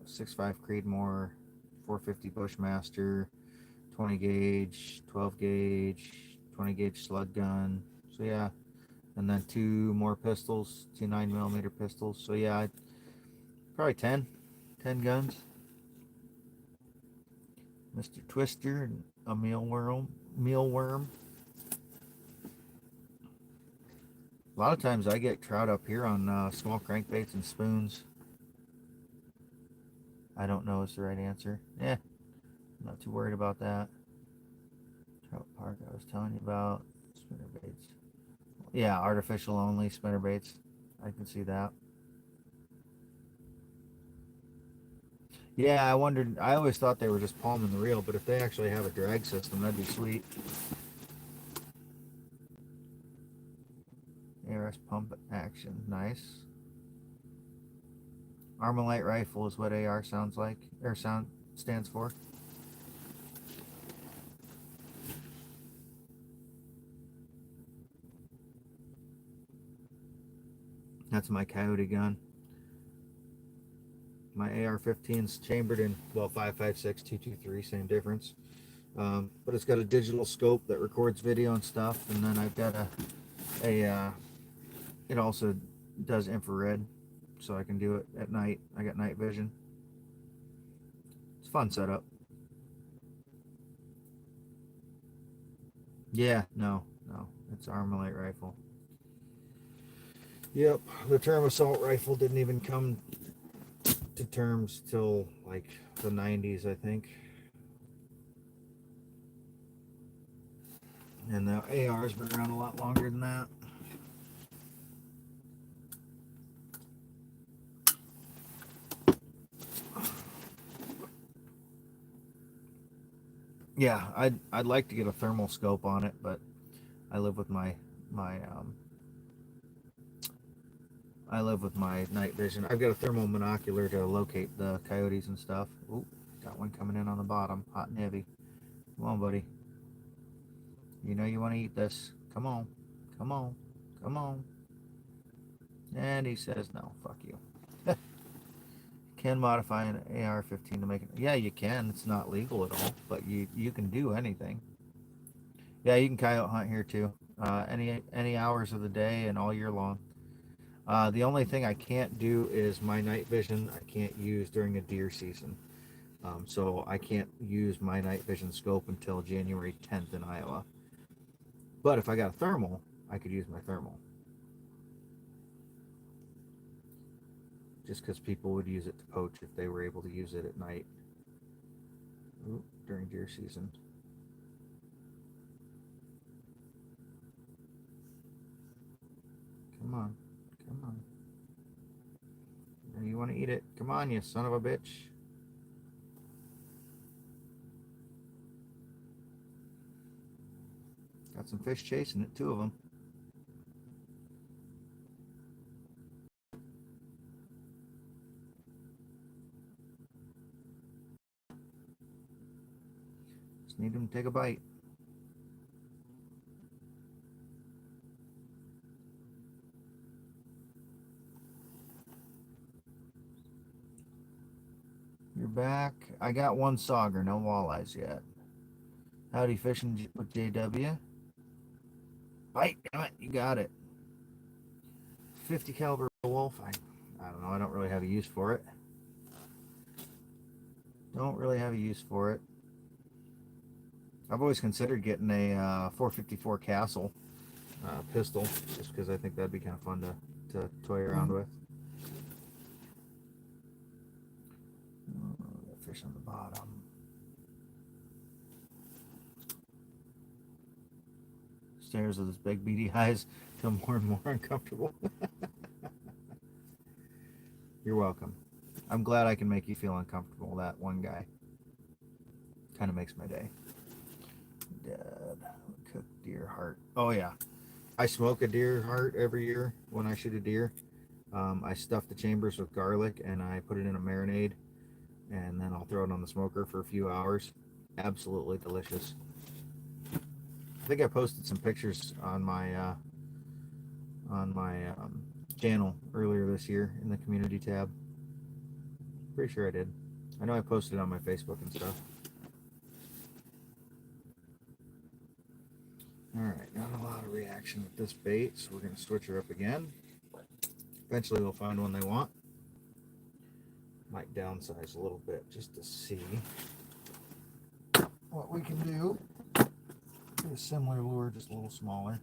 6.5 Creedmoor, 450 Bushmaster, 20 gauge, 12 gauge, 20 gauge slug gun. So yeah, and then 2 more pistols, 2 9mm pistols. So yeah, probably 10 guns. Mr. Twister and a mealworm. A lot of times I get trout up here on small crankbaits and spoons. I don't know is the right answer. Yeah, I'm not too worried about that. Trout park I was telling you about. Spinner baits. Yeah, artificial only spinner baits. I can see that. Yeah, I wondered. I always thought they were just palming the reel, but if they actually have a drag system, that'd be sweet. ARS pump action, nice. Armalite rifle is what AR sounds like, or sound stands for. That's my coyote gun. My AR-15's chambered in, well, 5.56, 223, same difference. But it's got a digital scope that records video and stuff, and then I've got it also does infrared, so I can do it at night. I got night vision. It's a fun setup. Yeah, no, it's an Armalite rifle. Yep, the term assault rifle didn't even come to terms till like the 90s, I think. And the AR's been around a lot longer than that. Yeah, I'd like to get a thermal scope on it, but I live with my I live with my night vision. I've got a thermal monocular to locate the coyotes and stuff. Ooh, got one coming in on the bottom, hot and heavy. Come on, buddy. You know you want to eat this. Come on, come on, come on. And he says no. Fuck you. Can modify an AR-15 to make it. Yeah, you can. It's not legal at all, but you can do anything. Yeah, you can coyote hunt here too. Any hours of the day and all year long. The only thing I can't do is my night vision. I can't use during the deer season, so I can't use my night vision scope until January 10th in Iowa. But if I got a thermal, I could use my thermal. Just because people would use it to poach if they were able to use it at night. Ooh, during deer season. Come on. Come on. You want to eat it? Come on, you son of a bitch. Got some fish chasing it, 2 of them. Just need them to take a bite. You're back. I got 1 sauger, no walleyes yet. Howdy fishing with JW. Bite, damn it, you got it. 50 caliber wolf. I don't know. I don't really have a use for it. Don't really have a use for it. I've always considered getting a 454 Castle pistol, just because I think that'd be kind of fun to toy around with. Fish on the bottom. Stares with his big beady eyes feel more and more uncomfortable. You're welcome. I'm glad I can make you feel uncomfortable. That one guy kind of makes my day. Dead cooked deer heart. Oh yeah, I smoke a deer heart every year when I shoot a deer. I stuff the chambers with garlic and I put it in a marinade, and then I'll throw it on the smoker for a few hours. Absolutely delicious. I think I posted some pictures on my channel earlier this year in the community tab. Pretty sure I did. I know I posted it on my Facebook and stuff. Alright, not a lot of reaction with this bait, so we're going to switch her up again. Eventually they'll find one they want. Might downsize a little bit just to see what we can do. Do a similar lure, just a little smaller.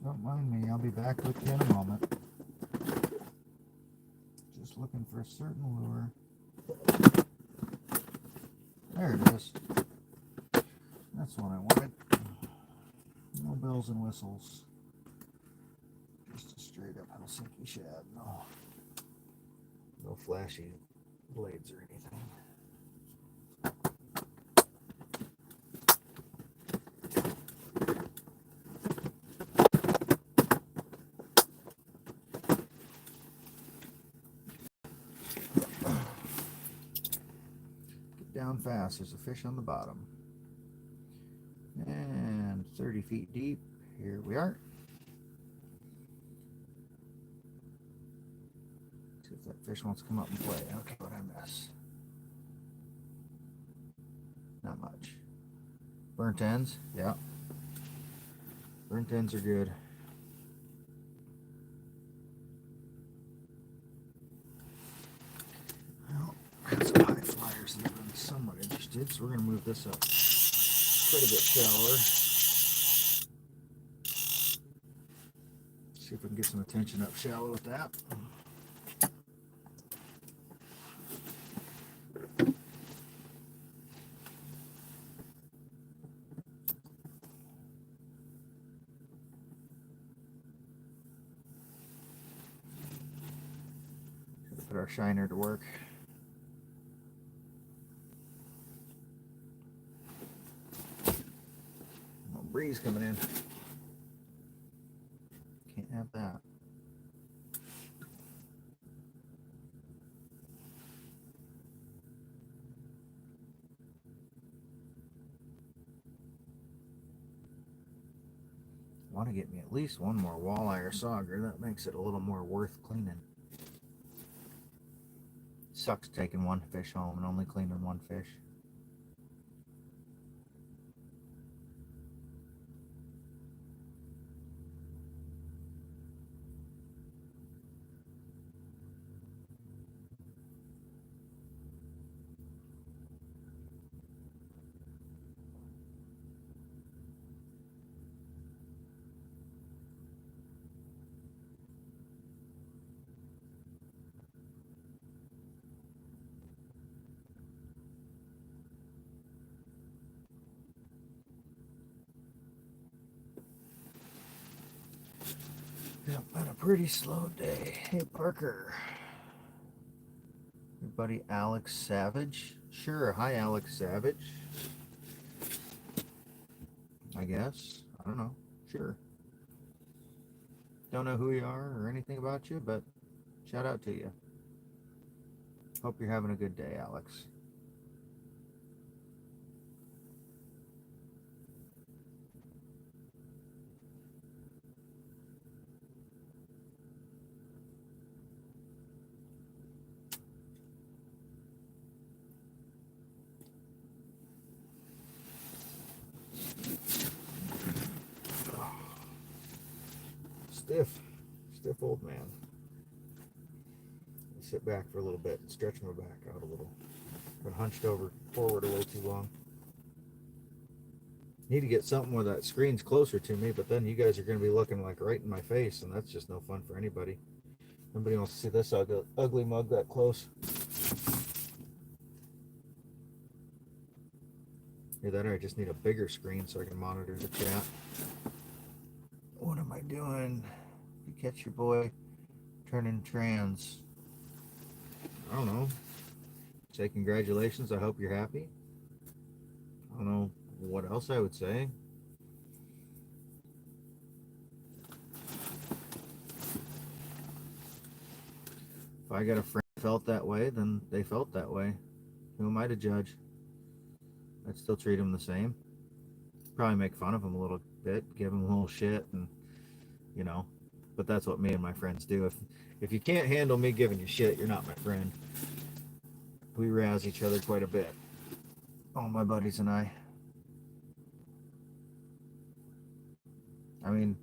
Don't mind me, I'll be back with you in a moment. Just looking for a certain lure. There it is. That's what I wanted. No bells and whistles. Just a straight up Helsinki shad. No flashy blades or anything. Get down fast. There's a fish on the bottom. And 30 feet deep. Here we are. See if that fish wants to come up and play. Okay, what I miss? Not much. Burnt ends? Yeah. Burnt ends are good. Well, got some high flyers that I'm somewhat interested, so we're going to move this up quite a bit shallower. See if we can get some attention up shallow with that. Put our shiner to work. Little breeze coming in. Can't have that. Want to get me at least one more walleye or sauger. That makes it a little more worth cleaning. Sucks taking one fish home and only cleaning one fish. Yep, been a pretty slow day. Hey, Parker. Your buddy Alex Savage? Sure, hi Alex Savage. I guess. I don't know. Sure. Don't know who you are or anything about you, but shout out to you. Hope you're having a good day, Alex. stiff old man. I'll sit back for a little bit and stretch my back out a little. Been hunched over forward a little too long. Need to get something where that screen's closer to me, but then you guys are going to be looking like right in my face, and that's just no fun for anybody. Nobody wants to see this ugly mug that close. Either that or I just need a bigger screen so I can monitor the chat. What am I doing? You catch your boy turning trans. I don't know. Say congratulations. I hope you're happy. I don't know what else I would say. If I got a friend who felt that way, then they felt that way. Who am I to judge? I'd still treat them the same. Probably make fun of them a little bit, give them a little shit, and you know. But that's what me and my friends do. If you can't handle me giving you shit, you're not my friend. We razz each other quite a bit. All my buddies and I. I mean,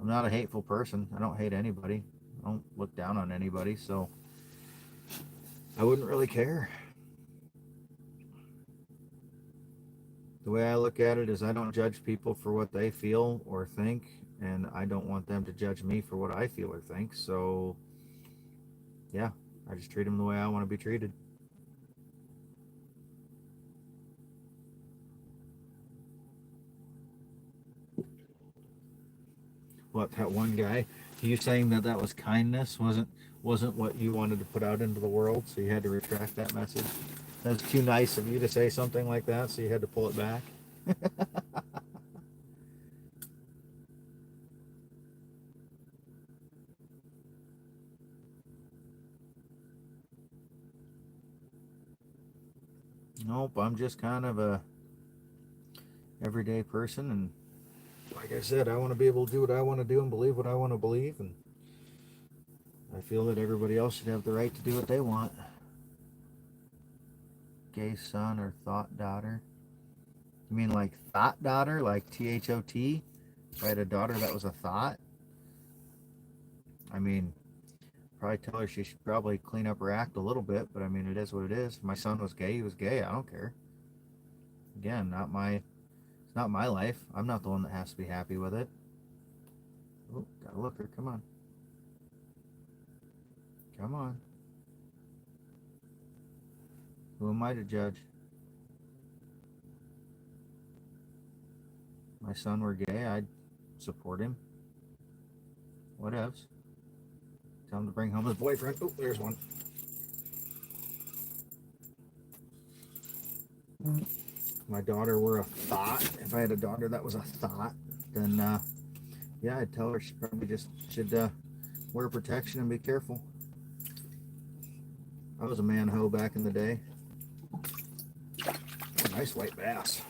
I'm not a hateful person. I don't hate anybody. I don't look down on anybody, so I wouldn't really care. The way I look at it is I don't judge people for what they feel or think, and I don't want them to judge me for what I feel or think. So, yeah, I just treat them the way I want to be treated. What, that one guy? You saying that was kindness wasn't what you wanted to put out into the world, so you had to retract that message? That was too nice of you to say something like that, so you had to pull it back? Nope, I'm just kind of a everyday person, and like I said, I want to be able to do what I want to do and believe what I want to believe, and I feel that everybody else should have the right to do what they want. Gay son or thought daughter? You mean like thought daughter, like T-H-O-T? If I had a daughter that was a thought? I mean, probably tell her she should probably clean up her act a little bit, but I mean, it is what it is. If my son was gay, he was gay. I don't care. Again, it's not my life. I'm not the one that has to be happy with it. Oh, gotta look her. Come on. Come on. Who am I to judge? My son were gay, I'd support him. Whatevs. Tell him to bring home his boyfriend. Oh, there's one. My daughter were a thought. If I had a daughter that was a thought, then yeah, I'd tell her she probably just should wear protection and be careful. I was a man-ho back in the day. Oh, nice white bass.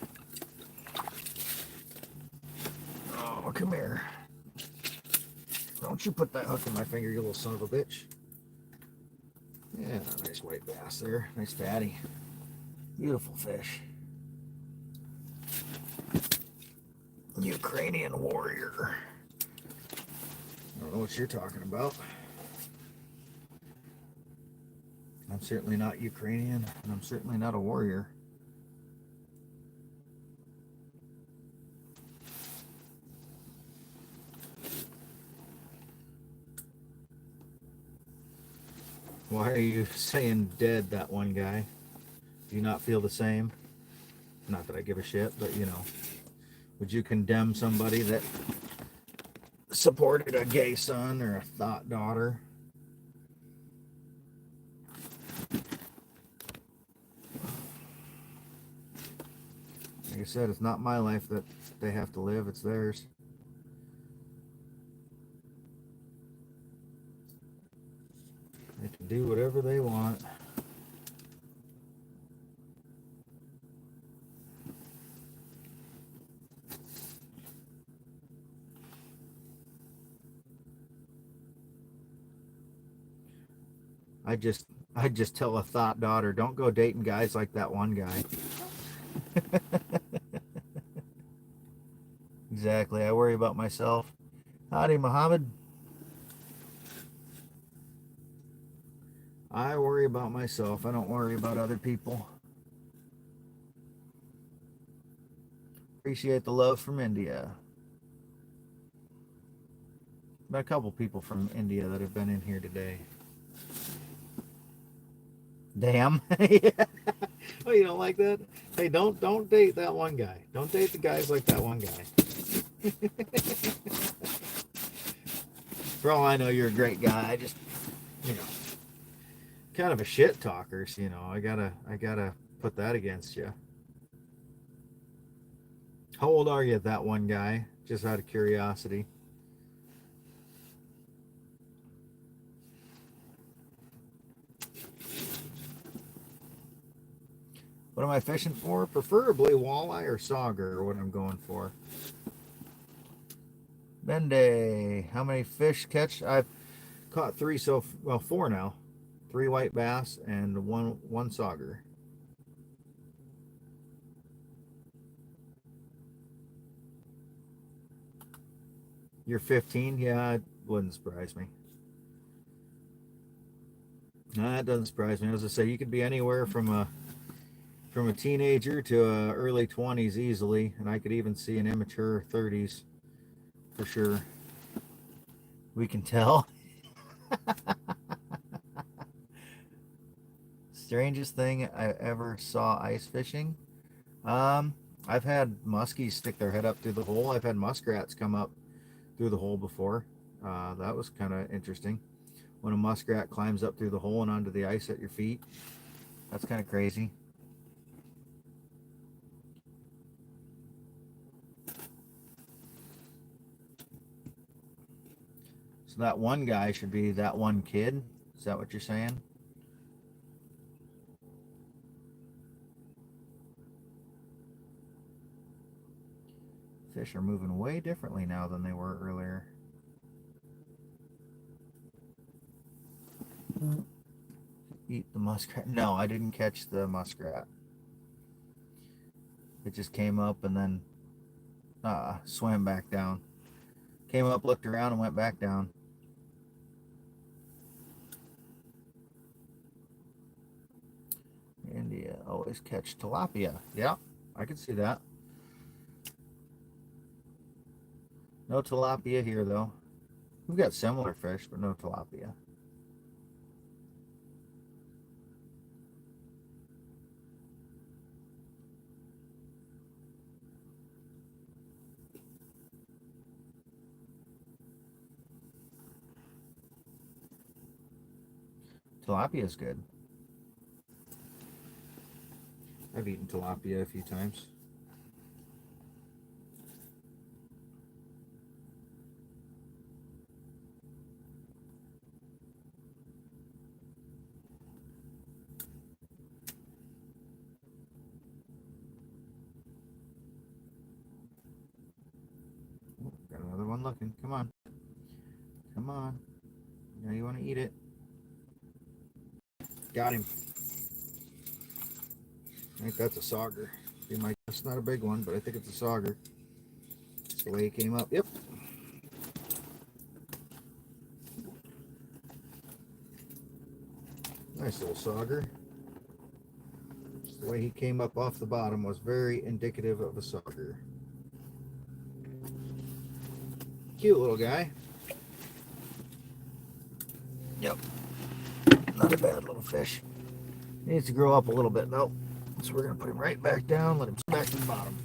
Oh, come here. Don't you put that hook in my finger, you little son of a bitch. Yeah, nice white bass there. Nice fatty. Beautiful fish. Ukrainian warrior. I don't know what you're talking about. I'm certainly not Ukrainian, and I'm certainly not a warrior. Why are you saying dead, that one guy? Do you not feel the same? Not that I give a shit, but you know. Would you condemn somebody that supported a gay son or a thought daughter? Like I said, it's not my life that they have to live, it's theirs. They can do whatever they want. I just tell a thought daughter, don't go dating guys like that one guy. Exactly. I worry about myself. Howdy, Muhammad. I worry about myself. I don't worry about other people. Appreciate the love from India. Been a couple people from India that have been in here today. Damn. Yeah. Oh, you don't like that? Hey, don't date that one guy. Don't date the guys like that one guy. For all I know, you're a great guy. I just, you know, kind of a shit talker. So, I gotta put that against you. How old are you, that one guy? Just out of curiosity. What am I fishing for? Preferably walleye or sauger, or what I'm going for. Bende, how many fish catch? I've caught three four now. 3 white bass and one sauger. You're 15? Yeah, it wouldn't surprise me. That doesn't surprise me. As I say, you could be anywhere from a teenager to early 20s easily, and I could even see an immature 30s for sure. We can tell. Strangest thing I ever saw ice fishing. I've had muskies stick their head up through the hole. I've had muskrats come up through the hole before. That was kind of interesting. When a muskrat climbs up through the hole and onto the ice at your feet. That's kind of crazy. So that one guy should be that one kid. Is that what you're saying? Fish are moving way differently now than they were earlier. Eat the muskrat. No, I didn't catch the muskrat. It just came up and then swam back down. Came up, looked around, and went back down. India always catch tilapia. Yeah, I can see that. No tilapia here, though. We've got similar fish, but no tilapia. Tilapia is good. I've eaten tilapia a few times. Oh, got another one looking. Come on. Come on. Now you want to eat it. Got him. I think that's a sauger. It's not a big one, but I think it's a sauger. That's the way he came up. Yep. Nice little sauger. The way he came up off the bottom was very indicative of a sauger. Cute little guy. Yep. Not a bad little fish. Needs to grow up a little bit though. So we're going to put him right back down, let him back to the bottom.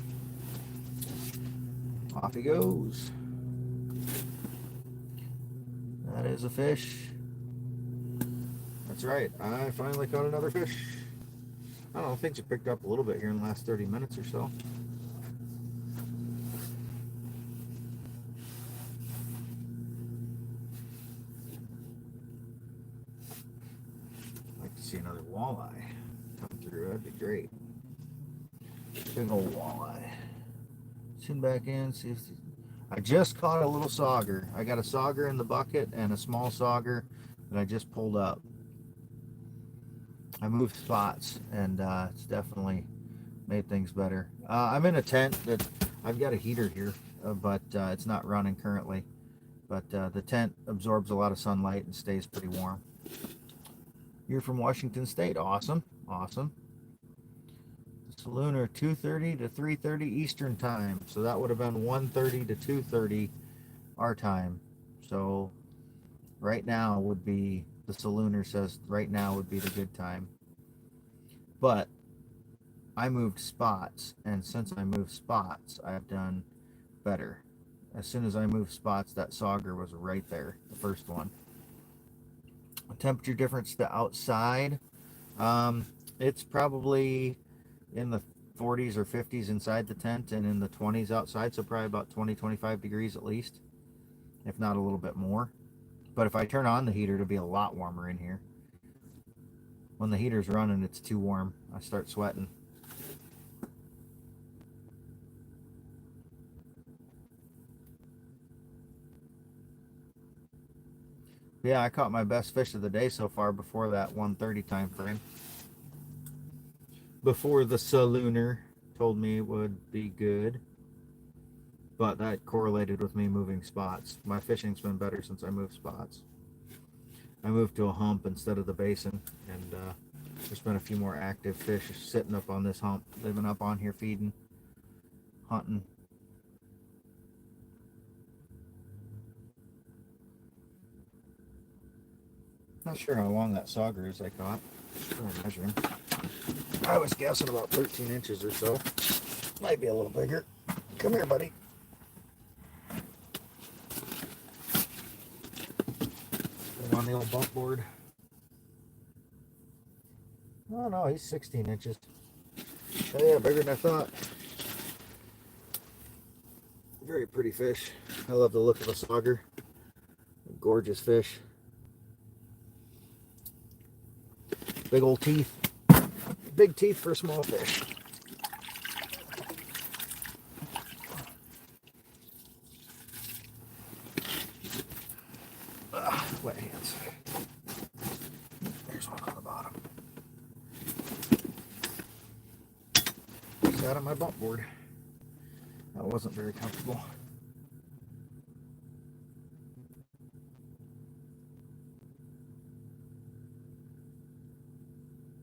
Off he goes. That is a fish. That's right. I finally caught another fish. I don't know, things have picked up a little bit here in the last 30 minutes or so. I'd like to see another walleye come through. That'd be great. Big old walleye. Tune back in, see if I just caught a little sauger. I got a sauger in the bucket and a small sauger that I just pulled up. I moved spots and it's definitely made things better. I'm in a tent that I've got a heater here, but it's not running currently. But the tent absorbs a lot of sunlight and stays pretty warm. You're from Washington State. Awesome. Awesome. Saloon 2:30 to 3:30 Eastern time. So that would have been 1:30 to 2:30 our time. So right now would be, the Salooner says right now would be the good time. But I moved spots, and since I moved spots, I've done better. As soon as I moved spots, that sauger was right there, the first one. Temperature difference to outside, it's probably in the 40s or 50s inside the tent and in the 20s outside, so probably about 20-25 degrees at least, if not a little bit more. But if I turn on the heater, it'll be a lot warmer in here. When the heater's running, it's too warm. I start sweating. Yeah, I caught my best fish of the day so far before that 1:30 time frame. Before the Salooner told me it would be good. But that correlated with me moving spots. My fishing's been better since I moved spots. I moved to a hump instead of the basin, and there's been a few more active fish sitting up on this hump. They've been up on here feeding, hunting. Not sure how long that sauger is I caught. I'm measuring. I was guessing about 13 inches or so. Might be a little bigger. Come here, buddy. I'm on the old bump board. Oh no, he's 16 inches. Oh yeah, bigger than I thought. Very pretty fish. I love the look of a sauger. Gorgeous fish. Big old teeth. Big teeth for small fish. Wet hands. There's one on the bottom. Sat on my bump board. That wasn't very comfortable.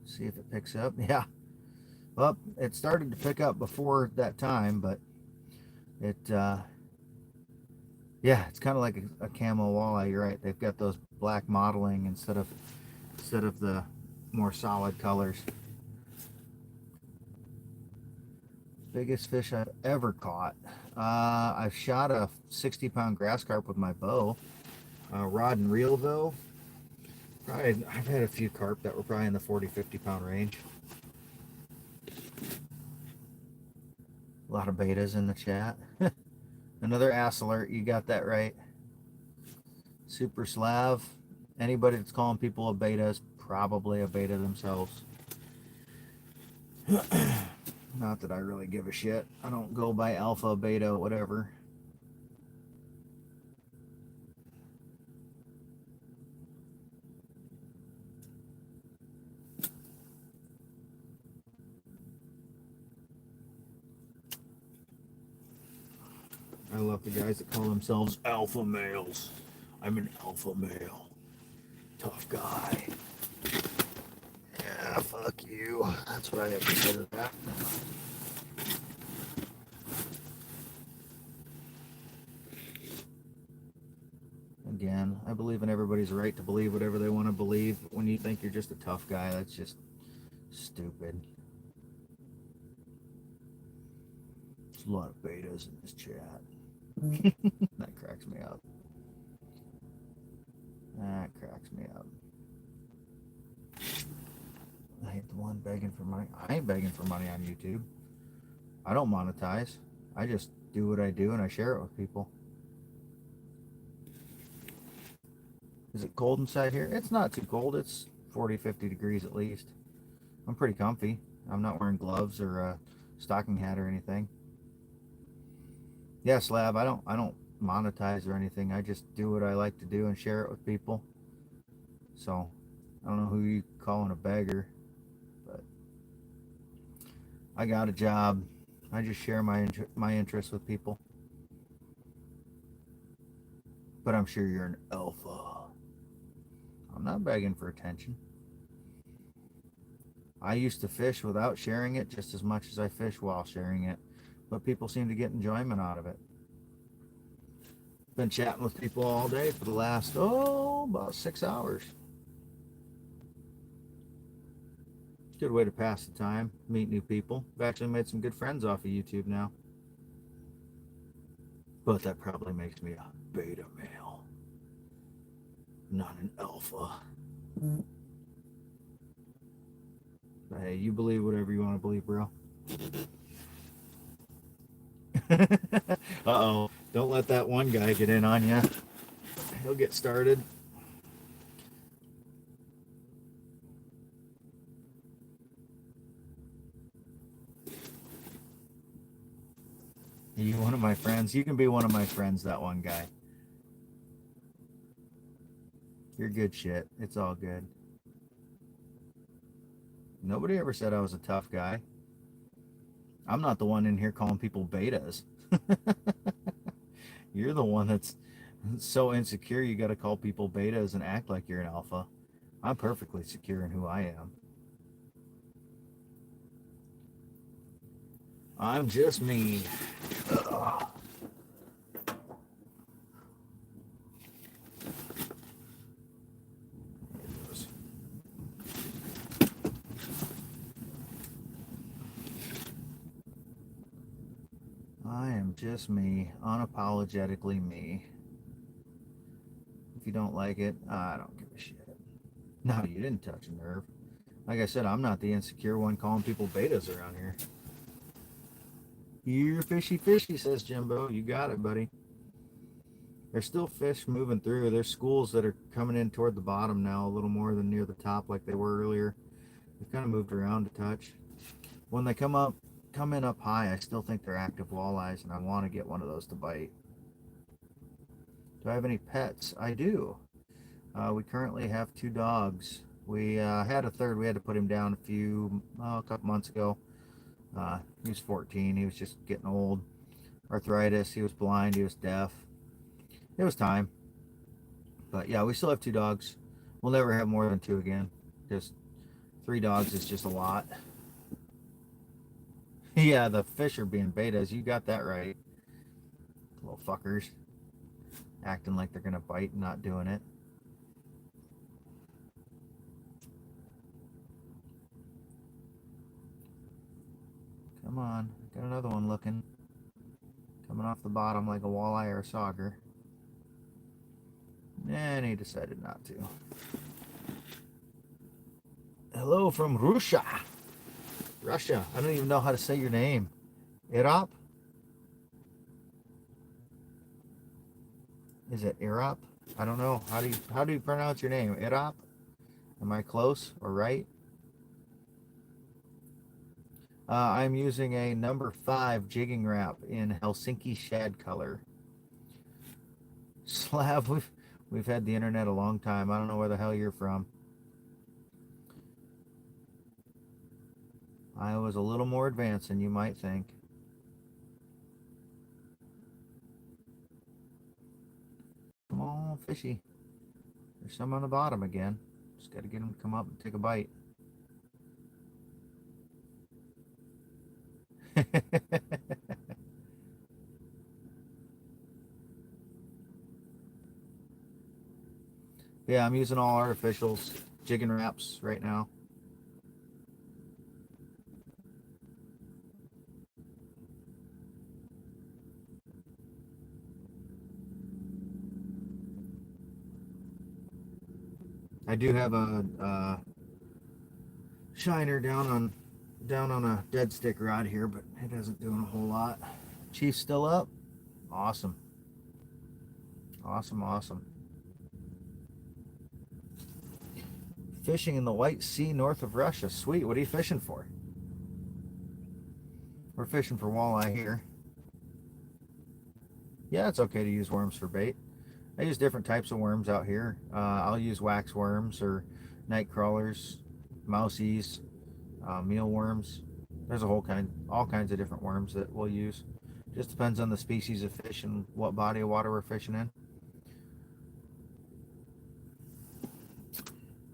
See if it picks up. Yeah. Well, it started to pick up before that time, but it, yeah, it's kind of like a camo walleye. You're right. They've got those black modeling instead of the more solid colors. Biggest fish I've ever caught. I've shot a 60-pound grass carp with my bow. Rod and reel though. Probably, I've had a few carp that were probably in the 40-50 pound range. A lot of betas in the chat. Another ass alert, you got that right. Super Slav. Anybody that's calling people a beta is probably a beta themselves. Not that I really give a shit. I don't go by alpha, beta, whatever. I love the guys that call themselves alpha males. I'm an alpha male. Tough guy. Yeah, fuck you. That's what I have to say to that. Again, I believe in everybody's right to believe whatever they want to believe. But when you think you're just a tough guy, that's just stupid. There's a lot of betas in this chat. That cracks me up. That cracks me up. I ain't the one begging for money. I ain't begging for money on YouTube. I don't monetize. I just do what I do and I share it with people. Is it cold inside here? It's not too cold. It's 40-50 degrees at least. I'm pretty comfy. I'm not wearing gloves or a stocking hat or anything. Yeah, Slab, I don't monetize or anything. I just do what I like to do and share it with people. So I don't know who you calling a beggar, but I got a job. I just share my interests with people. but I'm sure you're an alpha. I'm not begging for attention. I used to fish without sharing it just as much as I fish while sharing it, but people seem to get enjoyment out of it. Been chatting with people all day for the last, about 6 hours. Good way to pass the time, meet new people. I've actually made some good friends off of YouTube now. But that probably makes me a beta male, not an alpha. But hey, you believe whatever you want to believe, bro. Uh-oh. Don't let that one guy get in on you. He'll get started. Are you one of my friends? You can be one of my friends, that one guy. You're good shit. It's all good. Nobody ever said I was a tough guy. I'm not the one in here calling people betas. You're the one that's so insecure you got to call people betas and act like you're an alpha. I'm perfectly secure in who I am. I'm just me. Ugh. I am just me, unapologetically me. If you don't like it, I don't give a shit. No, you didn't touch a nerve. Like I said, I'm not the insecure one calling people betas around here. You're fishy fishy, says Jimbo. You got it, buddy. There's still fish moving through. There's schools that are coming in toward the bottom now, a little more than near the top like they were earlier. They've kind of moved around a touch. When they come in up high, I still think they're active walleyes, and I want to get one of those to bite. Do I have any pets? I do. We currently have 2 dogs. We had a third. We had to put him down a couple months ago. He was 14. He was just getting old. Arthritis. He was blind. He was deaf. It was time. But yeah, we still have 2 dogs. We'll never have more than 2 again. Just 3 dogs is just a lot. Yeah, the fish are being betas. You got that right. Little fuckers. Acting like they're going to bite and not doing it. Come on. Got another one looking. Coming off the bottom like a walleye or a sauger. And he decided not to. Hello from Russia. Russia. I don't even know how to say your name. Irap? Is it Irap? I don't know. How do you pronounce your name? Irap? Am I close or right? I'm using a number 5 jigging wrap in Helsinki shad color. Slav, we've had the internet a long time. I don't know where the hell you're from. I was a little more advanced than you might think. Come on, fishy. There's some on the bottom again. Just got to get them to come up and take a bite. Yeah, I'm using all artificials, jigging wraps right now. I do have a shiner down on a dead stick rod here, but it isn't doing a whole lot. Chief's still up. Awesome. Awesome. Fishing in the White Sea north of Russia. Sweet. What are you fishing for? We're fishing for walleye here. Yeah, it's okay to use worms for bait. I use different types of worms out here. I'll use wax worms or night crawlers, mousies, mealworms. There's all kinds of different worms that we'll use. Just depends on the species of fish and what body of water we're fishing in.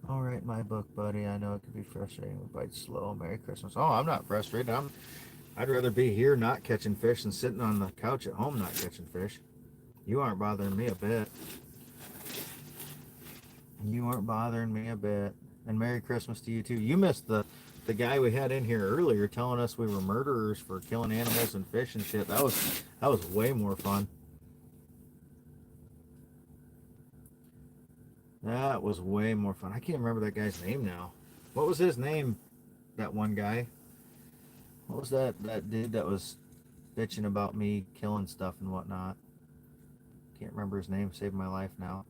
All right, my book, buddy. I know it can be frustrating with bites slow. Merry Christmas. Oh, I'm not frustrated. I'd rather be here not catching fish than sitting on the couch at home not catching fish. You aren't bothering me a bit. You aren't bothering me a bit. And Merry Christmas to you too. You missed the guy we had in here earlier telling us we were murderers for killing animals and fish and shit. That was way more fun. That was way more fun. I can't remember that guy's name now. What was his name? That one guy. What was that dude that was bitching about me killing stuff and whatnot? Can't remember his name. Saved my life now.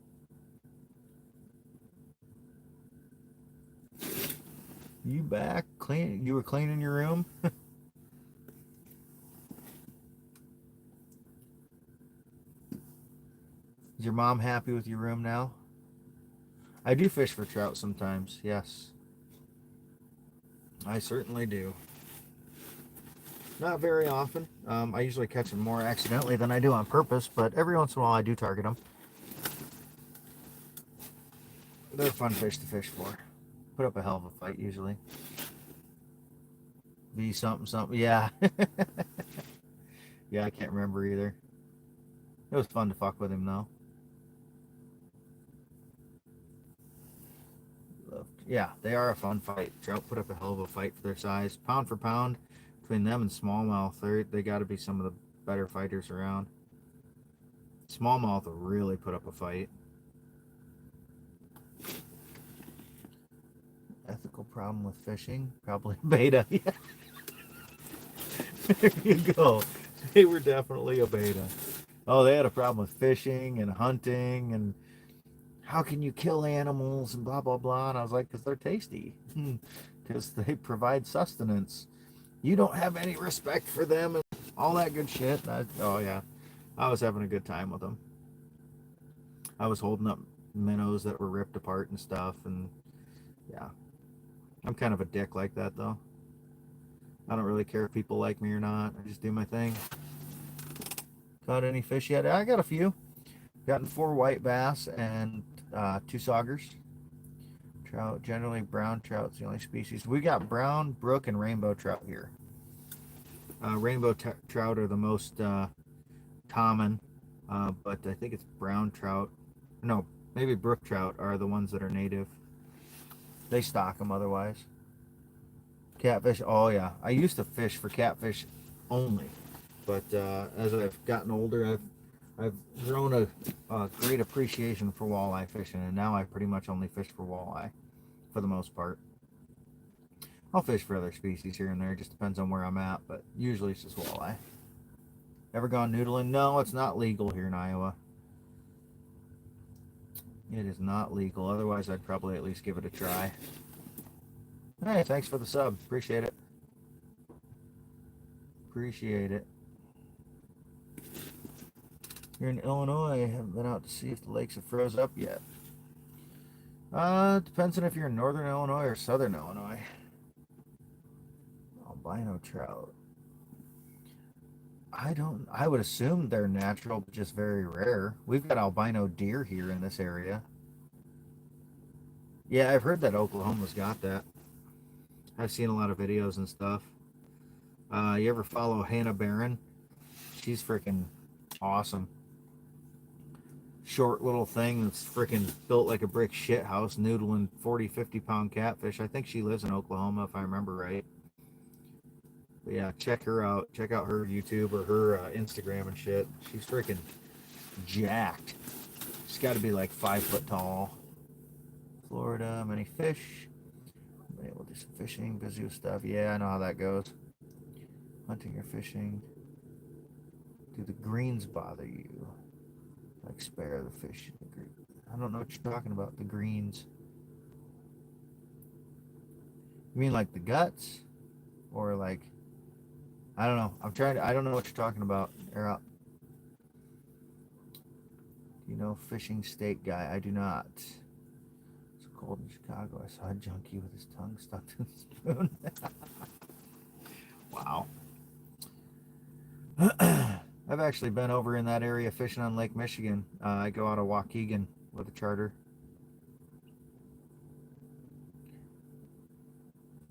You back? Clean? You were cleaning your room? Is your mom happy with your room now? I do fish for trout sometimes. Yes, I certainly do. Not very often. I usually catch them more accidentally than I do on purpose, but every once in a while I do target them. They're fun fish to fish for. Put up a hell of a fight usually. Be something, something. Yeah. Yeah, I can't remember either. It was fun to fuck with him though. Yeah, they are a fun fight. Trout put up a hell of a fight for their size. Pound for pound, between them and smallmouth, they got to be some of the better fighters around. Smallmouth will really put up a fight. Ethical problem with fishing? Probably beta. Yeah. There you go. They were definitely a beta. Oh, they had a problem with fishing and hunting and how can you kill animals and blah blah blah. And I was like, because they're tasty, because they provide sustenance. You don't have any respect for them and all that good shit. Oh yeah, I was having a good time with them. I was holding up minnows that were ripped apart and stuff, and yeah, I'm kind of a dick like that though. I don't really care if people like me or not. I just do my thing. Caught any fish yet? I got a few. Gotten 4 white bass and 2 saugers. Trout, generally brown trout's the only species. We got brown, brook, and rainbow trout here. Rainbow trout are the most common, but I think it's brown trout. No, maybe brook trout are the ones that are native. They stock them otherwise. Catfish, oh yeah. I used to fish for catfish only, but as I've gotten older, I've grown a great appreciation for walleye fishing, and now I pretty much only fish for walleye, for the most part. I'll fish for other species here and there, it just depends on where I'm at, but usually it's just walleye. Ever gone noodling? No, it's not legal here in Iowa. It is not legal, otherwise I'd probably at least give it a try. Hey, thanks for the sub, appreciate it. Appreciate it. You're in Illinois, I haven't been out to see if the lakes have froze up yet. Depends on if you're in northern Illinois or southern Illinois. Albino trout. I would assume they're natural, but just very rare. We've got albino deer here in this area. Yeah, I've heard that Oklahoma's got that. I've seen a lot of videos and stuff. You ever follow Hannah Barron? She's freaking awesome. Short little thing that's freaking built like a brick shit house, noodling 40-50 pound catfish. I think she lives in Oklahoma if I remember right. But yeah, check her out. Check out her YouTube or her Instagram and shit. She's freaking jacked. She's got to be like 5 foot tall. Florida, many fish. We'll do some fishing, busy with stuff. Yeah, I know how that goes. Hunting or fishing. Do the greens bother you? Like spare the fish in the green. I don't know what you're talking about. The greens. You mean like the guts? Or like, I don't know. I don't know what you're talking about. Air up. Do you know fishing steak guy? I do not. It's cold in Chicago. I saw a junkie with his tongue stuck to the spoon. Wow. I've actually been over in that area fishing on Lake Michigan. I go out of Waukegan with a charter.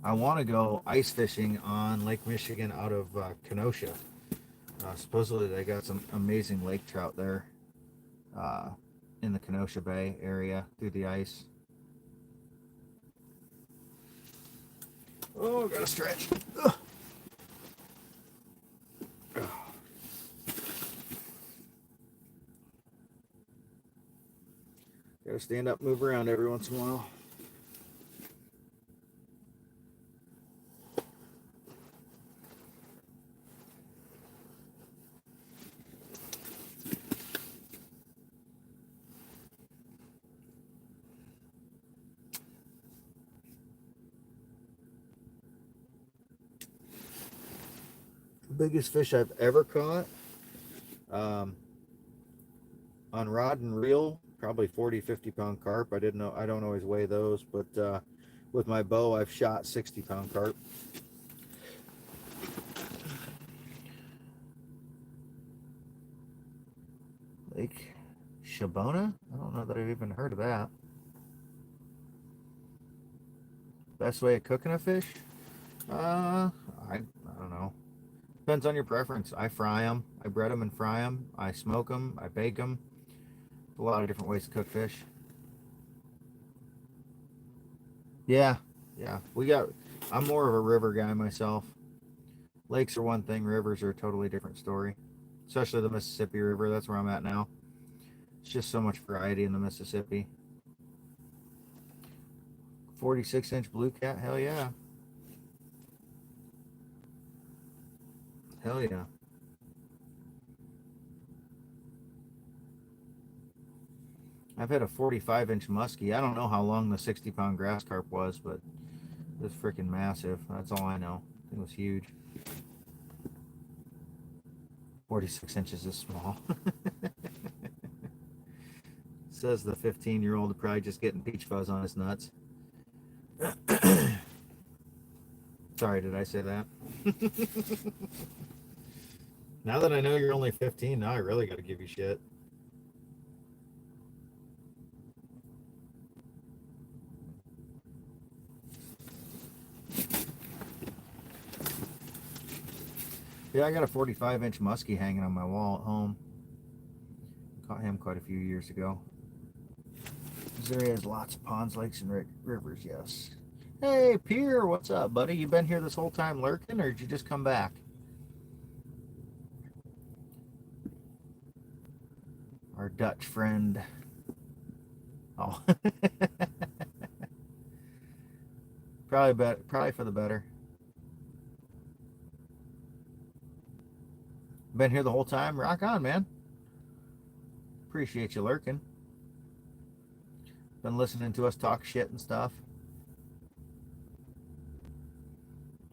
I want to go ice fishing on Lake Michigan out of Kenosha. Supposedly they got some amazing lake trout there uh, in the Kenosha Bay area through the ice. Oh, gotta stretch. Ugh. Gotta stand up, move around every once in a while. Biggest fish I've ever caught um, on rod and reel, probably 40-50 pound carp. I don't always weigh those, but with my bow I've shot 60-pound carp. Lake Shabona? I don't know that I've even heard of that. Best way of cooking a fish? I don't know. Depends on your preference. I fry them. I bread them and fry them. I smoke them. I bake them. A lot of different ways to cook fish. Yeah, yeah. I'm more of a river guy myself. Lakes are one thing. Rivers are a totally different story. Especially the Mississippi River. That's where I'm at now. It's just so much variety in the Mississippi. 46-inch blue cat. Hell yeah. Hell yeah. I've had a 45-inch muskie. I don't know how long the 60-pound grass carp was, but it was freaking massive. That's all I know. It was huge. 46 inches is small. Says the 15-year-old probably just getting peach fuzz on his nuts. Sorry, did I say that? Now that I know you're only 15, now I really got to give you shit. Yeah, I got a 45-inch muskie hanging on my wall at home. Caught him quite a few years ago. This area has lots of ponds, lakes, and rivers, yes. Hey, Pierre, what's up, buddy? You been here this whole time lurking, or did you just come back? Our Dutch friend. Oh. Probably for the better. Been here the whole time? Rock on, man. Appreciate you lurking. Been listening to us talk shit and stuff.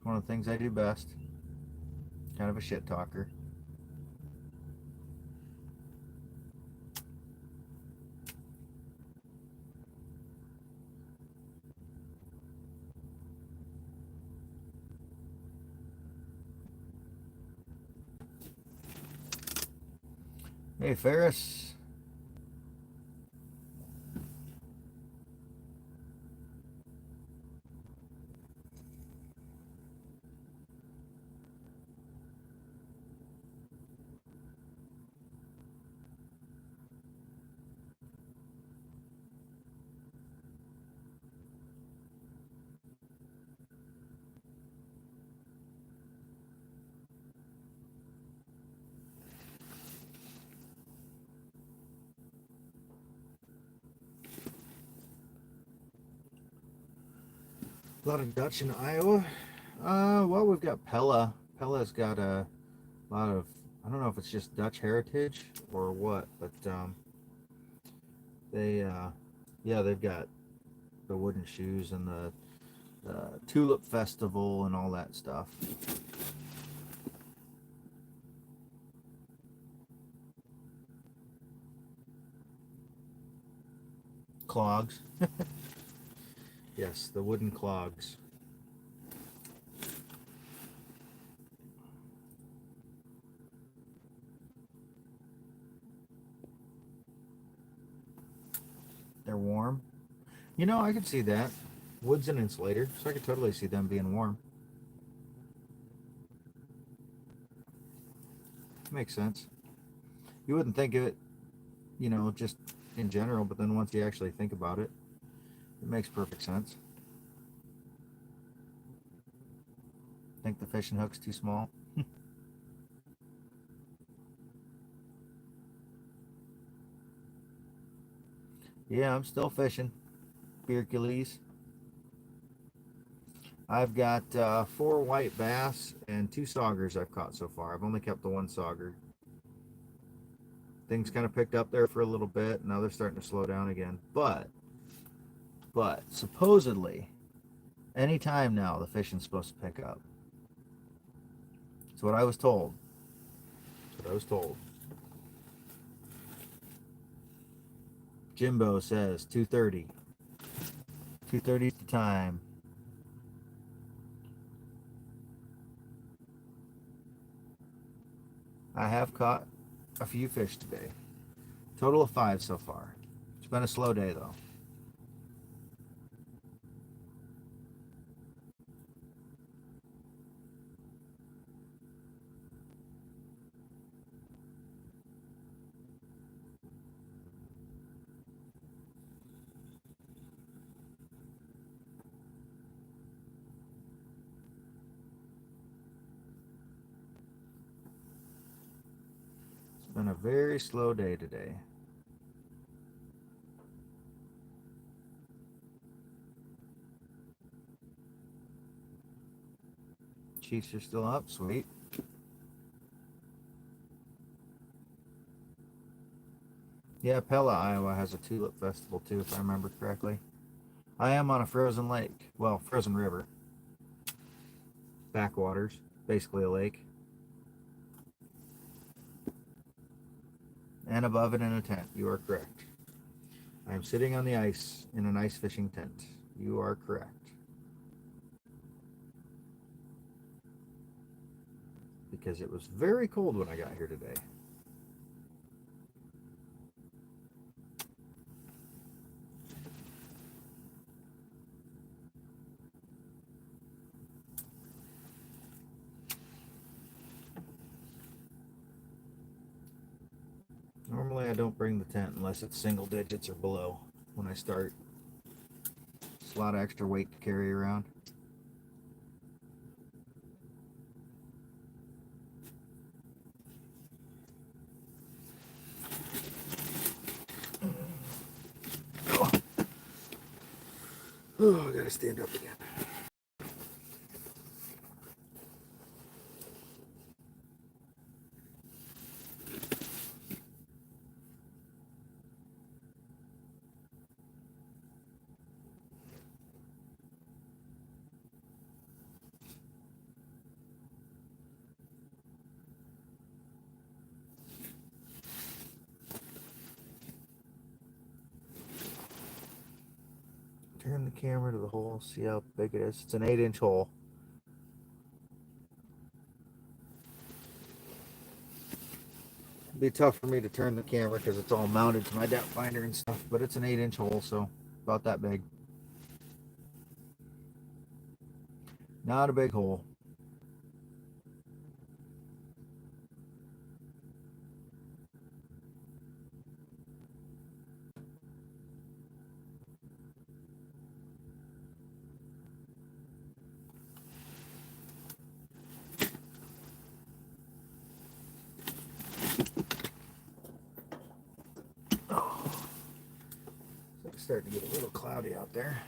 One of the things I do best. Kind of a shit talker. Hey, Ferris. A lot of Dutch in Iowa. Well, we've got Pella. Pella's got a lot of, I don't know if it's just Dutch heritage or what, but yeah, they've got the wooden shoes and the Tulip Festival and all that stuff. Clogs. Yes, the wooden clogs. They're warm. You know, I could see that. Wood's an insulator, so I could totally see them being warm. Makes sense. You wouldn't think of it, just in general, but then once you actually think about it, it makes perfect sense. Think the fishing hook's too small? Yeah, I'm still fishing. Hercules. I've got 4 white bass and 2 saugers I've caught so far. I've only kept the 1 sauger. Things kind of picked up there for a little bit. Now they're starting to slow down again. But supposedly, anytime now the fishing's supposed to pick up. That's what I was told. That's what I was told. Jimbo says 2:30. 2:30 is the time. I have caught a few fish today. Total of 5 so far. It's been a slow day though. It's been a very slow day today. Chiefs are still up. Sweet. Yeah, Pella, Iowa has a tulip festival too, if I remember correctly. I am on a frozen lake. Well, frozen river. Backwaters. Basically a lake. And above it in a tent. You are correct. I am sitting on the ice in an ice fishing tent. You are correct. Because it was very cold when I got here today. Normally I don't bring the tent unless it's single digits or below when I start. It's a lot of extra weight to carry around. Oh, I gotta stand up again. Turn the camera to the hole, see how big it is. It's an 8-inch hole. It'd be tough for me to turn the camera because it's all mounted to my depth finder and stuff, but it's an 8-inch hole, so about that big. Not a big hole. Oh, it's starting to get a little cloudy out there.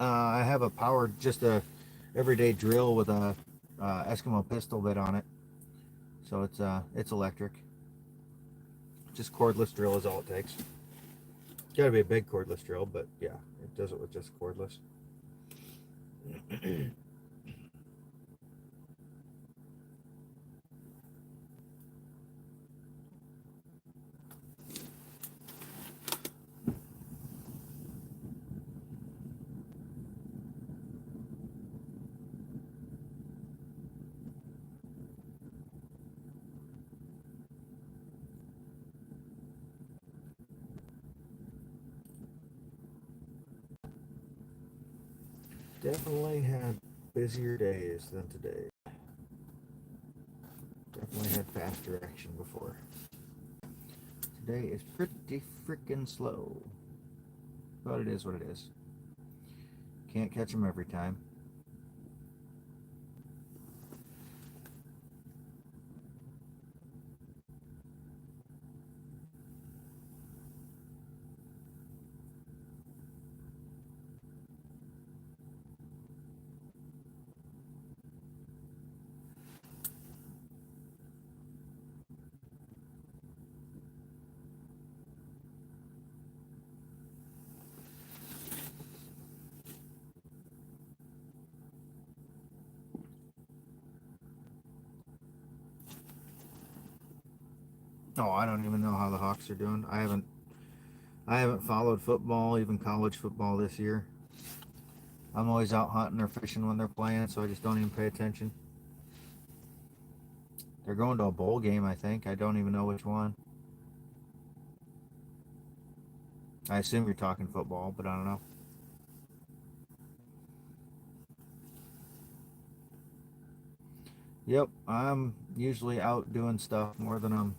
I have a powered, just a everyday drill with a Eskimo pistol bit on it, so it's electric. Just cordless drill is all it takes. It's got to be a big cordless drill, but yeah, it does it with just cordless. Definitely had busier days than today. Definitely had faster action before. Today is pretty freaking slow. But it is what it is. Can't catch them every time. Oh, I don't even know how the Hawks are doing. I haven't followed football, even college football this year. I'm always out hunting or fishing when they're playing, so I just don't even pay attention. They're going to a bowl game, I think. I don't even know which one. I assume you're talking football, but I don't know. Yep, I'm usually out doing stuff more than I'm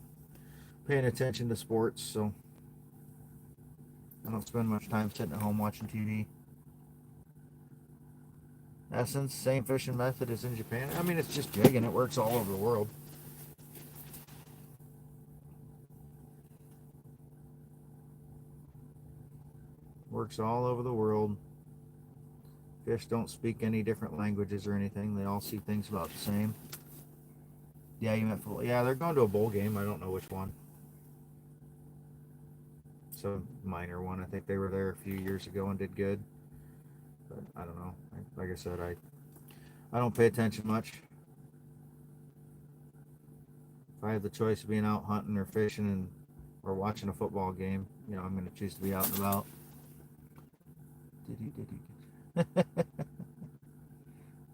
paying attention to sports, so I don't spend much time sitting at home watching TV. Essence, same fishing method as in Japan. I mean, it's just jigging. It works all over the world. Works all over the world. Fish don't speak any different languages or anything. They all see things about the same. Yeah, you meant full. Yeah, they're going to a bowl game. I don't know which one. It's a minor one. I think they were there a few years ago and did good. But I don't know. Like I said, I don't pay attention much. If I have the choice of being out hunting or fishing or watching a football game, I'm going to choose to be out and about.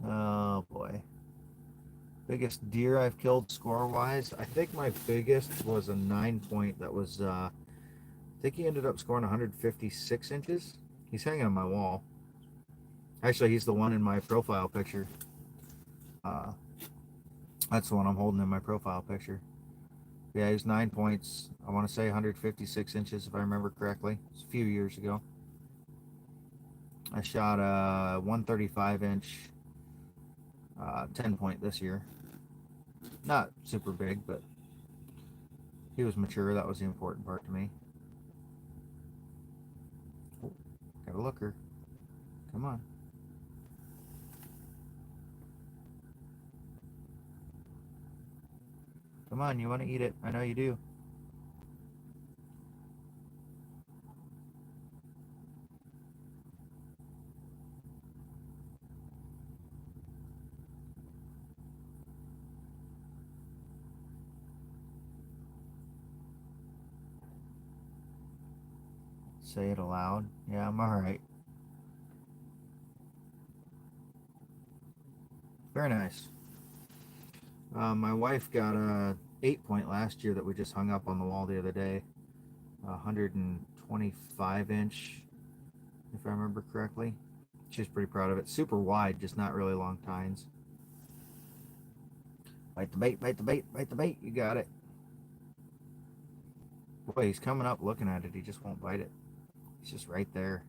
Oh boy. Biggest deer I've killed score wise. I think my biggest was a 9 point that was, I think he ended up scoring 156 inches. He's hanging on my wall. Actually, he's the one in my profile picture. Uh, that's the one I'm holding in my profile picture. Yeah, he was 9 points. I want to say 156 inches if I remember correctly. It's a few years ago. I shot a 135 inch 10 point this year. Not super big, but he was mature. That was the important part to me. Oh, got a looker. Come on. Come on, you want to eat it. I know you do. Say it aloud. Yeah, I'm alright. Very nice. My wife got a 8 point last year that we just hung up on the wall the other day. 125 inch, if I remember correctly. She's pretty proud of it. Super wide, just not really long tines. Bite the bait, bite the bait, bite the bait. You got it. Boy, he's coming up looking at it. He just won't bite it. He's just right there.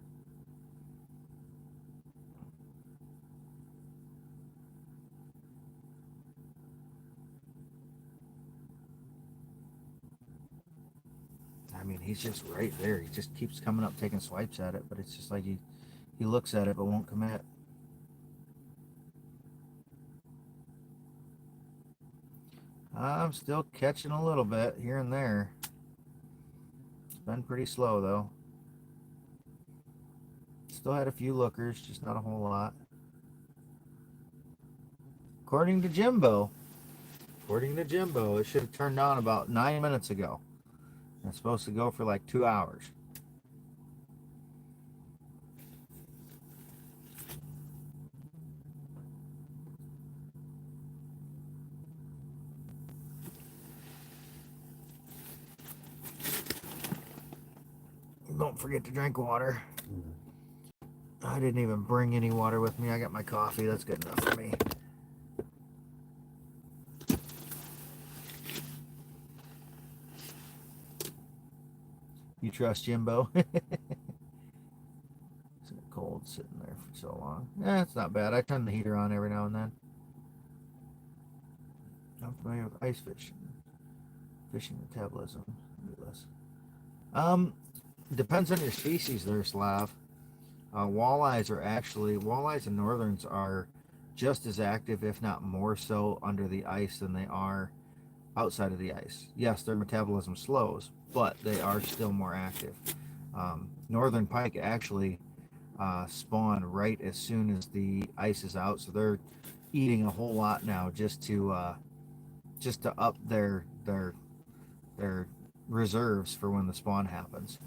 I mean, he's just right there. He just keeps coming up taking swipes at it, but it's just like he looks at it but won't commit. I'm still catching a little bit here and there. It's been pretty slow though. Still had a few lookers, just not a whole lot. According to Jimbo, it should have turned on about 9 minutes ago. It's supposed to go for like 2 hours. Don't forget to drink water. I didn't even bring any water with me. I got my coffee. That's good enough for me. You trust Jimbo? It's cold sitting there for so long. Yeah, it's not bad. I turn the heater on every now and then. I'm familiar with ice fishing metabolism. Depends on your species there, Slav. Walleyes and northerns are just as active, if not more so, under the ice than they are outside of the ice. Yes, their metabolism slows, but they are still more active. Northern pike actually spawn right as soon as the ice is out, so they're eating a whole lot now just to up their reserves for when the spawn happens.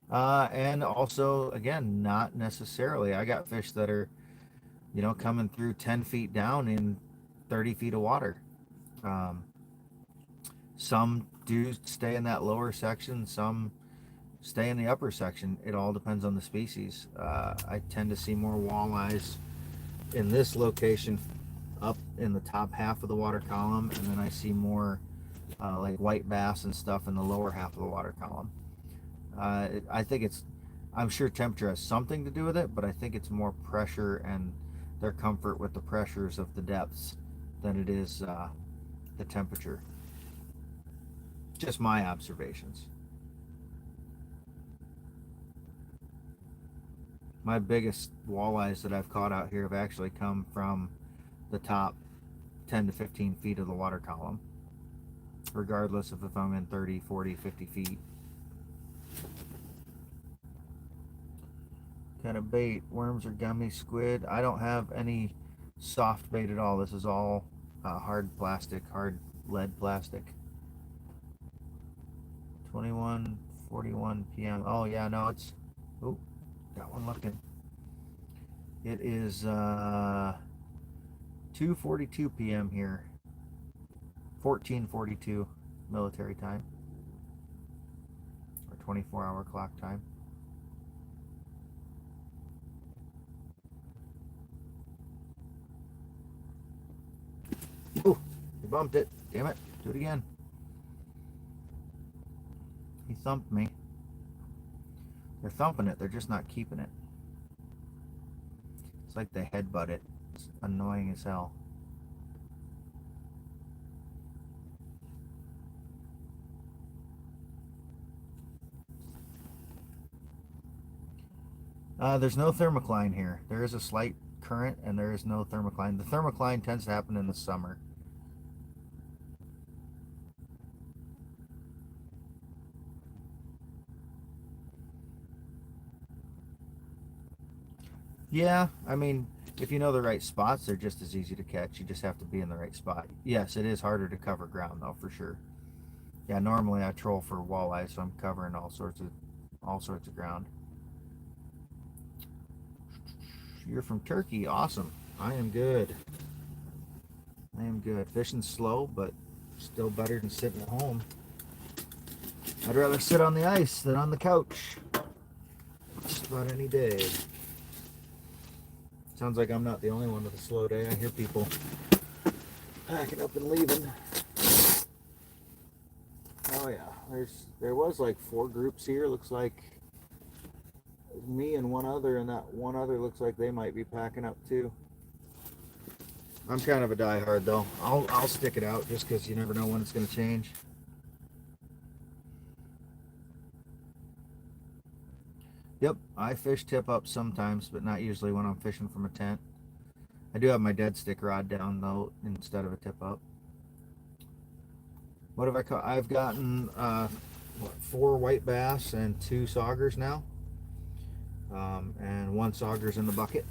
And also, again, not necessarily. I got fish that are, coming through 10 feet down in 30 feet of water. Some do stay in that lower section, some stay in the upper section. It all depends on the species. I tend to see more walleyes in this location up in the top half of the water column, and then I see more like white bass and stuff in the lower half of the water column. I'm sure temperature has something to do with it, but I think it's more pressure and their comfort with the pressures of the depths than it is the temperature. Just my observations. My biggest walleyes that I've caught out here have actually come from the top 10 to 15 feet of the water column, regardless of if I'm in 30, 40, 50 feet. Kind of bait, worms or gummy, squid. I don't have any soft bait at all. This is all hard lead plastic. 21:41 p.m. Oh yeah, no, it's, oh, got one looking. It is 2:42 p.m. here. 14:42 military time, or 24-hour clock time. Oh, he bumped it. Damn it. Do it again. He thumped me. They're thumping it. They're just not keeping it. It's like they headbutt it. It's annoying as hell. There's no thermocline here. There is a slight current and there is no thermocline. The thermocline tends to happen in the summer. Yeah, I mean, if you know the right spots, they're just as easy to catch. You just have to be in the right spot. Yes, it is harder to cover ground though, for sure. Yeah, normally I troll for walleye, so I'm covering all sorts of ground. You're from Turkey. Awesome. I am good. I am good. Fishing slow, but still better than sitting at home. I'd rather sit on the ice than on the couch. Just about any day. Sounds like I'm not the only one with a slow day. I hear people packing up and leaving. Oh yeah, there was like 4 groups here. Looks like me and one other, and that one other looks like they might be packing up too. I'm kind of a diehard though. I'll stick it out just because you never know when it's going to change. Yep, I fish tip up sometimes, but not usually when I'm fishing from a tent. I do have my dead stick rod down though instead of a tip up. What have I caught? I've gotten 4 white bass and 2 saugers now, and 1 sauger's in the bucket.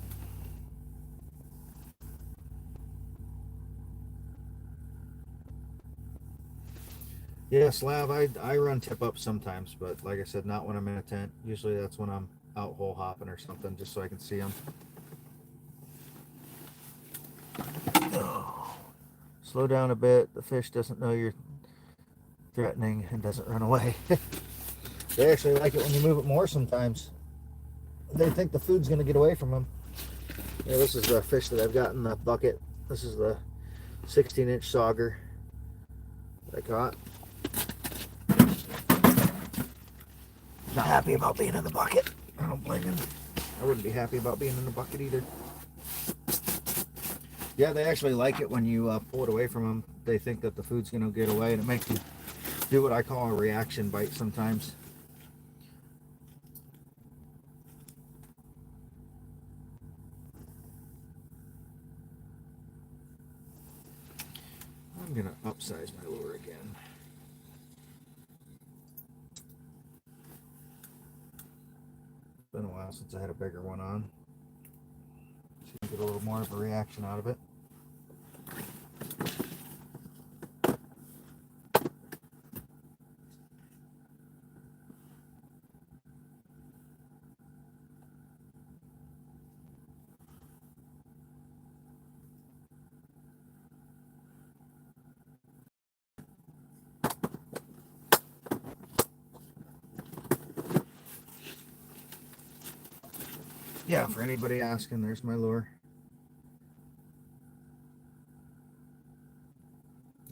Yeah, Slav, I run tip up sometimes, but like I said, not when I'm in a tent. Usually that's when I'm out hole hopping or something, just so I can see them. Oh. Slow down a bit. The fish doesn't know you're threatening and doesn't run away. They actually like it when you move it more sometimes. They think the food's going to get away from them. Yeah, this is the fish that I've got in the bucket. This is the 16-inch sauger that I caught. Not happy about being in the bucket. I don't blame him. I wouldn't be happy about being in the bucket either. Yeah, they actually like it when you pull it away from them. They think that the food's going to get away, and it makes you do what I call a reaction bite sometimes. I'm going to upsize my lure again. It's been a while since I had a bigger one on. So you get a little more of a reaction out of it. Yeah, for anybody asking, there's my lure.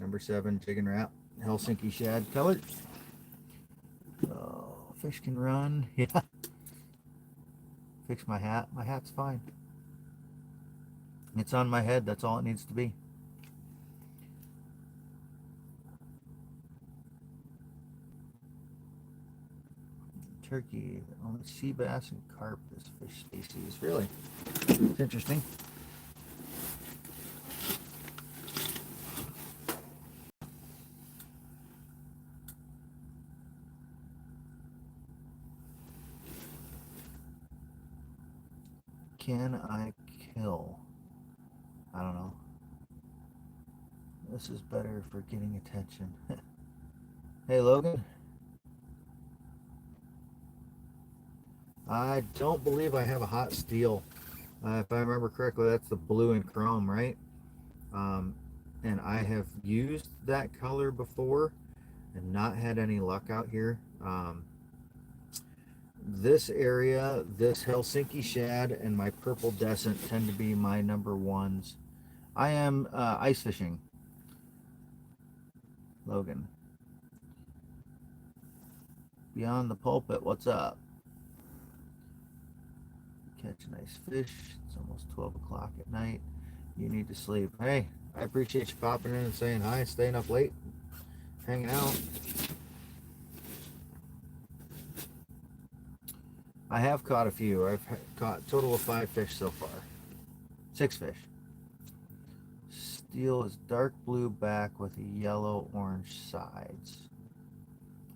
Number 7 jig and wrap, Helsinki shad color. Oh, fish can run. Yeah. Fix my hat. My hat's fine. It's on my head. That's all it needs to be. Turkey, only sea bass and carp this fish species. Really? It's interesting. Can I kill? I don't know. This is better for getting attention. Hey, Logan. I don't believe I have a hot steel. If I remember correctly, that's the blue and chrome, right? And I have used that color before and not had any luck out here. This area, this Helsinki shad and my purple descent tend to be my number ones. I am ice fishing. Logan. Beyond the pulpit, what's up? Catch a nice fish. It's almost 12 o'clock at night. You need to sleep. Hey, I appreciate you popping in and saying hi, staying up late, hanging out. I have caught a few. I've caught a total of 5 fish so far. 6 fish. Steel is dark blue back with yellow orange sides.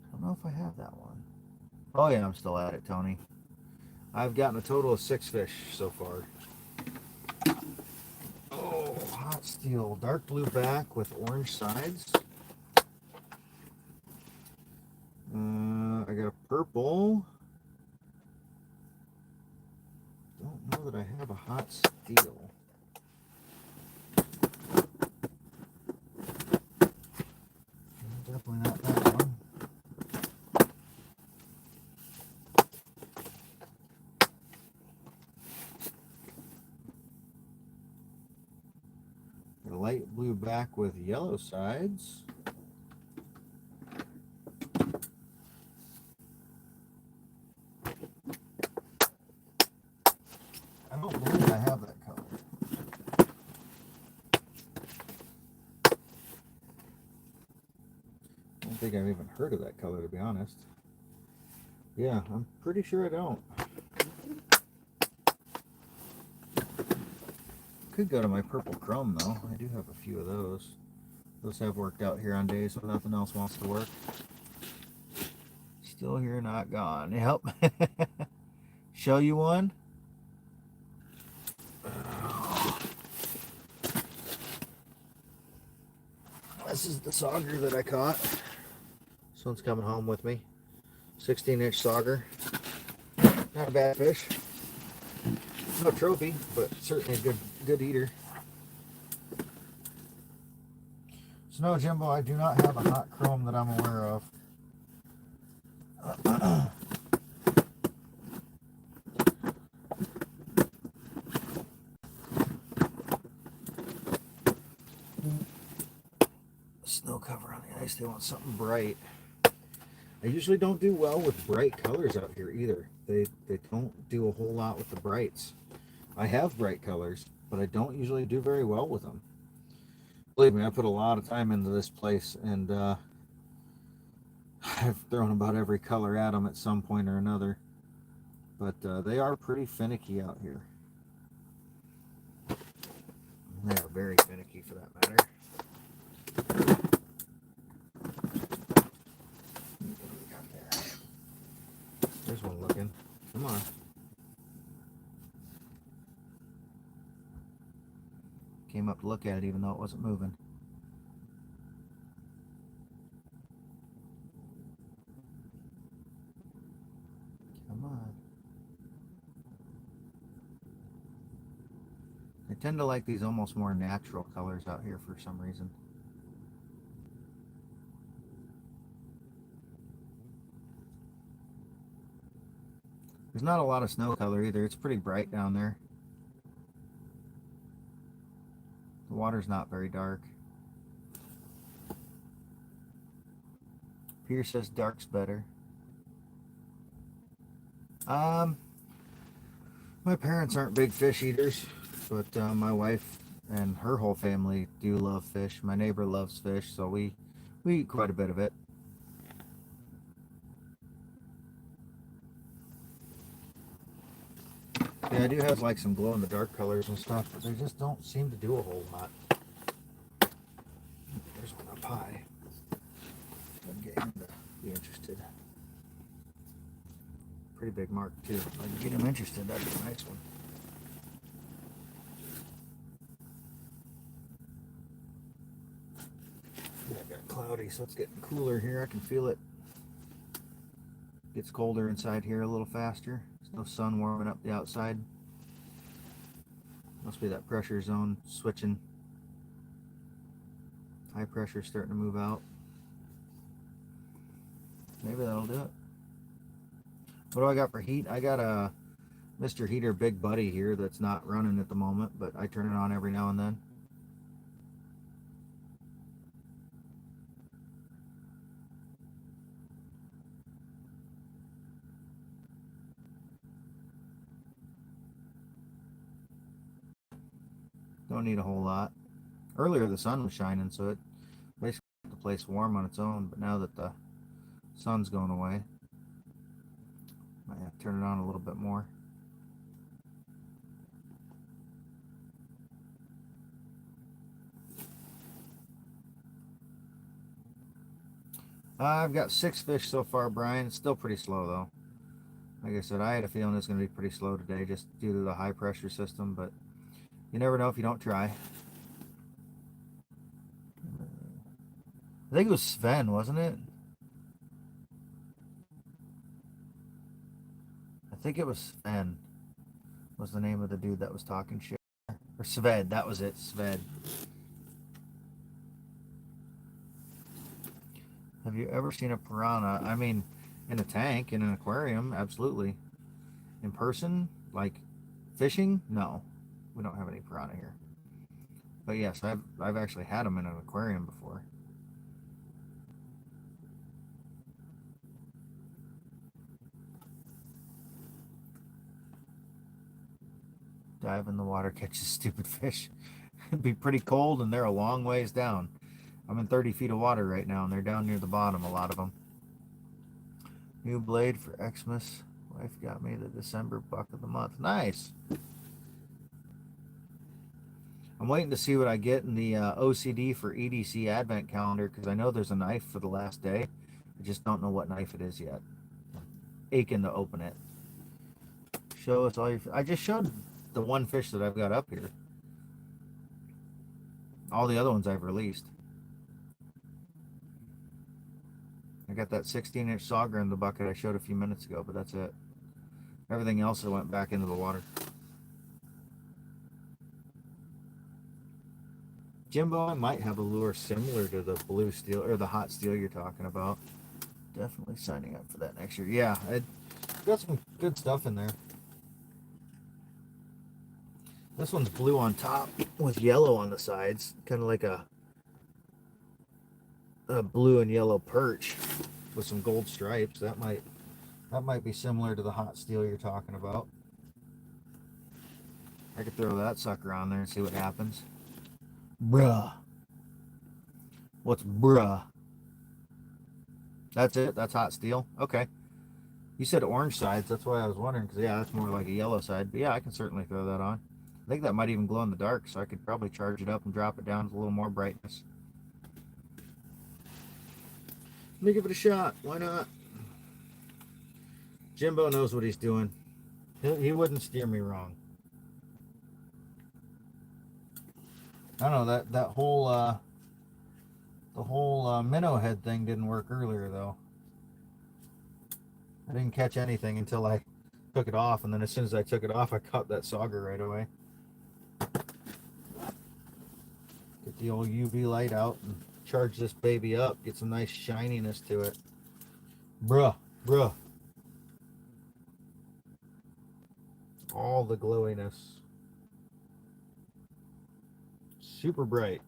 I don't know if I have that one. Oh yeah, I'm still at it, Tony. I've gotten a total of 6 fish so far. Oh, hot steel. Dark blue back with orange sides. I got a purple. Don't know that I have a hot steel. Definitely not that one. Got a light blue back with yellow sides. I don't believe I have that color. I don't think I've even heard of that color, to be honest. Yeah, I'm pretty sure I don't. Could go to my purple chrome though. I do have a few of those. Those have worked out here on days when nothing else wants to work. Still here, not gone. Yep. Show you one. This is the sauger that I caught. This one's coming home with me. 16-inch sauger. Not a bad fish. No trophy, but certainly a good eater. So no, Jimbo, I do not have a hot chrome that I'm aware of. Snow cover on the ice. They want something bright. I usually don't do well with bright colors out here either. They don't do a whole lot with the brights. I have bright colors, but I don't usually do very well with them. Believe me, I put a lot of time into this place, and I've thrown about every color at them at some point or another. But they are pretty finicky out here. They are very finicky for that matter. What do we got there? There's one looking. Come on. Came up to look at it even though it wasn't moving. Come on. I tend to like these almost more natural colors out here for some reason. There's not a lot of snow color either. It's pretty bright down there. The water's not very dark. Pierce says dark's better. My parents aren't big fish eaters, but my wife and her whole family do love fish. My neighbor loves fish, so we eat quite a bit of it. Yeah, I do have like some glow in the dark colors and stuff, but they just don't seem to do a whole lot. There's one up high. I'm getting him to be interested. Pretty big mark too. If I can get him interested, that'd be a nice one. Yeah, it got cloudy, so it's getting cooler here. I can feel it. Gets colder inside here a little faster. There's no sun warming up the outside. Must be that pressure zone switching. High pressure starting to move out. Maybe that'll do it. What do I got for heat? I got a Mr. Heater Big Buddy here that's not running at the moment, but I turn it on every now and then. Don't need a whole lot. Earlier the sun was shining, so it basically kept the place warm on its own, but now that the sun's going away, might have to turn it on a little bit more. I've got 6 fish so far, Brian. It's still pretty slow though. Like I said, I had a feeling it's going to be pretty slow today just due to the high pressure system, but you never know if you don't try. I think it was Sven, wasn't it? I think it was Sven was the name of the dude that was talking shit. Or Sved, that was it, Sved. Have you ever seen a piranha? I mean, in a tank, in an aquarium, absolutely. In person, like fishing, no. We don't have any piranha here. But yes, I've actually had them in an aquarium before. Dive in the water, catch a stupid fish. It'd be pretty cold and they're a long ways down. I'm in 30 feet of water right now and they're down near the bottom, a lot of them. New blade for Xmas. Wife got me the December buck of the month. Nice. I'm waiting to see what I get in the OCD for EDC Advent calendar because I know there's a knife for the last day. I just don't know what knife it is yet. I'm aching to open it. Show us all your... I just showed the one fish that I've got up here. All the other ones I've released. I got that 16-inch sauger in the bucket I showed a few minutes ago, but that's it. Everything else I went back into the water. Jimbo, I might have a lure similar to the blue steel or the hot steel you're talking about. Definitely signing up for that next year. Yeah, I got some good stuff in there. This one's blue on top with yellow on the sides, kind of like a blue and yellow perch with some gold stripes. That might be similar to the hot steel you're talking about. I could throw that sucker on there and see what happens. Bruh. What's bruh? That's it? That's hot steel? Okay. You said orange sides. That's why I was wondering. Because, yeah, that's more like a yellow side. But, yeah, I can certainly throw that on. I think that might even glow in the dark, so I could probably charge it up and drop it down to a little more brightness. Let me give it a shot. Why not? Jimbo knows what he's doing. He wouldn't steer me wrong. I don't know, that whole the whole minnow head thing didn't work earlier though. I didn't catch anything until I took it off, and then as soon as I took it off, I caught that sauger right away. Get the old UV light out and charge this baby up. Get some nice shininess to it. Bruh. All the glowiness. Super bright.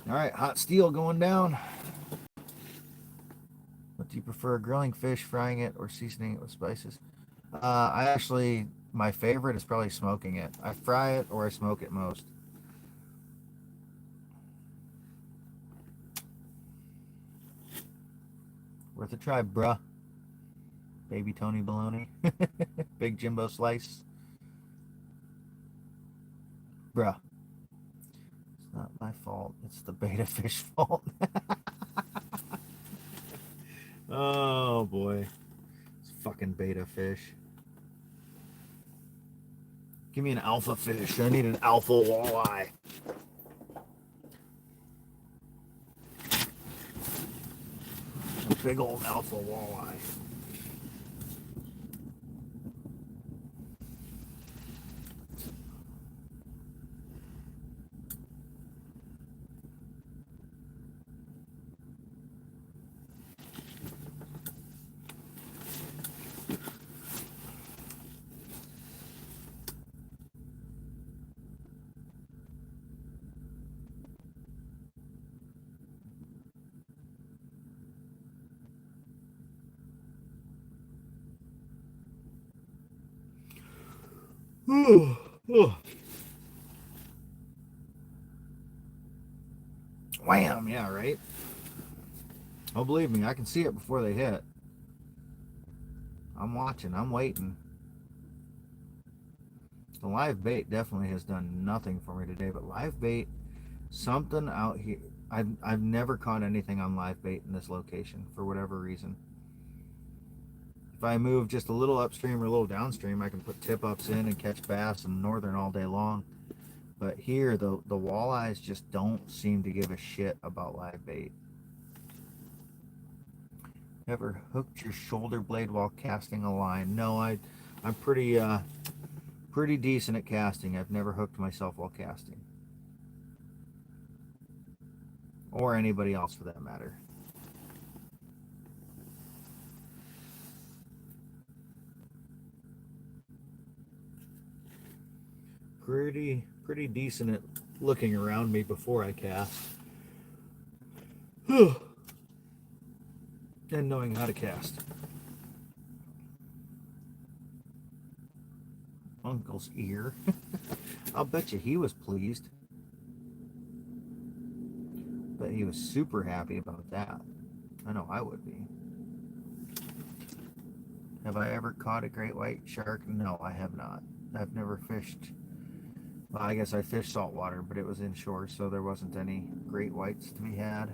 All right, hot steel going down. What do you prefer, grilling fish, frying it, or seasoning it with spices? My favorite is probably smoking it. I fry it or I smoke it most. Worth a try, bruh. Baby Tony bologna. Big Jimbo slice. Bruh. It's not my fault. It's the beta fish fault. Oh boy. It's fucking beta fish. Give me an alpha fish. I need an alpha walleye. A big old alpha walleye. Wham, yeah, right? Oh, believe me, I can see it before they hit. I'm watching, I'm waiting. The live bait definitely has done nothing for me today, but live bait, something out here. I've never caught anything on live bait in this location for whatever reason. If I move just a little upstream or a little downstream, I can put tip ups in and catch bass in northern all day long. But here, the walleyes just don't seem to give a shit about live bait. Ever hooked your shoulder blade while casting a line? No, I'm pretty decent at casting. I've never hooked myself while casting, or anybody else for that matter. Pretty decent at looking around me before I cast. And knowing how to cast. Uncle's ear. I'll bet you he was pleased. But he was super happy about that. I know I would be. Have I ever caught a great white shark? No, I have not. I've never fished. Well, I guess I fished saltwater, but it was inshore, so there wasn't any great whites to be had.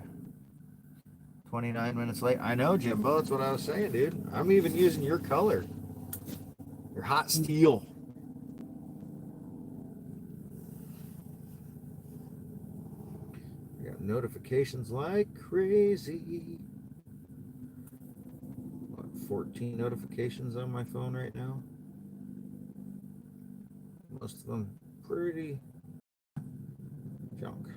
29 minutes late. I know, Jimbo. That's what I was saying, dude. I'm even using your color. Your hot steel. I got notifications like crazy. What, 14 notifications on my phone right now? most of them pretty junk.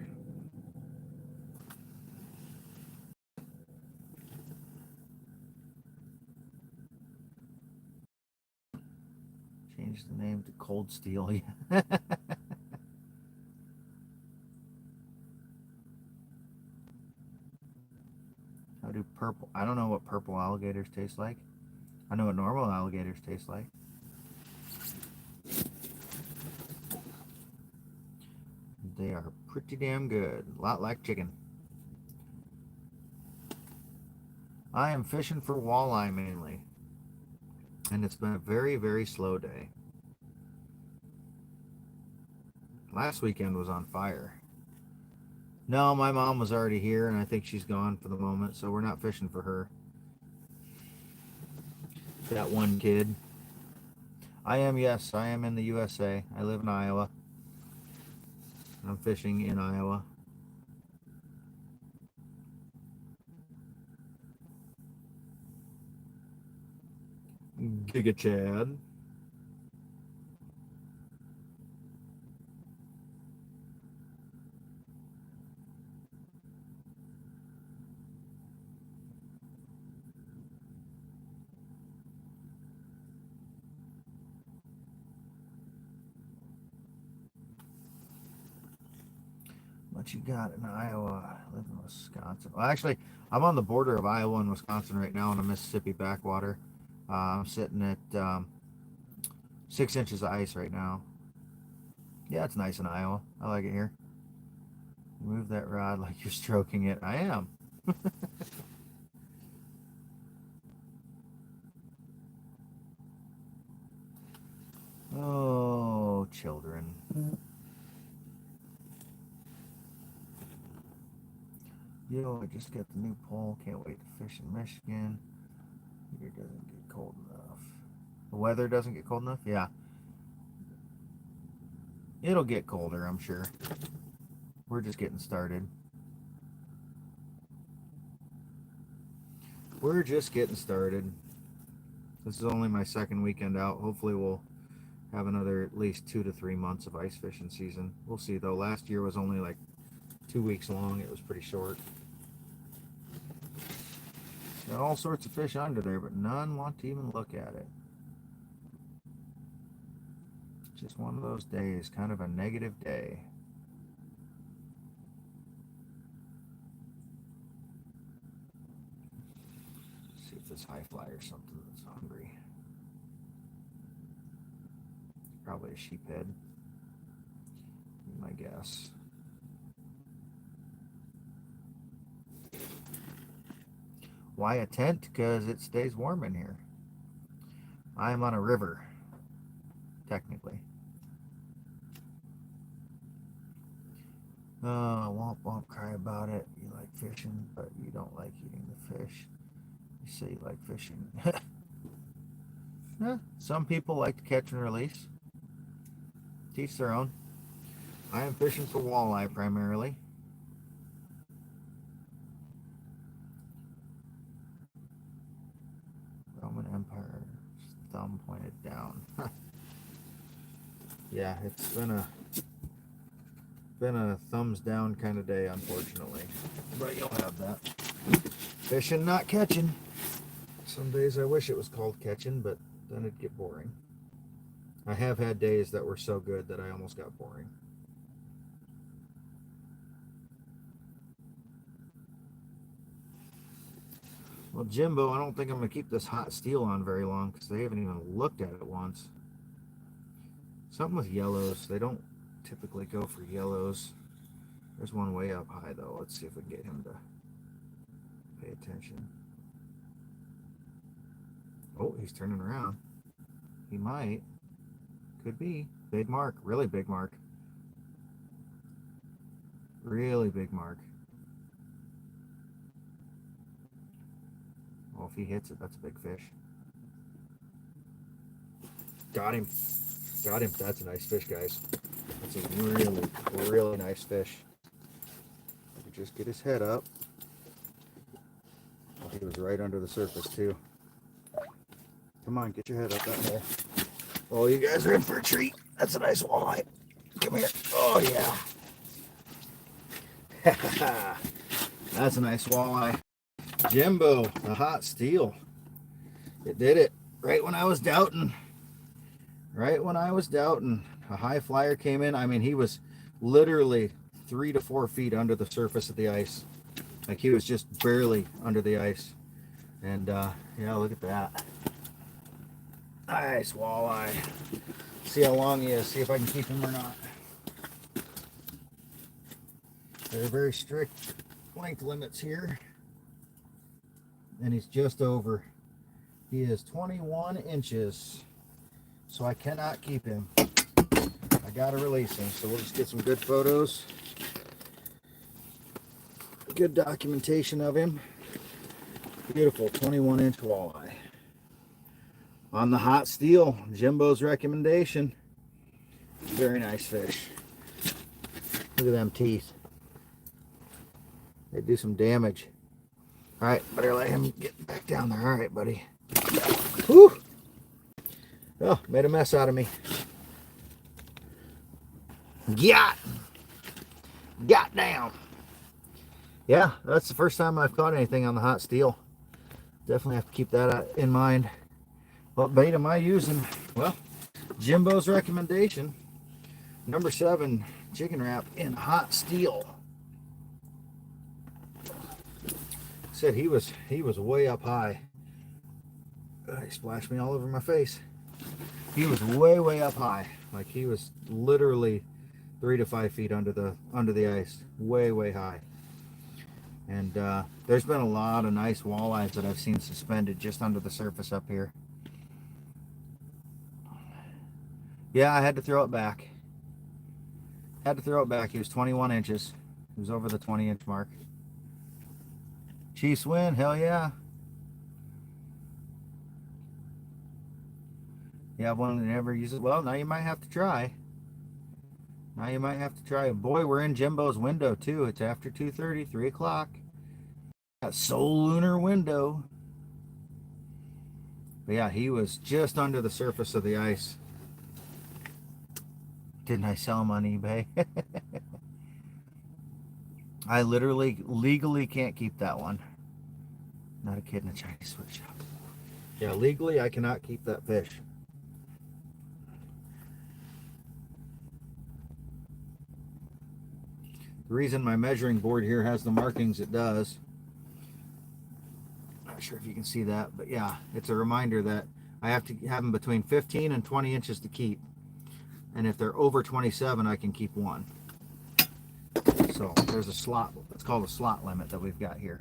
Change the name to Cold Steel. How do purple? I don't know what purple alligators taste like. I know what normal alligators taste like. They are pretty damn good. A lot like chicken. I am fishing for walleye mainly. And it's been a very, very slow day. Last weekend was on fire. No, my mom was already here, and I think she's gone for the moment, so we're not fishing for her. That one kid. I am, yes, I am in the USA. I live in Iowa. I'm fishing in Iowa. Giga Chad. What you got in Iowa? I live in Wisconsin. Well, actually, I'm on the border of Iowa and Wisconsin right now in a Mississippi backwater. I'm sitting at 6 inches of ice right now. Yeah, it's nice in Iowa. I like it here. Move that rod like you're stroking it. I am. Oh, children. Yo, I just got the new pole. Can't wait to fish in Michigan. Here doesn't get cold enough. The weather doesn't get cold enough? Yeah. It'll get colder, I'm sure. We're just getting started. We're just getting started. This is only my second weekend out. Hopefully we'll have another at least 2 to 3 months of ice fishing season. We'll see though. Last year was only like 2 weeks long. It was pretty short. Got all sorts of fish under there, but none want to even look at it. Just one of those days, kind of a negative day. Let's see if this high fly or something that's hungry. Probably a sheephead, my guess. Why a tent? Because it stays warm in here. I am on a river, technically. Womp womp, cry about it. You like fishing, but you don't like eating the fish. You say you like fishing. Some people like to catch and release. Teach their own. I am fishing for walleye primarily. Roman Empire, thumb pointed down. Yeah, it's been a thumbs down kind of day, unfortunately. But you'll have that. Fishing, not catching. Some days I wish it was called catching, but then it'd get boring. I have had days that were so good that I almost got boring. Well, Jimbo, I don't think I'm going to keep this hot steel on very long because they haven't even looked at it once. Something with yellows. They don't typically go for yellows. There's one way up high, though. Let's see if we can get him to pay attention. Oh, he's turning around. He might. Could be. Big mark. Really big mark. Really big mark. Well, if he hits it, that's a big fish. Got him. Got him. That's a nice fish, guys. That's a really, really nice fish. I could just get his head up. Oh, he was right under the surface, too. Come on, get your head up that hole. Oh, you guys are in for a treat. That's a nice walleye. Come here. Oh, yeah. That's a nice walleye. Jimbo, the hot steel. It did it right when I was doubting. Right when I was doubting. A high flyer came in. I mean, he was literally 3 to 4 feet under the surface of the ice. Like he was just barely under the ice. And yeah, look at that. Nice walleye. See how long he is. See if I can keep him or not. There are very strict length limits here. And he's just over. He is 21 inches. So I cannot keep him. I gotta release him. So we'll just get some good photos. Good documentation of him. Beautiful 21-inch walleye. On the hot steel, Jimbo's recommendation. Very nice fish. Look at them teeth. They do some damage. All right, better let him get back down there. All right, buddy. Whew. Oh, made a mess out of me. Got down. Yeah, that's the first time I've caught anything on the hot steel. Definitely have to keep that in mind. What bait am I using? Well, Jimbo's recommendation. Number 7 chicken wrap in hot steel. Said he was way up high. He splashed me all over my face. He was way up high. Like he was literally 3 to 5 feet under the ice. Way high. And there's been a lot of nice walleyes that I've seen suspended just under the surface up here. Yeah, I had to throw it back. He was 21 inches. He was over the 20-inch mark. Chiefs win. Hell yeah. Yeah, one that never uses. Well, now you might have to try. Boy, we're in Jimbo's window too. It's after 2:30, 3 o'clock. That soul lunar window. But yeah, he was just under the surface of the ice. Didn't I sell him on eBay? I legally can't keep that one. Not a kid in a Chinese sweatshop. Yeah, legally I cannot keep that fish. The reason my measuring board here has the markings it does, not sure if you can see that, but yeah, it's a reminder that I have to have them between 15 and 20 inches to keep. And if they're over 27, I can keep one. So there's a slot, it's called a slot limit that we've got here.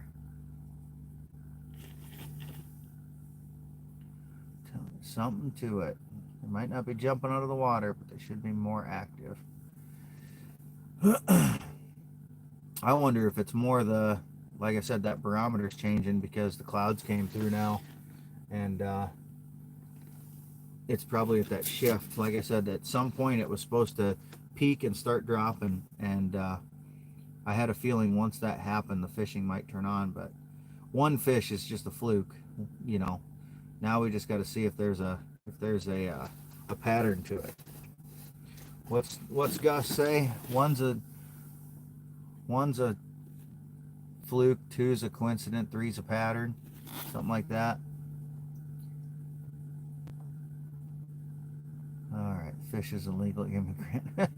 Something to it. They might not be jumping out of the water, but they should be more active. I wonder if it's more the, like I said, that barometer's changing because the clouds came through now. And it's probably at that shift. Like I said, at some point it was supposed to peak and start dropping. And I had a feeling once that happened, the fishing might turn on. But one fish is just a fluke, you know. Now we just got to see if there's a pattern to it. What's Gus say? One's a fluke, two's a coincidence, three's a pattern, something like that. All right, fish is a legal immigrant.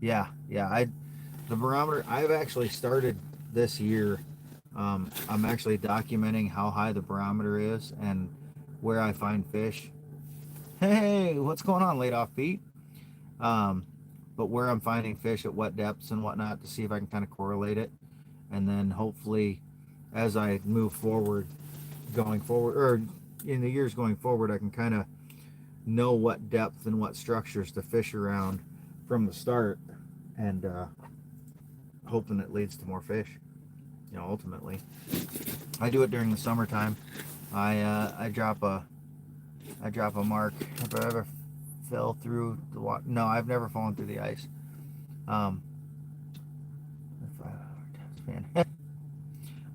yeah. The barometer. I've actually started this year. I'm actually documenting how high the barometer is and where I find fish. Hey, what's going on, laid off Pete? But where I'm finding fish at what depths and whatnot to see if I can kind of correlate it. And then hopefully as I move forward, or in the years going forward, I can kind of know what depth and what structures to fish around from the start, and hoping it leads to more fish. You know, ultimately, I do it during the summertime. I drop a mark. Have I ever fell through the water? No, I've never fallen through the ice.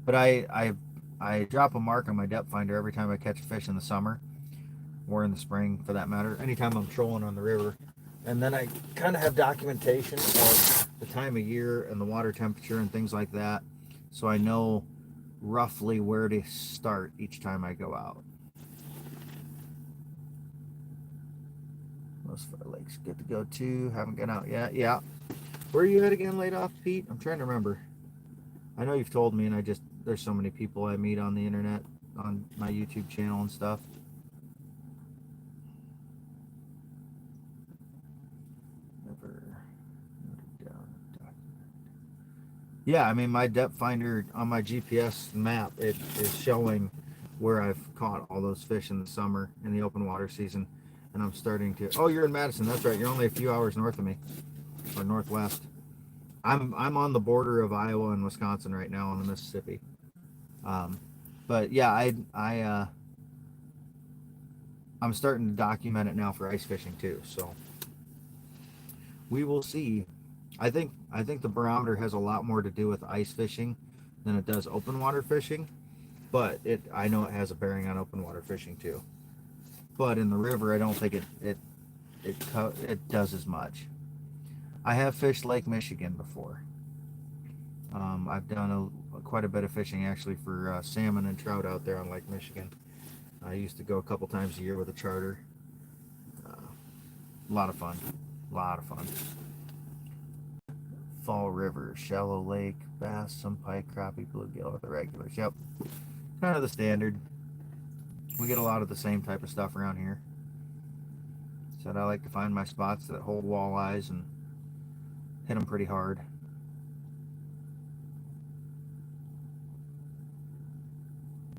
But I I drop a mark on my depth finder every time I catch a fish in the summer, or in the spring for that matter, anytime I'm trolling on the river. And then I kind of have documentation of the time of year and the water temperature and things like that, so I know roughly where to start each time I go out. Those Far Lakes good to go too. Haven't gone out yet. Yeah. Where are you at again, laid off, Pete? I'm trying to remember. I know you've told me, and there's so many people I meet on the internet, on my YouTube channel and stuff. Yeah, I mean, my depth finder on my GPS map, it is showing where I've caught all those fish in the summer in the open water season, and I'm starting to. Oh, you're in Madison. That's right. You're only a few hours north of me, or northwest. I'm on the border of Iowa and Wisconsin right now on the Mississippi. But yeah, I'm starting to document it now for ice fishing too. So we will see. I think the barometer has a lot more to do with ice fishing than it does open water fishing, but I know it has a bearing on open water fishing too. But in the river, I don't think it does as much. I have fished Lake Michigan before. I've done quite a bit of fishing actually for salmon and trout out there on Lake Michigan. I used to go a couple times a year with a charter. A lot of fun. A lot of fun. Fall River, shallow lake, bass, some pike, crappie, bluegill are the regulars. Yep, kind of the standard. We get a lot of the same type of stuff around here. Said I like to find my spots that hold walleyes and hit them pretty hard.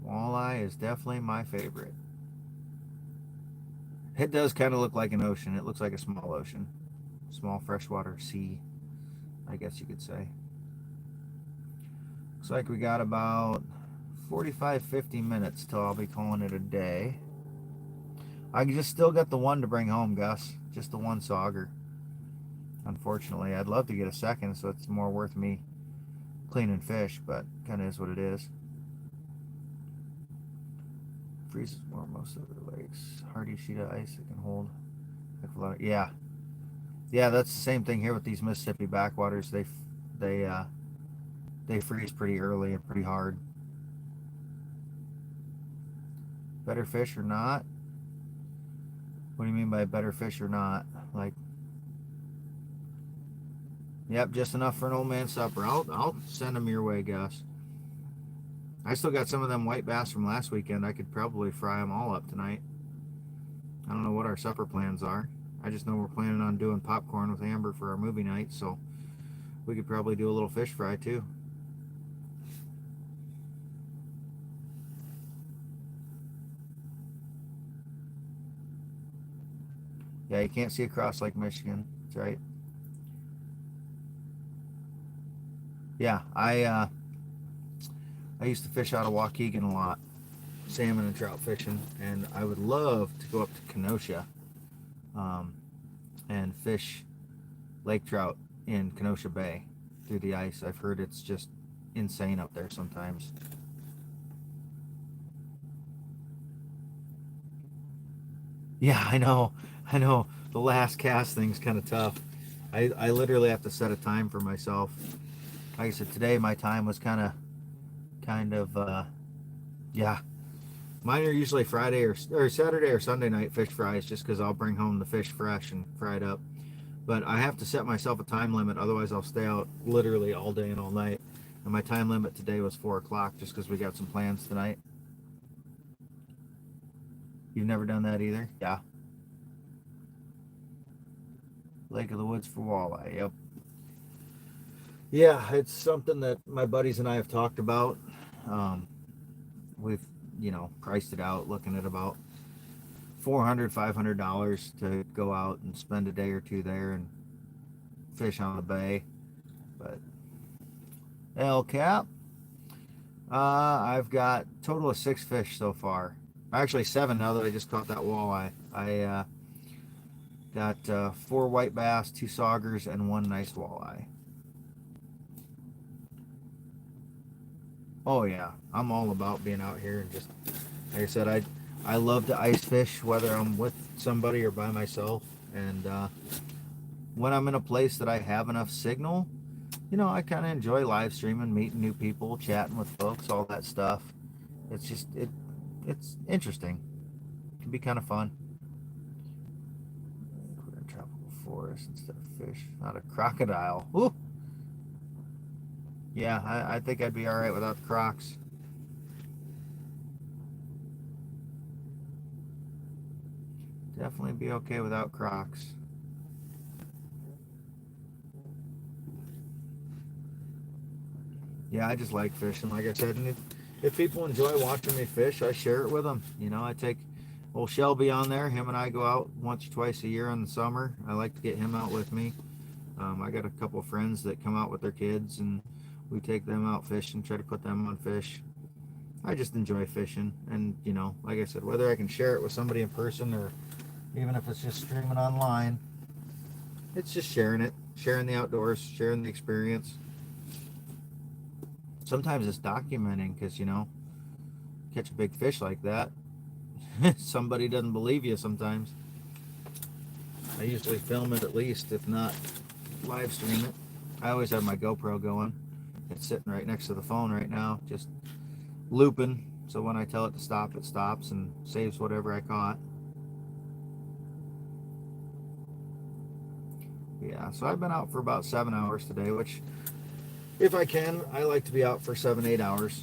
Walleye is definitely my favorite. It does kind of look like an ocean. It looks like a small ocean. Small freshwater sea, I guess you could say. Looks like we got about 45-50 minutes till I'll be calling it a day. I just still got the one to bring home, Gus. Just the one sauger. Unfortunately, I'd love to get a second, so it's more worth me cleaning fish, but kind of is what it is. Freezes more most of the lakes. Hardy sheet of ice that can hold. Yeah, that's the same thing here with these Mississippi backwaters. They freeze pretty early and pretty hard. Better fish or not? What do you mean by better fish or not? Like, yep, just enough for an old man supper. I'll send them your way, Gus. I still got some of them white bass from last weekend. I could probably fry them all up tonight. I don't know what our supper plans are. I just know we're planning on doing popcorn with Amber for our movie night, so we could probably do a little fish fry too. Yeah, you can't see across Lake Michigan. That's right. Yeah, I used to fish out of Waukegan a lot, salmon and trout fishing, and I would love to go up to Kenosha and fish lake trout in Kenosha Bay through the ice. I've heard it's just insane up there sometimes. Yeah, I know. The last cast thing's kind of tough. I literally have to set a time for myself. Like I said, today my time was kind of yeah. Mine are usually Friday or Saturday or Sunday night fish fries, just because I'll bring home the fish fresh and fried up. But I have to set myself a time limit, otherwise I'll stay out literally all day and all night. And my time limit today was 4 o'clock, just because we got some plans tonight. You've never done that either? Yeah. Lake of the Woods for walleye. Yep. Yeah, it's something that my buddies and I have talked about. We've, priced it out, looking at about $400-$500 to go out and spend a day or two there and fish on the bay. But El Cap, I've got a total of 6 fish so far. Actually 7 now that I just caught that walleye. I got 4 white bass, 2 saugers, and 1 nice walleye. Oh yeah, I'm all about being out here and just like I said, I love to ice fish whether I'm with somebody or by myself. And when I'm in a place that I have enough signal, you know, I kind of enjoy live streaming, meeting new people, chatting with folks, all that stuff. It's just it's interesting. It can be kind of fun. We're in tropical forest instead of fish, not a crocodile. Ooh, yeah, I think I'd be all right without the crocs. Definitely be okay without crocs. Yeah, I just like fishing, like I said. And if people enjoy watching me fish, I share it with them. You know, I take old Shelby on there. Him and I go out once or twice a year in the summer. I like to get him out with me. I got a couple of friends that come out with their kids, and we take them out fishing, try to put them on fish. I just enjoy fishing, and you know, like I said, whether I can share it with somebody in person or even if it's just streaming online, it's just sharing it, sharing the outdoors, sharing the experience. Sometimes it's documenting because you know, catch a big fish like that, somebody doesn't believe you sometimes. I usually film it at least, if not live stream it. I always have my GoPro going. It's sitting right next to the phone right now, just looping. So when I tell it to stop, it stops and saves whatever I caught. Yeah, so I've been out for about 7 hours today, which, if I can, I like to be out for 7, 8 hours.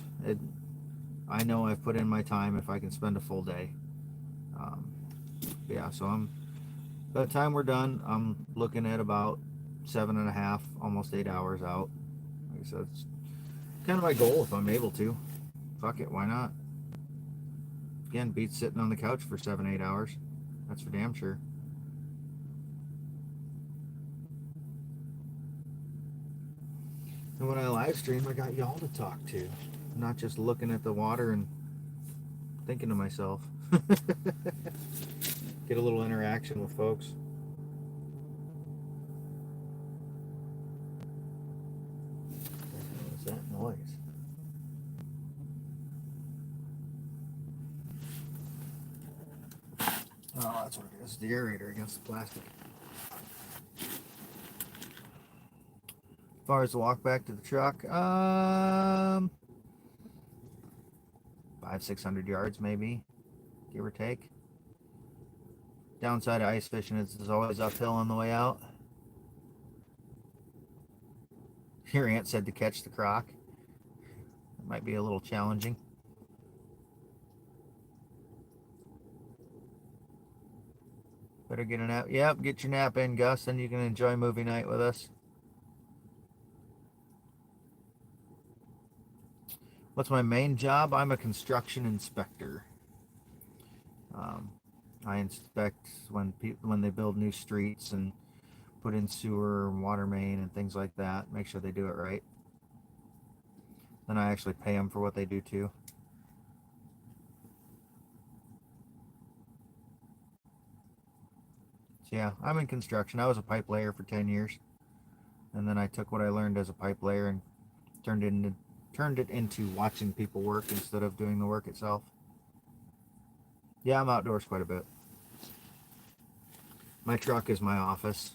I know I've put in my time if I can spend a full day. Um, yeah, so by the time we're done, I'm looking at about 7.5, almost 8 hours out. Like I said, it's kind of my goal if I'm able to. Fuck it, why not? Again, beats sitting on the couch for 7, 8 hours. That's for damn sure. And when I live stream, I got y'all to talk to, not just looking at the water and thinking to myself. Get a little interaction with folks. What's that noise? Oh, that's what it is. The aerator against the plastic. As far as the walk back to the truck, 500-600 yards maybe, give or take. Downside of ice fishing is it's always uphill on the way out. Your aunt said to catch the croc. It might be a little challenging. Better get a nap. Yep, get your nap in, Gus, and you can enjoy movie night with us. What's my main job? I'm a construction inspector. Um, I inspect when they build new streets and put in sewer and water main and things like that. Make sure they do it right. Then I actually pay them for what they do too. So yeah, I'm in construction. I was a pipe layer for 10 years, and then I took what I learned as a pipe layer and turned it into watching people work instead of doing the work itself. Yeah, I'm outdoors quite a bit. My truck is my office.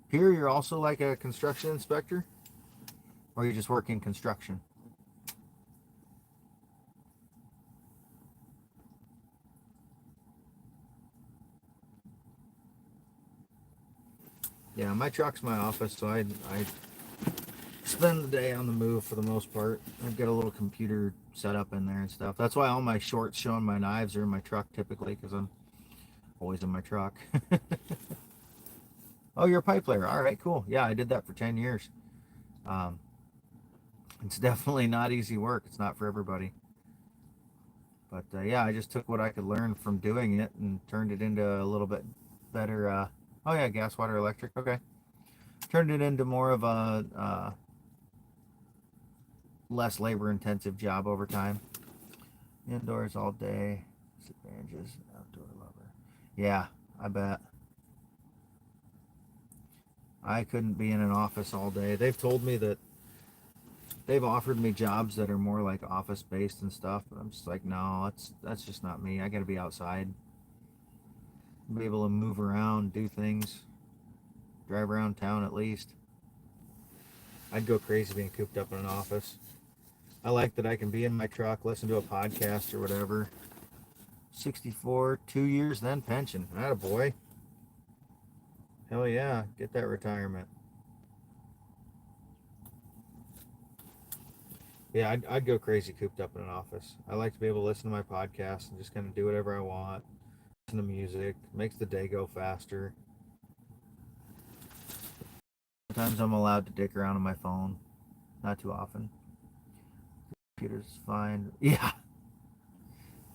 Here, you're also like a construction inspector, or you just work in construction? Yeah, my truck's my office, so I spend the day on the move for the most part. I've got a little computer set up in there and stuff. That's why all my shorts showing my knives are in my truck typically, because I'm always in my truck. Oh, you're a pipe layer. All right, cool. Yeah, I did that for 10 years. Um, it's definitely not easy work. It's not for everybody. But yeah, I just took what I could learn from doing it and turned it into a little bit better. Oh yeah, gas, water, electric. Okay, turned it into more of a less labor-intensive job over time. Indoors all day. Disadvantages. Outdoor lover. Yeah, I bet. I couldn't be in an office all day. They've told me that they've offered me jobs that are more like office based and stuff, but I'm just like, no, that's just not me. I got to be outside, be able to move around, do things, drive around town at least. I'd go crazy being cooped up in an office. I like that I can be in my truck, listen to a podcast or whatever. 64, 2 years, then pension. Atta boy. Hell yeah, get that retirement. Yeah, I'd go crazy cooped up in an office. I like to be able to listen to my podcast and just kind of do whatever I want. Listen to music, makes the day go faster. Sometimes I'm allowed to dick around on my phone. Not too often. Computer's fine. Yeah,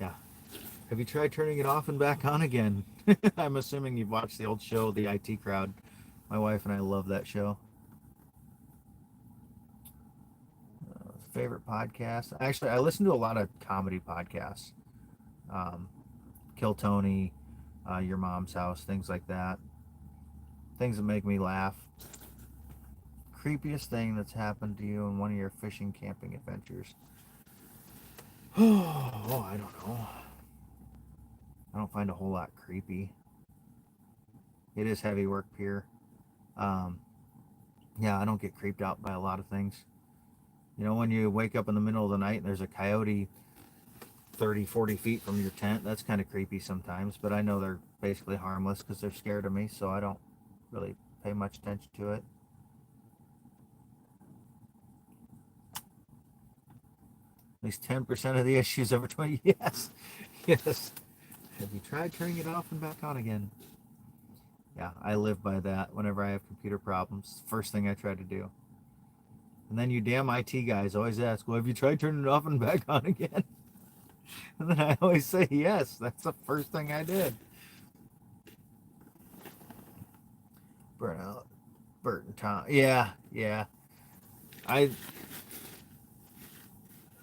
yeah. Have you tried turning it off and back on again? I'm assuming you've watched the old show, The IT Crowd. My wife and I love that show. Favorite podcast? Actually, I listen to a lot of comedy podcasts. Um, Kill Tony, Your Mom's House, things like that. Things that make me laugh. Creepiest thing that's happened to you in one of your fishing camping adventures? Oh, I don't know. I don't find a whole lot creepy. It is heavy work pier. Um, yeah, I don't get creeped out by a lot of things. You know, when you wake up in the middle of the night and there's a coyote 30, 40 feet from your tent, that's kind of creepy sometimes, but I know they're basically harmless because they're scared of me, so I don't really pay much attention to it. At least 10% of the issues over 20. Yes, yes. Have you tried turning it off and back on again? Yeah, I live by that whenever I have computer problems. First thing I try to do. And then you damn IT guys always ask, well, have you tried turning it off and back on again? And then I always say, yes, that's the first thing I did. Burnout. Bert and Tom. Yeah, yeah. I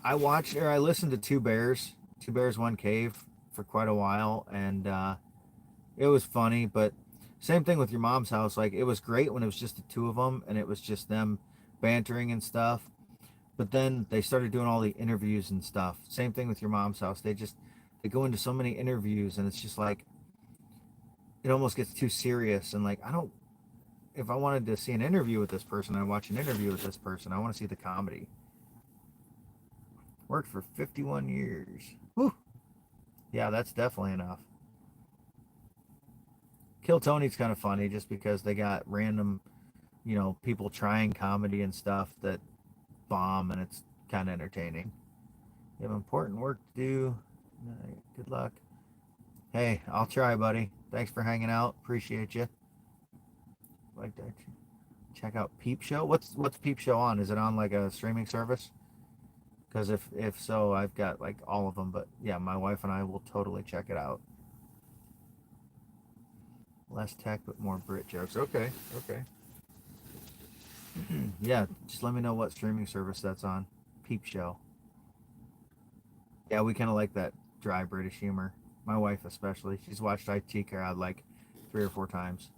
I watched or I listened to Two Bears, One Cave for quite a while, and it was funny. But same thing with Your Mom's House. Like it was great when it was just the two of them, and it was just them bantering and stuff. But then they started doing all the interviews and stuff. Same thing with Your Mom's House. They go into so many interviews, and it's just like it almost gets too serious. And like I don't. If I wanted to see an interview with this person, I watch an interview with this person. I want to see the comedy. Worked for 51 years. Whew. Yeah, that's definitely enough. Kill Tony's kind of funny just because they got random, people trying comedy and stuff that bomb, and it's kind of entertaining. You have important work to do. Good luck. Hey, I'll try, buddy. Thanks for hanging out. Appreciate you. Like that. Check out Peep Show. What's Peep Show on? Is it on like a streaming service? Because if so, I've got like all of them. But yeah, my wife and I will totally check it out. Less tech, but more Brit jokes. Okay, okay. Yeah, just let me know what streaming service that's on. Peep Show. Yeah, we kind of like that dry British humor. My wife especially. She's watched IT Crowd like 3 or 4 times.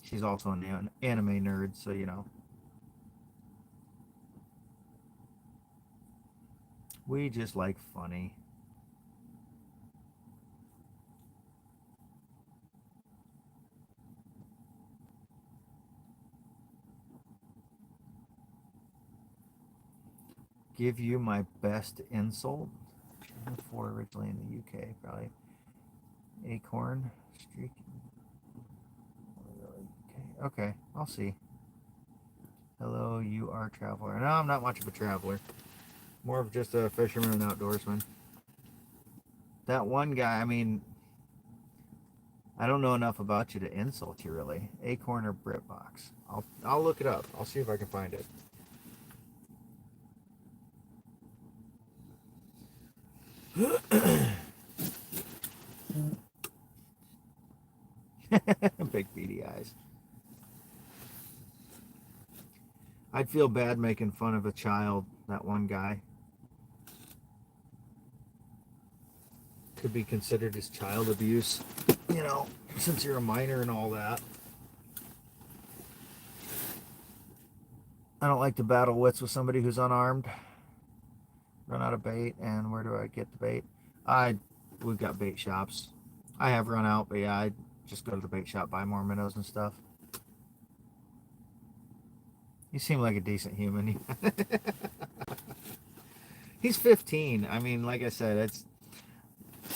She's also an anime nerd, so we just like funny. Give you my best insult. Before originally in the UK, probably acorn streak. Okay, I'll see. Hello, you are a traveler. No, I'm not much of a traveler. More of just a fisherman and outdoorsman. That one guy, I mean, I don't know enough about you to insult you really. Acorn or Britbox? I'll look it up. I'll see if I can find it. Big beady eyes. I'd feel bad making fun of a child. That one guy could be considered as child abuse, since you're a minor and all that. I don't like to battle wits with somebody who's unarmed. Run out of bait, and where do I get the bait? We've got bait shops. I have run out, but yeah, I just go to the bait shop, buy more minnows and stuff. You seem like a decent human. He's 15. I mean, like I said,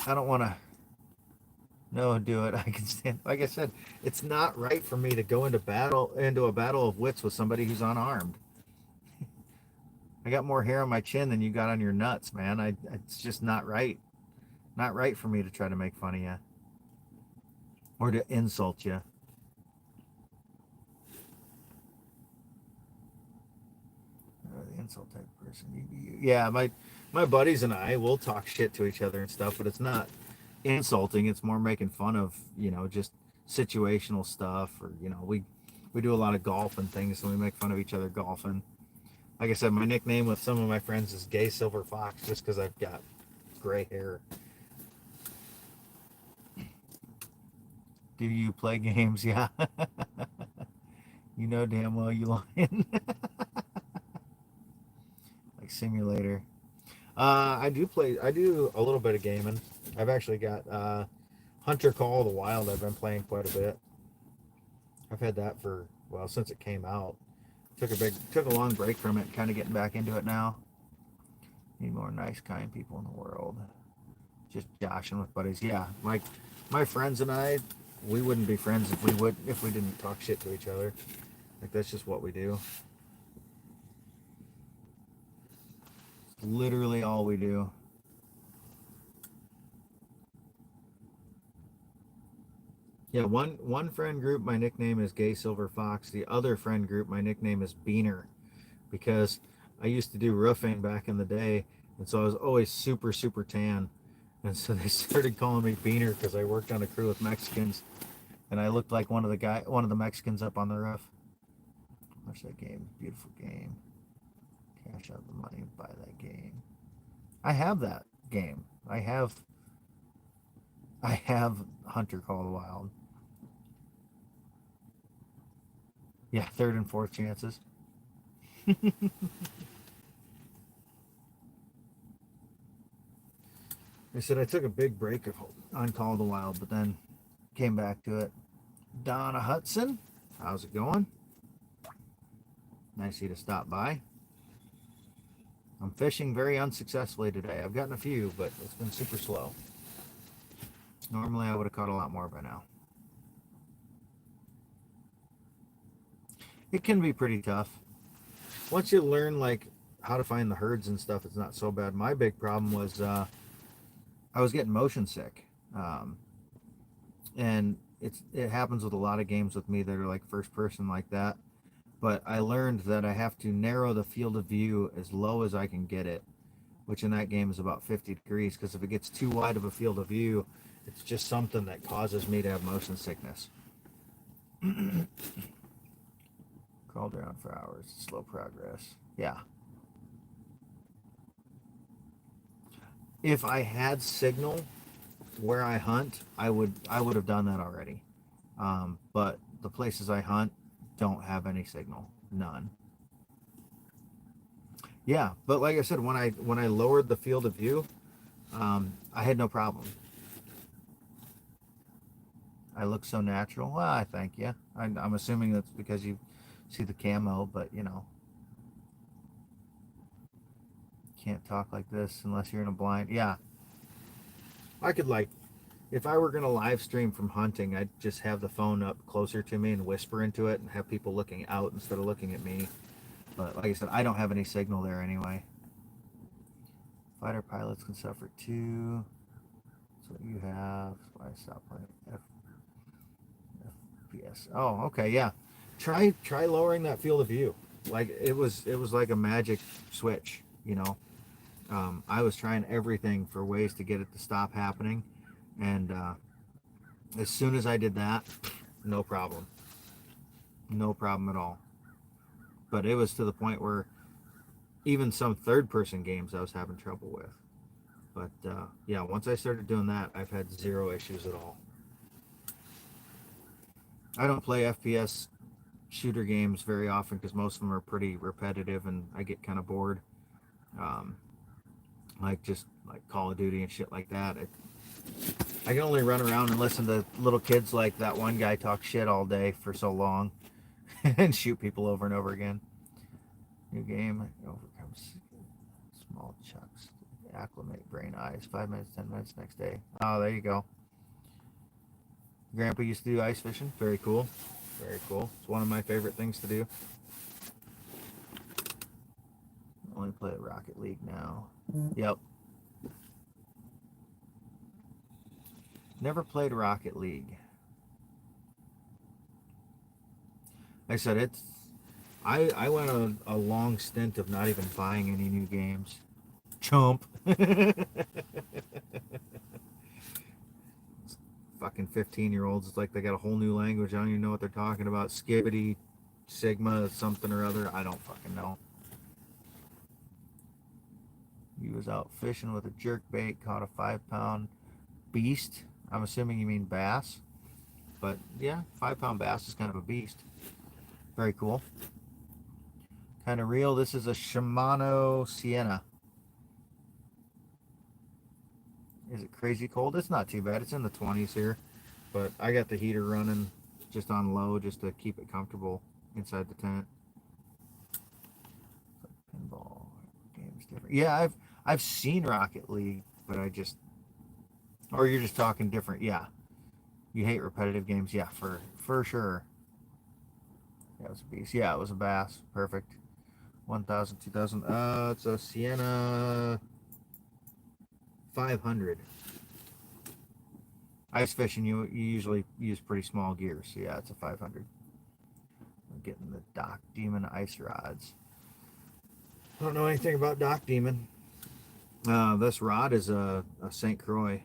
I don't want to do it. I can stand. Like I said, it's not right for me to go into a battle of wits with somebody who's unarmed. I got more hair on my chin than you got on your nuts, man. It's just not right. Not right for me to try to make fun of you or to insult you. The insult type person. Yeah, my buddies and I will talk shit to each other and stuff, but it's not insulting. It's more making fun of, just situational stuff, or we do a lot of golf and things, and we make fun of each other golfing. Like I said, my nickname with some of my friends is Gay Silver Fox, just because I've got gray hair. Do you play games? Yeah. You know damn well you lying. Like Simulator. I do a little bit of gaming. I've actually got Hunter Call of the Wild. I've been playing quite a bit. I've had that since it came out. Took a long break from it, kind of getting back into it now. Need more nice, kind people in the world. Just joshing with buddies. Yeah, like my friends and I, we wouldn't be friends if we didn't talk shit to each other. Like, that's just what we do. It's literally all we do. Yeah, one friend group, my nickname is Gay Silver Fox. The other friend group, my nickname is Beaner, because I used to do roofing back in the day, and so I was always super, super tan. And so they started calling me Beaner because I worked on a crew with Mexicans, and I looked like one of the Mexicans up on the roof. Watch that game, beautiful game. Cash out the money and buy that game. I have that game. I have Hunter Call of the Wild. Yeah, third and fourth chances. I said I took a big break on Call of the Wild, but then came back to it. Donna Hudson, how's it going? Nice of you to stop by. I'm fishing very unsuccessfully today. I've gotten a few, but it's been super slow. Normally I would have caught a lot more by now. It can be pretty tough. Once you learn like how to find the herds and stuff, it's not so bad. My big problem was I was getting motion sick. And it happens with a lot of games with me that are like first person like that. But I learned that I have to narrow the field of view as low as I can get it, which in that game is about 50 degrees, because if it gets too wide of a field of view, it's just something that causes me to have motion sickness. Crawled around for hours. Slow progress. Yeah. If I had signal where I hunt, I would have done that already. But the places I hunt don't have any signal. None. Yeah, but like I said, when I lowered the field of view, I had no problem. I look so natural. Well, I thank you. I'm assuming that's because you see the camo, but can't talk like this unless you're in a blind. Yeah, I could, like, if I were gonna live stream from hunting, I'd just have the phone up closer to me and whisper into it and have people looking out instead of looking at me. But like I said, I don't have any signal there anyway. Fighter pilots can suffer too. That's what you have. That's why I stopped playing FPS. Oh, okay, yeah. Try lowering that field of view. Like, it was like a magic switch, I was trying everything for ways to get it to stop happening, and as soon as I did that, no problem. No problem at all. But it was to the point where even some third-person games I was having trouble with. But yeah, once I started doing that, I've had zero issues at all. I don't play FPS shooter games very often because most of them are pretty repetitive and I get kind of bored. Um, like just like Call of Duty and shit like that. I can only run around and listen to little kids like that one guy talk shit all day for so long and shoot people over and over again. New game overcomes small chunks. Acclimate brain eyes. 5 minutes, 10 minutes next day. Oh, there you go. Grandpa used to do ice fishing. Very cool. Very cool. It's one of my favorite things to do. I only play Rocket League now. Yep. Never played Rocket League. Like I said, it's. I went a long stint of not even buying any new games. Chump. Fucking 15-year-olds. It's like they got a whole new language. I don't even know what they're talking about. Skibbity, Sigma, something or other. I don't fucking know. He was out fishing with a jerk bait, caught a 5-pound beast. I'm assuming you mean bass. But yeah, 5-pound bass is kind of a beast. Very cool. Kind of real. This is a Shimano Sienna. Is it crazy cold? It's not too bad. It's in the 20s here. But I got the heater running just on low just to keep it comfortable inside the tent. Pinball game's different. Yeah, I've seen Rocket League, but I just, or you're just talking different. Yeah, you hate repetitive games. Yeah, for sure. That was a beast. Yeah, it was a bass. Perfect. 1,000, 2,000. It's a Sienna 500. Ice fishing, you usually use pretty small gear, so yeah, it's a 500. I'm getting the Doc Demon ice rods. I don't know anything about Doc Demon. This rod is a St. Croix.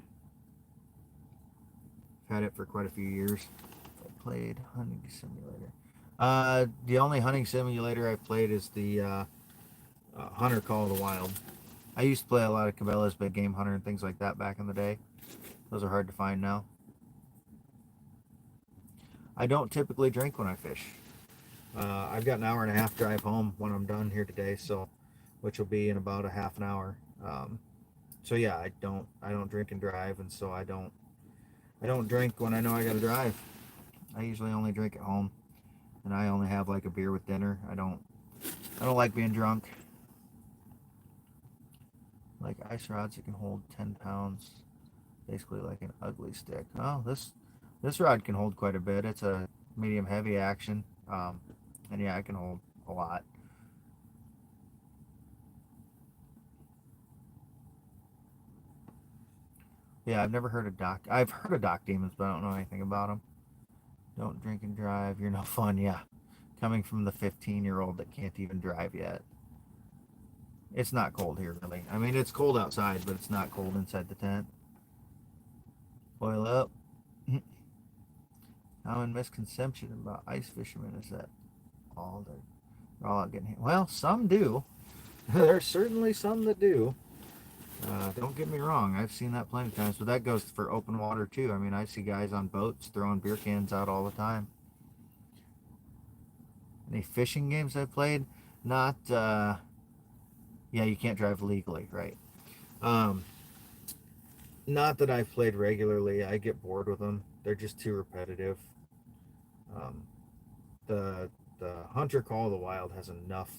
I've had it for quite a few years. I played hunting simulator. The only hunting simulator I've played is the Hunter Call of the Wild. I used to play a lot of Cabela's Big Game Hunter and things like that back in the day. Those are hard to find now. I don't typically drink when I fish. I've got an hour and a half drive home when I'm done here today, so which will be in about a half an hour. So yeah, I don't drink and drive, and so I don't drink when I know I got to drive. I usually only drink at home, and I only have like a beer with dinner. I don't like being drunk. Like ice rods that can hold 10 pounds, basically like an ugly stick. Oh, this rod can hold quite a bit. It's a medium heavy action, and yeah, it can hold a lot. Yeah, I've never heard of Doc. I've heard of Doc Demons, but I don't know anything about them. Don't drink and drive. You're no fun. Yeah, coming from the 15-year-old that can't even drive yet. It's not cold here, really. I mean, it's cold outside, but it's not cold inside the tent. Boil up. Common misconception about ice fishermen is that they're all out getting hit. Well, some do. There's certainly some that do. Don't get me wrong. I've seen that plenty of times, but that goes for open water too. I mean, I see guys on boats throwing beer cans out all the time. Any fishing games I've played? Not, yeah, you can't drive legally, right? Not that I've played regularly. I get bored with them. They're just too repetitive. Um, the Hunter Call of the Wild has enough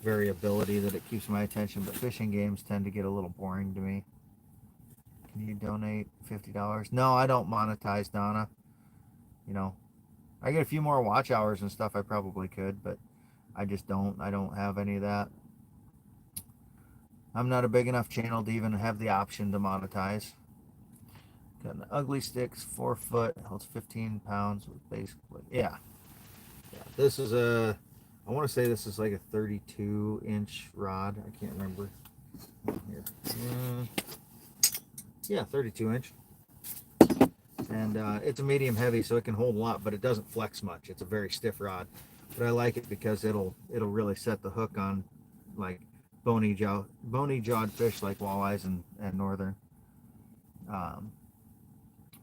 variability that it keeps my attention, but fishing games tend to get a little boring to me. Can you donate $50? No, I don't monetize, Donna. You know, I get a few more watch hours and stuff. I probably could, but I just don't. I don't have any of that. I'm not a big enough channel to even have the option to monetize. Got an ugly sticks, 4 foot, holds 15 pounds, basically. Yeah. This is a, I want to say this is like a 32-inch rod. I can't remember. Here. Yeah, 32-inch. And it's a medium heavy, so it can hold a lot, but it doesn't flex much. It's a very stiff rod. But I like it because it'll really set the hook on like bony jawed fish like walleyes and northern.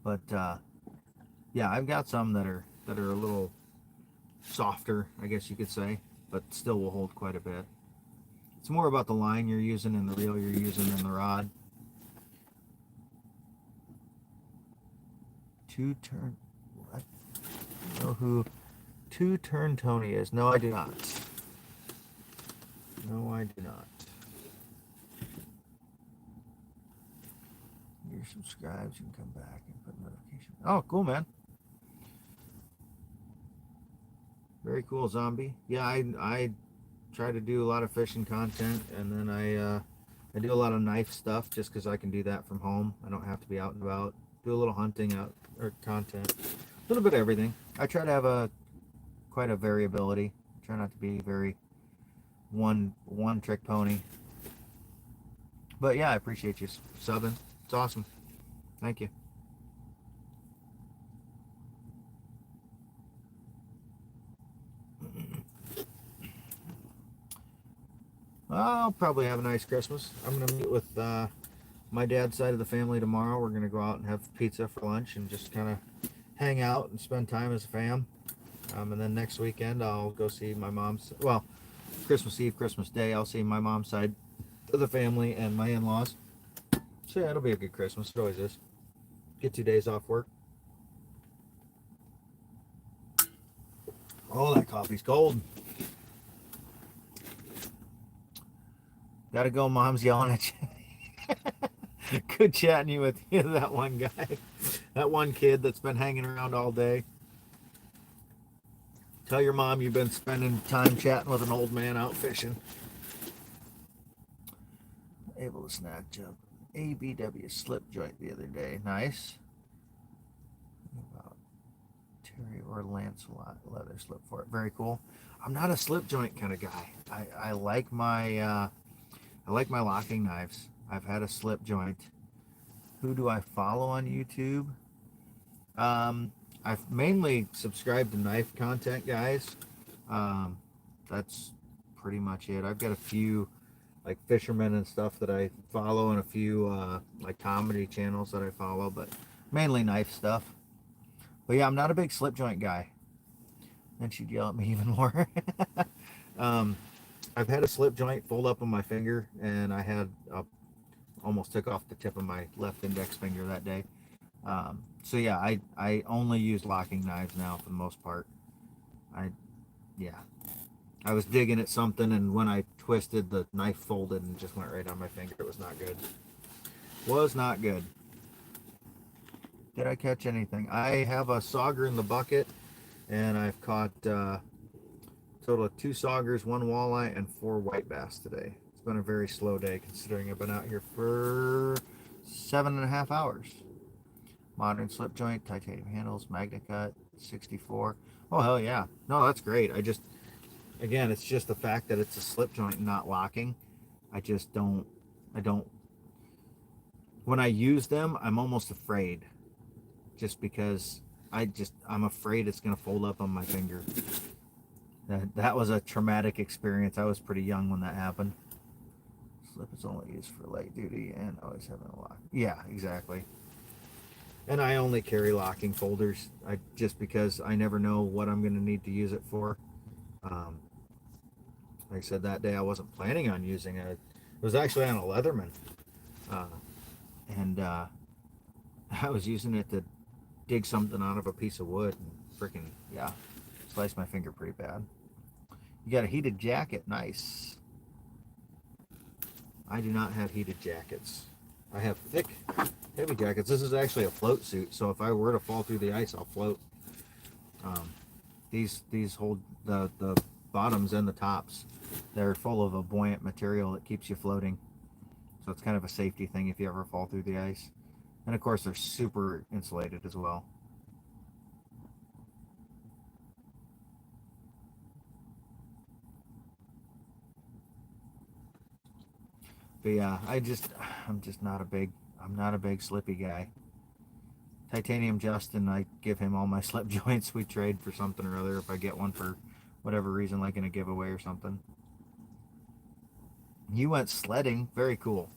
But yeah, I've got some that are a little softer, I guess you could say, but still will hold quite a bit. It's more about the line you're using and the reel you're using than the rod. Two turn. What? You know who Two Turn Tony is? No, I do not. No, I do not. You're subscribed. You can come back and put notification. Oh, cool, man. Very cool, Zombie. Yeah, I try to do a lot of fishing content, and then I do a lot of knife stuff just because I can do that from home. I don't have to be out and about. Do a little hunting out or content, a little bit of everything. I try to have quite a variability. I try not to be very one trick pony. But yeah, I appreciate you subbing. It's awesome. Thank you. I'll probably have a nice Christmas. I'm going to meet with my dad's side of the family tomorrow. We're going to go out and have pizza for lunch and just kind of hang out and spend time as a fam. And then next weekend, I'll go see my mom's, well, Christmas Eve, Christmas Day, I'll see my mom's side of the family and my in-laws. So yeah, it'll be a good Christmas. It always is. Get 2 days off work. Oh, that coffee's cold. Gotta go, Mom's yelling at you. Good chatting you with you, that one guy. That one kid that's been hanging around all day. Tell your mom you've been spending time chatting with an old man out fishing. Able to snag jump ABW slip joint the other day. Nice. About Terry or Lancelot leather slip for it. Very cool. I'm not a slip joint kind of guy. I like my locking knives. I've had a slip joint. Who do I follow on YouTube? I've mainly subscribed to knife content guys. That's pretty much it. I've got a few like fishermen and stuff that I follow, and a few like comedy channels that I follow, but mainly knife stuff. But yeah, I'm not a big slip joint guy. Then she'd yell at me even more. I've had a slip joint fold up on my finger, and I had almost took off the tip of my left index finger that day. So yeah, I only use locking knives now for the most part. I was digging at something, and when I twisted, the knife folded and just went right on my finger. It was not good. Was not good. Did I catch anything? I have a sauger in the bucket, and I've caught a total of 2 saugers, 1 walleye, and 4 white bass today. It's been a very slow day considering I've been out here for 7.5 hours. Modern slip joint, titanium handles, magnet cut, 64. Oh, hell yeah. No, that's great. Again, it's just the fact that it's a slip joint and not locking. I don't, when I use them, I'm almost afraid. Just because I'm afraid it's going to fold up on my finger. That was a traumatic experience. I was pretty young when that happened. Slip is only used for light duty and always having a lock. Yeah, exactly. And I only carry locking folders, just because I never know what I'm going to need to use it for. Like I said, that day I wasn't planning on using it. It was actually on a Leatherman. And I was using it to dig something out of a piece of wood. And freaking, yeah, sliced my finger pretty bad. You got a heated jacket. Nice. I do not have heated jackets. I have thick, heavy jackets. This is actually a float suit, so if I were to fall through the ice, I'll float. These hold the bottoms and the tops. They're full of a buoyant material that keeps you floating. So it's kind of a safety thing if you ever fall through the ice. And of course, they're super insulated as well. But yeah, I'm not a big slippy guy. Titanium Justin, I give him all my slip joints. We trade for something or other if I get one for whatever reason, like in a giveaway or something. You went sledding. Very cool.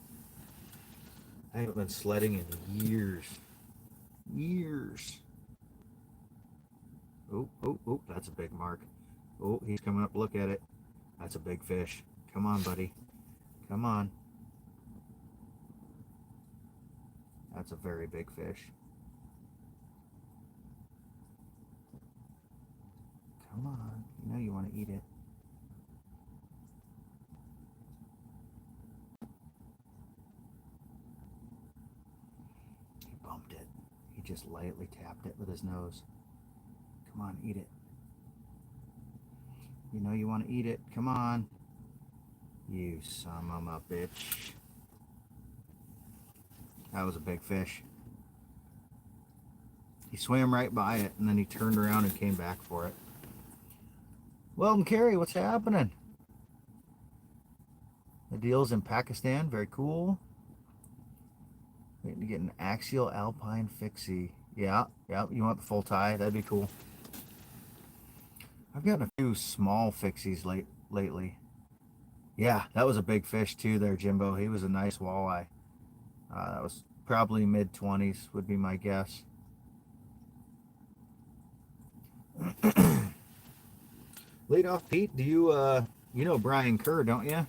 I haven't been sledding in years. Years. Oh, that's a big mark. Oh, he's coming up. Look at it. That's a big fish. Come on, buddy. Come on. That's a very big fish. Come on. You know you want to eat it. He bumped it. He just lightly tapped it with his nose. Come on, eat it. You know you want to eat it. Come on. You son of a bitch. That was a big fish. He swam right by it, and then he turned around and came back for it. Well, Carrie, what's happening? The deal's in Pakistan. Very cool. Waiting to get an axial alpine fixie. Yeah. You want the full tie? That'd be cool. I've gotten a few small fixies lately. Yeah, that was a big fish too there, Jimbo. He was a nice walleye. That was probably mid-20s would be my guess. Lead off, Pete. Do you you know Brian Kerr, don't you?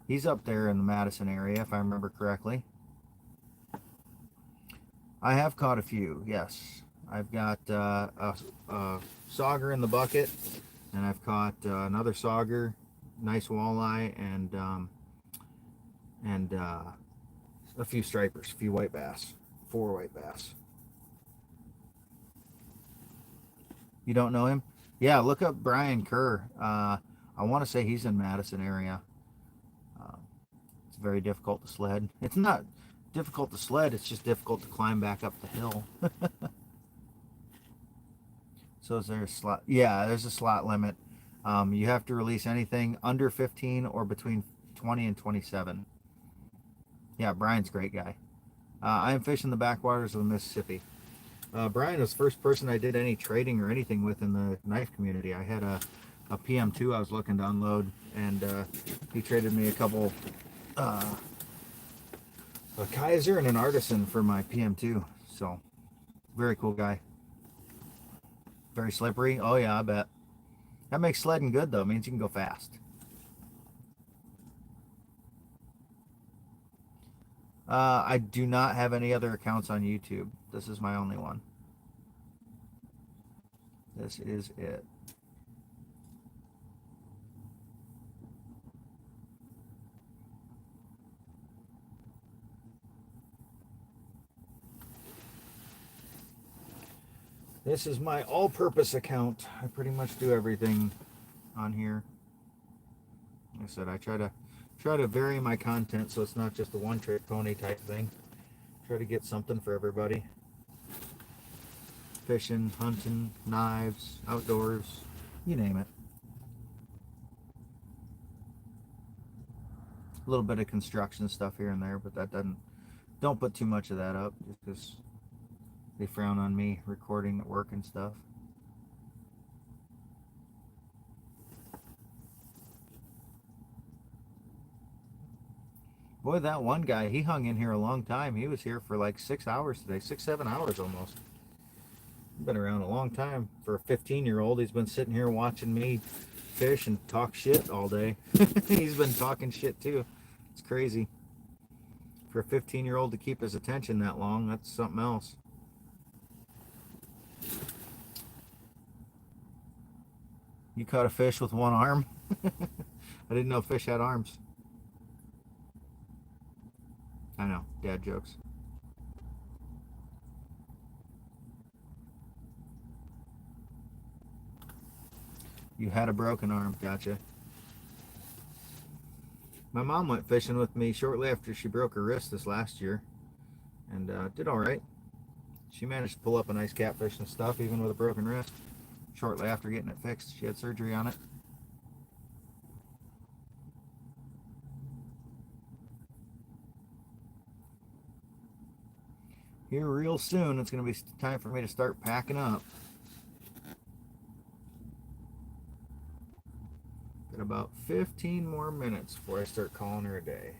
He's up there in the Madison area, if I remember correctly. I have caught a few, yes. I've got a sauger in the bucket, and I've caught another sauger, nice walleye, and a few stripers, a few white bass, 4 white bass. You don't know him? Yeah, look up Brian Kerr. I want to say he's in Madison area. It's very difficult to sled. It's not difficult to sled, it's just difficult to climb back up the hill. So is there a slot? Yeah, there's a slot limit. You have to release anything under 15 or between 20 and 27. Yeah, Brian's a great guy. I am fishing the backwaters of the Mississippi. Brian was the first person I did any trading or anything with in the knife community. I had a PM2 I was looking to unload, and he traded me a couple, a Kaiser and an Artisan for my PM2. So, very cool guy. Very slippery. Oh yeah, I bet. That makes sledding good though. It means you can go fast. I do not have any other accounts on YouTube. This is my only one. This is it. This is my all-purpose account. I pretty much do everything on here. Like I said, I try to vary my content so it's not just a one-trick pony type thing. Try to get something for everybody. Fishing, hunting, knives, outdoors, you name it. A little bit of construction stuff here and there, but that don't put too much of that up just because they frown on me recording at work and stuff. Boy, that one guy, he hung in here a long time. He was here for like 6 hours today, 6-7 hours almost. Been around a long time. For a 15-year-old, he's been sitting here watching me fish and talk shit all day. He's been talking shit too. It's crazy. For a 15-year-old to keep his attention that long, that's something else. You caught a fish with one arm? I didn't know fish had arms. I know, dad jokes. You had a broken arm, gotcha. My mom went fishing with me shortly after she broke her wrist this last year, and did all right. She managed to pull up a nice catfish and stuff, even with a broken wrist. Shortly after getting it fixed, she had surgery on it. Here real soon, it's going to be time for me to start packing up. Got about 15 more minutes before I start calling her a day.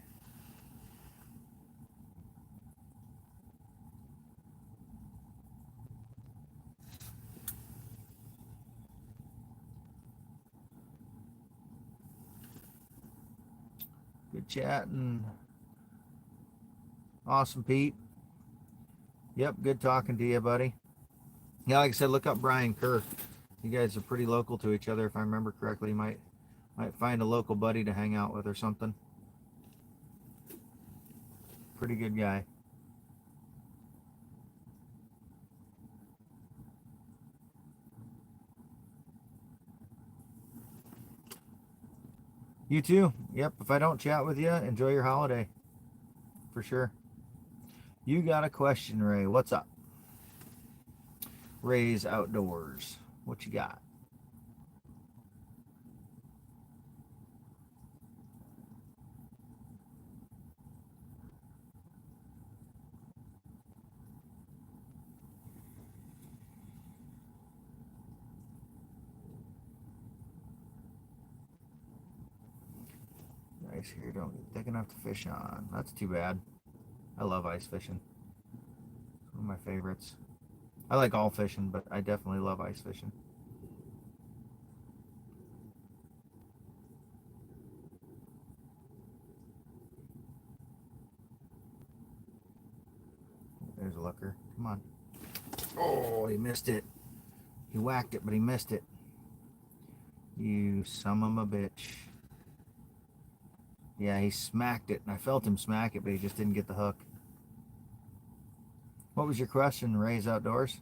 Good chatting. Awesome, Pete. Yep, good talking to you, buddy. Yeah, like I said, look up Brian Kerr. You guys are pretty local to each other, if I remember correctly. You might find a local buddy to hang out with or something. Pretty good guy. You too. Yep, if I don't chat with you, enjoy your holiday. For sure. You got a question, Ray. What's up? Ray's Outdoors. What you got? Ice here don't get thick enough to fish on. That's too bad. I love ice fishing. It's one of my favorites. I like all fishing, but I definitely love ice fishing. There's a looker. Come on. Oh, he missed it. He whacked it, but he missed it. You son of a bitch. Yeah, he smacked it, and I felt him smack it, but he just didn't get the hook. What was your question, Ray's Outdoors?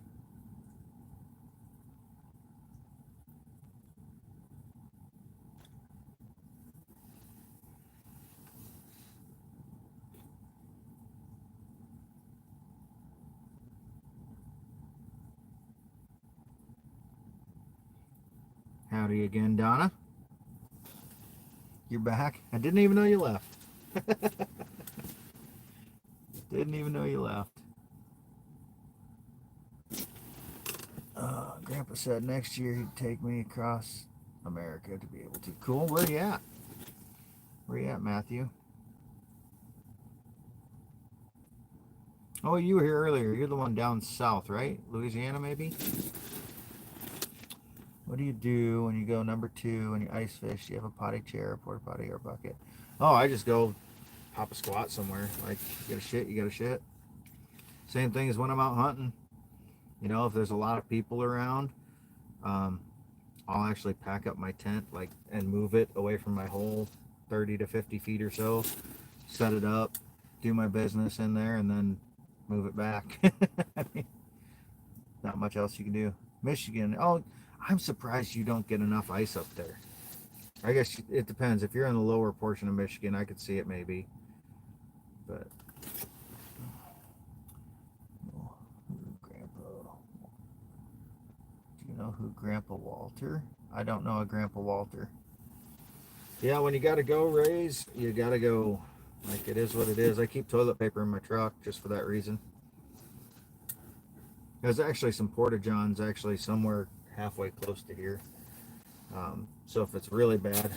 Howdy again, Donna. You're back? I didn't even know you left. Didn't even know you left. Grandpa said next year he'd take me across America to be able to. Cool. Where you at? Where you at, Matthew? Oh, you were here earlier. You're the one down south, right? Louisiana, maybe? What do you do when you go number 2 and you ice fish? Do you have a potty chair, a porta potty, or a bucket? Oh, I just go pop a squat somewhere. Like, you got a shit, you got a shit. Same thing as when I'm out hunting. You know, if there's a lot of people around, I'll actually pack up my tent and move it away from my hole 30 to 50 feet or so, set it up, do my business in there, and then move it back. I mean, not much else you can do. Michigan, oh, I'm surprised you don't get enough ice up there. I guess it depends. If you're in the lower portion of Michigan, I could see it maybe. But Grandpa, do you know who Grandpa Walter? I don't know a Grandpa Walter. Yeah, when you gotta go, Rays, you gotta go. Like, it is what it is. I keep toilet paper in my truck just for that reason. There's actually some porta-johns actually somewhere halfway close to here. So if it's really bad,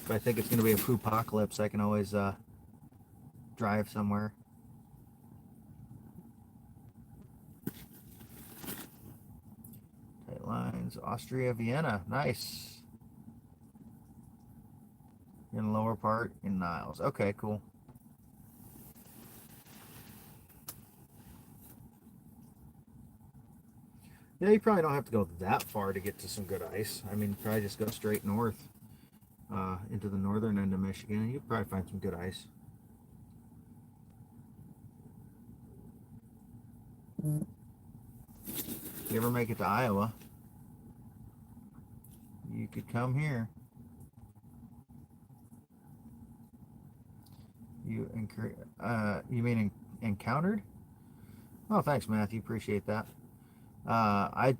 if I think it's going to be a poop-apocalypse, I can always drive somewhere. Tight lines, Austria, Vienna, nice. In the lower part, in Niles. Okay, cool. Yeah, you probably don't have to go that far to get to some good ice. I mean, probably just go straight north into the northern end of Michigan, and you'll probably find some good ice. If you ever make it to Iowa, you could come here. You mean encountered? Oh, thanks, Matthew. Appreciate that. I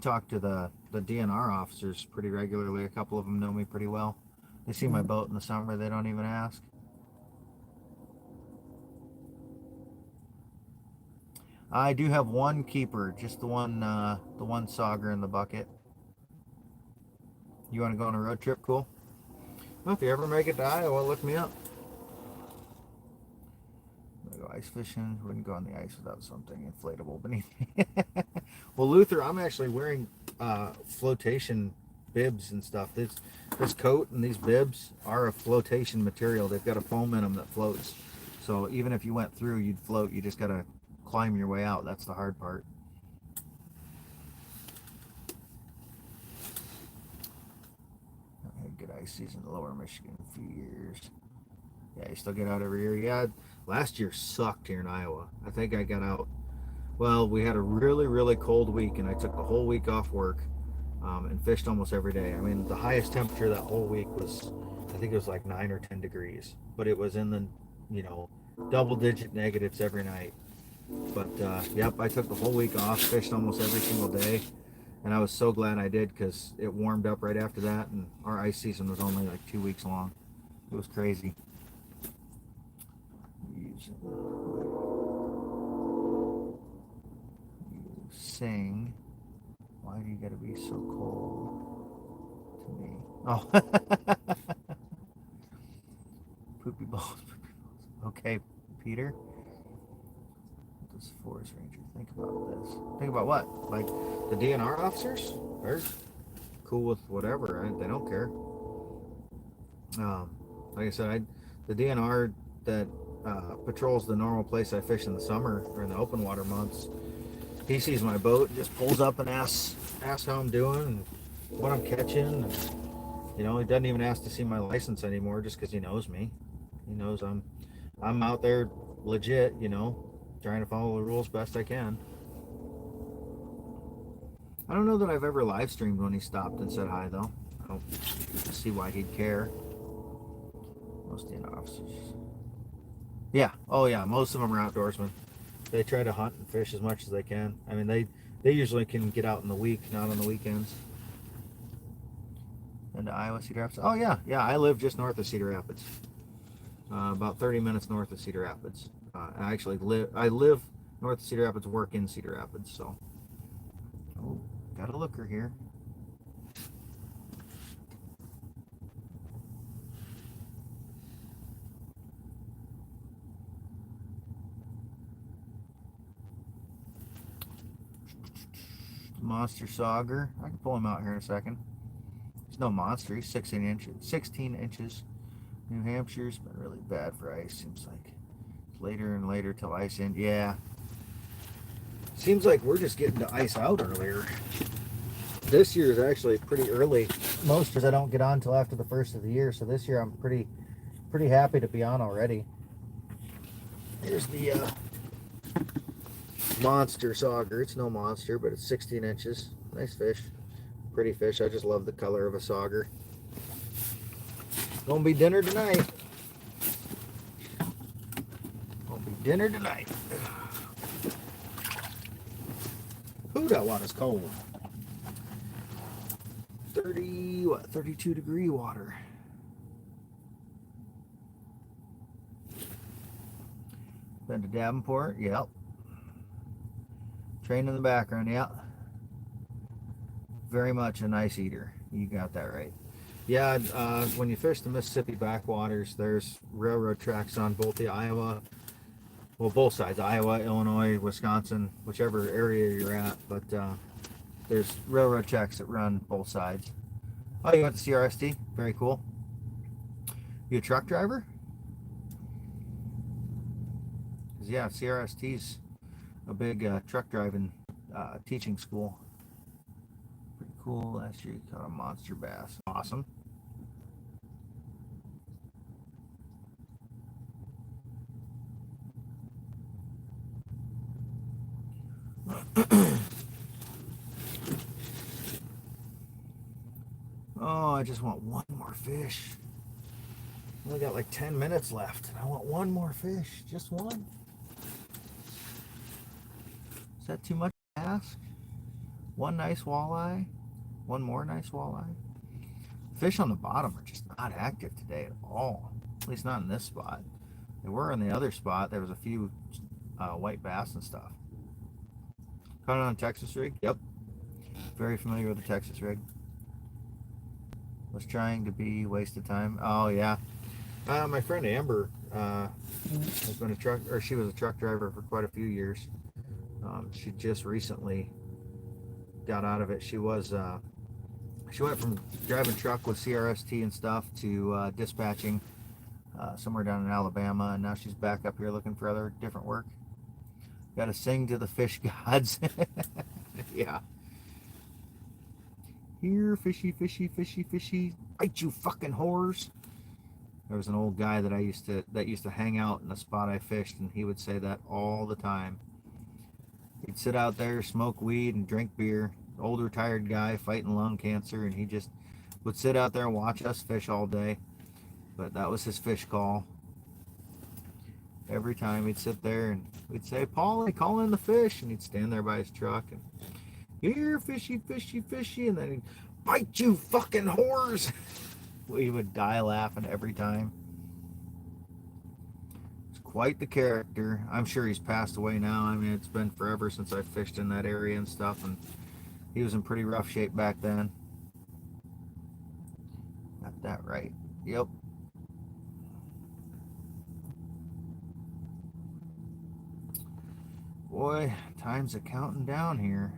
talk to the DNR officers pretty regularly. A couple of them know me pretty well. They see my boat in the summer. They don't even ask. I do have one keeper, just the one sauger in the bucket. You want to go on a road trip? Cool. Well, if you ever make it to Iowa, look me up. I go ice fishing. Wouldn't go on the ice without something inflatable beneath me. Well, Luther, I'm actually wearing flotation bibs and stuff. This coat and these bibs are a flotation material. They've got a foam in them that floats. So even if you went through, you'd float. You just got to climb your way out. That's the hard part. I had good ice season in Lower Michigan a few years. Yeah, you still get out every year. Yeah, last year sucked here in Iowa. I think I got out. Well, we had a really, really cold week, and I took the whole week off work and fished almost every day. I mean, the highest temperature that whole week was, I think it was like 9 or 10 degrees, but it was in the, you know, double-digit negatives every night. But yep, I took the whole week off, fished almost every single day, and I was so glad I did because it warmed up right after that, and our ice season was only like 2 weeks long. It was crazy. You sing. Why do you gotta be so cold to me? Oh, poopy balls, poopy balls. Okay, Peter. What does Forest Ranger think about this? Think about what? Like the DNR officers? They're cool with whatever. Right? They don't care. Like I said, the DNR that patrols the normal place I fish in the summer or in the open water months. He sees my boat and just pulls up and asks how I'm doing and what I'm catching. And, you know, he doesn't even ask to see my license anymore just because he knows me. He knows I'm out there legit, you know, trying to follow the rules best I can. I don't know that I've ever live streamed when he stopped and said hi, though. I don't see why he'd care. Most DNR officers. Yeah. Oh, yeah. Most of them are outdoorsmen. They try to hunt and fish as much as they can. I mean, they usually can get out in the week, not on the weekends. And to Iowa, Cedar Rapids. Oh yeah, yeah. I live just north of Cedar Rapids, about 30 minutes north of Cedar Rapids. I actually live north of Cedar Rapids, work in Cedar Rapids. So, oh, got a looker here. Monster sauger. I can pull him out here in a second. He's no monster. He's 16 inches. 16 inches. New Hampshire's been really bad for ice. Seems like later and later till ice in. Yeah. Seems like we're just getting to ice out earlier. This year is actually pretty early. Most years I don't get on till after the first of the year. So this year I'm pretty happy to be on already. Here's the monster sauger. It's no monster, but it's 16 inches. Nice fish. Pretty fish. I just love the color of a sauger. Gonna be dinner tonight. Gonna be dinner tonight. Ooh, that water's cold. 32 degree water. Been to Davenport? Yep. Train in the background, yeah. Very much a nice eater. You got that right. Yeah, when you fish the Mississippi backwaters, there's railroad tracks on both the Iowa, well, both sides, Iowa, Illinois, Wisconsin, whichever area you're at, but there's railroad tracks that run both sides. Oh, you went to CRST? Very cool. You a truck driver? Yeah, CRST's a big truck driving teaching school. Pretty cool. Last year you caught a monster bass. Awesome. Oh, I just want one more fish. Only got like 10 minutes left. I want one more fish. Just one. Is that too much to ask? One nice walleye? One more nice walleye? Fish on the bottom are just not active today at all. At least not in this spot. They were in the other spot. There was a few white bass and stuff. Caught it on a Texas rig? Yep. Very familiar with the Texas rig. Was trying to be wasted time. Oh yeah. My friend Amber has been a truck, or she was a truck driver for quite a few years. She just recently got out of it. She was She went from driving truck with CRST and stuff to dispatching somewhere down in Alabama, and now she's back up here looking for other different work. Got to sing to the fish gods. Yeah. Here, fishy, fishy, fishy, fishy, bite you fucking whores. There was an old guy that used to hang out in the spot I fished, and he would say that all the time. He'd sit out there, smoke weed, and drink beer. Old retired guy fighting lung cancer, and he just would sit out there and watch us fish all day. But that was his fish call. Every time he'd sit there and we'd say, "Paulie, call in the fish," and he'd stand there by his truck and, "Here, fishy, fishy, fishy," and then he'd, "Bite you fucking whores." We would die laughing every time. It's quite the character. I'm sure he's passed away now. I mean, it's been forever since I fished in that area and stuff, and he was in pretty rough shape back then. Got that right. Yep. Boy, time's a counting down here.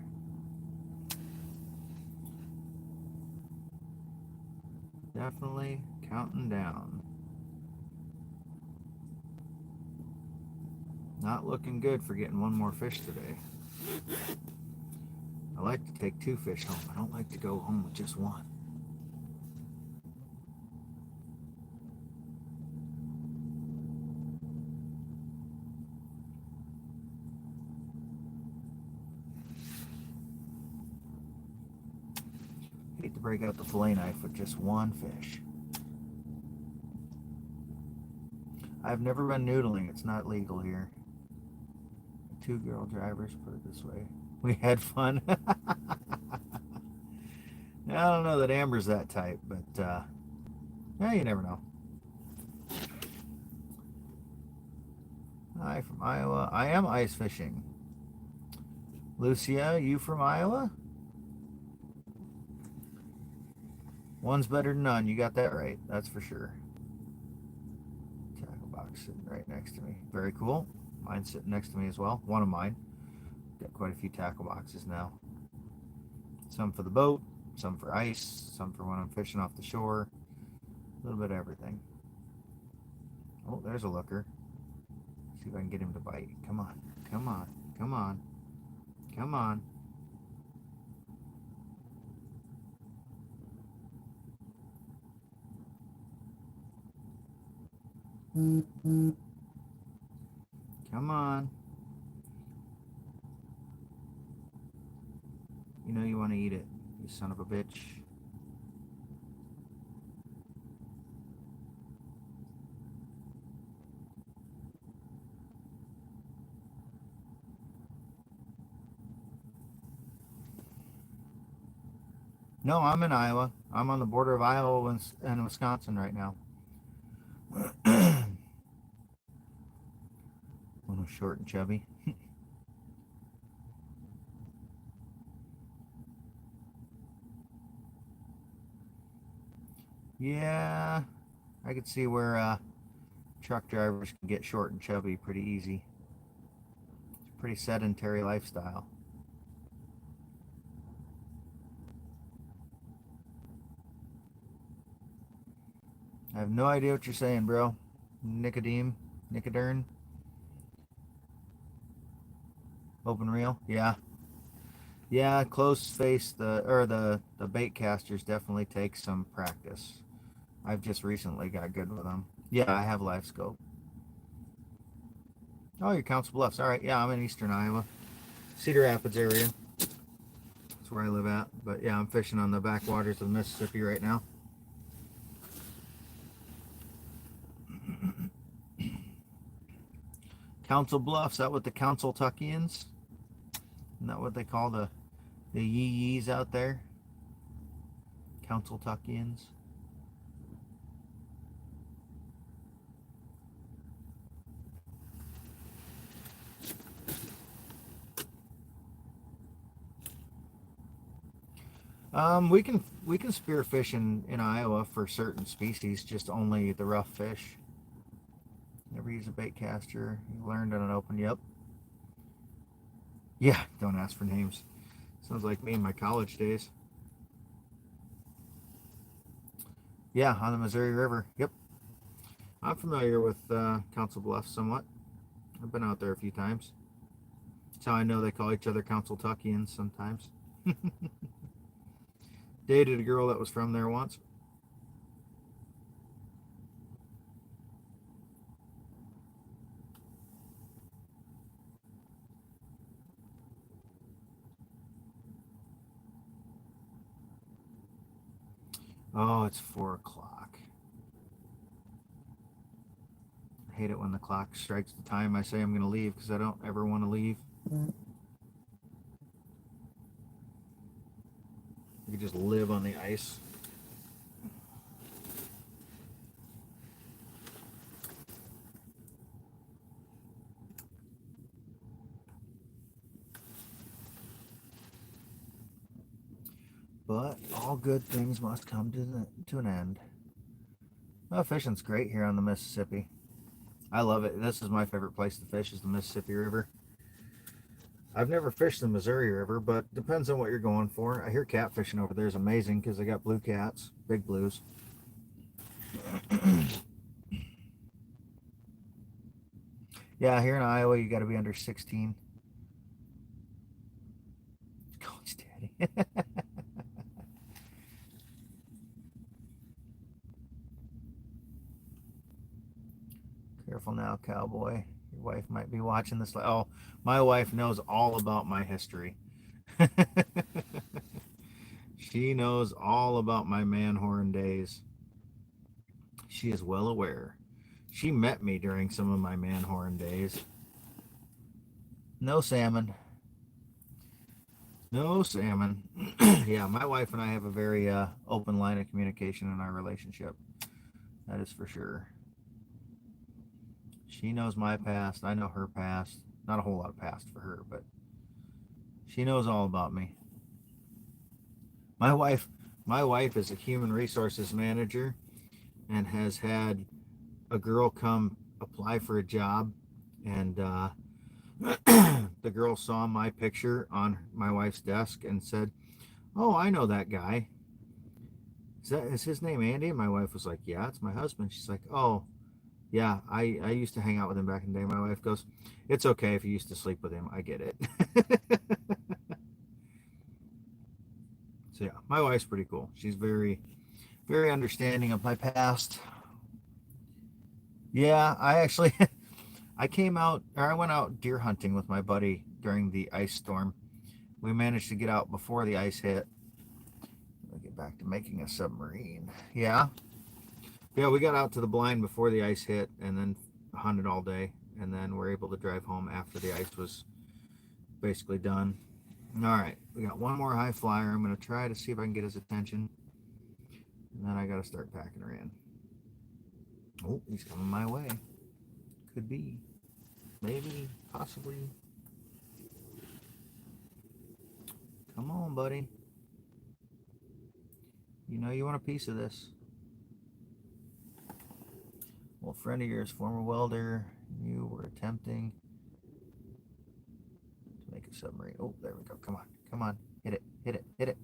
Definitely counting down. Not looking good for getting one more fish today. I like to take 2 fish home. I don't like to go home with just one. Hate to break out the fillet knife with just one fish. I've never been noodling. It's not legal here. 2 girl drivers, put it this way. We had fun. I don't know that Amber's that type, but yeah, you never know. Hi from Iowa. I am ice fishing. Lucia, you from Iowa? One's better than none. You got that right. That's for sure. Tackle box sitting right next to me. Very cool. Mine's sitting next to me as well. One of mine. Got quite a few tackle boxes now. Some for the boat, some for ice, some for when I'm fishing off the shore. A little bit of everything. Oh, there's a looker. See if I can get him to bite. Come on. Come on. Come on. Come on. Come on. You know you want to eat it, you son of a bitch. No, I'm in Iowa. I'm on the border of Iowa and Wisconsin right now. One was short and chubby. Yeah, I could see where truck drivers can get short and chubby pretty easy. It's a pretty sedentary lifestyle. I have no idea what you're saying, bro. Nicoderne. Open reel, yeah. Yeah, close face, the bait casters definitely take some practice. I've just recently got good with them. Yeah, I have live scope. Oh, you're Council Bluffs. All right, yeah, I'm in eastern Iowa. Cedar Rapids area. That's where I live at. But yeah, I'm fishing on the backwaters of the Mississippi right now. Council Bluffs, that what the Council Tuckians? Isn't that what they call the yee-yees out there? Council Tuckians. We can spearfish in Iowa for certain species, just only the rough fish. Never use a bait caster. You learned on an open. Yep. Yeah, don't ask for names. Sounds like me in my college days. Yeah, on the Missouri River. Yep. I'm familiar with Council Bluffs somewhat. I've been out there a few times. That's how I know they call each other Council Tuckians sometimes. Dated a girl that was from there once. Oh, it's 4 o'clock. I hate it when the clock strikes the time I say I'm going to leave because I don't ever want to leave. You could just live on the ice. But all good things must come to an end. Oh, fishing's great here on the Mississippi. I love it. This is my favorite place to fish is the Mississippi River. I've never fished the Missouri River, but depends on what you're going for. I hear catfishing over there is amazing because they got blue cats, big blues. Yeah, here in Iowa, you got to be under 16. Coach Daddy. Careful now, cowboy. Your wife might be watching this. Oh, my wife knows all about my history. She knows all about my manhorn days. She is well aware. She met me during some of my manhorn days. No salmon. No salmon. Yeah, my wife and I have a very open line of communication in our relationship. That is for sure. She knows my past. I know her past. Not a whole lot of past for her, but she knows all about me. My wife, my wife is a human resources manager and has had a girl come apply for a job, and the girl saw my picture on my wife's desk and said, "Oh, I know that guy. Is his name Andy?" And my wife was like, "Yeah, it's my husband." She's like, "Oh, yeah, I used to hang out with him back in the day." My wife goes, "It's okay if you used to sleep with him. I get it." So yeah, my wife's pretty cool. She's very understanding of my past. Yeah, I actually I came out or I went out deer hunting with my buddy during the ice storm. We managed to get out before the ice hit. I'll get back to making a submarine. Yeah. Yeah, we got out to the blind before the ice hit and then hunted all day and then we're able to drive home after the ice was basically done. All right, we got one more high flyer. I'm going to try to see if I can get his attention. And then I got to start packing her in. Oh, he's coming my way. Could be. Maybe. Possibly. Come on, buddy. You know you want a piece of this. Well, friend of yours, former welder, you were attempting to make a submarine. Oh, there we go. Come on. Come on. Hit it. Hit it. Hit it.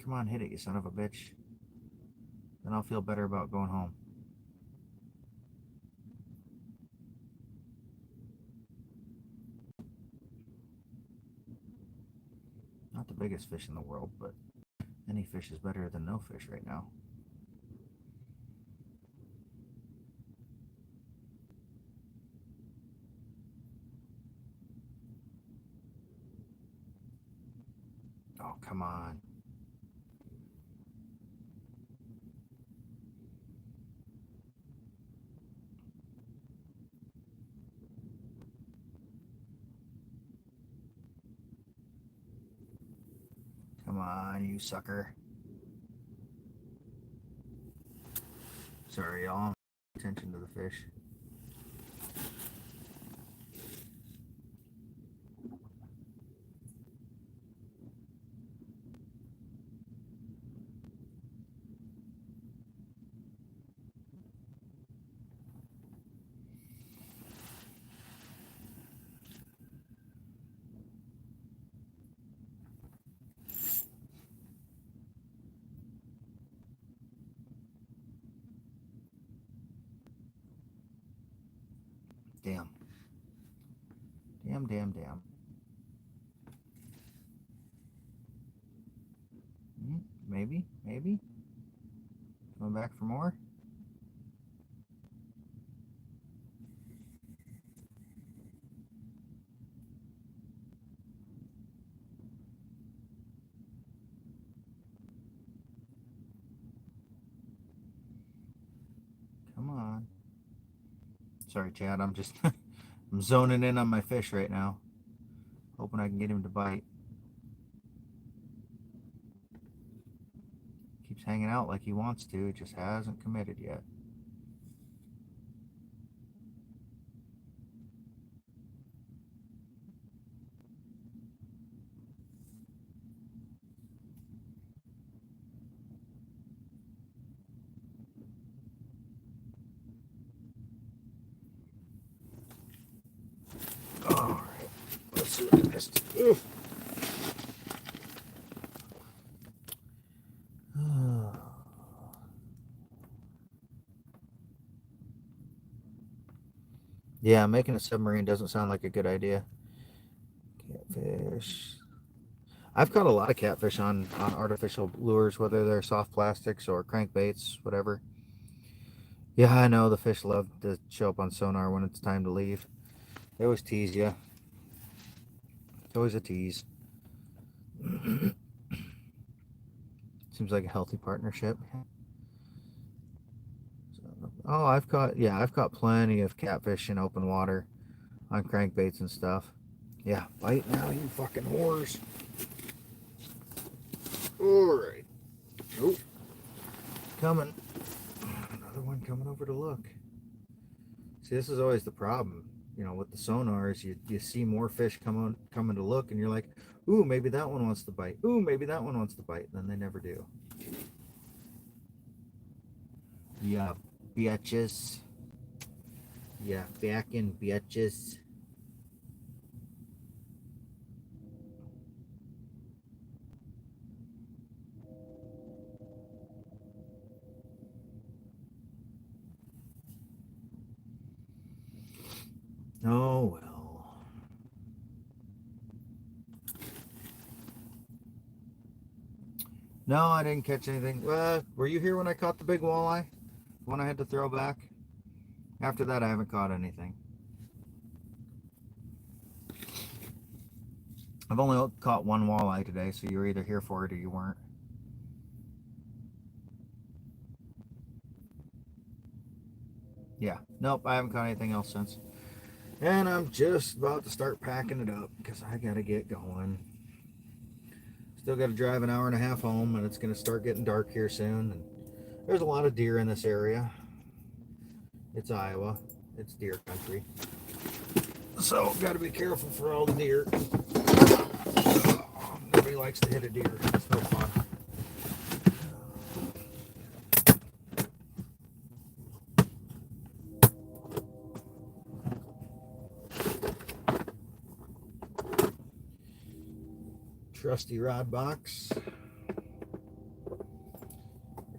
Come on, hit it, you son of a bitch. Then I'll feel better about going home. Not the biggest fish in the world, but any fish is better than no fish right now. Oh, come on. Come on, you sucker. Sorry, y'all. Attention to the fish. Damn. Damn, damn, damn. Maybe, maybe. Going back for more? Come on. Sorry, Chad. I'm just I'm zoning in on my fish right now. Hoping I can get him to bite. Keeps hanging out like he wants to. It just hasn't committed yet. Alright. Let's see what I missed. Yeah, making a submarine doesn't sound like a good idea. Catfish. I've caught a lot of catfish on artificial lures, whether they're soft plastics or crankbaits, whatever. Yeah, I know the fish love to show up on sonar when it's time to leave. They always tease you. It's always a tease. Seems like a healthy partnership. Oh, I've caught plenty of catfish in open water on crankbaits and stuff. Yeah, bite now, you fucking whores. Alright. Oh, coming. Another one coming over to look. See, this is always the problem. You know, with the sonars, you see more fish coming to look, and you're like, ooh, maybe that one wants to bite. Ooh, maybe that one wants to bite. And then they never do. Yeah, bitches. Yeah, back in bitches. Oh, well. No, I didn't catch anything. Were you here when I caught the big walleye? One I had to throw back? After that, I haven't caught anything. I've only caught one walleye today, so you're either here for it or you weren't. Yeah. Nope, I haven't caught anything else since. And I'm just about to start packing it up because I got to get going. Still got to drive an hour and a half home, and it's going to start getting dark here soon. And there's a lot of deer in this area. It's Iowa. It's deer country. So, got to be careful for all the deer. Nobody likes to hit a deer. It's no fun. Trusty rod box.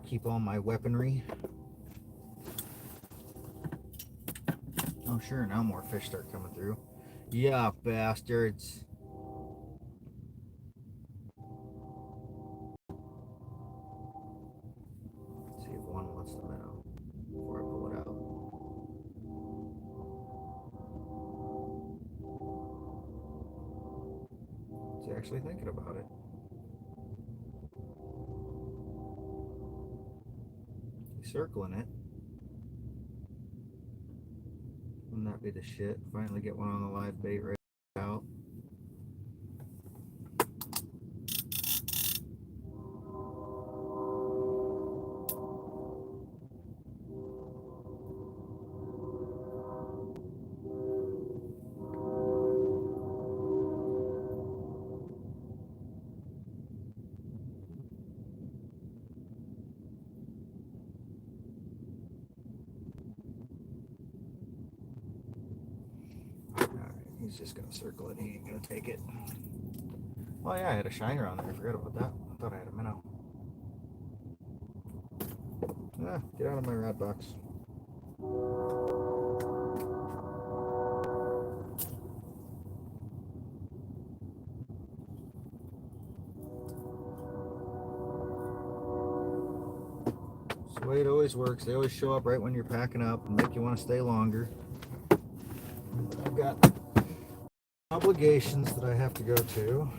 Keep all my weaponry. Oh, sure, now more fish start coming through. Yeah, bastards. Let's see if one wants the minnow before I pull it out. It's actually thinking about it. He's circling it. Wouldn't that be the shit? Finally get one on the live bait right out. Alright, he's just gonna circle it. He ain't gonna take it. Oh yeah, I had a shiner on there. I forgot about that. I thought I had a minnow. Ah, get out of my rod box. way it always works. They always show up right when you're packing up and make you want to stay longer. I've got obligations that I have to go to.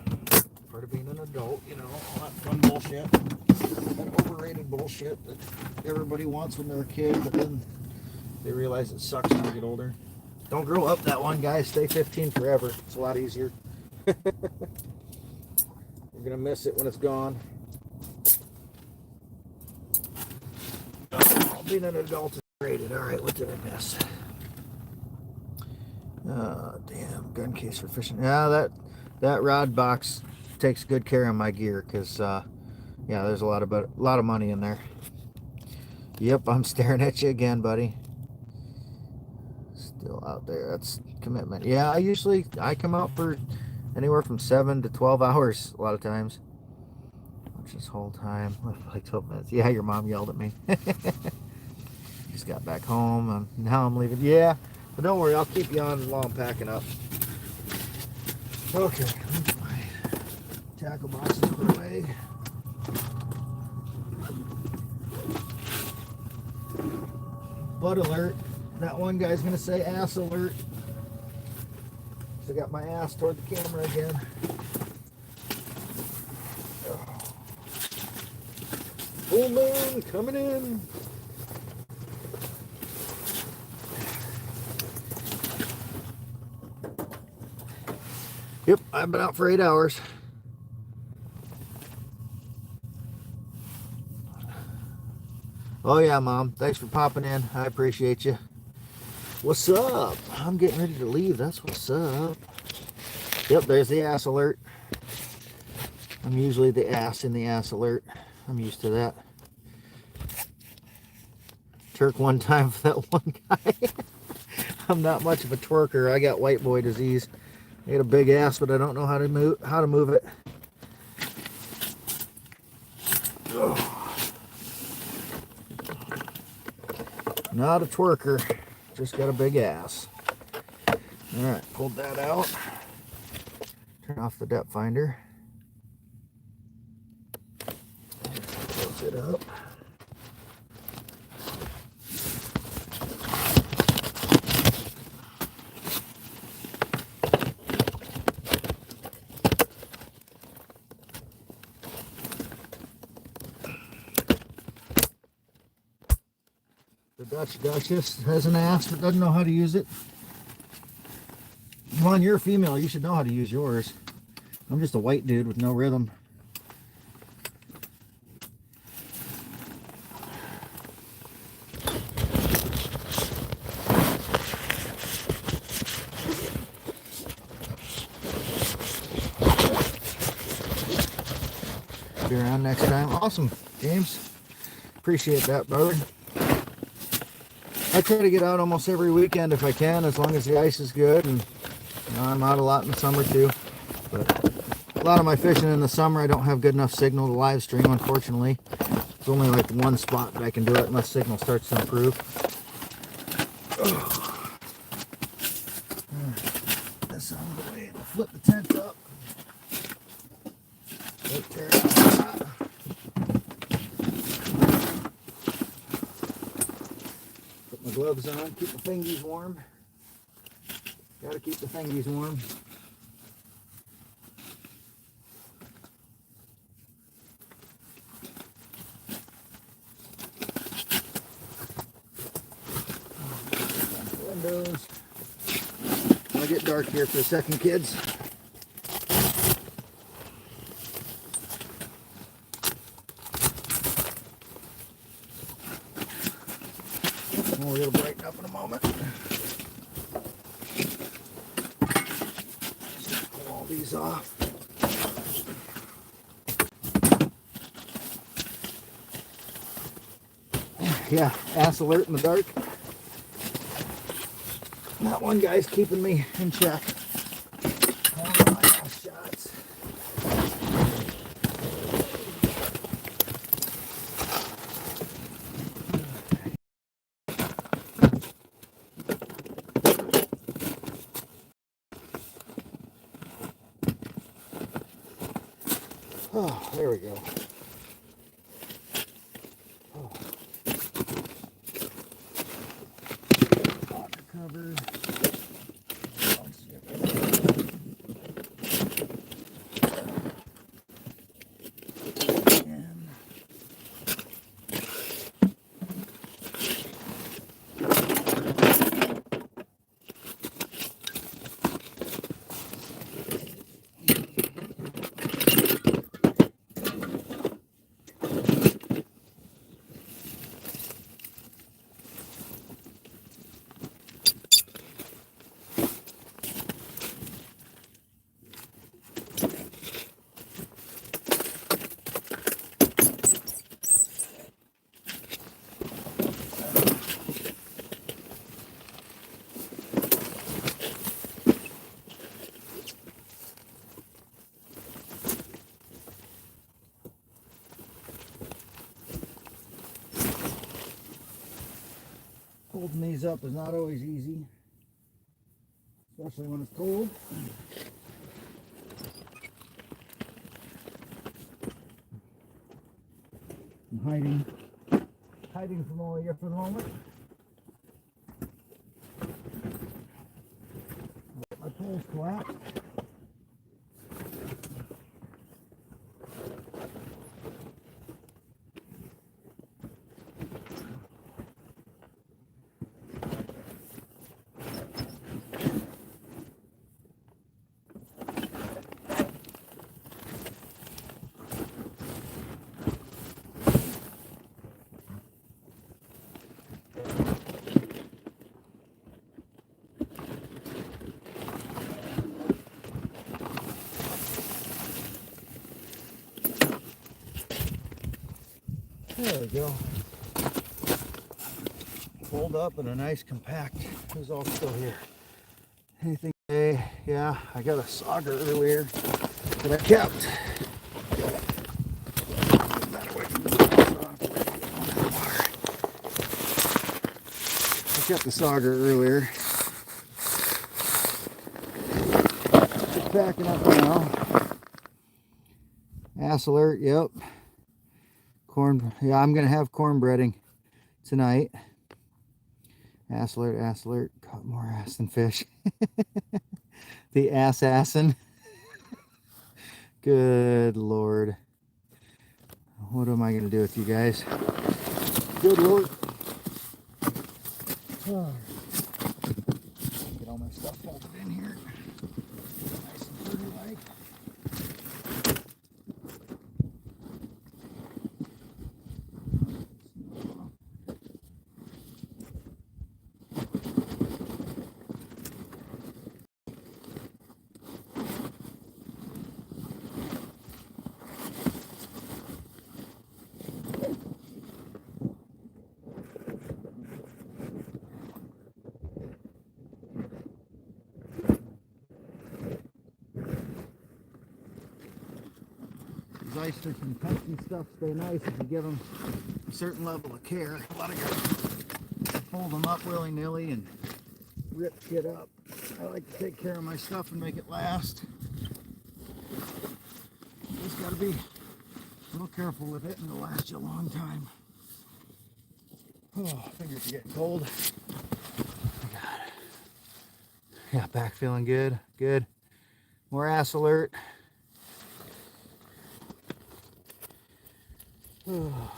Part of being an adult, you know, all that fun bullshit. That overrated bullshit that everybody wants when they're a kid, but then they realize it sucks when they get older. Don't grow up that one, guys. Stay 15 forever. It's a lot easier. You're gonna miss it when it's gone. Being an adult is rated. All right, what did I miss? Damn, gun case for fishing. Yeah, that rod box takes good care of my gear because, yeah, there's a lot of money in there. Yep, I'm staring at you again, buddy. Still out there. That's commitment. Yeah, I come out for anywhere from 7 to 12 hours a lot of times. Watch this whole time. Like 12 minutes. Yeah, your mom yelled at me. Just got back home. Now I'm leaving. Yeah, but don't worry, I'll keep you on while I'm packing up. Okay, my tackle boxes put away. Butt alert. That one guy's gonna say ass alert. So I got my ass toward the camera again. Full moon coming in. Yep, I've been out for 8 hours. Oh yeah, Mom. Thanks for popping in. I appreciate you. What's up? I'm getting ready to leave. That's what's up. Yep, there's the ass alert. I'm usually the ass in the ass alert. I'm used to that. Twerk one time for that one guy. I'm not much of a twerker. I got white boy disease. I got a big ass, but I don't know how to move it. Oh. Not a twerker, just got a big ass. All right, pulled that out. Turn off the depth finder. Close it up. The Dutch Duchess has an ass but doesn't know how to use it. Come on, you're a female. You should know how to use yours. I'm just a white dude with no rhythm. Be around next time. Awesome, James. Appreciate that, brother. I try to get out almost every weekend if I can, as long as the ice is good, and you know, I'm out a lot in the summer too. But a lot of my fishing in the summer, I don't have good enough signal to live stream, unfortunately. It's only like one spot that I can do it unless signal starts to improve. This out of the way. Flip the tent up. Don't tear it out. Put my gloves on. Keep the fingies warm. Gotta keep the fingies warm. Windows. It'll get dark here for a second, kids. Oh, it'll brighten up in a moment. Just pull all these off. Yeah, ass alert in the dark. That one guy's keeping me in check. Oh, my ass shots. Oh, there we go. Oh. Holding these up is not always easy, especially when it's cold. I'm hiding from all of you for the moment. My pole's collapsed. There we go. Fold up and a nice compact is all still here. Anything today? Yeah, I got a sauger earlier that I kept. I kept the sauger earlier. Just backing up now. Ass alert, yep. Corn, yeah, I'm gonna have corn breading tonight. Ass alert, ass alert. Caught more ass than fish. The assassin. Good Lord. What am I gonna do with you guys? Good Lord. Oh. Get all my stuff folded in here. Nice and pretty like. These ice fish and cuts and stuff stay nice if you give them a certain level of care. A lot of guys fold them up willy-nilly and rip shit up. I like to take care of my stuff and make it last. You just gotta be a little careful with it and it'll last you a long time. Oh, fingers are getting cold. Oh, God. Yeah, back feeling good. Good. More ass alert. Oh.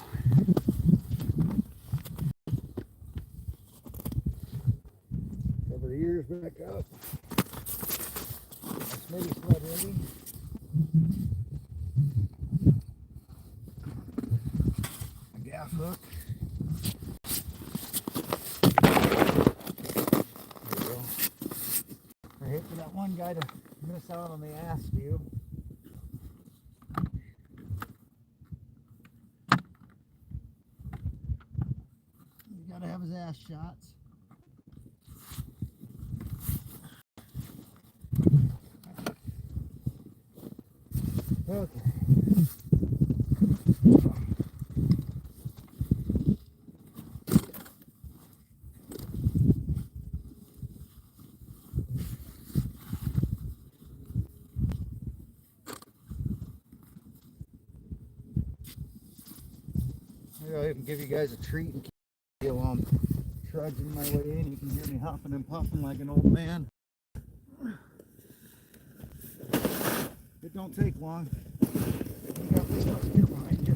Cover the ears back up. Smitty sled ready. A gaff hook. There we go. I hate for that one guy to miss out on the ass view. You gotta have his ass shots. Okay. Maybe I'll even give you guys a treat and keep you while I'm trudging my way in. You can hear me huffing and puffing like an old man. It don't take long. You got this much gear behind you.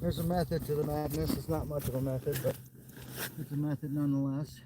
There's a method to the madness. It's not much of a method, but it's a method nonetheless.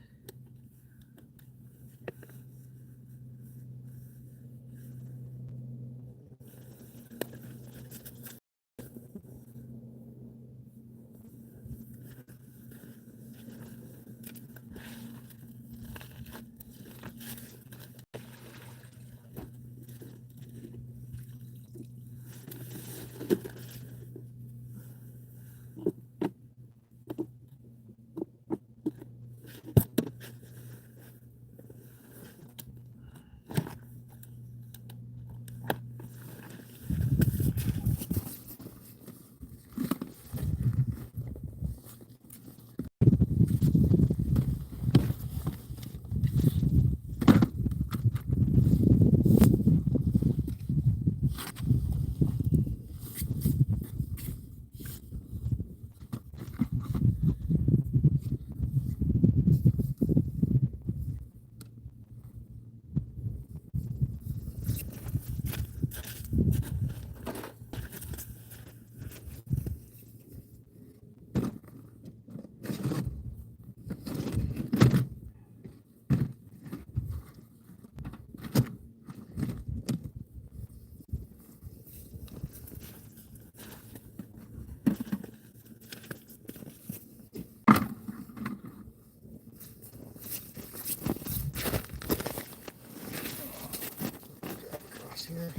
Here.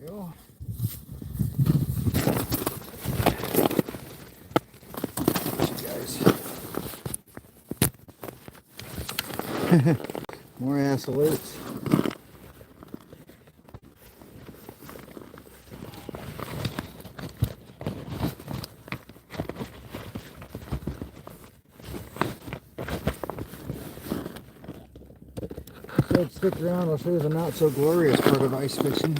Go. More absolutes. So stick around, I'll show you the not so glorious part of ice fishing.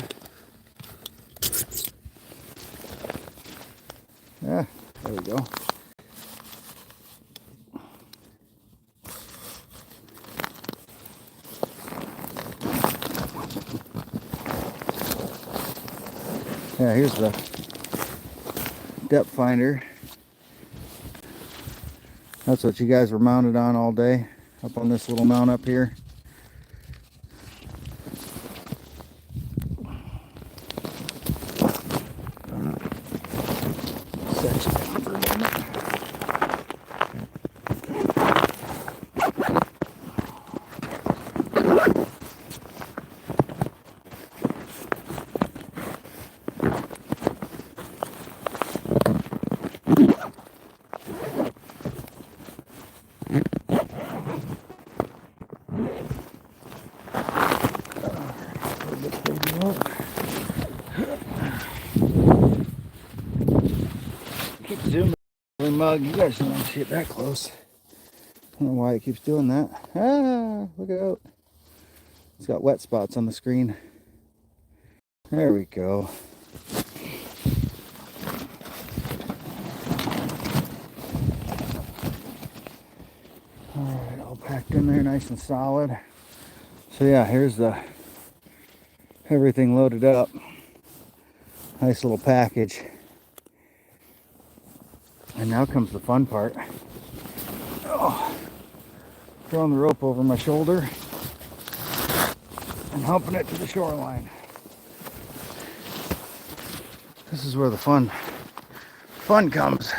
Yeah, there we go. Yeah, here's the depth finder. That's what you guys were mounted on all day, up on this little mount up here. Set you down for a moment. Keep zooming the mug. You guys don't want to see it that close. I don't know why it keeps doing that. Ah, look out. It's got wet spots on the screen. There we go. Alright, all packed in there nice and solid. So yeah, here's the everything loaded up. Nice little package. And now comes the fun part. Oh, throwing the rope over my shoulder and humping it to the shoreline. This is where the fun comes.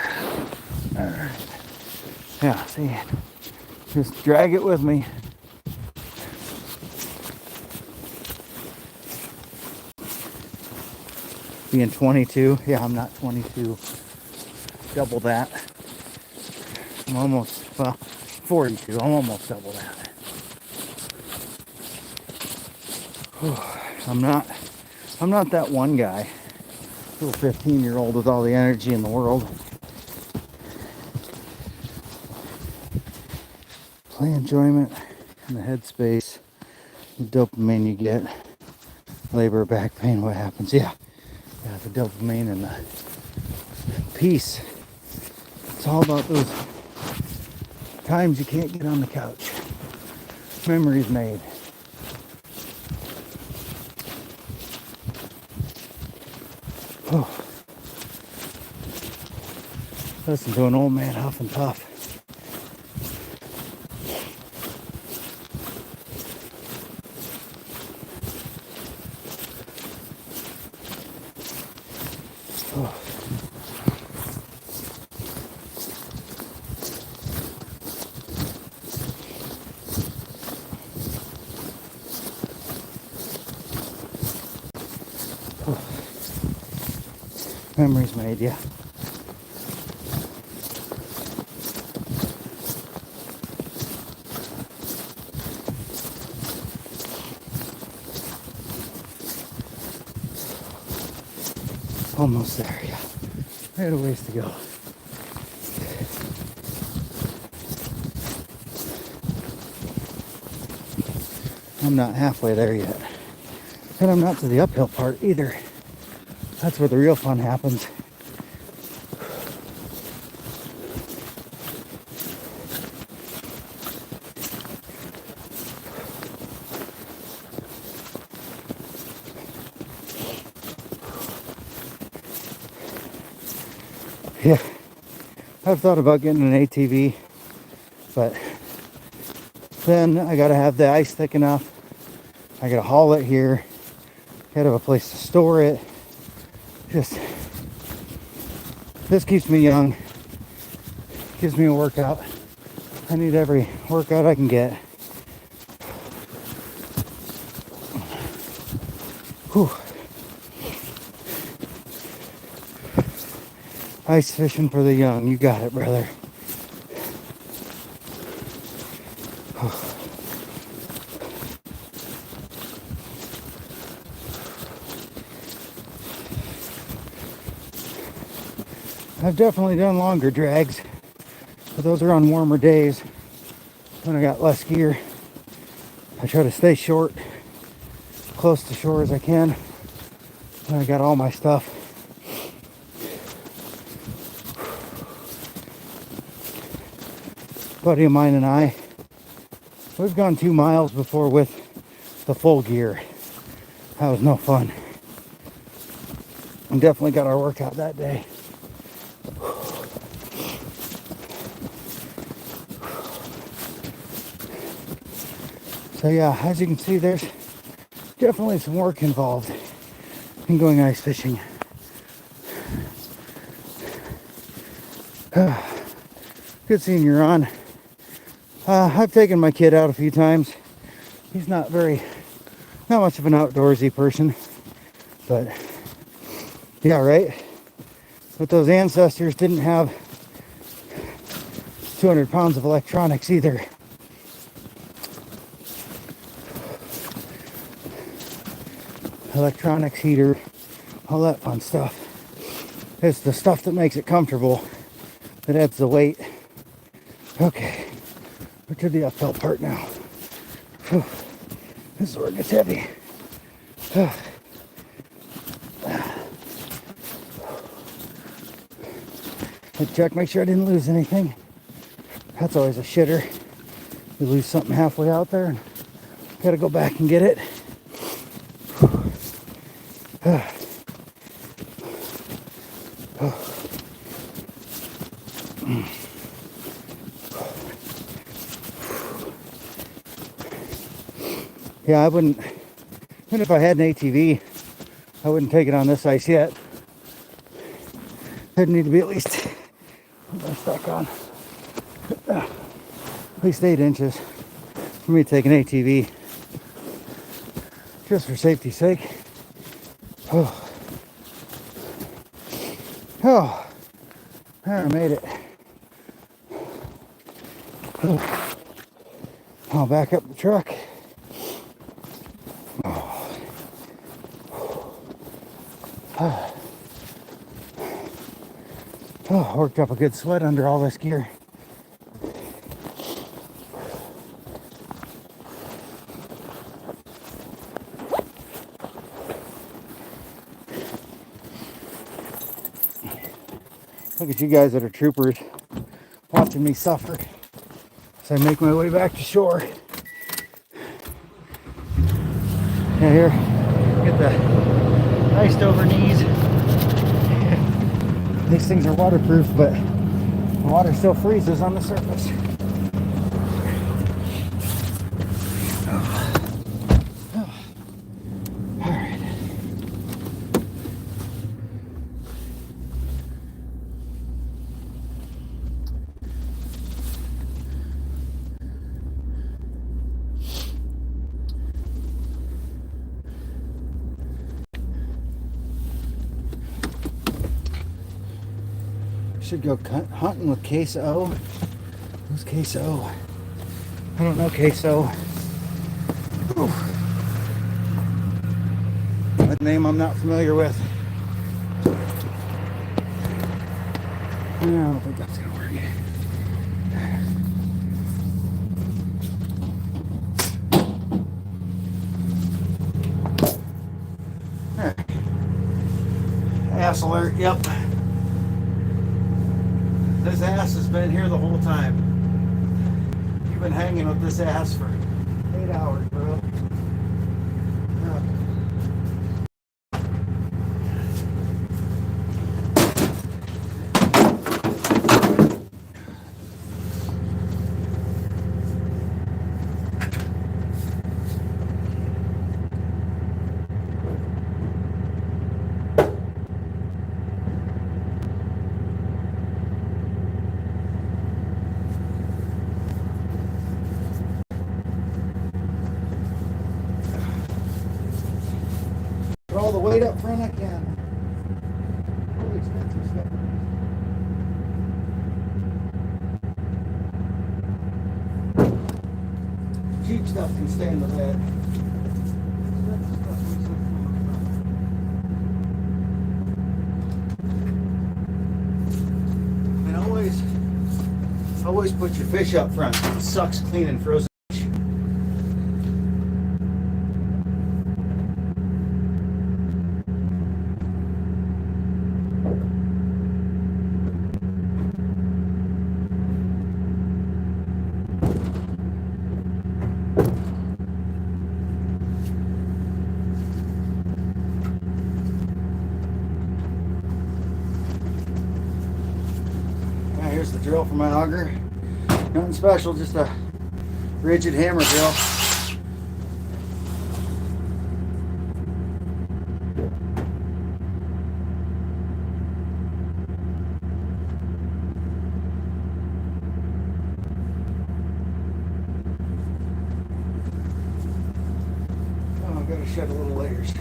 All right. Yeah, see, just drag it with me. Being 22, yeah, I'm not 22. Double that. I'm almost, well, 42. I'm almost double that. I'm not that one guy, little 15-year-old with all the energy in the world. Play enjoyment and the headspace, the dopamine you get labor, back pain, what happens? Yeah, the dopamine and the peace. It's all about those times you can't get on the couch. Memories made. Oh. Listen to an old man huff and puff. Oh. Oh. Memories made, yeah. Almost there, yeah. I had a ways to go. I'm not halfway there yet. And I'm not to the uphill part either. That's where the real fun happens. Yeah, I've thought about getting an ATV, but then I gotta have the ice thick enough. I gotta haul it here. Gotta have a place to store it. Just, this keeps me young. Gives me a workout. I need every workout I can get. Whew. Ice fishing for the young. You got it, brother. I've definitely done longer drags, but those are on warmer days when I got less gear. I try to stay short, close to shore as I can when I got all my stuff. Buddy of mine and I, we've gone 2 miles before with the full gear. That was no fun. And definitely got our workout that day. So yeah, as you can see, there's definitely some work involved in going ice fishing. Good seeing you're on. I've taken my kid out a few times. He's not much of an outdoorsy person, but yeah, right? But those ancestors didn't have 200 pounds of electronics either. Electronics, heater, all that fun stuff. It's the stuff that makes it comfortable that adds the weight. Okay, we're to the uphill part now. Whew. This is where it gets heavy. Let's check, make sure I didn't lose anything. That's always a shitter. You lose something halfway out there and gotta go back and get it. Yeah, I wouldn't, even if I had an ATV, I wouldn't take it on this ice yet. It'd need to be at least, put my stack on, at least 8 inches for me to take an ATV, just for safety's sake. Oh, there, I made it. I'll back up the truck. Oh, worked up a good sweat under all this gear. Look at you guys that are troopers watching me suffer as I make my way back to shore. Yeah, here, get the iced over knees. These things are waterproof, but the water still freezes on the surface. Should go hunting with Queso. Who's Queso? I don't know Queso. That name I'm not familiar with. I don't think that's gonna work. Ass alert, yep. This ass has been here the whole time. You've been hanging with this ass for 8 hours, bro. Put all the weight up front I can. Really expensive stuff. Cheap stuff can stay in the bed. And always put your fish up front. It sucks cleaning frozen. Here's the drill for my auger. Nothing special, just a rigid hammer drill. Oh, I've got to shed a little layers.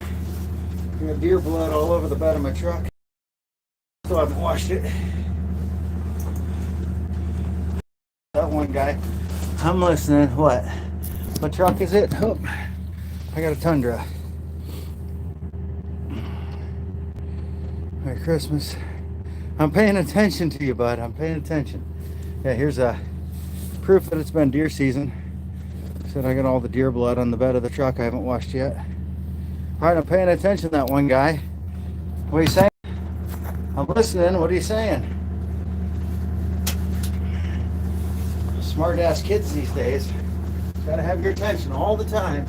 I got deer blood all over the bed of my truck. So I haven't washed it. That one guy. I'm listening. What truck is it? Oh, I got a Tundra. Merry Christmas. I'm paying attention to you, bud. I'm paying attention. Yeah, here's a proof that it's been deer season. Said I got all the deer blood on the bed of the truck I haven't washed yet. All right, I'm paying attention to that one guy. What are you saying? I'm listening. What are you saying? Smart ass kids these days. Gotta have your attention all the time.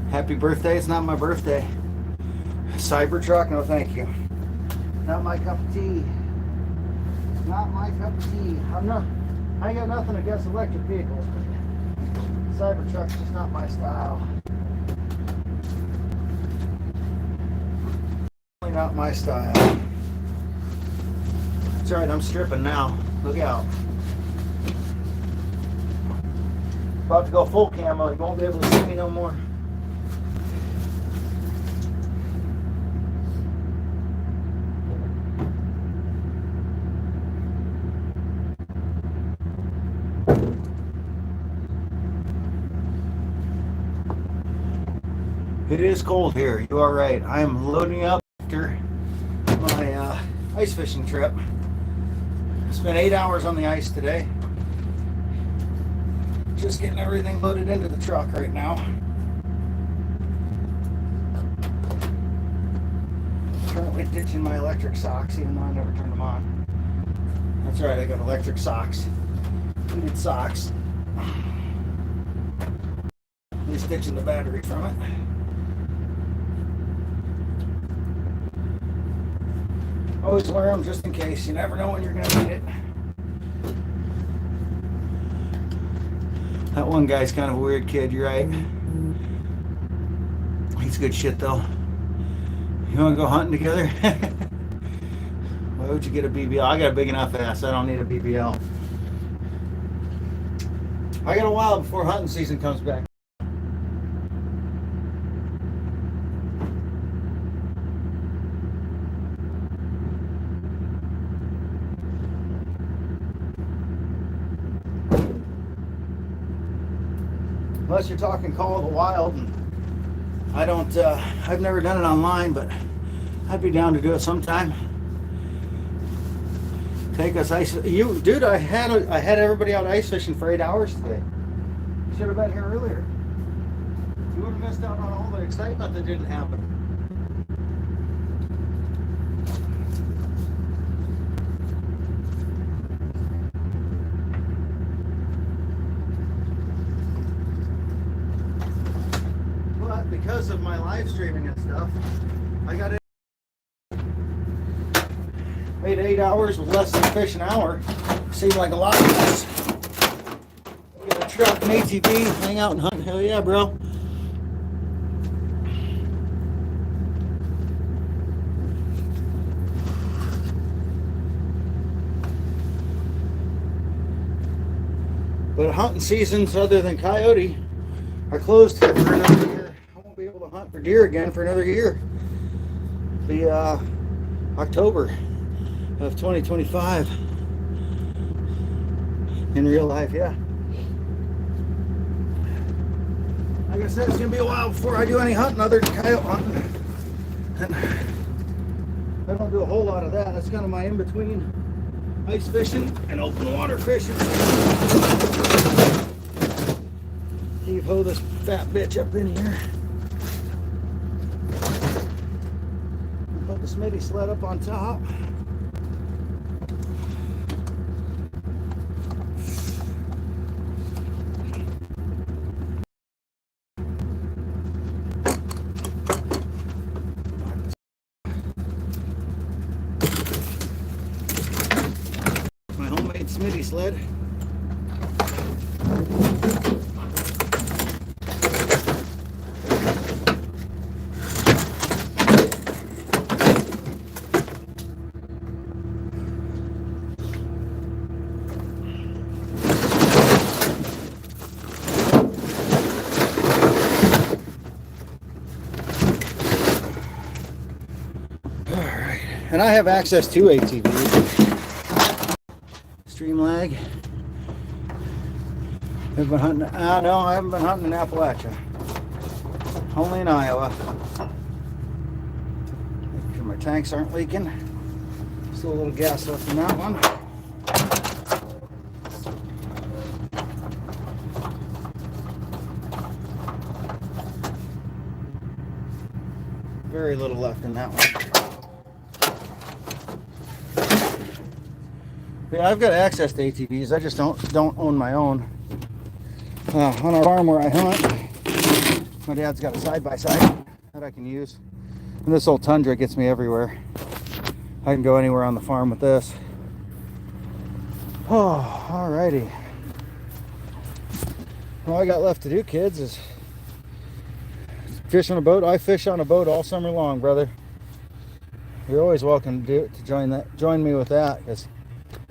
Happy birthday. It's not my birthday. Cybertruck, no thank you. Not my cup of tea. Not my cup of tea. I ain't got nothing against electric vehicles, but Cybertruck's just not my style. Really not my style. It's alright, I'm stripping now. Look out. About to go full camo, you won't be able to see me no more. It is cold here. You are right. I am loading up after my ice fishing trip. Spent 8 hours on the ice today. Just getting everything loaded into the truck right now. Currently ditching my electric socks, even though I never turned them on. That's right, I got electric socks. Heated socks. At least ditching the battery from it. Always wear them just in case. You never know when you're going to need it. That one guy's kind of a weird kid, you're right. He's good shit though. You want to go hunting together? Why would you get a BBL? I got a big enough ass. I don't need a BBL. I got a while before hunting season comes back. Unless you're talking Call of the Wild, and I've never done it online, but I'd be down to do it sometime. Take us ice. Dude, I had everybody out ice fishing for 8 hours today. Should have been here earlier. You would have missed out on all the excitement that didn't happen. But because of my live streaming and stuff, I got it. Made 8 hours with less than a fish an hour. Seemed like a lot less. Get a truck, an ATV, hang out and hunt. Hell yeah, bro. But hunting seasons other than coyote are closed here for another year. I won't be able to hunt for deer again for another year. The October of 2025 in real life, yeah. Like I said, it's gonna be a while before I do any hunting other than coyote hunting. And I don't do a whole lot of that. That's kind of my in-between ice fishing and open water fishing. Heave ho this fat bitch up in here. Put the Smitty sled up on top. My homemade Smitty sled. And I have access to ATVs. Stream lag. I've been hunting. No, I haven't been hunting in Appalachia. Only in Iowa. Make sure my tanks aren't leaking. Still a little gas left in that one. Very little left in that one. Yeah, I've got access to ATVs. I just don't own my own. On our farm where I hunt, my dad's got a side-by-side that I can use. And this old Tundra gets me everywhere. I can go anywhere on the farm with this. Oh, alrighty. All I got left to do, kids, is fish on a boat. I fish on a boat all summer long, brother. You're always welcome to join me with that, because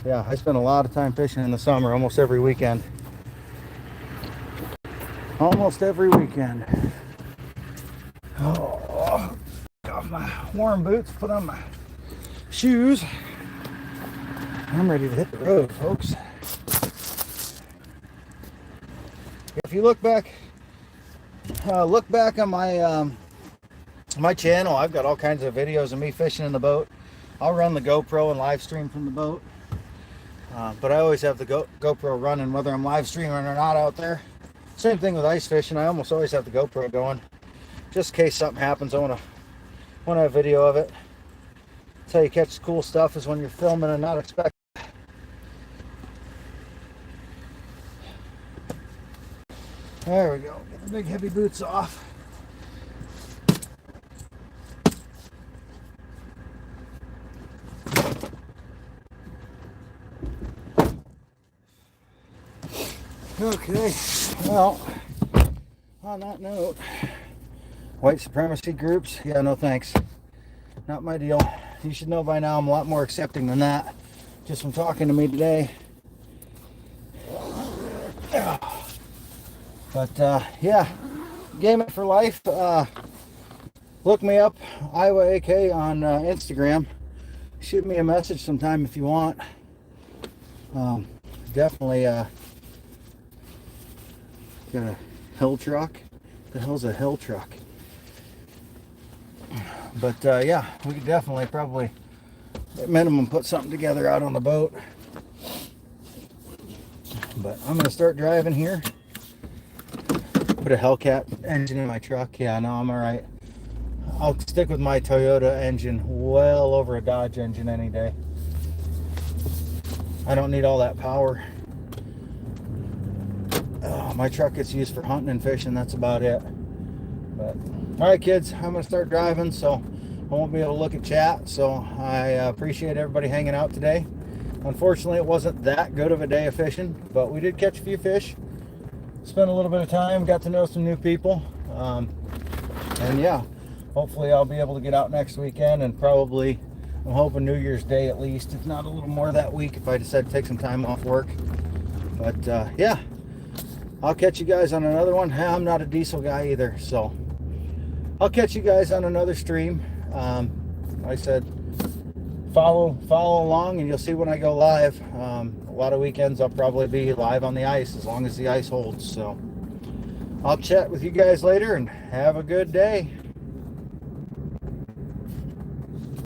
yeah, I spend a lot of time fishing in the summer, almost every weekend. Almost every weekend. Oh, take off my warm boots, put on my shoes. I'm ready to hit the road, folks. If you look back on my my channel, I've got all kinds of videos of me fishing in the boat. I'll run the GoPro and live stream from the boat. But I always have the GoPro running whether I'm live streaming or not out there. Same thing with ice fishing. I almost always have the GoPro going. Just in case something happens, I want to have video of it. That's how you catch cool stuff, is when you're filming and not expecting. There we go. Get the big heavy boots off. Okay, well, on that note, white supremacy groups, yeah, no thanks. Not my deal. You should know by now I'm a lot more accepting than that, just from talking to me today. But yeah, Game It for Life. Look me up, Iowa AK, on Instagram. Shoot me a message sometime if you want. Definitely got a hill truck. The hell's a hill truck? But yeah, we could definitely probably at minimum put something together out on the boat. But I'm gonna start driving here. Put a Hellcat engine in my truck. Yeah, no, I'm all right. I'll stick with my Toyota engine well over a Dodge engine any day. I don't need all that power. My truck gets used for hunting and fishing. That's about it. But all right, kids, I'm gonna start driving, so I won't be able to look at chat. So I appreciate everybody hanging out today. Unfortunately, it wasn't that good of a day of fishing, but we did catch a few fish. Spent a little bit of time, got to know some new people, and yeah, hopefully I'll be able to get out next weekend, and probably I'm hoping New Year's Day at least, if not a little more that week, if I decide to take some time off work. But yeah, I'll catch you guys on another one. I'm not a diesel guy either, so I'll catch you guys on another stream. Like I said, follow along and you'll see when I go live. A lot of weekends I'll probably be live on the ice, as long as the ice holds. So I'll chat with you guys later, and have a good day.